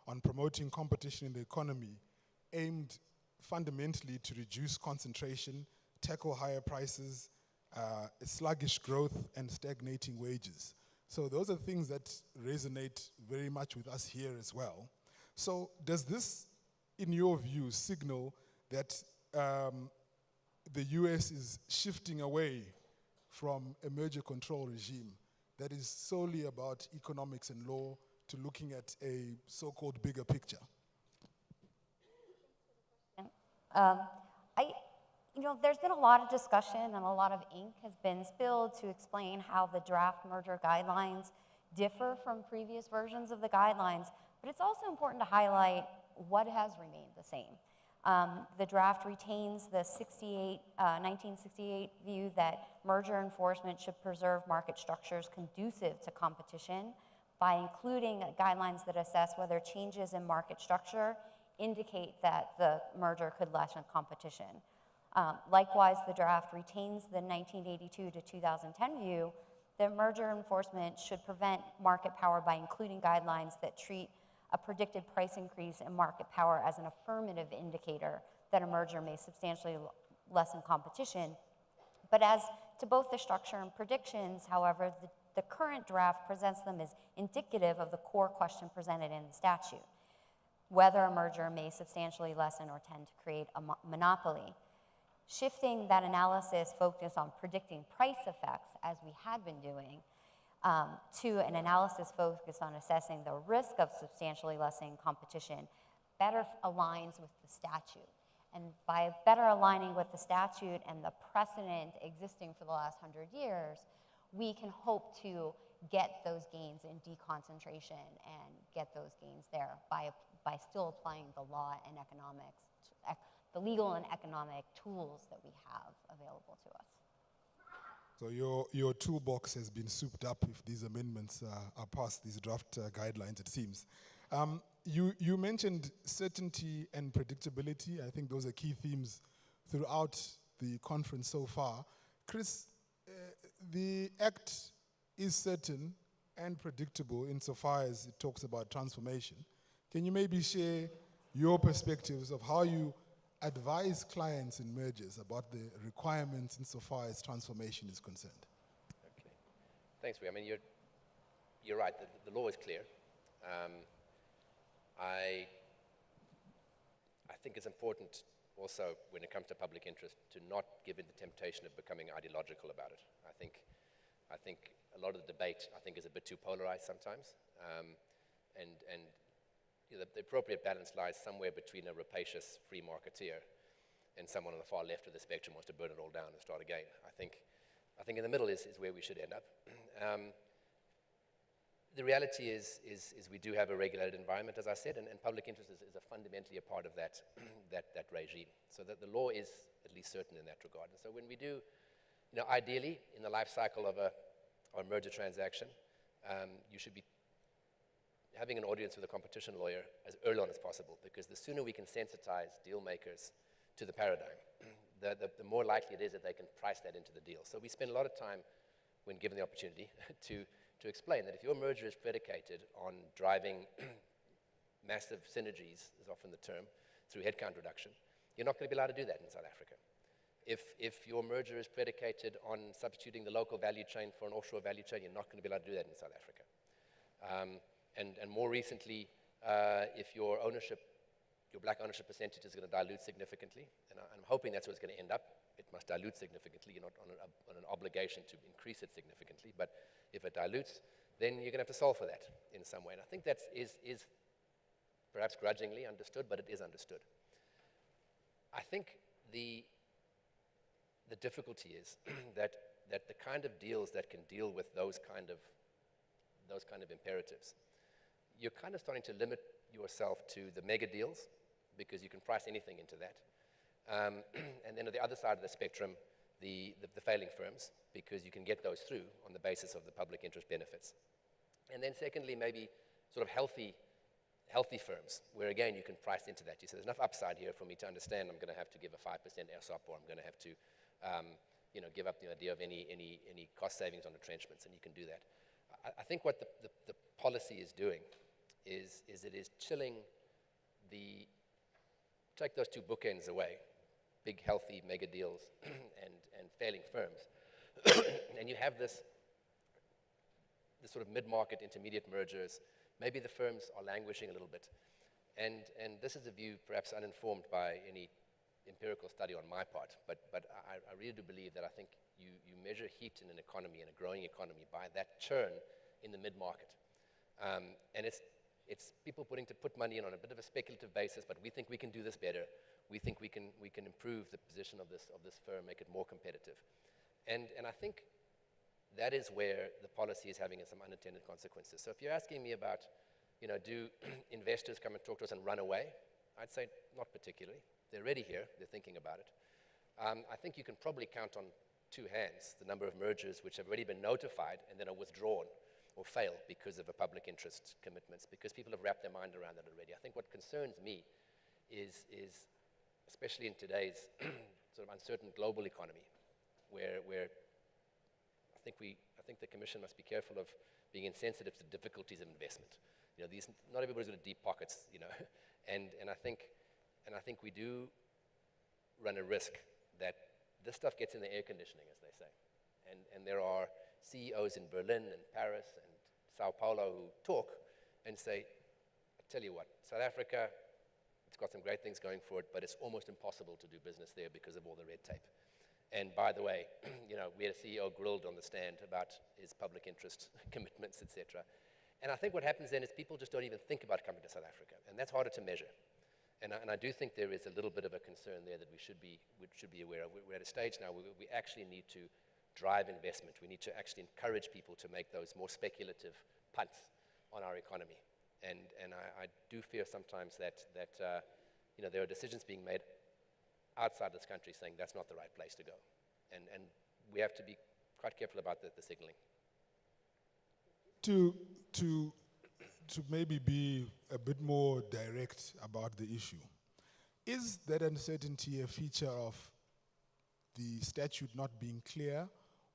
on promoting competition in the economy aimed fundamentally to reduce concentration, tackle higher prices, sluggish growth, and stagnating wages. So those are things that resonate very much with us here as well. So does this, in your view, signal that the US is shifting away from a merger control regime that is solely about economics and law to looking at a so-called bigger picture? There's been a lot of discussion and a lot of ink has been spilled to explain how the draft merger guidelines differ from previous versions of the guidelines, but it's also important to highlight what has remained the same. The draft retains the 1968 view that merger enforcement should preserve market structures conducive to competition by including guidelines that assess whether changes in market structure indicate that the merger could lessen competition. Likewise, the draft retains the 1982 to 2010 view that merger enforcement should prevent market power by including guidelines that treat a predicted price increase in market power as an affirmative indicator that a merger may substantially lessen competition. But as to both the structure and predictions, however, the current draft presents them as indicative of the core question presented in the statute, whether a merger may substantially lessen or tend to create a monopoly. Shifting that analysis focus on predicting price effects, as we had been doing, to an analysis focused on assessing the risk of substantially lessening competition better aligns with the statute. And by better aligning with the statute and the precedent existing for the last 100 years, we can hope to get those gains in deconcentration and get those gains there by still applying the law and economics, the legal and economic tools that we have available to us. So your toolbox has been souped up if these amendments are passed, these draft guidelines, it seems. You mentioned certainty and predictability. I think those are key themes throughout the conference so far. Chris, the Act is certain and predictable insofar as it talks about transformation. Can you maybe share your perspectives of how you advise clients in mergers about the requirements insofar as transformation is concerned? Okay. Thanks, Ray. I mean, you're right. The law is clear. I think it's important also when it comes to public interest to not give in the temptation of becoming ideological about it. I think a lot of the debate, is a bit too polarized sometimes. And the appropriate balance lies somewhere between a rapacious free marketeer and someone on the far left of the spectrum wants to burn it all down and start again. I think in the middle is where we should end up. The reality is we do have a regulated environment, as I said, and public interest is fundamentally a part of that regime. So that the law is at least certain in that regard. And so when we do, ideally in the life cycle of a merger transaction, you should be having an audience with a competition lawyer as early on as possible, because the sooner we can sensitize deal makers to the paradigm, the more likely it is that they can price that into the deal. So we spend a lot of time, when given the opportunity, to explain that if your merger is predicated on driving massive synergies, is often the term, through headcount reduction, you're not going to be allowed to do that in South Africa. If your merger is predicated on substituting the local value chain for an offshore value chain, you're not going to be allowed to do that in South Africa. And more recently, if your black ownership percentage is going to dilute significantly, and I'm hoping that's what it's going to end up. It must dilute significantly. You're not on an obligation to increase it significantly, but if it dilutes, then you're going to have to solve for that in some way. And I think that is perhaps grudgingly understood, but it is understood. I think the difficulty is that the kind of deals that can deal with those kind of imperatives, you're kind of starting to limit yourself to the mega deals because you can price anything into that. And then at the other side of the spectrum, the failing firms, because you can get those through on the basis of the public interest benefits. And then secondly, maybe sort of healthy firms, where again you can price into that. You say there's enough upside here for me to understand I'm going to have to give a 5% ESOP, or I'm going to have to give up the idea of any cost savings on retrenchments, and you can do that. I think what the policy is doing is it is chilling take those two bookends away, big, healthy mega deals and failing firms, and you have this sort of mid-market intermediate mergers, maybe the firms are languishing a little bit. And this is a view perhaps uninformed by any empirical study on my part, but I really do believe that I think you measure heat in an economy, in a growing economy, by that churn in the mid-market. And it's people put money in on a bit of a speculative basis, but we think we can do this better. We think we can improve the position of this firm, make it more competitive. And I think that is where the policy is having some unintended consequences. So if you're asking me about, do investors come and talk to us and run away? I'd say not particularly. They're already here. They're thinking about it. I think you can probably count on two hands the number of mergers which have already been notified and then are withdrawn or fail because of a public interest commitments, because people have wrapped their mind around it already. I think what concerns me is especially in today's sort of uncertain global economy, where I think the Commission must be careful of being insensitive to difficulties of investment. Not everybody's got deep pockets, and I think we do run a risk that this stuff gets in the air conditioning, as they say, and there are CEOs in Berlin and Paris and Sao Paulo who talk and say, I tell you what, South Africa, it's got some great things going for it, but it's almost impossible to do business there because of all the red tape. And by the way, we had a CEO grilled on the stand about his public interest commitments, etc. And I think what happens then is people just don't even think about coming to South Africa, and that's harder to measure. And I do think there is a little bit of a concern there that we should be aware of. We're at a stage now where we actually need to drive investment. We need to actually encourage people to make those more speculative punts on our economy. And I do fear sometimes that there are decisions being made outside this country saying that's not the right place to go. And we have to be quite careful about the signaling. To maybe be a bit more direct about the issue, is that uncertainty a feature of the statute not being clear,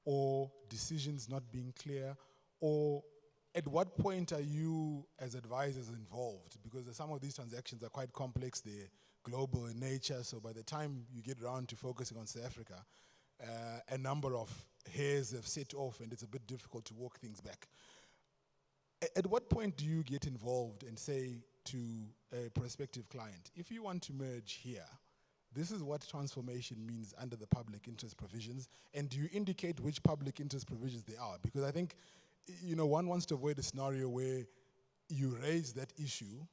or decisions not being clear, or at what point are you as advisors involved? Because some of these transactions are quite complex, they're global in nature, so by the time you get around to focusing on South Africa, a number of hairs have set off and it's a bit difficult to walk things back. At what point do you get involved and say to a prospective client, if you want to merge here, this is what transformation means under the public interest provisions, and do you indicate which public interest provisions they are? Because I think, one wants to avoid a scenario where you raise that issue,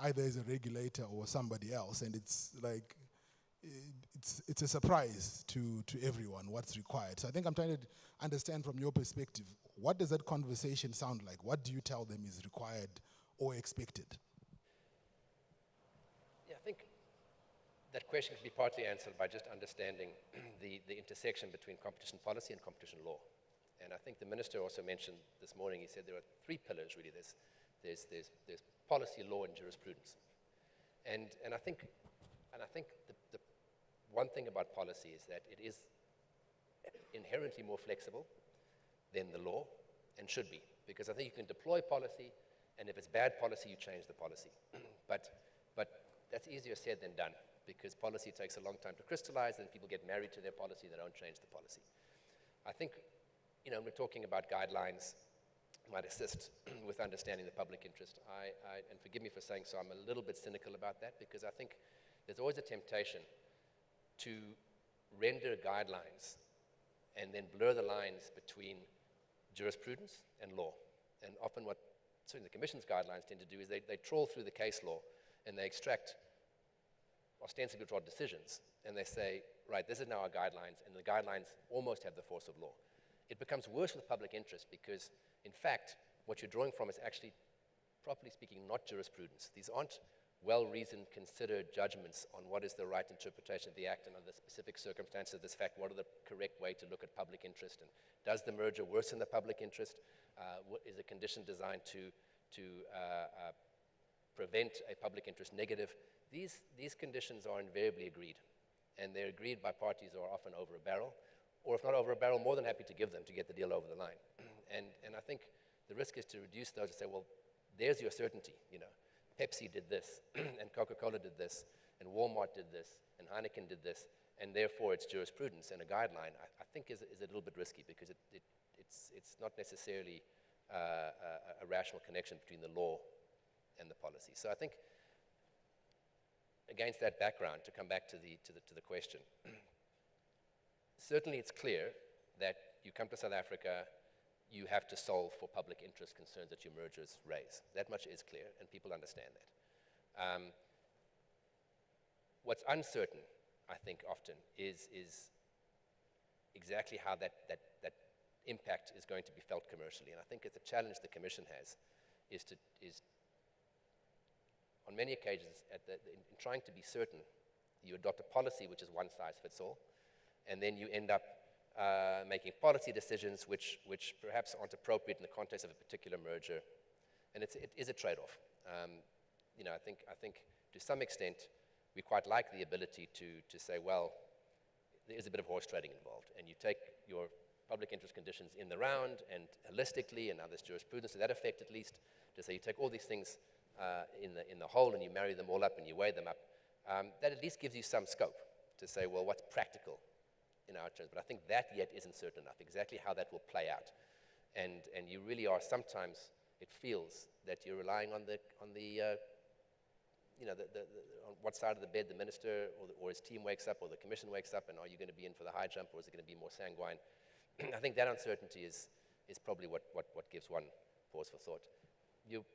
either as a regulator or somebody else, and it's like, it's a surprise to everyone what's required. So I think I'm trying to understand from your perspective, what does that conversation sound like? What do you tell them is required or expected? Yeah, I think that question can be partly answered by just understanding the intersection between competition policy and competition law. And I think the minister also mentioned this morning, he said there are three pillars really. There's policy, law, and jurisprudence. And I think the one thing about policy is that it is inherently more flexible than the law, and should be, because I think you can deploy policy, and if it's bad policy, you change the policy. But that's easier said than done, because policy takes a long time to crystallize, and people get married to their policy, they don't change the policy. I think, we're talking about guidelines might assist with understanding the public interest. And forgive me for saying so, I'm a little bit cynical about that, because I think there's always a temptation to render guidelines and then blur the lines between jurisprudence and law. And often what certainly the Commission's guidelines tend to do is they trawl through the case law and they extract ostensibly draw decisions, and they say, right, this is now our guidelines, and the guidelines almost have the force of law. It becomes worse with public interest because, in fact, what you're drawing from is actually, properly speaking, not jurisprudence. These aren't well-reasoned, considered judgments on what is the right interpretation of the act and under the specific circumstances of this fact, what are the correct way to look at public interest, and does the merger worsen the public interest? What is a condition designed to prevent a public interest negative? These conditions are invariably agreed, and they're agreed by parties who are often over a barrel, or if not over a barrel, more than happy to give them to get the deal over the line. And I think the risk is to reduce those and say, well, there's your certainty, Pepsi did this, and Coca-Cola did this, and Walmart did this, and Heineken did this, and therefore it's jurisprudence and a guideline, I think is a little bit risky because it's not necessarily a rational connection between the law and the policy. So I think against that background, to come back to the question, certainly it's clear that you come to South Africa, you have to solve for public interest concerns that your mergers raise. That much is clear, and people understand that. What's uncertain, I think, often is exactly how that impact is going to be felt commercially. And I think it's a challenge the Commission has, is on many occasions, in trying to be certain, you adopt a policy which is one size fits all, and then you end up making policy decisions which perhaps aren't appropriate in the context of a particular merger, and it is a trade-off. I think to some extent we quite like the ability to say, well, there is a bit of horse trading involved, and you take your public interest conditions in the round and holistically, and now there's jurisprudence to that effect at least, to say you take all these things in the whole and you marry them all up and you weigh them up. That at least gives you some scope to say, well, what's practical in our terms, but I think that yet isn't certain enough, exactly how that will play out. And you really are, sometimes it feels that you're relying on on what side of the bed the minister or his team wakes up, or the Commission wakes up, and are you going to be in for the high jump, or is it going to be more sanguine? I think that uncertainty is probably what gives one pause for thought. You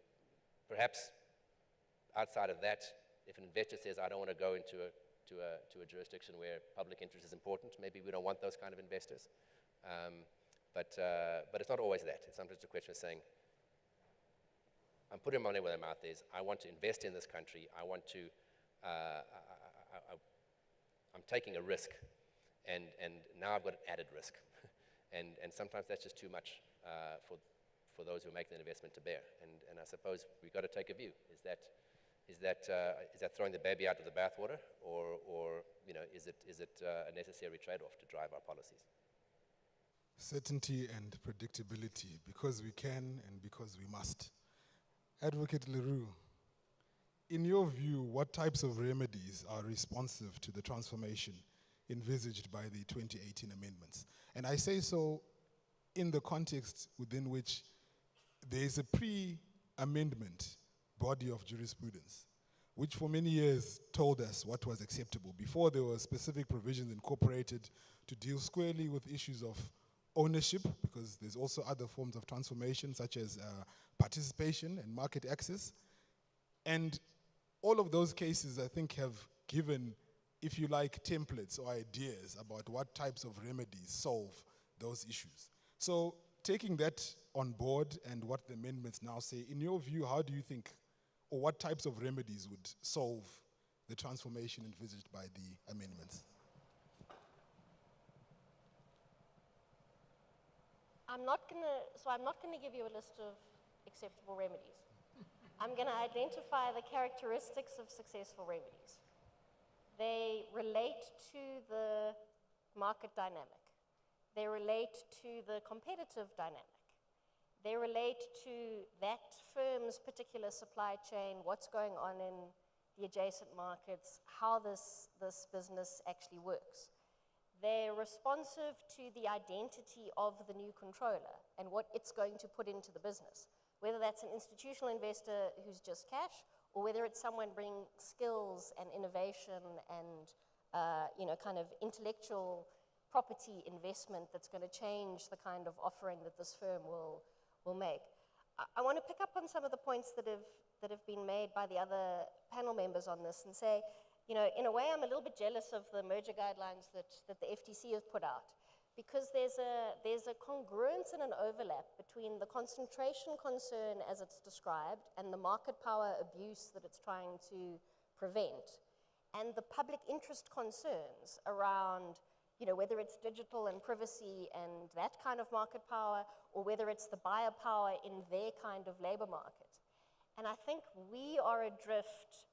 perhaps outside of that, if an investor says, I don't want to go into a jurisdiction where public interest is important, maybe we don't want those kind of investors. But it's not always that. It's sometimes a question of saying, I'm putting money where my mouth is. I want to invest in this country. I want to, I'm taking a risk, and now I've got an added risk. And sometimes that's just too much for those who make the investment to bear. And I suppose we've got to take a view. Is that throwing the baby out with the bathwater, or is it a necessary trade-off to drive our policies? Certainty and predictability, because we can and because we must. Advocate Leroux, in your view, what types of remedies are responsive to the transformation envisaged by the 2018 amendments? And I say so in the context within which there is a pre-amendment body of jurisprudence, which for many years told us what was acceptable. Before, there were specific provisions incorporated to deal squarely with issues of ownership, because there's also other forms of transformation, such as participation and market access. And all of those cases, I think, have given, if you like, templates or ideas about what types of remedies solve those issues. So taking that on board and what the amendments now say, in your view, how do you think, or what types of remedies would solve the transformation envisaged by the amendments? I'm not gonna give you a list of acceptable remedies. I'm gonna identify the characteristics of successful remedies. They relate to the market dynamic. They relate to the competitive dynamic. They relate to that firm's particular supply chain, what's going on in the adjacent markets, how this business actually works. They're responsive to the identity of the new controller and what it's going to put into the business, whether that's an institutional investor who's just cash, or whether it's someone bringing skills and innovation and kind of intellectual property investment that's going to change the kind of offering that this firm will make. I want to pick up on some of the points that have been made by the other panel members on this and say, in a way, I'm a little bit jealous of the merger guidelines that the FTC has put out, because there's a congruence and an overlap between the concentration concern as it's described and the market power abuse that it's trying to prevent, and the public interest concerns around, whether it's digital and privacy and that kind of market power, or whether it's the buyer power in their kind of labor market. And I think we are adrift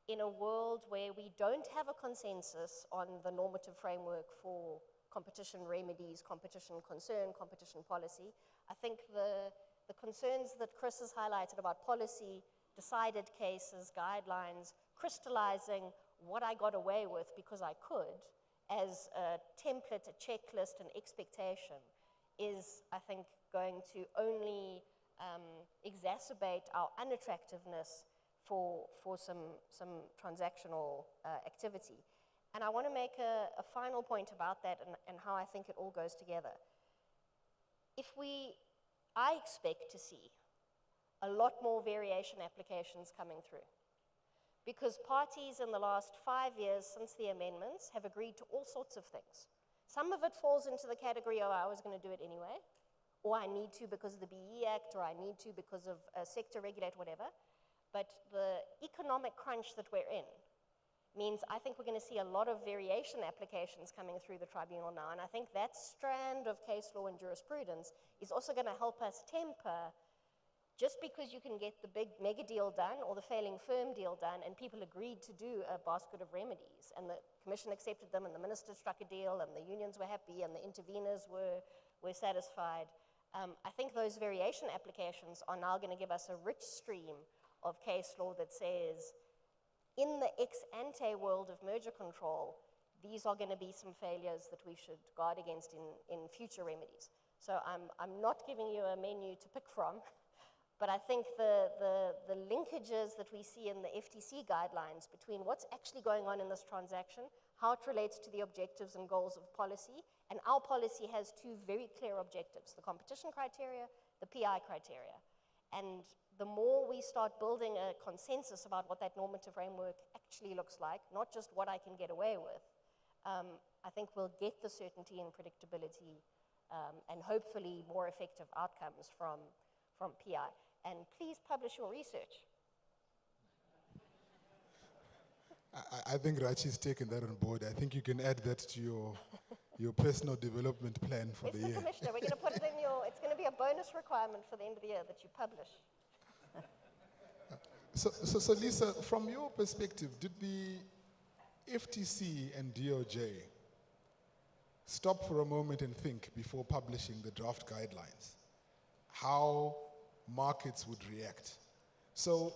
in a world where we don't have a consensus on the normative framework for competition remedies, competition concern, competition policy. I think the concerns that Chris has highlighted about policy, decided cases, guidelines, crystallizing what I got away with because I could as a template, a checklist, an expectation is, I think, going to only exacerbate our unattractiveness for some transactional activity. And I want to make a final point about that and how I think it all goes together. I expect to see a lot more variation applications coming through, because parties in the last 5 years since the amendments have agreed to all sorts of things. Some of it falls into the category of I was going to do it anyway, or I need to because of the BE Act, or I need to because of a sector regulate, whatever. But the economic crunch that we're in means I think we're going to see a lot of variation applications coming through the tribunal now, and I think that strand of case law and jurisprudence is also going to help us temper. Just because you can get the big mega deal done or the failing firm deal done, and people agreed to do a basket of remedies, and the commission accepted them, and the minister struck a deal, and the unions were happy, and the interveners were satisfied. I think those variation applications are now going to give us a rich stream of case law that says, in the ex-ante world of merger control, these are going to be some failures that we should guard against in future remedies. So I'm not giving you a menu to pick from, but I think the linkages that we see in the FTC guidelines between what's actually going on in this transaction, how it relates to the objectives and goals of policy, and our policy has two very clear objectives, the competition criteria, the PI criteria. And the more we start building a consensus about what that normative framework actually looks like, not just what I can get away with, I think we'll get the certainty and predictability and hopefully more effective outcomes from PI. And please publish your research. I think Rachi's taken that on board. I think you can add that to your personal development plan for the year. Mr. Commissioner, we're going to put it in it's going to be a bonus requirement for the end of the year that you publish. So Lisa, from your perspective, did the FTC and DOJ stop for a moment and think before publishing the draft guidelines how markets would react? So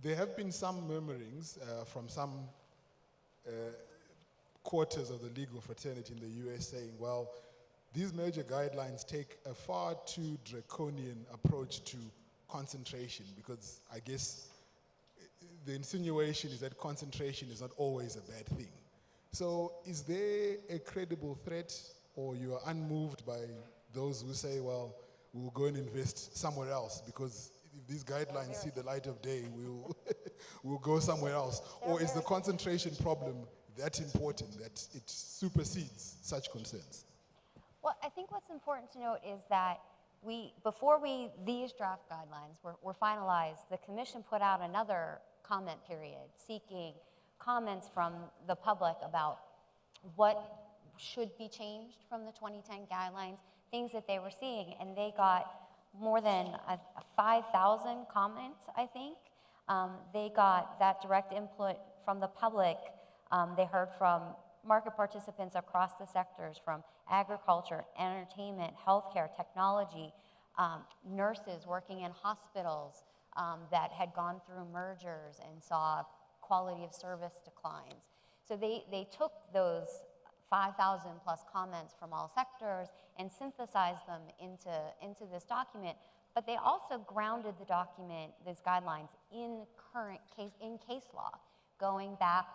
there have been some murmurings from some quarters of the legal fraternity in the US saying, well, these merger guidelines take a far too draconian approach to concentration, because I guess the insinuation is that concentration is not always a bad thing. So is there a credible threat, or you are unmoved by those who say, well, we'll go and invest somewhere else, because if these guidelines see the light of day, we'll go somewhere else? Or is the concentration problem that important that it supersedes such concerns? Well, I think what's important to note is that before these draft guidelines were finalized, the commission put out another comment period seeking comments from the public about what should be changed from the 2010 guidelines, things that they were seeing, and they got more than 5,000 comments, I think. They got that direct input from the public. They heard from market participants across the sectors, from agriculture, entertainment, healthcare, technology, nurses working in hospitals that had gone through mergers and saw quality of service declines. So they took those 5,000 plus comments from all sectors and synthesized them into this document, but they also grounded the document, these guidelines, in current case law, going back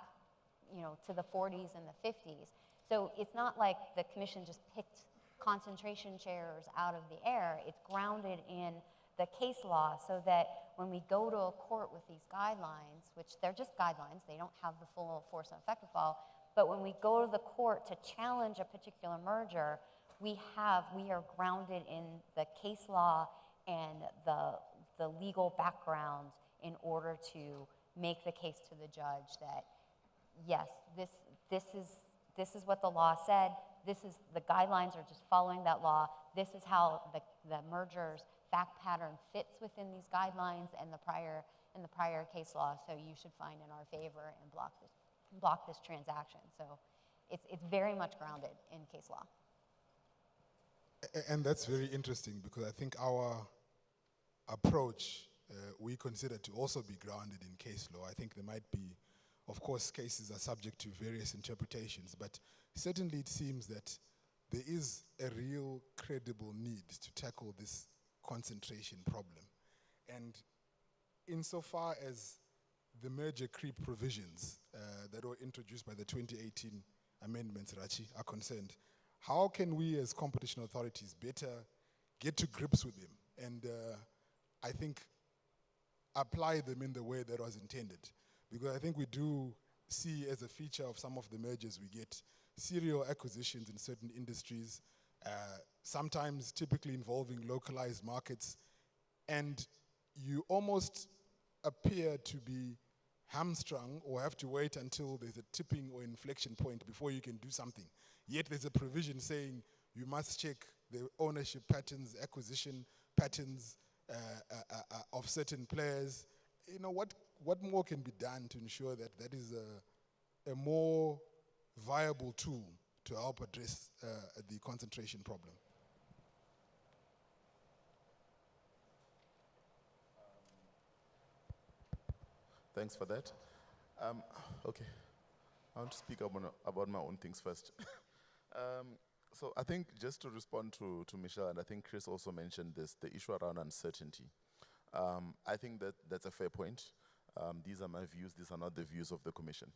to the 40s and the 50s. So it's not like the commission just picked concentration chairs out of the air. It's grounded in the case law, so that when we go to a court with these guidelines, which they're just guidelines, they don't have the full force and effect of law, but when we go to the court to challenge a particular merger, we are grounded in the case law and the legal background in order to make the case to the judge that, yes, this is what the law said. The guidelines are just following that law. This is how the merger's fact pattern fits within these guidelines and the prior case law. So you should find in our favor and block this transaction. So it's very much grounded in case law. And that's very interesting, because I think our approach we consider to also be grounded in case law. I think there might be Of course, cases are subject to various interpretations, but certainly it seems that there is a real credible need to tackle this concentration problem. And insofar as the merger creep provisions that were introduced by the 2018 amendments, Rachi, are concerned, how can we as competition authorities better get to grips with them and I think apply them in the way that was intended? Because I think we do see as a feature of some of the mergers we get serial acquisitions in certain industries, sometimes typically involving localized markets, and you almost appear to be hamstrung or have to wait until there's a tipping or inflection point before you can do something. Yet there's a provision saying you must check the ownership patterns, acquisition patterns of certain players. You know, what more can be done to ensure that that is a more viable tool to help address the concentration problem? Thanks for that. Okay, I want to speak about my own things first. So I think just to respond to Michelle, and I think Chris also mentioned this, the issue around uncertainty. I think that's a fair point. These are my views, these are not the views of the Commission.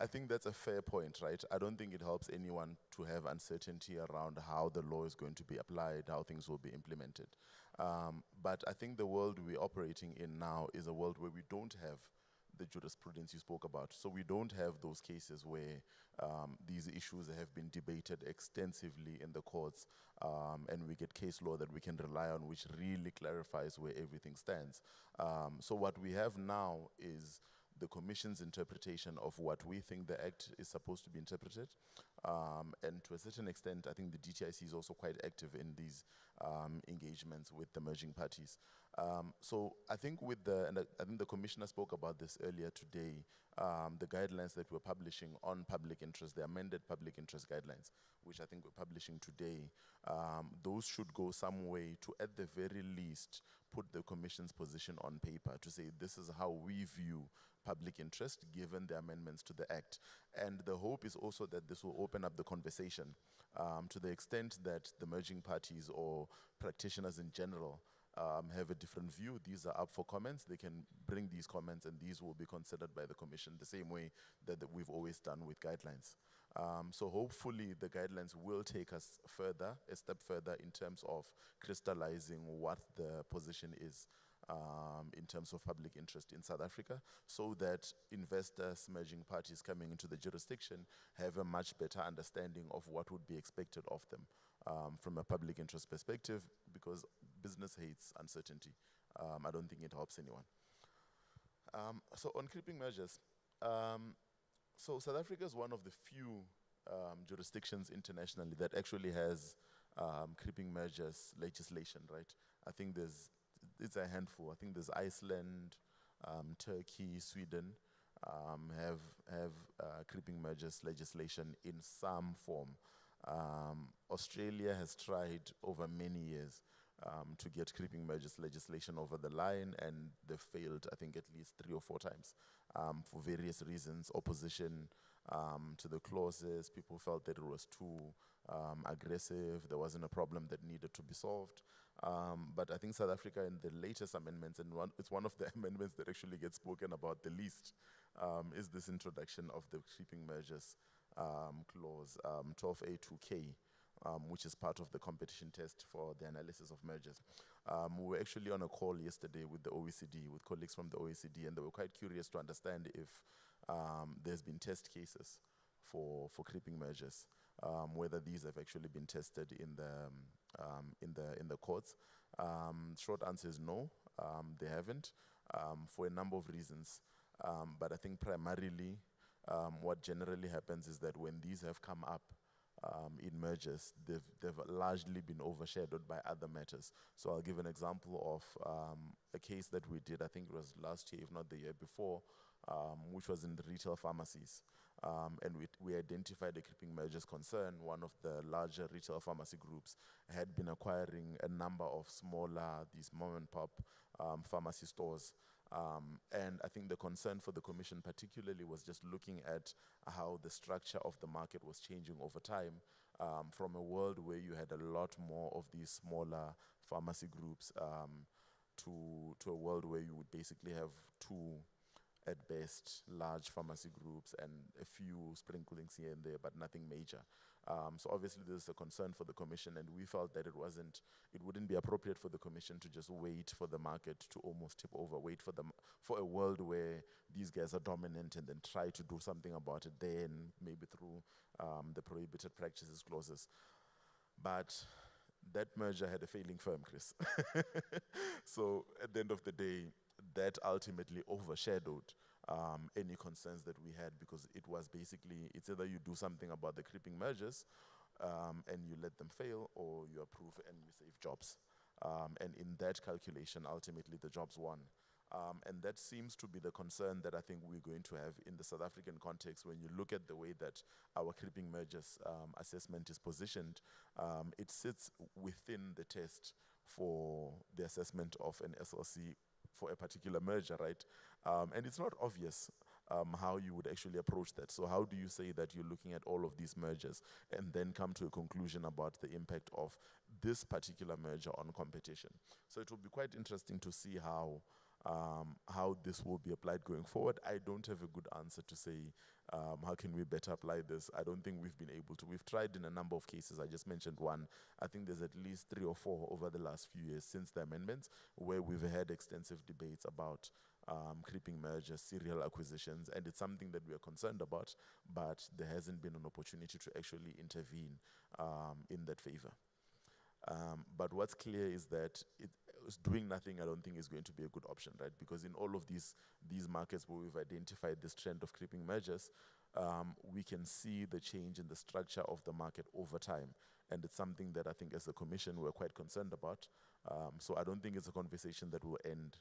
I think that's a fair point, right? I don't think it helps anyone to have uncertainty around how the law is going to be applied, how things will be implemented. But I think the world we're operating in now is a world where we don't have the jurisprudence you spoke about. So we don't have those cases where these issues have been debated extensively in the courts, and we get case law that we can rely on, which really clarifies where everything stands. So what we have now is the Commission's interpretation of what we think the Act is supposed to be interpreted. And to a certain extent, I think the DTIC is also quite active in these engagements with the merging parties. So I think and I think the Commissioner spoke about this earlier today, the guidelines that we're publishing on public interest, the amended public interest guidelines, which I think we're publishing today, those should go some way to, at the very least, put the Commission's position on paper to say this is how we view public interest given the amendments to the Act. And the hope is also that this will open up the conversation to the extent that the merging parties or practitioners in general have a different view. These are up for comments. They can bring these comments and these will be considered by the Commission the same way that we've always done with guidelines. So hopefully the guidelines will take us further, a step further in terms of crystallizing what the position is in terms of public interest in South Africa, so that investors, merging parties coming into the jurisdiction have a much better understanding of what would be expected of them from a public interest perspective, because business hates uncertainty. I don't think it helps anyone. So on creeping mergers, so South Africa is one of the few jurisdictions internationally that actually has creeping mergers legislation, right? I think it's a handful. I think there's Iceland, Turkey, Sweden have creeping mergers legislation in some form. Australia has tried over many years to get creeping mergers legislation over the line, and they've failed, I think, at least 3 or 4 times for various reasons. Opposition to the clauses, people felt that it was too aggressive, there wasn't a problem that needed to be solved. But I think South Africa in the latest amendments, and it's one of the amendments that actually gets spoken about the least, is this introduction of the creeping mergers clause, 12A2K, which is part of the competition test for the analysis of mergers. We were actually on a call yesterday with the OECD, with colleagues from the OECD, and they were quite curious to understand if there's been test cases for creeping mergers, whether these have actually been tested in the courts. Short answer is no, they haven't, for a number of reasons. But I think primarily what generally happens is that when these have come up in mergers, they've largely been overshadowed by other matters. So I'll give an example of a case that we did, I think it was last year, if not the year before, which was in the retail pharmacies. And we identified a creeping mergers concern. One of the larger retail pharmacy groups had been acquiring a number of smaller, these mom and pop pharmacy stores. And I think the concern for the Commission particularly was just looking at how the structure of the market was changing over time, from a world where you had a lot more of these smaller pharmacy groups to a world where you would basically have two, at best, large pharmacy groups and a few sprinklings here and there, but nothing major. So obviously there's a concern for the Commission, and we felt that it wouldn't be appropriate for the Commission to just wait for the market to almost tip over, wait for a world where these guys are dominant and then try to do something about it then, maybe through the prohibited practices clauses. But that merger had a failing firm, Chris. So at the end of the day, that ultimately overshadowed any concerns that we had, because it was basically, it's either you do something about the creeping mergers and you let them fail, or you approve and you save jobs. And in that calculation, ultimately the jobs won. And that seems to be the concern that I think we're going to have in the South African context. When you look at the way that our creeping mergers assessment is positioned, it sits within the test for the assessment of an SLC for a particular merger, right? And it's not obvious how you would actually approach that. So how do you say that you're looking at all of these mergers and then come to a conclusion about the impact of this particular merger on competition? So it will be quite interesting to see how this will be applied going forward. I don't have a good answer to say how can we better apply this. I don't think we've been able to. We've tried in a number of cases. I just mentioned one. I think there's at least 3 or 4 over the last few years since the amendments, where we've had extensive debates about creeping mergers, serial acquisitions, and it's something that we are concerned about, but there hasn't been an opportunity to actually intervene in that favor. But what's clear is that doing nothing, I don't think, is going to be a good option, right? Because in all of these markets where we've identified this trend of creeping mergers, we can see the change in the structure of the market over time. And it's something that I think as a Commission we're quite concerned about. So I don't think it's a conversation that will end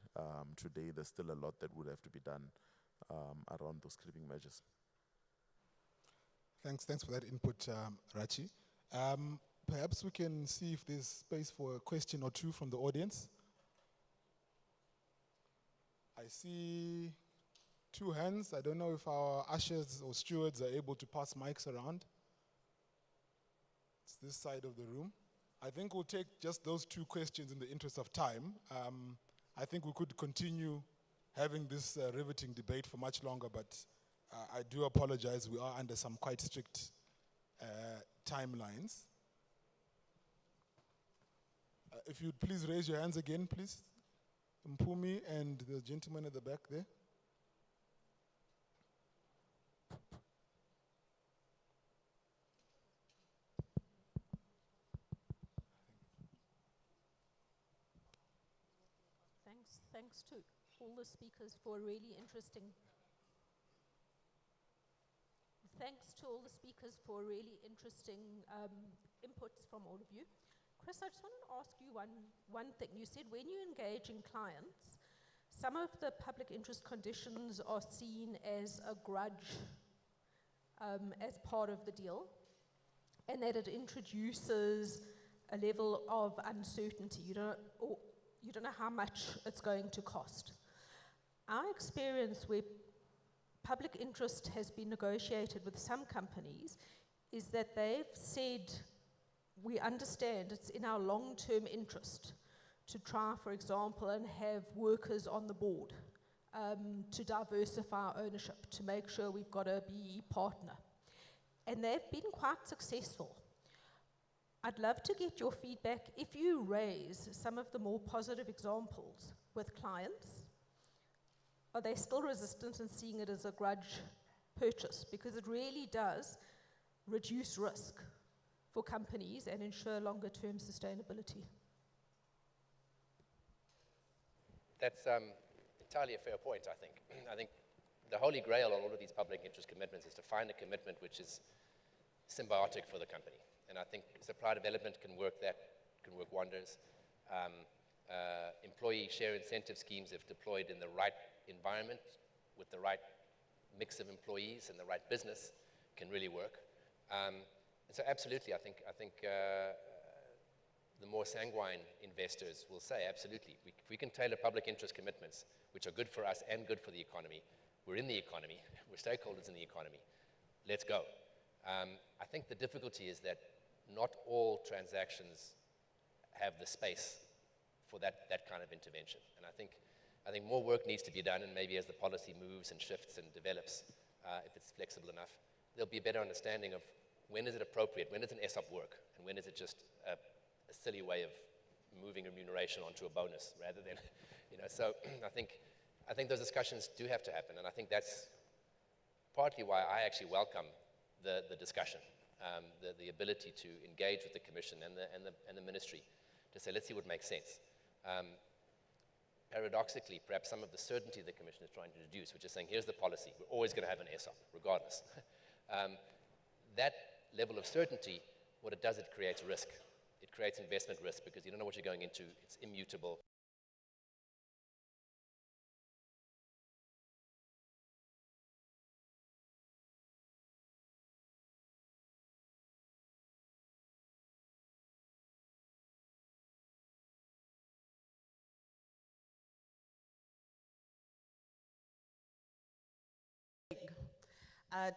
today. There's still a lot that would have to be done around those creeping mergers. Thanks for that input, Rachi. Perhaps we can see if there's space for a question or two from the audience. I see 2 hands. I don't know if our ushers or stewards are able to pass mics around. It's this side of the room. I think we'll take just those 2 questions in the interest of time. I think we could continue having this riveting debate for much longer, but I do apologize. We are under some quite strict timelines. If you'd please raise your hands again, please. Mpumi and the gentleman at the back there. Thanks to all the speakers for really interesting. Thanks to all the speakers for really interesting inputs from all of you. Chris, I just wanted to ask you one thing. You said when you engage in clients, some of the public interest conditions are seen as a grudge as part of the deal, and that it introduces a level of uncertainty. You don't know how much it's going to cost. Our experience where public interest has been negotiated with some companies is that they've said, we understand it's in our long-term interest to try, for example, and have workers on the board, to diversify ownership, to make sure we've got a BE partner. And they've been quite successful. I'd love to get your feedback. If you raise some of the more positive examples with clients, are they still resistant and seeing it as a grudge purchase? Because it really does reduce risk for companies and ensure longer-term sustainability. That's entirely a fair point, I think. I think the holy grail on all of these public interest commitments is to find a commitment which is symbiotic for the company. And I think supply development can work wonders. Employee share incentive schemes, if deployed in the right environment with the right mix of employees and the right business, can really work. So absolutely, I think the more sanguine investors will say, absolutely, if we can tailor public interest commitments, which are good for us and good for the economy, we're in the economy, we're stakeholders in the economy, let's go. I think the difficulty is that not all transactions have the space for that kind of intervention. And I think more work needs to be done, and maybe as the policy moves and shifts and develops, if it's flexible enough, there'll be a better understanding of when is it appropriate, when does an ESOP work, and when is it just a silly way of moving remuneration onto a bonus rather than, so I think those discussions do have to happen, and I think that's partly why I actually welcome the discussion, the ability to engage with the Commission and the Ministry to say, let's see what makes sense. Paradoxically, perhaps some of the certainty the Commission is trying to introduce, which is saying, here's the policy, we're always going to have an ESOP, regardless. That level of certainty, what it does, it creates risk. It creates investment risk because you don't know what you're going into, it's immutable.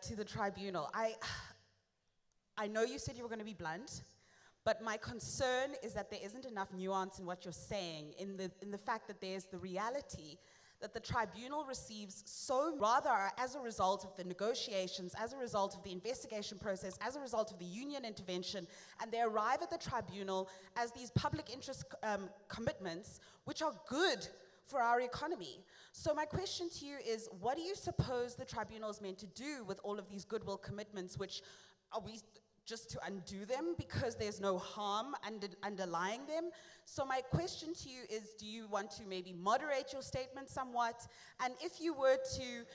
To the tribunal. I know you said you were going to be blunt, but my concern is that there isn't enough nuance in what you're saying, in the fact that there's the reality that the tribunal receives rather as a result of the negotiations, as a result of the investigation process, as a result of the union intervention, and they arrive at the tribunal as these public interest commitments, which are good for our economy. So my question to you is, what do you suppose the tribunal is meant to do with all of these goodwill commitments, which are we just to undo them because there's no harm underlying them? So my question to you is, do you want to maybe moderate your statement somewhat? And if you were to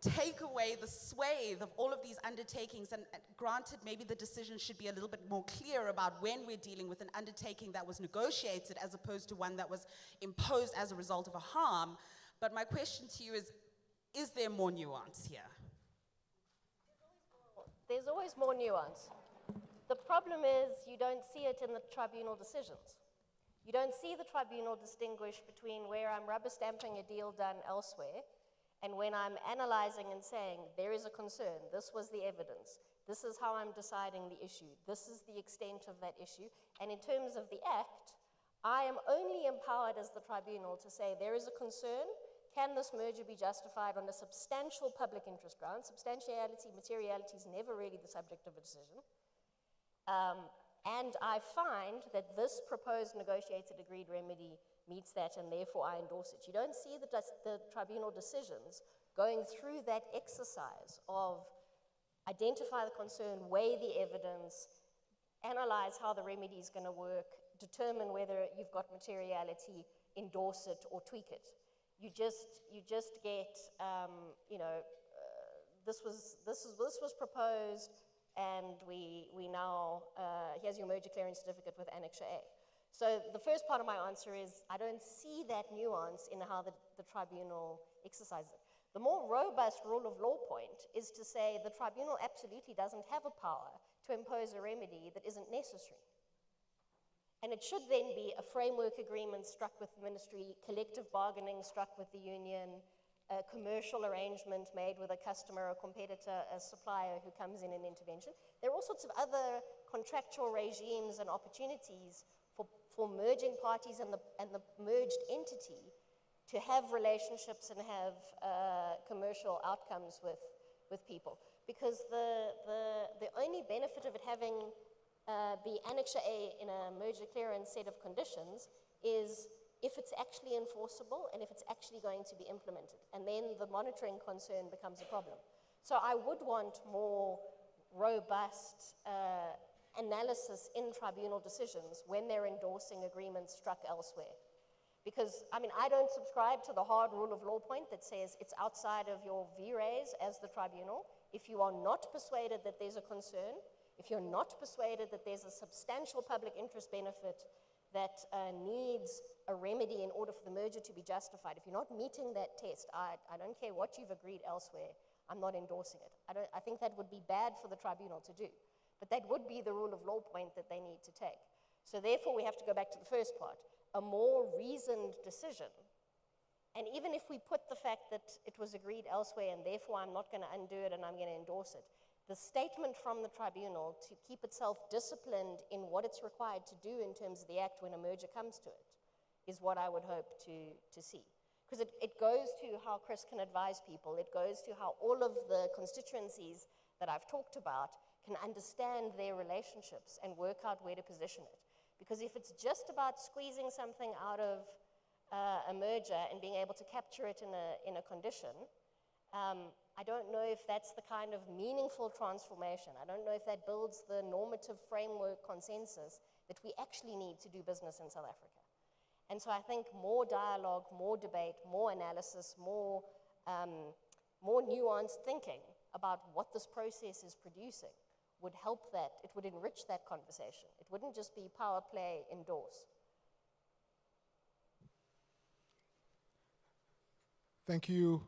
take away the swathe of all of these undertakings, and granted maybe the decision should be a little bit more clear about when we're dealing with an undertaking that was negotiated as opposed to one that was imposed as a result of a harm, but my question to you is there more nuance here? There's always more nuance. The problem is you don't see it in the tribunal decisions. You don't see the tribunal distinguish between where I'm rubber stamping a deal done elsewhere and when I'm analyzing and saying, there is a concern, this was the evidence, this is how I'm deciding the issue, this is the extent of that issue, and in terms of the act, I am only empowered as the tribunal to say, there is a concern, can this merger be justified on a substantial public interest ground? Substantiality, materiality is never really the subject of a decision. And I find that this proposed negotiated agreed remedy meets that, and therefore I endorse it. You don't see the tribunal decisions going through that exercise of identify the concern, weigh the evidence, analyze how the remedy is going to work, determine whether you've got materiality, endorse it, or tweak it. You just get, this was proposed, and we now, here's your merger clearance certificate with Annexure A. So the first part of my answer is I don't see that nuance in how the tribunal exercises it. The more robust rule of law point is to say the tribunal absolutely doesn't have a power to impose a remedy that isn't necessary. And it should then be a framework agreement struck with the ministry, collective bargaining struck with the union, a commercial arrangement made with a customer, a competitor, a supplier who comes in an intervention. There are all sorts of other contractual regimes and opportunities for merging parties and the merged entity to have relationships and have commercial outcomes with people. Because the only benefit of it having be Annexure A in a merger clearance set of conditions is if it's actually enforceable and if it's actually going to be implemented. And then the monitoring concern becomes a problem. So I would want more robust analysis in tribunal decisions when they're endorsing agreements struck elsewhere. Because, I mean, I don't subscribe to the hard rule of law point that says it's outside of your V-rays as the tribunal. If you are not persuaded that there's a concern, if you're not persuaded that there's a substantial public interest benefit that needs a remedy in order for the merger to be justified, if you're not meeting that test, I don't care what you've agreed elsewhere, I'm not endorsing it. I think that would be bad for the tribunal to do. But that would be the rule of law point that they need to take. So therefore, we have to go back to the first part, a more reasoned decision. And even if we put the fact that it was agreed elsewhere and therefore I'm not going to undo it and I'm going to endorse it, the statement from the tribunal to keep itself disciplined in what it's required to do in terms of the act when a merger comes to it is what I would hope to see. Because it goes to how Chris can advise people. It goes to how all of the constituencies that I've talked about can understand their relationships and work out where to position it. Because if it's just about squeezing something out of a merger and being able to capture it in a condition, I don't know if that's the kind of meaningful transformation. I don't know if that builds the normative framework consensus that we actually need to do business in South Africa. And so I think more dialogue, more debate, more analysis, more nuanced thinking about what this process is producing would help that. It would enrich that conversation. It wouldn't just be power play, endorse. Thank you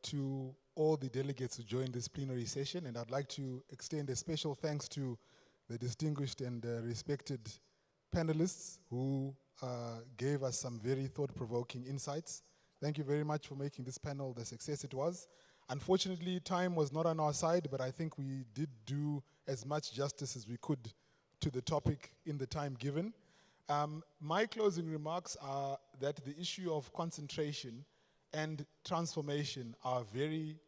to all the delegates who joined this plenary session, and I'd like to extend a special thanks to the distinguished and respected panelists who gave us some very thought-provoking insights. Thank you very much for making this panel the success it was. Unfortunately, time was not on our side, but I think we did do as much justice as we could to the topic in the time given. My closing remarks are that the issue of concentration and transformation are very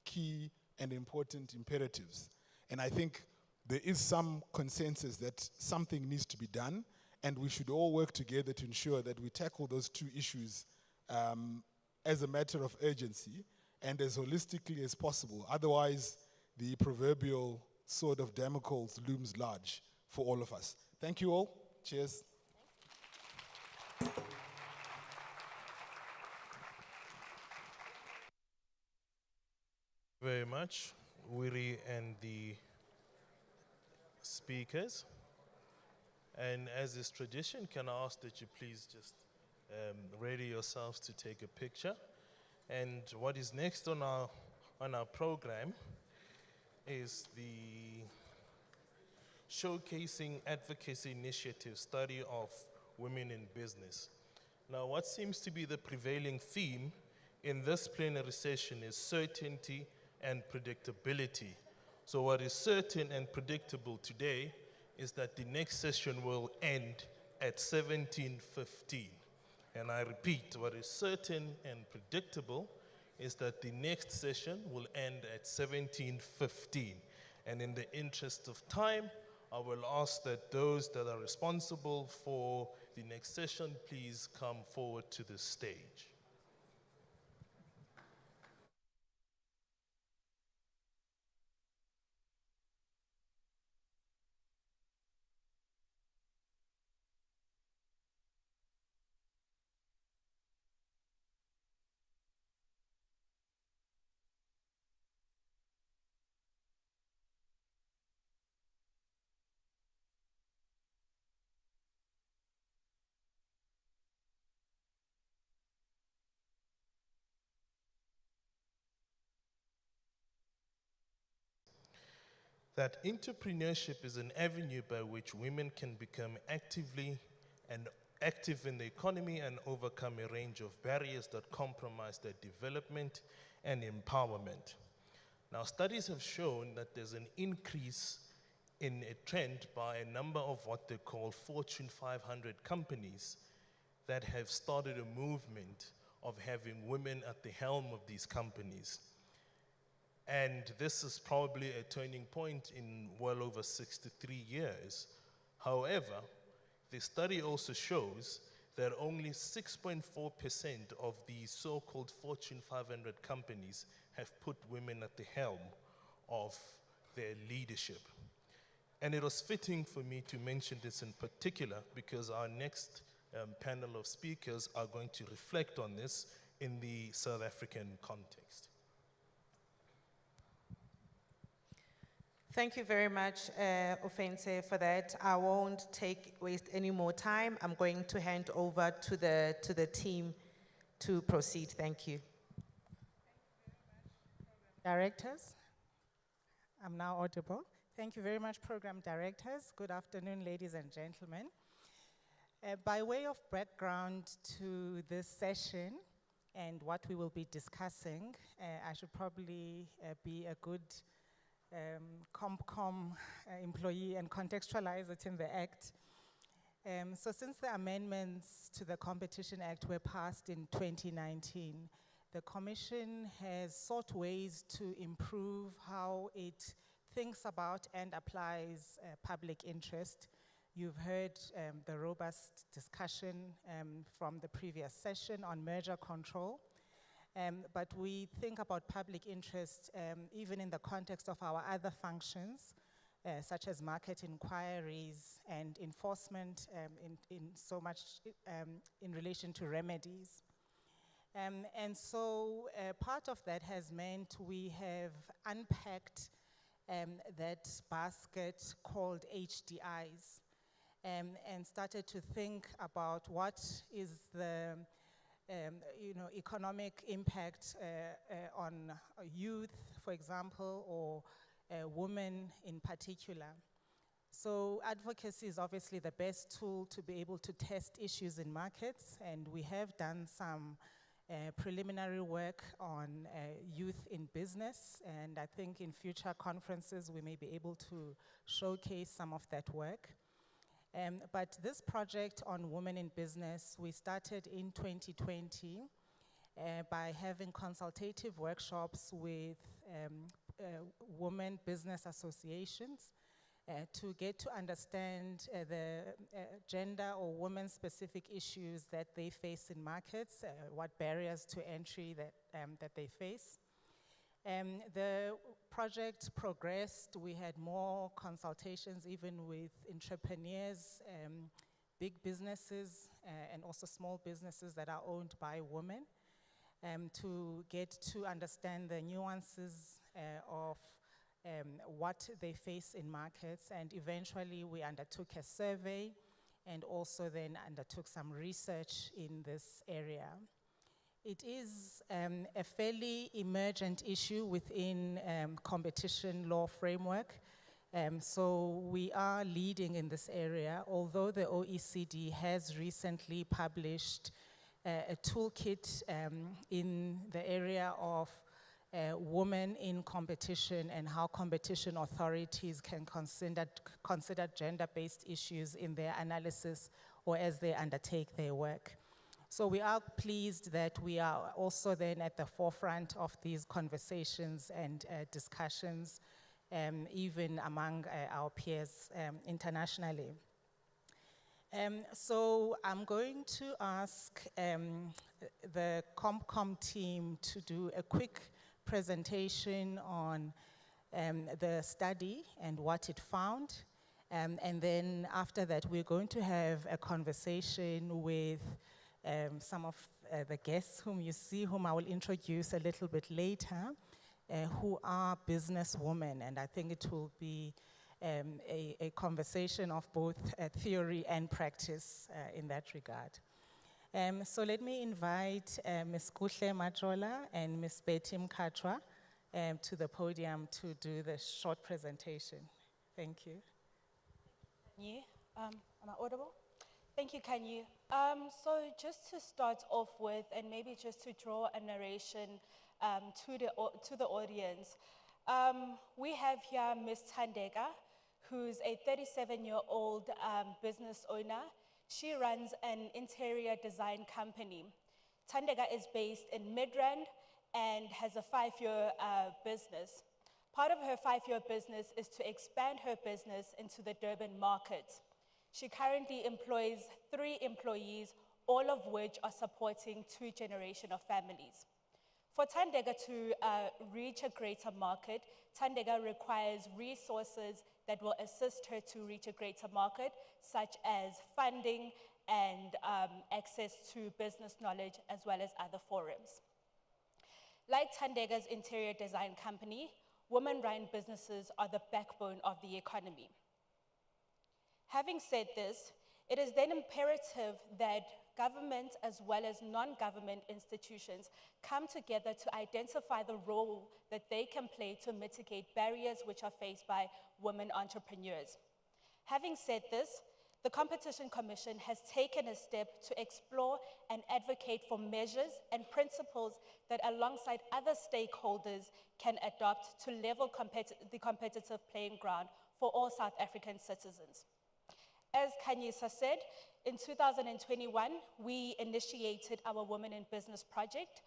key and important imperatives. And I think there is some consensus that something needs to be done, and we should all work together to ensure that we tackle those two issues as a matter of urgency and as holistically as possible. Otherwise, the proverbial sword of Damocles looms large for all of us. Thank you all. Cheers. Very much, Wiri and the speakers. And as is tradition, can I ask that you please just ready yourselves to take a picture? And what is next on our program is the Showcasing Advocacy Initiative Study of Women in Business. Now, what seems to be the prevailing theme in this plenary session is certainty and predictability. So what is certain and predictable today is that the next session will end at 17:15. And I repeat, what is certain and predictable is that the next session will end at 17:15. And in the interest of time, I will ask that those that are responsible for the next session please come forward to the stage. That entrepreneurship is an avenue by which women can become active in the economy and overcome a range of barriers that compromise their development and empowerment. Now, studies have shown that there's an increase in a trend by a number of what they call Fortune 500 companies that have started a movement of having women at the helm of these companies. And this is probably a turning point in well over 63 years. However, the study also shows that only 6.4% of the so-called Fortune 500 companies have put women at the helm of their leadership. And it was fitting for me to mention this in particular because our next panel of speakers are going to reflect on this in the South African context. Thank you very much, Ofense, for that. I won't waste any more time. I'm going to hand over to the team to proceed. Thank you. Directors, I'm now audible. Thank you very much, program directors. Good afternoon, ladies and gentlemen. By way of background to this session and what we will be discussing, I should probably be a good ComCom employee and contextualize it in the Act. So since the amendments to the Competition Act were passed in 2019, the Commission has sought ways to improve how it thinks about and applies public interest. You've heard the robust discussion from the previous session on merger control. But we think about public interest even in the context of our other functions, such as market inquiries and enforcement in so much in relation to remedies. And so part of that has meant we have unpacked that basket called HDIs and started to think about what is the economic impact on youth, for example, or women in particular. So advocacy is obviously the best tool to be able to test issues in markets, and we have done some preliminary work on youth in business, and I think in future conferences we may be able to showcase some of that work. But this project on women in business, we started in 2020 by having consultative workshops with women business associations to get to understand the gender or women-specific issues that they face in markets, what barriers to entry that they face. The project progressed. We had more consultations even with entrepreneurs, big businesses, and also small businesses that are owned by women to get to understand the nuances of what they face in markets. And eventually we undertook a survey and also then undertook some research in this area. It is a fairly emergent issue within competition law framework. So we are leading in this area, although the OECD has recently published a toolkit in the area of women in competition and how competition authorities can consider gender-based issues in their analysis or as they undertake their work. So we are pleased that we are also then at the forefront of these conversations and discussions, even among our peers internationally. So I'm going to ask the ComCom team to do a quick presentation on the study and what it found. And then after that, we're going to have a conversation with some of the guests whom you see, whom I will introduce a little bit later, who are businesswomen. And I think it will be a conversation of both theory and practice in that regard. So let me invite Ms. Kuhle Majola and Ms. Betty Mkatwa to the podium to do the short presentation. Thank you. Am I audible? Thank you, Kanyu. So just to start off with, and maybe just to draw a narration to the audience, we have here Ms. Thandeka, who's a 37-year-old business owner. She runs an interior design company. Thandeka is based in Midrand and has a 5-year business. Part of her 5-year business is to expand her business into the Durban market. She currently employs 3 employees, all of which are supporting 2 generations of families. For Thandeka to reach a greater market, Thandeka requires resources that will assist her to reach a greater market, such as funding and access to business knowledge, as well as other forums. Like Thandeka's interior design company, women-run businesses are the backbone of the economy. Having said this, it is then imperative that government as well as non-government institutions come together to identify the role that they can play to mitigate barriers which are faced by women entrepreneurs. Having said this, the Competition Commission has taken a step to explore and advocate for measures and principles that, alongside other stakeholders, can adopt to level the competitive playing ground for all South African citizens. As Kanyisa said, in 2021, we initiated our Women in Business project,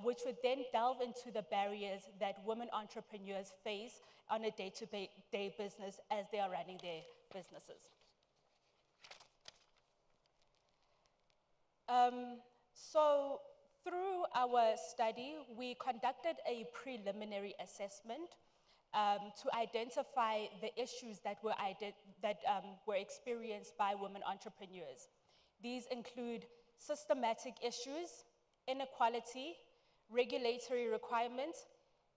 which would then delve into the barriers that women entrepreneurs face on a day-to-day business as they are running their businesses. So through our study, we conducted a preliminary assessment to identify the issues that were experienced by women entrepreneurs. These include systematic issues, inequality, regulatory requirements,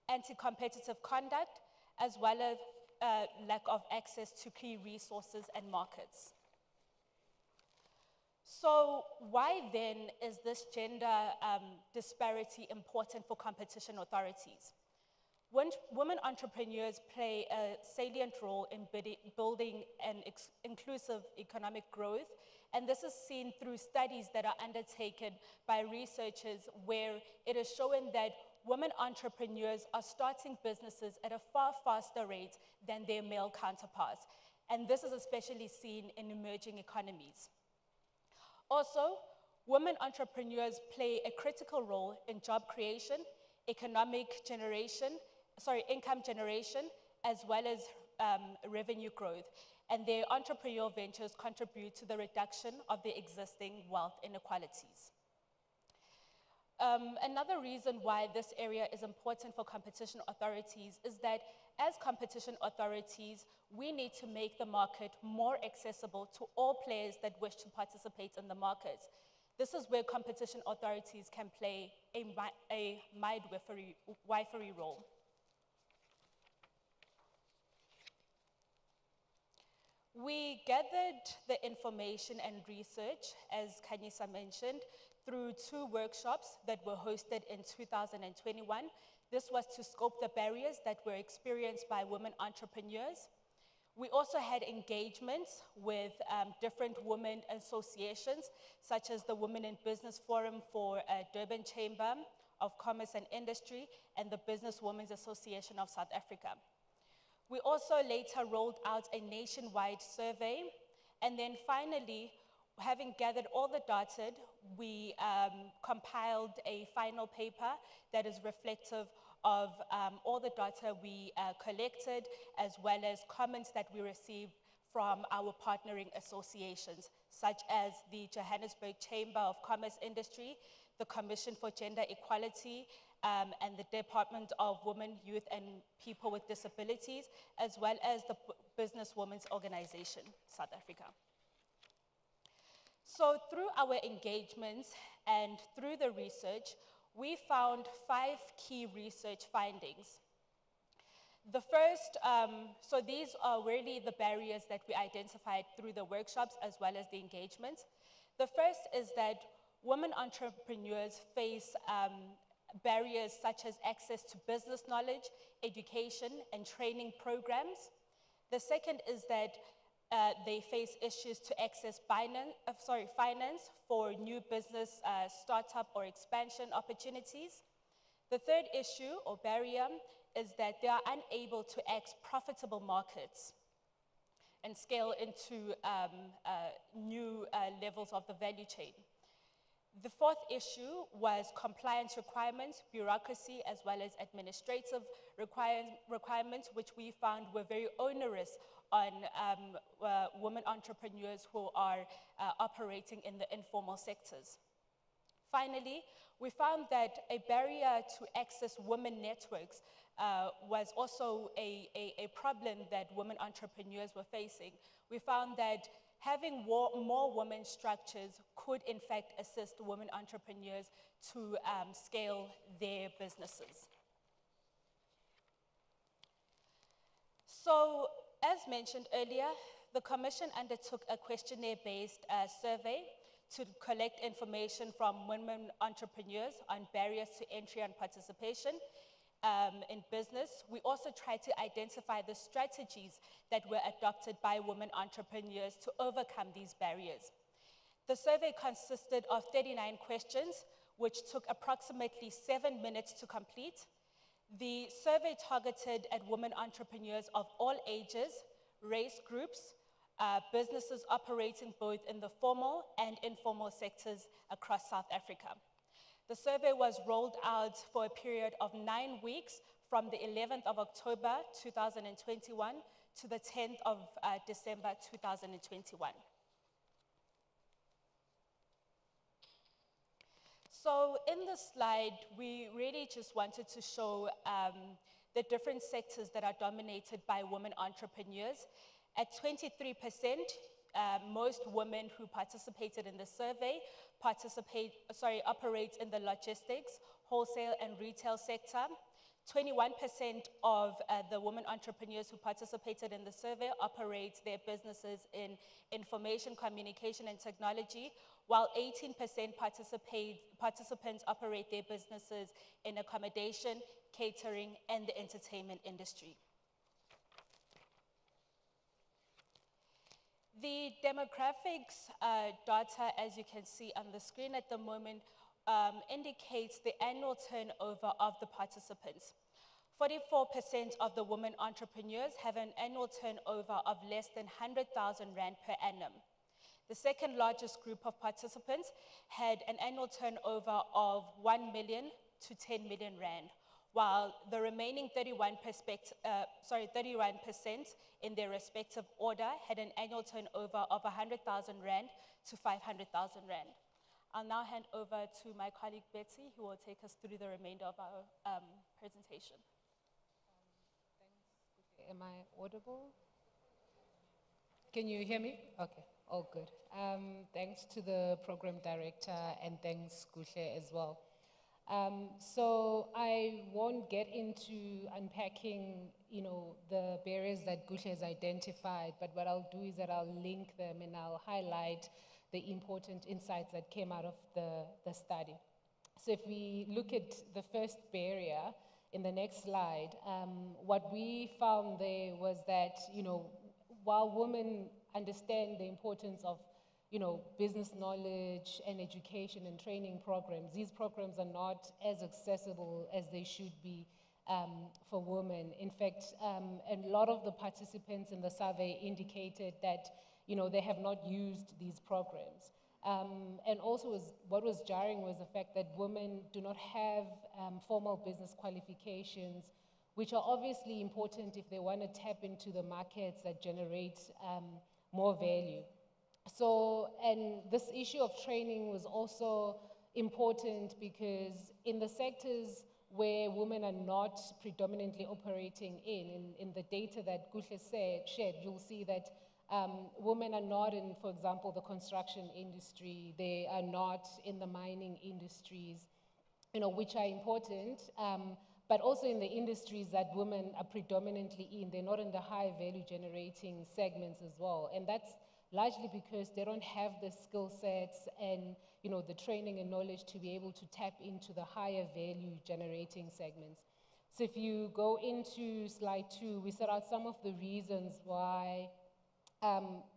anti-competitive conduct, as well as lack of access to key resources and markets. So why then is this gender disparity important for competition authorities? Women entrepreneurs play a salient role in building an inclusive economic growth, and this is seen through studies that are undertaken by researchers where it is shown that women entrepreneurs are starting businesses at a far faster rate than their male counterparts, and this is especially seen in emerging economies. Also, women entrepreneurs play a critical role in job creation, income generation, as well as revenue growth. And their entrepreneurial ventures contribute to the reduction of the existing wealth inequalities. Another reason why this area is important for competition authorities is that as competition authorities, we need to make the market more accessible to all players that wish to participate in the market. This is where competition authorities can play a midwifery role. We gathered the information and research, as Kanyisa mentioned, through 2 workshops that were hosted in 2021. This was to scope the barriers that were experienced by women entrepreneurs. We also had engagements with different women associations, such as the Women in Business Forum for Durban Chamber of Commerce and Industry and the Business Women's Association of South Africa. We also later rolled out a nationwide survey, and then finally, having gathered all the data, we compiled a final paper that is reflective of all the data we collected, as well as comments that we received from our partnering associations, such as the Johannesburg Chamber of Commerce Industry, the Commission for Gender Equality, and the Department of Women, Youth, and People with Disabilities, as well as the Business Women's Organization, South Africa. So through our engagements and through the research, we found 5 key research findings. The first, so these are really the barriers that we identified through the workshops as well as the engagements. The first is that women entrepreneurs face barriers such as access to business knowledge, education, and training programs. The second is that they face issues to access finance for new business startup or expansion opportunities. The third issue or barrier is that they are unable to access profitable markets and scale into new levels of the value chain. The fourth issue was compliance requirements, bureaucracy, as well as administrative requirements, which we found were very onerous on women entrepreneurs who are operating in the informal sectors. Finally, we found that a barrier to access women networks was also a problem that women entrepreneurs were facing. We found that having more women structures could in fact assist women entrepreneurs to scale their businesses. So, as mentioned earlier, the Commission undertook a questionnaire-based survey to collect information from women entrepreneurs on barriers to entry and participation. in business, we also tried to identify the strategies that were adopted by women entrepreneurs to overcome these barriers. The survey consisted of 39 questions, which took approximately 7 minutes to complete. The survey targeted at women entrepreneurs of all ages, race groups, businesses operating both in the formal and informal sectors across South Africa. The survey was rolled out for a period of 9 weeks from the 11th of October 2021 to the 10th of December 2021. So in this slide, we really just wanted to show the different sectors that are dominated by women entrepreneurs. At 23%, most women who participated in the survey operate in the logistics, wholesale and retail sector. 21% of the women entrepreneurs who participated in the survey operate their businesses in information, communication, and technology, while 18% participants operate their businesses in accommodation, catering, and the entertainment industry. The demographics data, as you can see on the screen at the moment, indicates the annual turnover of the participants. 44% of the women entrepreneurs have an annual turnover of less than 100,000 Rand per annum. The second largest group of participants had an annual turnover of 1 million to 10 million Rand, while the remaining 31% in their respective order had an annual turnover of 100,000 Rand to 500,000 Rand. I'll now hand over to my colleague Betsy, who will take us through the remainder of our presentation. Thanks. Am I audible? Can you hear me? Okay, all good. Thanks to the program director and thanks Kuhle as well. So I won't get into unpacking, the barriers that Kuhle has identified, but what I'll do is that I'll link them and I'll highlight the important insights that came out of the study. So if we look at the first barrier in the next slide, what we found there was that, while women understand the importance of, business knowledge and education and training programs, these programs are not as accessible as they should be for women. In fact, a lot of the participants in the survey indicated that they have not used these programs. And also what was jarring was the fact that women do not have formal business qualifications, which are obviously important if they want to tap into the markets that generate more value. So, and this issue of training was also important because in the sectors where women are not predominantly operating in the data that Kuhle shared, you'll see that women are not in, for example, the construction industry, they are not in the mining industries, which are important, but also in the industries that women are predominantly in, they're not in the high value generating segments as well. And that's largely because they don't have the skill sets and the training and knowledge to be able to tap into the higher value generating segments. So if you go into slide 2, we set out some of the reasons why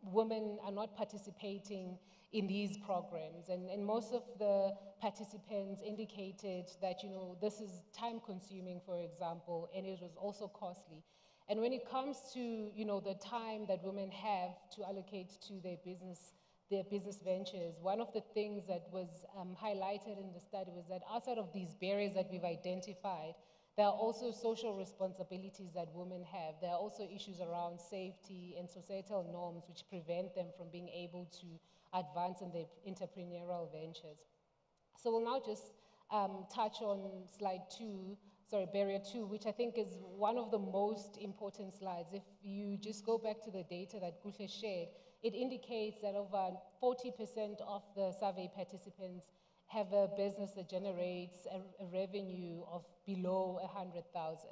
women are not participating in these programs. And most of the participants indicated that, this is time consuming, for example, and it was also costly. And when it comes to, the time that women have to allocate to their business ventures, one of the things that was highlighted in the study was that outside of these barriers that we've identified, there are also social responsibilities that women have. There are also issues around safety and societal norms which prevent them from being able to advance in their entrepreneurial ventures. So we'll now just touch on barrier 2, which I think is one of the most important slides. If you just go back to the data that Kuhle shared, it indicates that over 40% of the survey participants have a business that generates a revenue of below 100,000.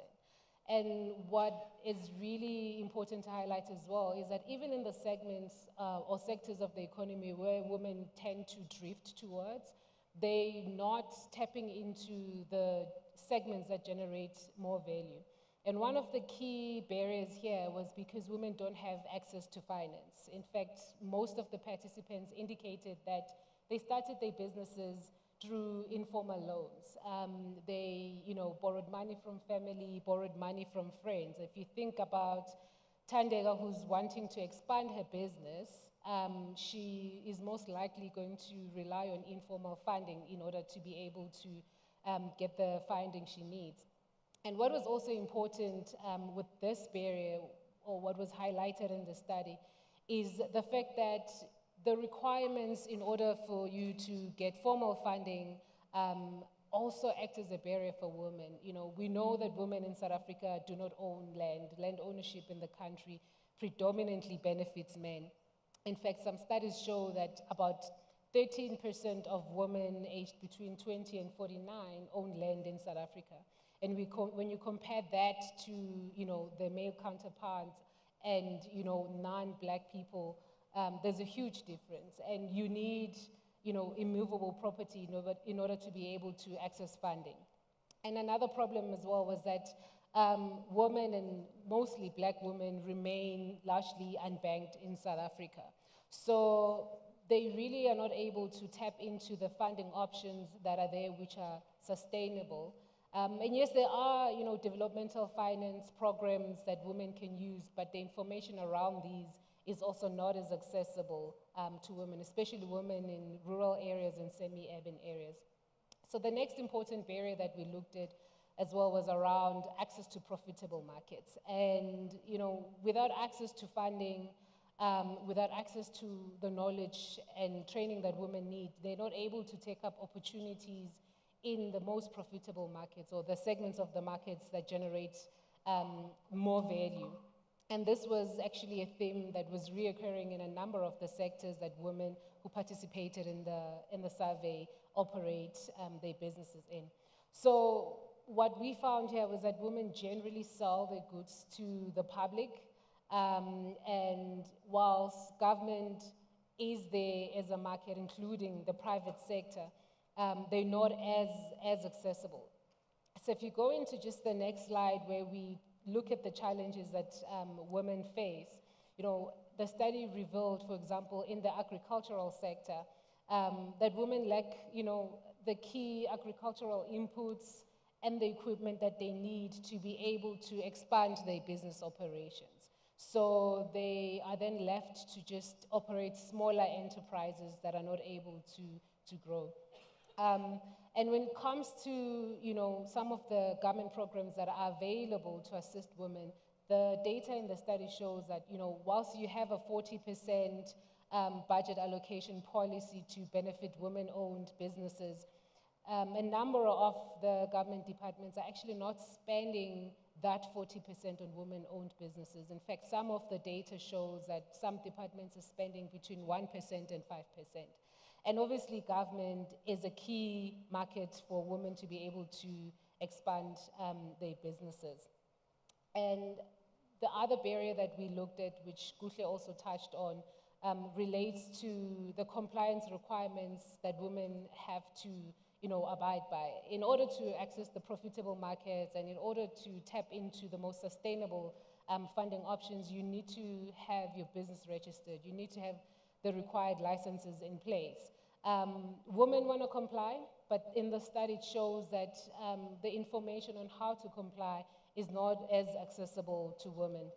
And what is really important to highlight as well is that even in the segments or sectors of the economy where women tend to drift towards, they're not tapping into the segments that generate more value. And one of the key barriers here was because women don't have access to finance. In fact, most of the participants indicated that they started their businesses through informal loans. They, borrowed money from family, borrowed money from friends. If you think about Tandega, who's wanting to expand her business, she is most likely going to rely on informal funding in order to be able to get the funding she needs. And what was also important with this barrier, or what was highlighted in the study, is the fact that the requirements in order for you to get formal funding also act as a barrier for women. We know that women in South Africa do not own land. Land ownership in the country predominantly benefits men. In fact, some studies show that about 13% of women aged between 20 and 49 own land in South Africa. And when you compare that to, the male counterparts and, non-Black people, there's a huge difference. And you need, immovable property in order to be able to access funding. And another problem as well was that women, and mostly Black women, remain largely unbanked in South Africa. So they really are not able to tap into the funding options that are there, which are sustainable. And yes, there are, developmental finance programs that women can use, but the information around these is also not as accessible to women, especially women in rural areas and semi-urban areas. So the next important barrier that we looked at as well was around access to profitable markets. And, without access to funding, without access to the knowledge and training that women need, they're not able to take up opportunities in the most profitable markets, or the segments of the markets that generate more value. And this was actually a theme that was reoccurring in a number of the sectors that women who participated in the survey operate their businesses in. So what we found here was that women generally sell their goods to the public, and whilst government is there as a market, including the private sector, they're not as accessible. So if you go into just the next slide, where we look at the challenges that women face, the study revealed, for example, in the agricultural sector, that women lack, the key agricultural inputs and the equipment that they need to be able to expand their business operations. So they are then left to just operate smaller enterprises that are not able to grow. And when it comes to, some of the government programs that are available to assist women, the data in the study shows that, whilst you have a 40% budget allocation policy to benefit women-owned businesses, a number of the government departments are actually not spending that 40% on women-owned businesses. In fact, some of the data shows that some departments are spending between 1% and 5%. And obviously, government is a key market for women to be able to expand their businesses. And the other barrier that we looked at, which Guhle also touched on, relates to the compliance requirements that women have to abide by. In order to access the profitable markets and in order to tap into the most sustainable funding options, you need to have your business registered. You need to have the required licenses in place. Women want to comply, but in the study it shows that the information on how to comply is not as accessible to women.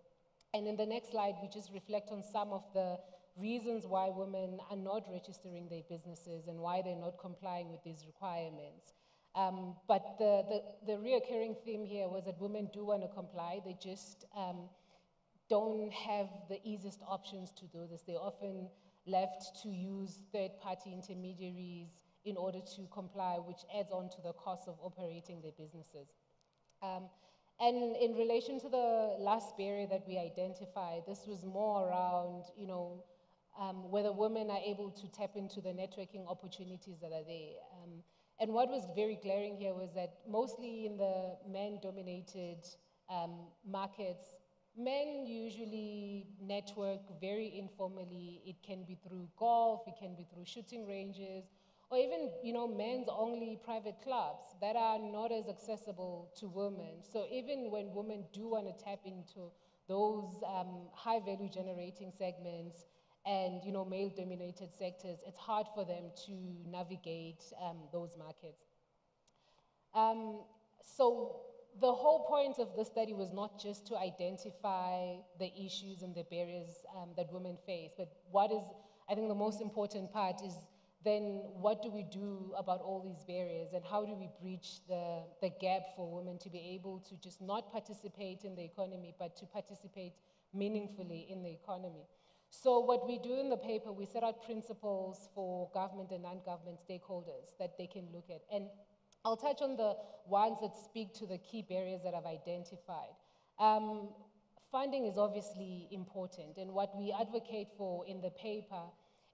And in the next slide, we just reflect on some of the reasons why women are not registering their businesses and why they're not complying with these requirements. But the reoccurring theme here was that women do want to comply, they just don't have the easiest options to do this. They're often left to use third-party intermediaries in order to comply, which adds on to the cost of operating their businesses. And in relation to the last barrier that we identified, this was more around, whether women are able to tap into the networking opportunities that are there. And what was very glaring here was that mostly in the men-dominated markets, men usually network very informally. It can be through golf, it can be through shooting ranges, or even, men's only private clubs that are not as accessible to women. So even when women do want to tap into those high value generating segments and, male dominated sectors, it's hard for them to navigate those markets. So the whole point of the study was not just to identify the issues and the barriers that women face, but what is, I think the most important part is then what do we do about all these barriers and how do we breach the gap for women to be able to just not participate in the economy, but to participate meaningfully in the economy. So what we do in the paper, we set out principles for government and non-government stakeholders that they can look at. And I'll touch on the ones that speak to the key barriers that I've identified. Funding is obviously important, and what we advocate for in the paper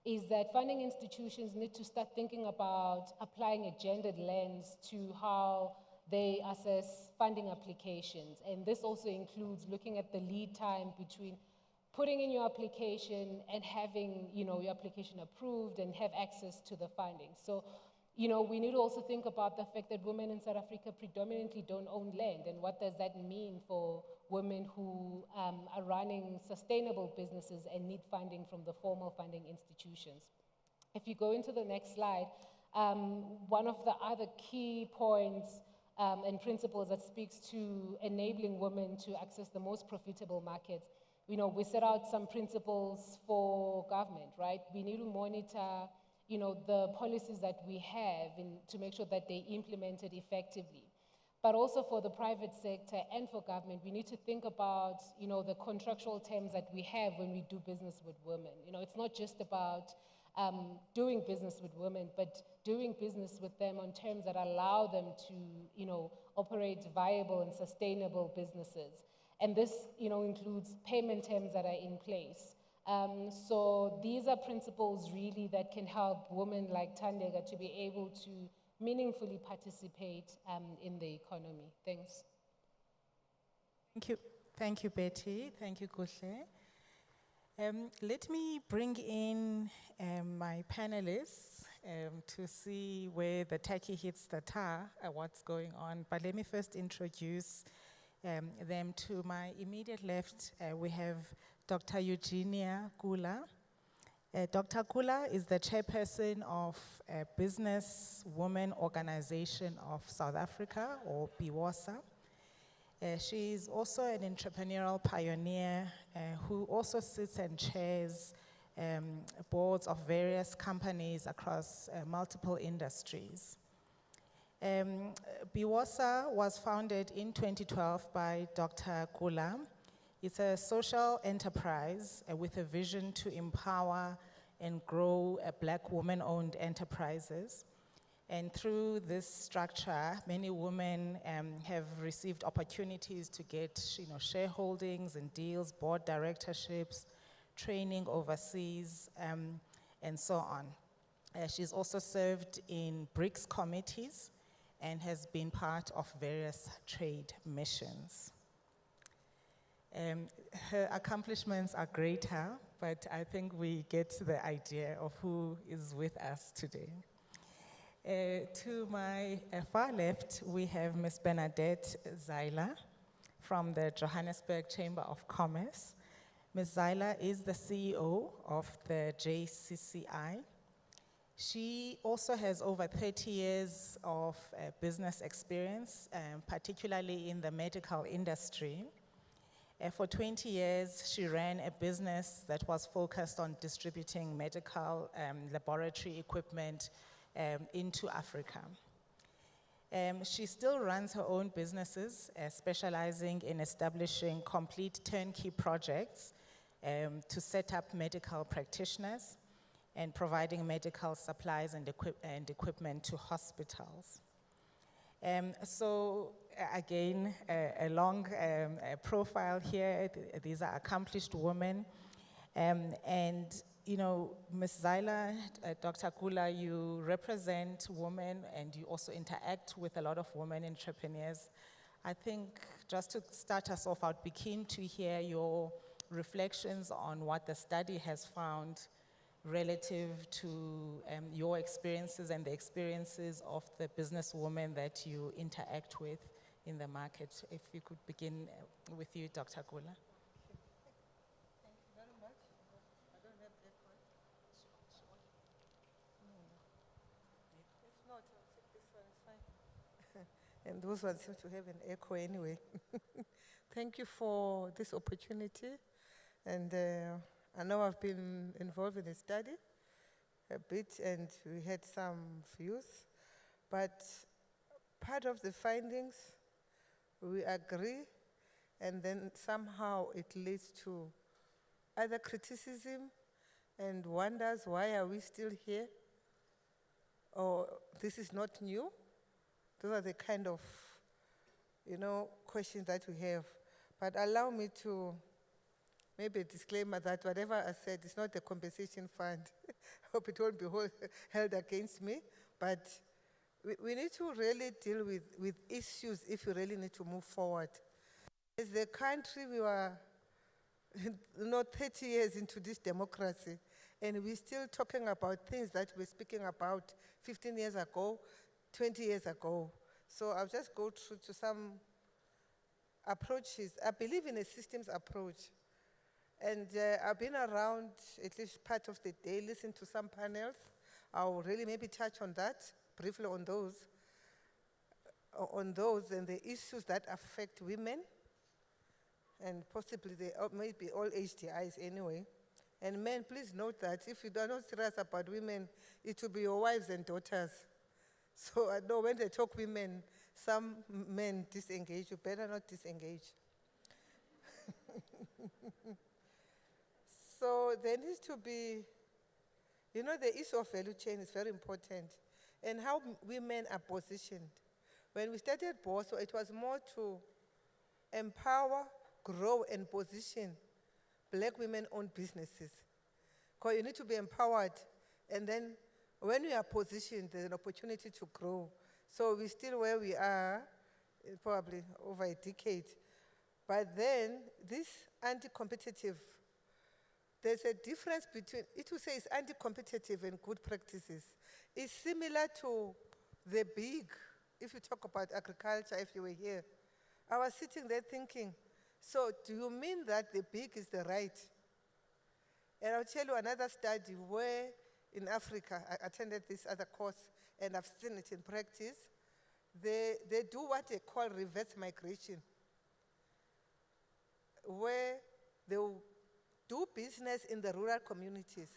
is that funding institutions need to start thinking about applying a gendered lens to how they assess funding applications. And this also includes looking at the lead time between putting in your application and having, your application approved and have access to the funding. So, we need to also think about the fact that women in South Africa predominantly don't own land, and what does that mean for women who are running sustainable businesses and need funding from the formal funding institutions. If you go into the next slide, one of the other key points and principles that speaks to enabling women to access the most profitable markets, we set out some principles for government, right? We need to monitor the policies that we have to make sure that they implemented effectively. But also for the private sector and for government, we need to think about, the contractual terms that we have when we do business with women. It's not just about doing business with women, but doing business with them on terms that allow them to, operate viable and sustainable businesses. And this, includes payment terms that are in place. So these are principles really that can help women like Thandeka to be able to meaningfully participate in the economy. Thanks. Thank you. Thank you, Betty. Thank you, Kuhle. Let me bring in my panelists to see where the tacky hits the tar, what's going on. But let me first introduce them. To my immediate left, we have Dr. Eugenia Kula. Dr. Kula is the chairperson of a Business Women Organization of South Africa, or BWOSA. She is also an entrepreneurial pioneer who also sits and chairs boards of various companies across multiple industries. BWOSA was founded in 2012 by Dr. Kula. It's a social enterprise with a vision to empower and grow Black women-owned enterprises. And through this structure, many women have received opportunities to get shareholdings and deals, board directorships, training overseas, and so on. She's also served in BRICS committees and has been part of various trade missions. Her accomplishments are greater, but I think we get the idea of who is with us today. To my far left, we have Ms. Bernadette Zeiler from the Johannesburg Chamber of Commerce. Ms. Zeiler is the CEO of the JCCI. She also has over 30 years of business experience, particularly in the medical industry. For 20 years, she ran a business that was focused on distributing medical laboratory equipment into Africa. She still runs her own businesses, specializing in establishing complete turnkey projects to set up medical practitioners and providing medical supplies and equipment to hospitals. So again, a long profile here. These are accomplished women. And Ms. Zeiler, Dr. Kula, you represent women and you also interact with a lot of women entrepreneurs. I think just to start us off, I'd be keen to hear your reflections on what the study has found relative to your experiences and the experiences of the businesswomen that you interact with in the market. If you could begin with you, Dr. Gula. Thank you very much. I don't have echo. If not, I'll take this one, it's fine. And those ones seem to have an echo anyway. Thank you for this opportunity. And I know I've been involved in the study a bit, and we had some views. But part of the findings, we agree, and then somehow it leads to other criticism and wonders, why are we still here? Or this is not new. Those are the kind of, questions that we have. But allow me to maybe a disclaimer that whatever I said is not a compensation fund. I hope it won't be held against me. But we need to really deal with issues if we really need to move forward. As a country, we were 30 years into this democracy, and we're still talking about things that we're speaking about 15 years ago, 20 years ago. So I'll just go through to some approaches. I believe in a systems approach. And I've been around at least part of the day, listened to some panels. I'll really maybe touch on that, briefly on those and the issues that affect women, and possibly they may be all HDIs anyway. And men, please note that if you are not serious about women, it will be your wives and daughters. So I know when they talk women, some men disengage. You better not disengage. So there needs to be, the issue of value chain is very important, and how women are positioned. When we started BOSO, it was more to empower, grow, and position Black women-owned businesses. Because you need to be empowered, and then when we are positioned, there's an opportunity to grow. So we're still where we are, probably over a decade. But then, this anti-competitive, there's a difference between, it will say it's anti-competitive and good practices. It's similar to the big, if you talk about agriculture, if you were here. I was sitting there thinking, so do you mean that the big is the right? And I'll tell you another study where in Africa, I attended this other course and I've seen it in practice. They do what they call reverse migration, where they will do business in the rural communities.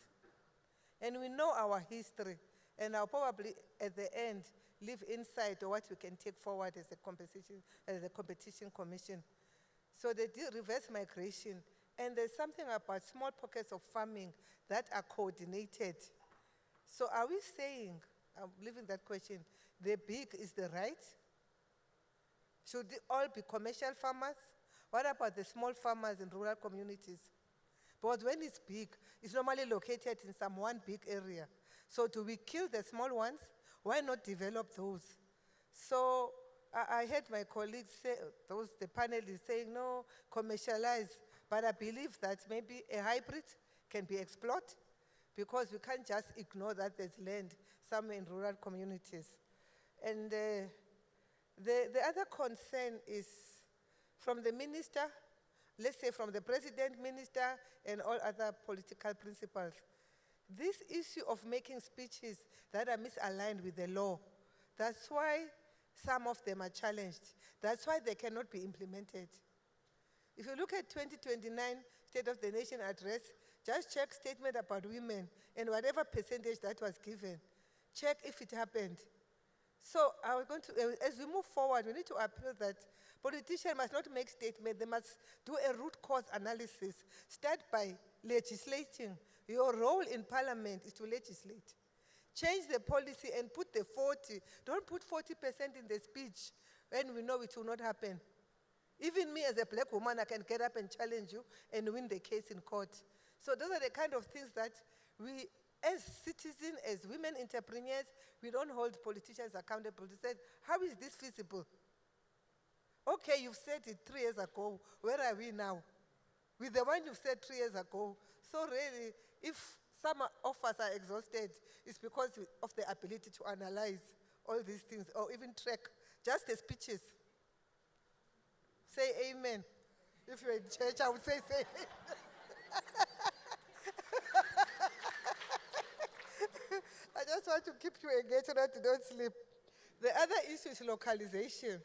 And we know our history, and I'll probably at the end leave insight or what we can take forward as a competition commission. So they do reverse migration, and there's something about small pockets of farming that are coordinated. So are we saying, I'm leaving that question, the big is the right? Should they all be commercial farmers? What about the small farmers in rural communities? Because when it's big, it's normally located in some one big area. So do we kill the small ones? Why not develop those? So I heard my colleagues say, the panelists saying, no, commercialize. But I believe that maybe a hybrid can be explored, because we can't just ignore that there's land somewhere in rural communities. And the other concern is from the minister, let's say from the president, minister, and all other political principals. This issue of making speeches that are misaligned with the law, that's why some of them are challenged. That's why they cannot be implemented. If you look at 2029 State of the Nation address, just check statement about women and whatever percentage that was given. Check if it happened. So I was going to, as we move forward, we need to appeal that politicians must not make statements, they must do a root cause analysis. Start by legislating. Your role in parliament is to legislate. Change the policy and put the 40. Don't put 40% in the speech when we know it will not happen. Even me as a Black woman, I can get up and challenge you and win the case in court. So those are the kind of things that we, as citizens, as women entrepreneurs, we don't hold politicians accountable to say, how is this feasible? Okay, you've said it 3 years ago. Where are we now? With the one you've said 3 years ago. So really, if some of us are exhausted. It's because of the ability to analyze all these things or even track just the speeches. Say amen. If you're in church, I would say amen. I just want to keep you engaged so that you don't sleep. The other issue is localization.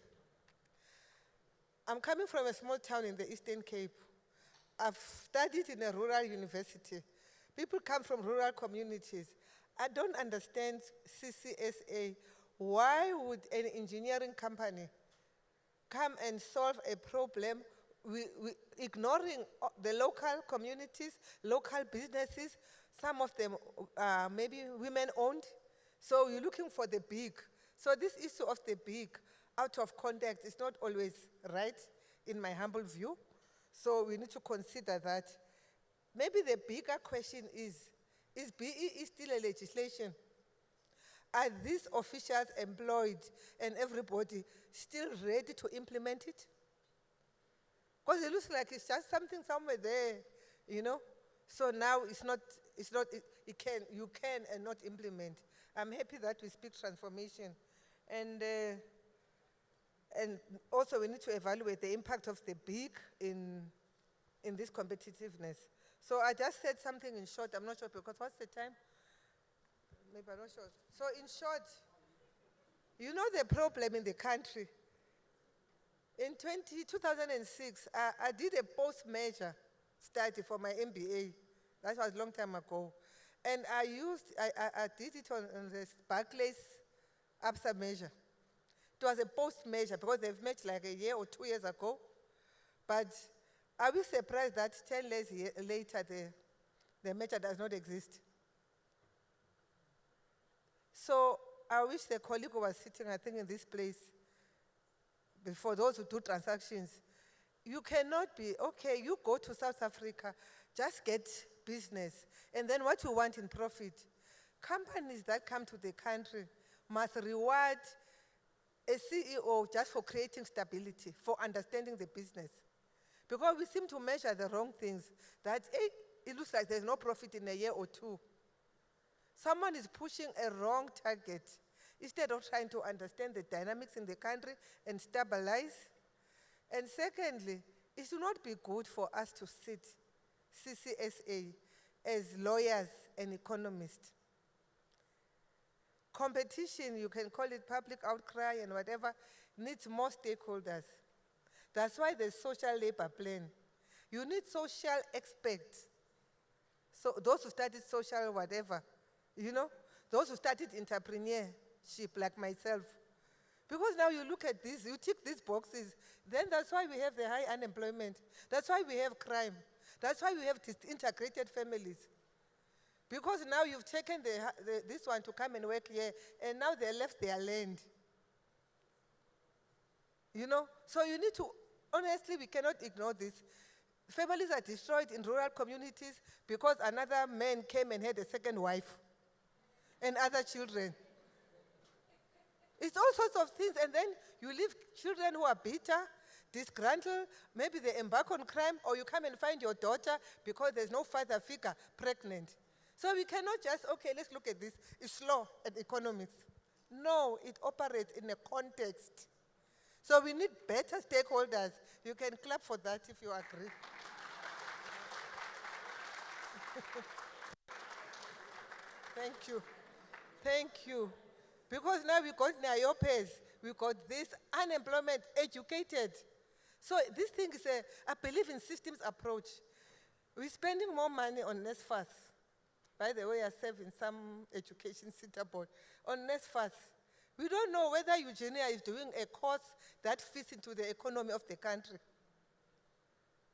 I'm coming from a small town in the Eastern Cape. I've studied in a rural university. People come from rural communities. I don't understand CCSA. Why would an engineering company come and solve a problem ignoring the local communities, local businesses? Some of them are maybe women-owned. So you're looking for the big. So this issue of the big out of context is not always right, in my humble view. So we need to consider that. Maybe the bigger question is BEE still a legislation? Are these officials employed and everybody still ready to implement it? Because it looks like it's just something somewhere there, you know? So now you can and not implement. I'm happy that we speak transformation. And also we need to evaluate the impact of the big in this competitiveness. So I just said something in short. I'm not sure because what's the time? Maybe I'm not sure. So in short, you know the problem in the country. In 2006, I did a post-major study for my MBA. That was a long time ago. And I did it on the Barclays ABSA measure. It was a post-measure because they've met like a year or 2 years ago. But are we surprised that 10 years later the measure does not exist? So I wish the colleague who was sitting, I think, in this place, for those who do transactions, you cannot be, okay, you go to South Africa, just get business, and then what you want in profit. Companies that come to the country must reward a CEO just for creating stability, for understanding the business. Because we seem to measure the wrong things, that it looks like there's no profit in a year or two. Someone is pushing a wrong target instead of trying to understand the dynamics in the country and stabilize. And secondly, it should not be good for us to sit CCSA as lawyers and economists. Competition, you can call it public outcry and whatever, needs more stakeholders. That's why there's social labor plan. You need social experts. So those who studied social whatever, you know, those who studied entrepreneurship like myself. Because now you look at this, you tick these boxes, then that's why we have the high unemployment. That's why we have crime. That's why we have disintegrated families. Because now you've taken this one to come and work here, and now they left their land. You know? So you need to, honestly, we cannot ignore this. Families are destroyed in rural communities because another man came and had a second wife and other children. It's all sorts of things, and then you leave children who are bitter, disgruntled, maybe they embark on crime, or you come and find your daughter because there's no father figure pregnant. So we cannot just, okay, let's look at this. It's law and economics. No, it operates in a context. So we need better stakeholders. You can clap for that if you agree. Thank you. Thank you. Because now we got Nyopes, we got this unemployment, educated. So this thing is I believe in systems approach. We're spending more money on NSFAS. By the way, I serve in some education center board. On NSFAS, we don't know whether Eugenia is doing a course that fits into the economy of the country.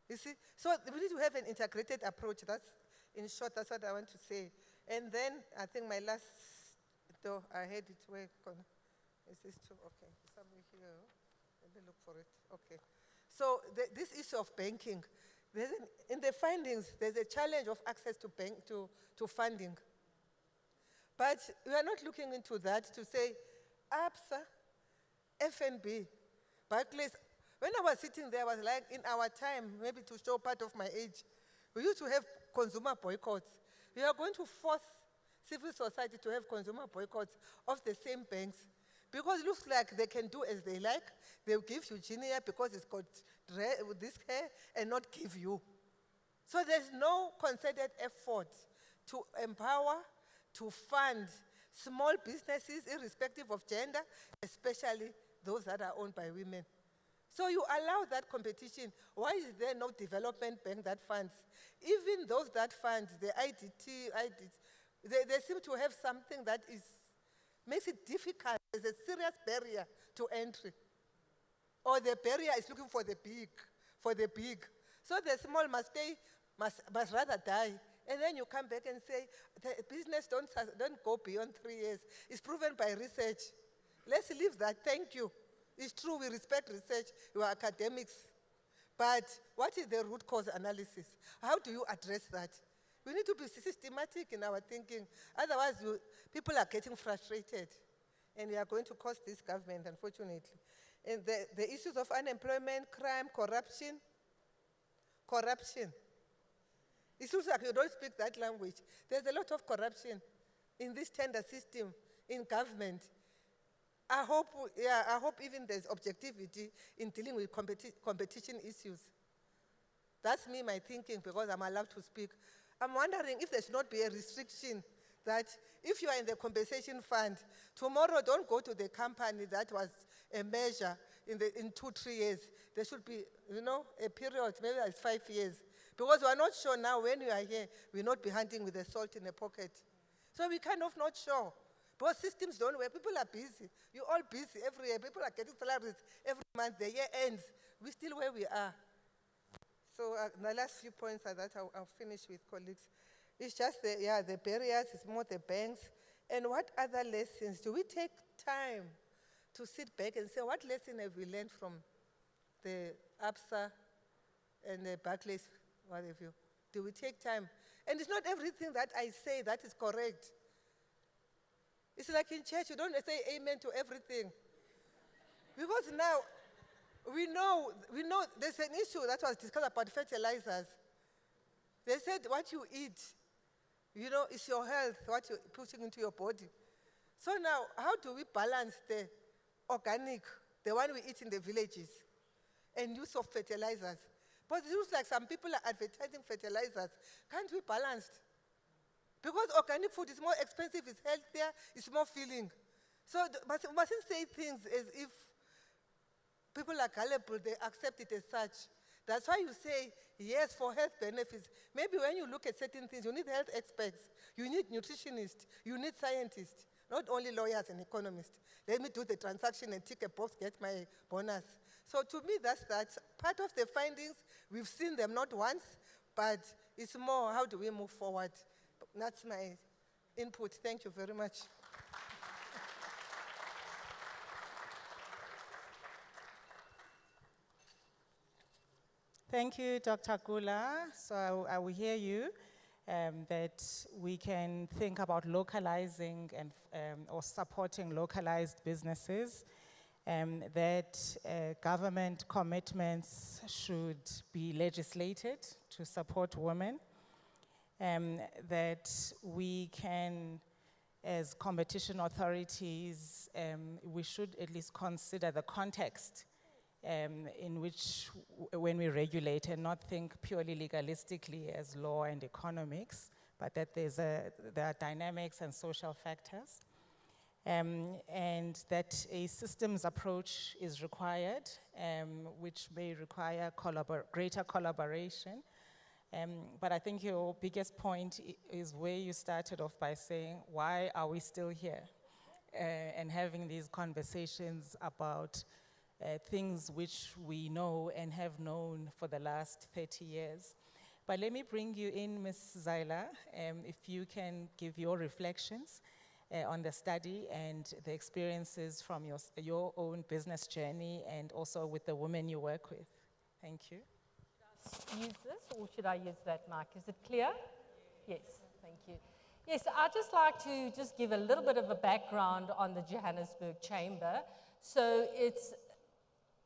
You see? So we need to have an integrated approach. That's, in short, that's what I want to say. And then I think my last, though, I had it where, is this true? Okay, somewhere here. Let me look for it. Okay. So this issue of banking, in the findings, there's a challenge of access to funding. But we are not looking into that to say, ABSA, FNB, Barclays. When I was sitting there, I was like, in our time, maybe to show part of my age, we used to have consumer boycotts. We are going to force civil society to have consumer boycotts of the same banks because it looks like they can do as they like. They'll give you Genia because it's got this hair and not give you. So there's no concerted effort to empower, to fund small businesses irrespective of gender, especially those that are owned by women. So you allow that competition. Why is there no development bank that funds? Even those that fund, the IDT, they seem to have something that makes it difficult. There's a serious barrier to entry. Or the barrier is looking for the big. So the small must rather die. And then you come back and say, the business don't go beyond 3 years. It's proven by research. Let's leave that, thank you. It's true, we respect research, you are academics. But what is the root cause analysis? How do you address that? We need to be systematic in our thinking. Otherwise, people are getting frustrated. And we are going to cost this government, unfortunately. And the issues of unemployment, crime, corruption. It looks like you don't speak that language. There's a lot of corruption in this tender system, in government. I hope even there's objectivity in dealing with competition issues. That's my thinking, because I'm allowed to speak. I'm wondering if there should not be a restriction that if you are in the compensation fund, tomorrow don't go to the company that was a measure in 2-3 years. There should be, a period, maybe it's 5 years. Because we are not sure now when you are here, we'll not be hunting with a salt in a pocket. So we kind of not sure. Because systems don't work. People are busy. You're all busy every year. People are getting salaries every month. The year ends. We're still where we are. So the last few points are that I'll finish with, colleagues. It's just the barriers, it's more the banks. And what other lessons? Do we take time to sit back and say, what lesson have we learned from the ABSA and the Barclays, what have you? Do we take time? And it's not everything that I say that is correct. It's like in church, you don't say amen to everything. Because now, we know there's an issue that was discussed about fertilizers. They said what you eat, is your health, what you're putting into your body. So now, how do we balance the organic, the one we eat in the villages, and use of fertilizers? But it looks like some people are advertising fertilizers. Can't we balance? Because organic food is more expensive, it's healthier, it's more filling. So we mustn't say things as if people are gullible, they accept it as such. That's why you say, yes, for health benefits. Maybe when you look at certain things, you need health experts, you need nutritionists, you need scientists, not only lawyers and economists. Let me do the transaction and tick a box, get my bonus. So to me, that's part of the findings. We've seen them not once, but it's more, how do we move forward? That's my input. Thank you very much. Thank you, Dr. Gula. So I will hear you, that we can think about localizing and or supporting localized businesses, that government commitments should be legislated to support women, that we can, as competition authorities, we should at least consider the context in which, when we regulate, and not think purely legalistically as law and economics, but that there are dynamics and social factors, and that a systems approach is required, which may require greater collaboration. But I think your biggest point is where you started off by saying, why are we still here? And having these conversations about things which we know and have known for the last 30 years. But let me bring you in, Ms. Zyla, if you can give your reflections on the study and the experiences from your own business journey and also with the women you work with. Thank you. Use this, or should I use that mic? Is it clear? Yes, thank you. Yes, I'd just like to just give a little bit of a background on the Johannesburg Chamber. So it's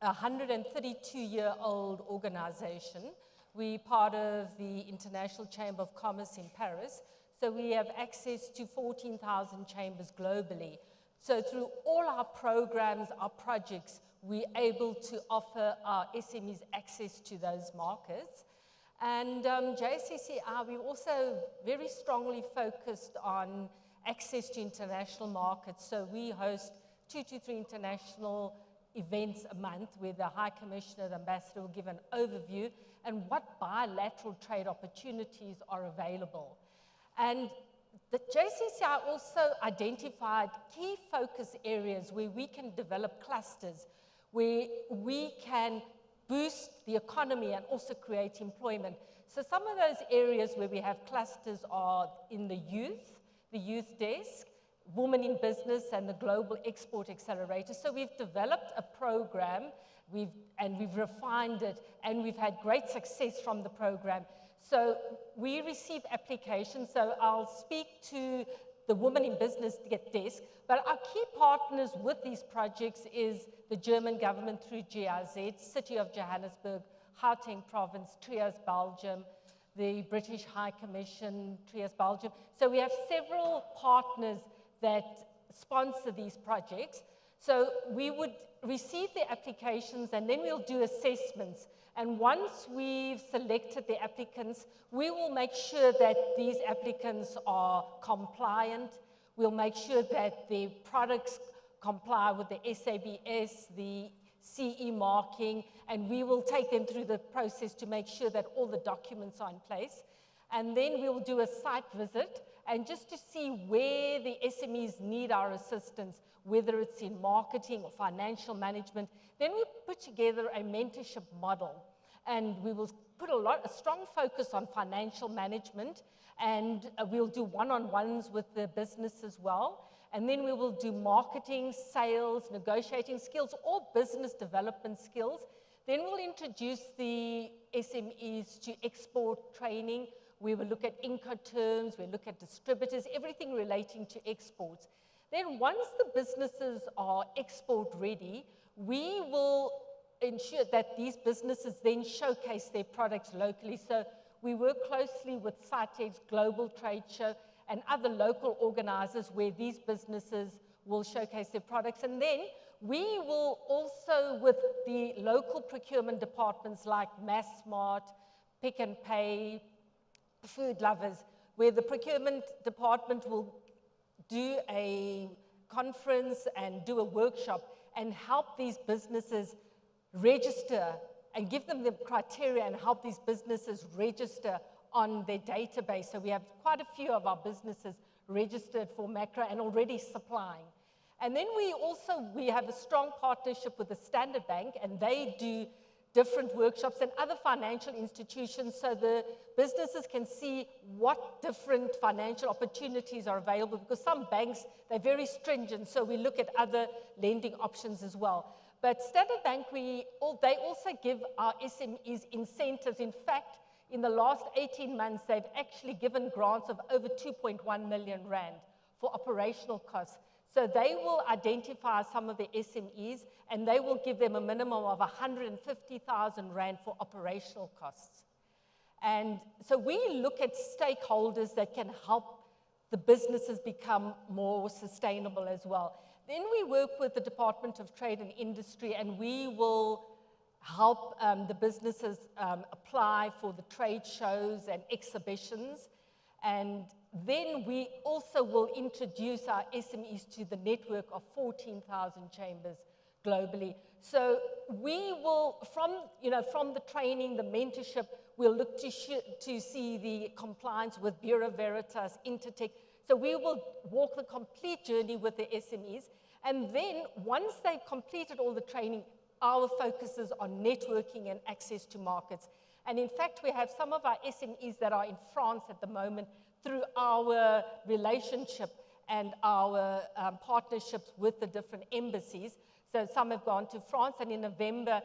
a 132-year-old organization. We're part of the International Chamber of Commerce in Paris. So we have access to 14,000 chambers globally. So through all our programs, our projects, we're able to offer our SMEs access to those markets. And JCCI, we also very strongly focused on access to international markets. So we host 2 to 3 international events a month where the High Commissioner, the Ambassador will give an overview and what bilateral trade opportunities are available. And the JCCI also identified key focus areas where we can develop clusters, where we can boost the economy and also create employment. So some of those areas where we have clusters are in the youth desk, women in business, and the global export accelerator. So we've developed a program, we've refined it, and we've had great success from the program. So we receive applications, so I'll speak to the Women in Business desk, but our key partners with these projects is the German government through GIZ, City of Johannesburg, Gauteng Province, Trias, Belgium, the British High Commission, Trias, Belgium. So we have several partners that sponsor these projects. So we would receive the applications and then we'll do assessments. And once we've selected the applicants, we will make sure that these applicants are compliant. We'll make sure that the products comply with the SABS, the CE marking, and we will take them through the process to make sure that all the documents are in place. And then we'll do a site visit, and just to see where the SMEs need our assistance, whether it's in marketing or financial management. Then we put together a mentorship model, and we will put a strong focus on financial management, and we'll do one-on-ones with the business as well. And then we will do marketing, sales, negotiating skills, all business development skills. Then we'll introduce the SMEs to export training. We will look at Incoterms, we'll look at distributors, everything relating to exports. Then once the businesses are export ready, we will ensure that these businesses then showcase their products locally. So we work closely with CITEX Global Trade Show and other local organizers where these businesses will showcase their products. And then we will also, with the local procurement departments like Massmart, Pick and Pay, Food Lovers, where the procurement department will do a conference and do a workshop and help these businesses register and give them the criteria and help these businesses register on their database. So we have quite a few of our businesses registered for macro and already supplying. And then we have a strong partnership with the Standard Bank, and they do different workshops and other financial institutions so the businesses can see what different financial opportunities are available, because some banks, they're very stringent, so we look at other lending options as well. But Standard Bank, they also give our SMEs incentives. In fact, in the last 18 months, they've actually given grants of over 2.1 million rand for operational costs. So they will identify some of the SMEs and they will give them a minimum of 150,000 rand for operational costs. And so we look at stakeholders that can help the businesses become more sustainable as well. Then we work with the Department of Trade and Industry, and we will help the businesses apply for the trade shows and exhibitions. And then we also will introduce our SMEs to the network of 14,000 chambers globally. So we will, from the training, the mentorship, we'll look to see the compliance with Bureau Veritas, Intertech. So we will walk the complete journey with the SMEs. And then once they've completed all the training, our focus is on networking and access to markets. And in fact, we have some of our SMEs that are in France at the moment through our relationship and our partnerships with the different embassies. So some have gone to France, and in November,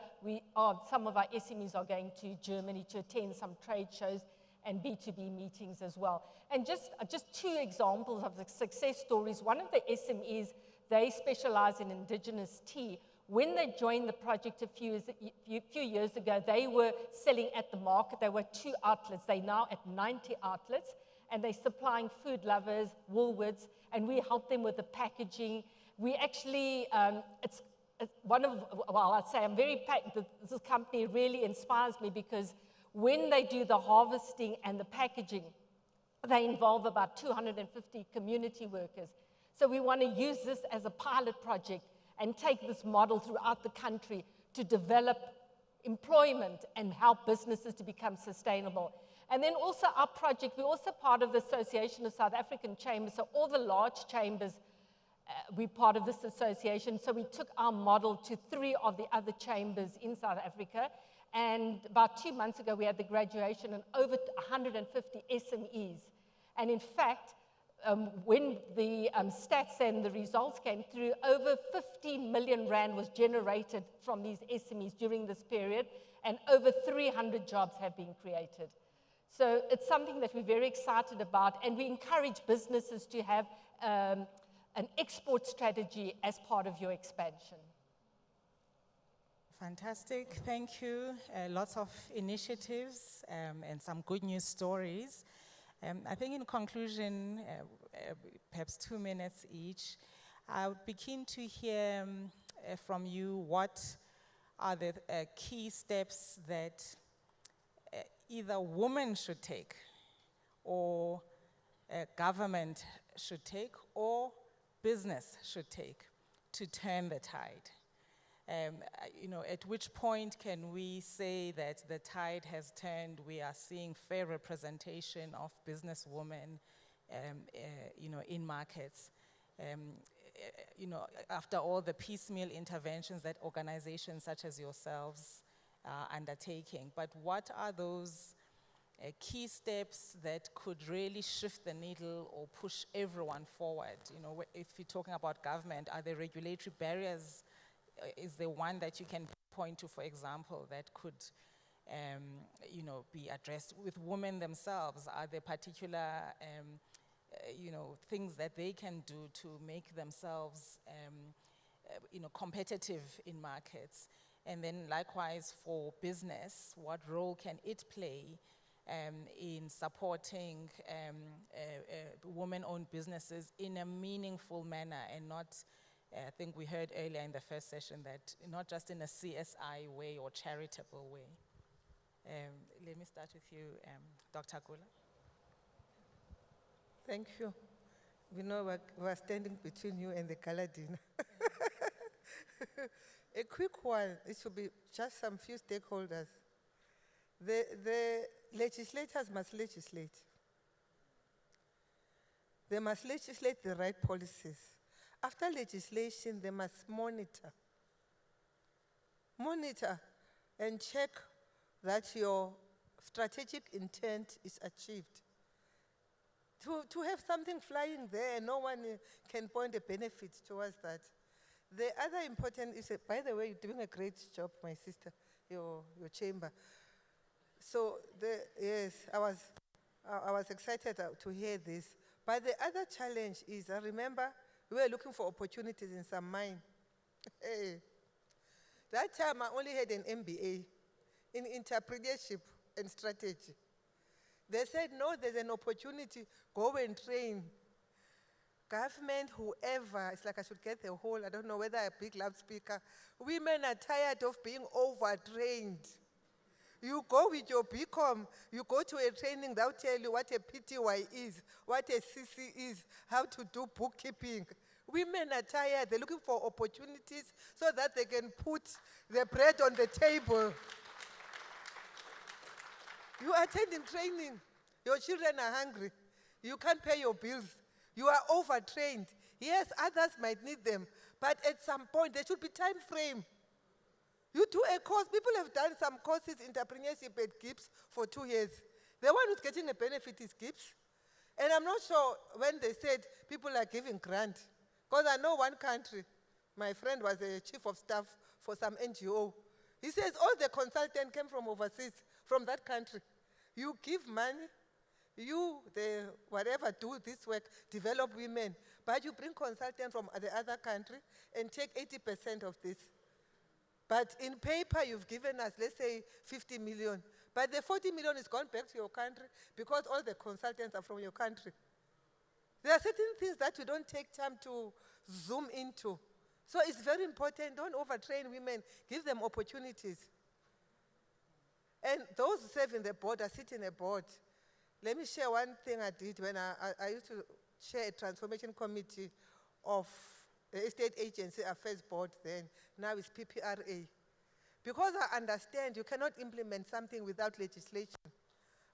some of our SMEs are going to Germany to attend some trade shows and B2B meetings as well. And just two examples of the success stories. One of the SMEs, they specialize in indigenous tea. When they joined the project a few years ago, they were selling at the market. There were 2 outlets. They're now at 90 outlets. and they're supplying Food Lovers, Woolworths, and we help them with the packaging. We actually, it's one of, well, I'd say I'm very, this company really inspires me because when they do the harvesting and the packaging, they involve about 250 community workers. So we want to use this as a pilot project and take this model throughout the country to develop employment and help businesses to become sustainable. And then also our project, we're also part of the Association of South African Chambers, so all the large chambers, we're part of this association. So we took our model to 3 of the other chambers in South Africa, and about 2 months ago we had the graduation and over 150 SMEs. And in fact, when the stats and the results came through, over 15 million rand was generated from these SMEs during this period, and over 300 jobs have been created. So it's something that we're very excited about, and we encourage businesses to have an export strategy as part of your expansion. Fantastic, thank you. Lots of initiatives and some good news stories. I think in conclusion, perhaps 2 minutes each, I would be keen to hear from you what are the key steps that either women should take or government should take or business should take to turn the tide. You know, at which point can we say that the tide has turned, we are seeing fair representation of businesswomen, you know, in markets? You know, after all the piecemeal interventions that organizations such as yourselves are undertaking, but what are those key steps that could really shift the needle or push everyone forward? You know, if you're talking about government, are there regulatory barriers? Is there one that you can point to, for example, that could, you know, be addressed with women themselves? Are there particular, you know, things that they can do to make themselves, you know, competitive in markets? And then likewise for business, what role can it play in supporting women-owned businesses in a meaningful manner and not, I think we heard earlier in the first session that not just in a CSI way or charitable way. Let me start with you, Dr. Gula. Thank you. We know we're standing between you and the gala dinner. A quick one, it should be just some few stakeholders. The legislators must legislate. They must legislate the right policies. After legislation, they must monitor. Monitor and check that your strategic intent is achieved. To have something flying there, no one can point a benefit towards that. The other important is, by the way, you're doing a great job, my sister, your chamber. So, yes, I was excited to hear this. But the other challenge is, I remember we were looking for opportunities in some mine. Hey. That time I only had an MBA in entrepreneurship and strategy. They said, no, there's an opportunity, go and train. Government, whoever, it's like I should get the whole, I don't know whether a big loudspeaker. Women are tired of being overtrained. You go with your BCom, you go to a training, they'll tell you what a PTY is, what a CC is, how to do bookkeeping. Women are tired, they're looking for opportunities so that they can put the bread on the table. You are attending training, your children are hungry, you can't pay your bills, you are overtrained. Yes, others might need them, but at some point there should be time frame. You do a course, people have done some courses, entrepreneurship at GIPS for 2 years. The one who's getting a benefit is GIPS. And I'm not sure when they said people are giving grant, because I know one country, my friend was a chief of staff for some NGO. He says all the consultants came from overseas, from that country. You give money, you, whatever, do this work, develop women, but you bring consultants from the other country and take 80% of this. But in paper, you've given us, let's say, 50 million. But the 40 million is gone back to your country because all the consultants are from your country. There are certain things that we don't take time to zoom into. So it's very important, don't overtrain women, give them opportunities. And those who serve in the board, I sit in a board. Let me share one thing I did when I used to chair a transformation committee of the Estate Agency Affairs Board then. Now it's PPRA. Because I understand you cannot implement something without legislation.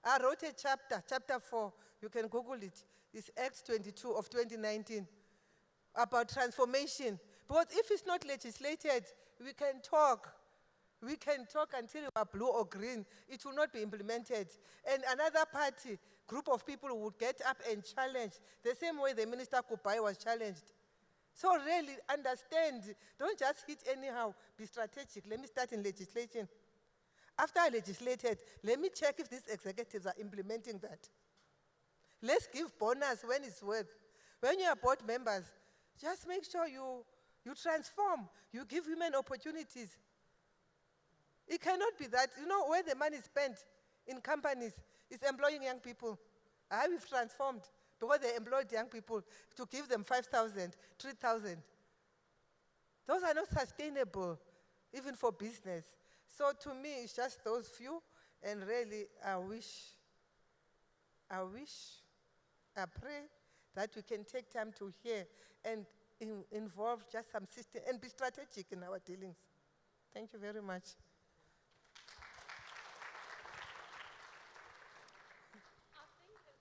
I wrote a chapter 4, you can Google it. It's Act 22 of 2019 about transformation. Because if it's not legislated, we can talk. We can talk until you are blue or green. It will not be implemented. And another party, group of people would get up and challenge, the same way the Minister Kupai was challenged. So really understand, don't just hit anyhow, be strategic. Let me start in legislation. After I legislated, let me check if these executives are implementing that. Let's give bonus when it's worth. When you are board members, just make sure you transform, you give women opportunities. It cannot be that, where the money is spent in companies is employing young people. We've transformed because they employed young people to give them 5,000, 3,000. Those are not sustainable, even for business. So to me, it's just those few, and really, I pray that we can take time to hear and involve just some system and be strategic in our dealings. Thank you very much.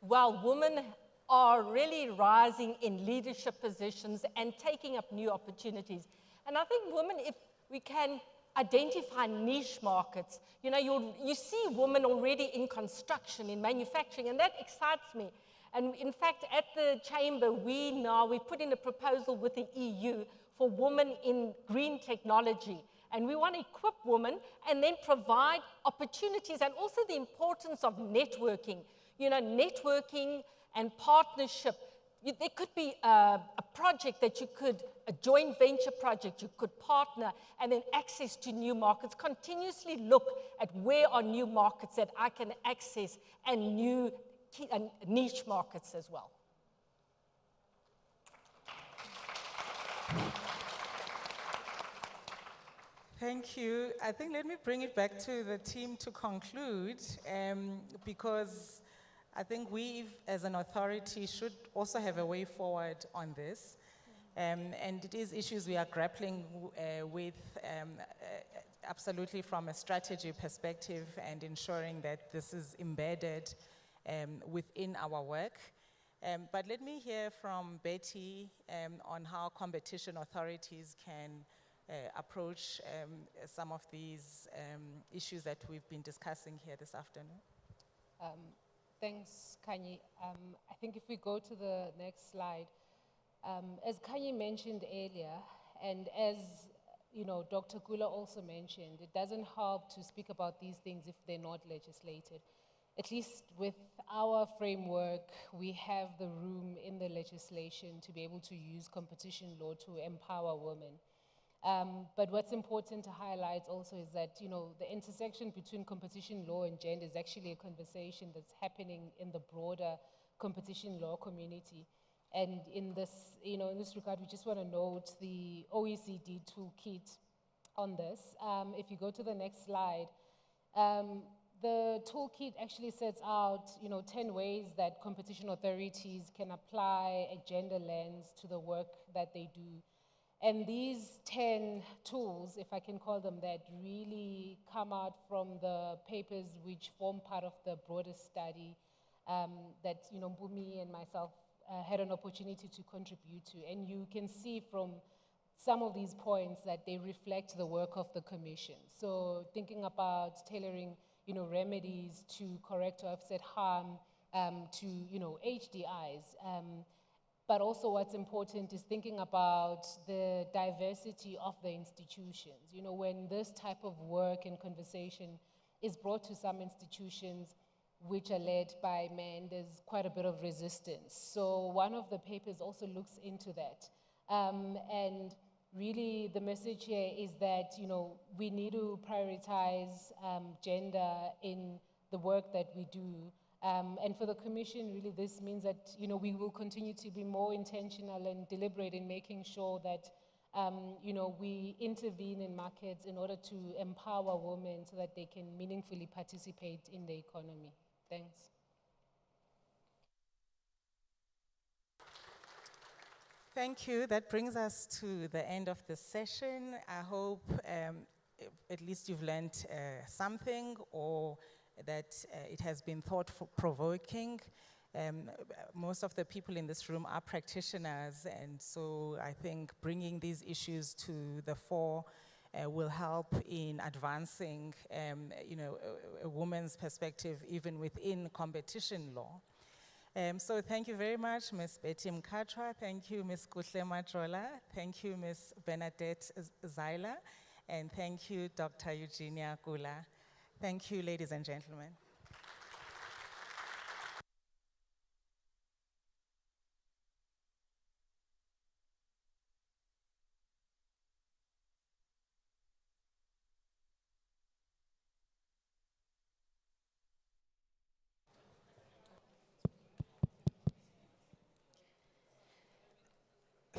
While women are really rising in leadership positions and taking up new opportunities. And I think women, if we can identify niche markets, you see women already in construction, in manufacturing, and that excites me. And in fact, at the chamber, we put in a proposal with the EU for women in green technology. And we want to equip women and then provide opportunities and also the importance of networking. Networking and partnership. There could be a project that you could, a joint venture project, you could partner, and then access to new markets. Continuously look at where are new markets that I can access and new niche markets as well. Thank you. I think let me bring it back to the team to conclude, because I think we, as an authority, should also have a way forward on this. And it is issues we are grappling with absolutely from a strategy perspective and ensuring that this is embedded within our work. But let me hear from Betty on how competition authorities can approach some of these issues that we've been discussing here this afternoon. Thanks, Kanye. I think if we go to the next slide, as Kanye mentioned earlier, and as Dr. Gula also mentioned, it doesn't help to speak about these things if they're not legislated. At least with our framework, we have the room in the legislation to be able to use competition law to empower women. But what's important to highlight also is that, the intersection between competition law and gender is actually a conversation that's happening in the broader competition law community. And in this regard, we just want to note the OECD toolkit on this. If you go to the next slide, the toolkit actually sets out, 10 ways that competition authorities can apply a gender lens to the work that they do. And these 10 tools, if I can call them that, really come out from the papers which form part of the broader study that Mpumi and myself had an opportunity to contribute to. And you can see from some of these points that they reflect the work of the Commission. So thinking about tailoring remedies to correct or offset harm to HDIs. But also what's important is thinking about the diversity of the institutions. When this type of work and conversation is brought to some institutions which are led by men, there's quite a bit of resistance. So one of the papers also looks into that. And really the message here is that, we need to prioritize gender in the work that we do. And for the Commission, really, this means that, you know, we will continue to be more intentional and deliberate in making sure that, you know, we intervene in markets in order to empower women so that they can meaningfully participate in the economy. Thanks. Thank you. That brings us to the end of the session. I hope at least you've learned something, or that it has been thought-provoking. Most of the people in this room are practitioners, and so I think bringing these issues to the fore will help in advancing you know, a woman's perspective even within competition law. So thank you very much, Ms. Betty Mkatra. Thank you, Ms. Kuhle Matrola. Thank you, Ms. Bernadette Zyla. And thank you, Dr. Eugenia Gula. Thank you, ladies and gentlemen.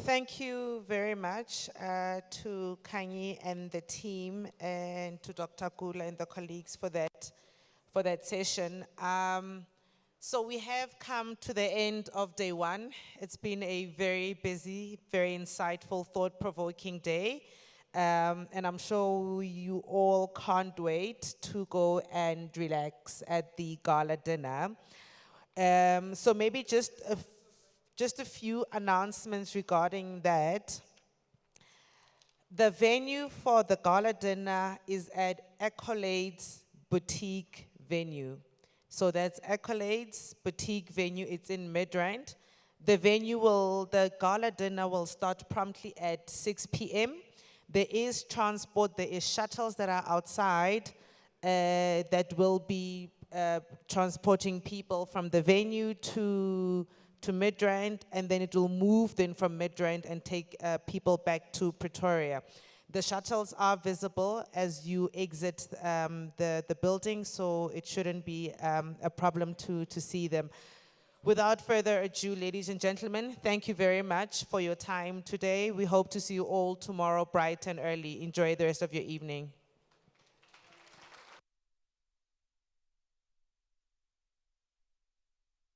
Thank you very much to Kanye and the team, and to Dr. Gula and the colleagues for that session. So we have come to the end of day one. It's been a very busy, very insightful, thought-provoking day. And I'm sure you all can't wait to go and relax at the gala dinner. So maybe just a few announcements regarding that. The venue for the gala dinner is at Accolades Boutique Venue. So that's Accolades Boutique Venue, it's in Midrand. The gala dinner will start promptly at 6 p.m. There is transport, there is shuttles that are outside that will be transporting people from the venue to Midrand, and then it will move then from Midrand and take people back to Pretoria. The shuttles are visible as you exit the building, so it shouldn't be a problem to see them. Without further ado, ladies and gentlemen, thank you very much for your time today. We hope to see you all tomorrow bright and early. Enjoy the rest of your evening.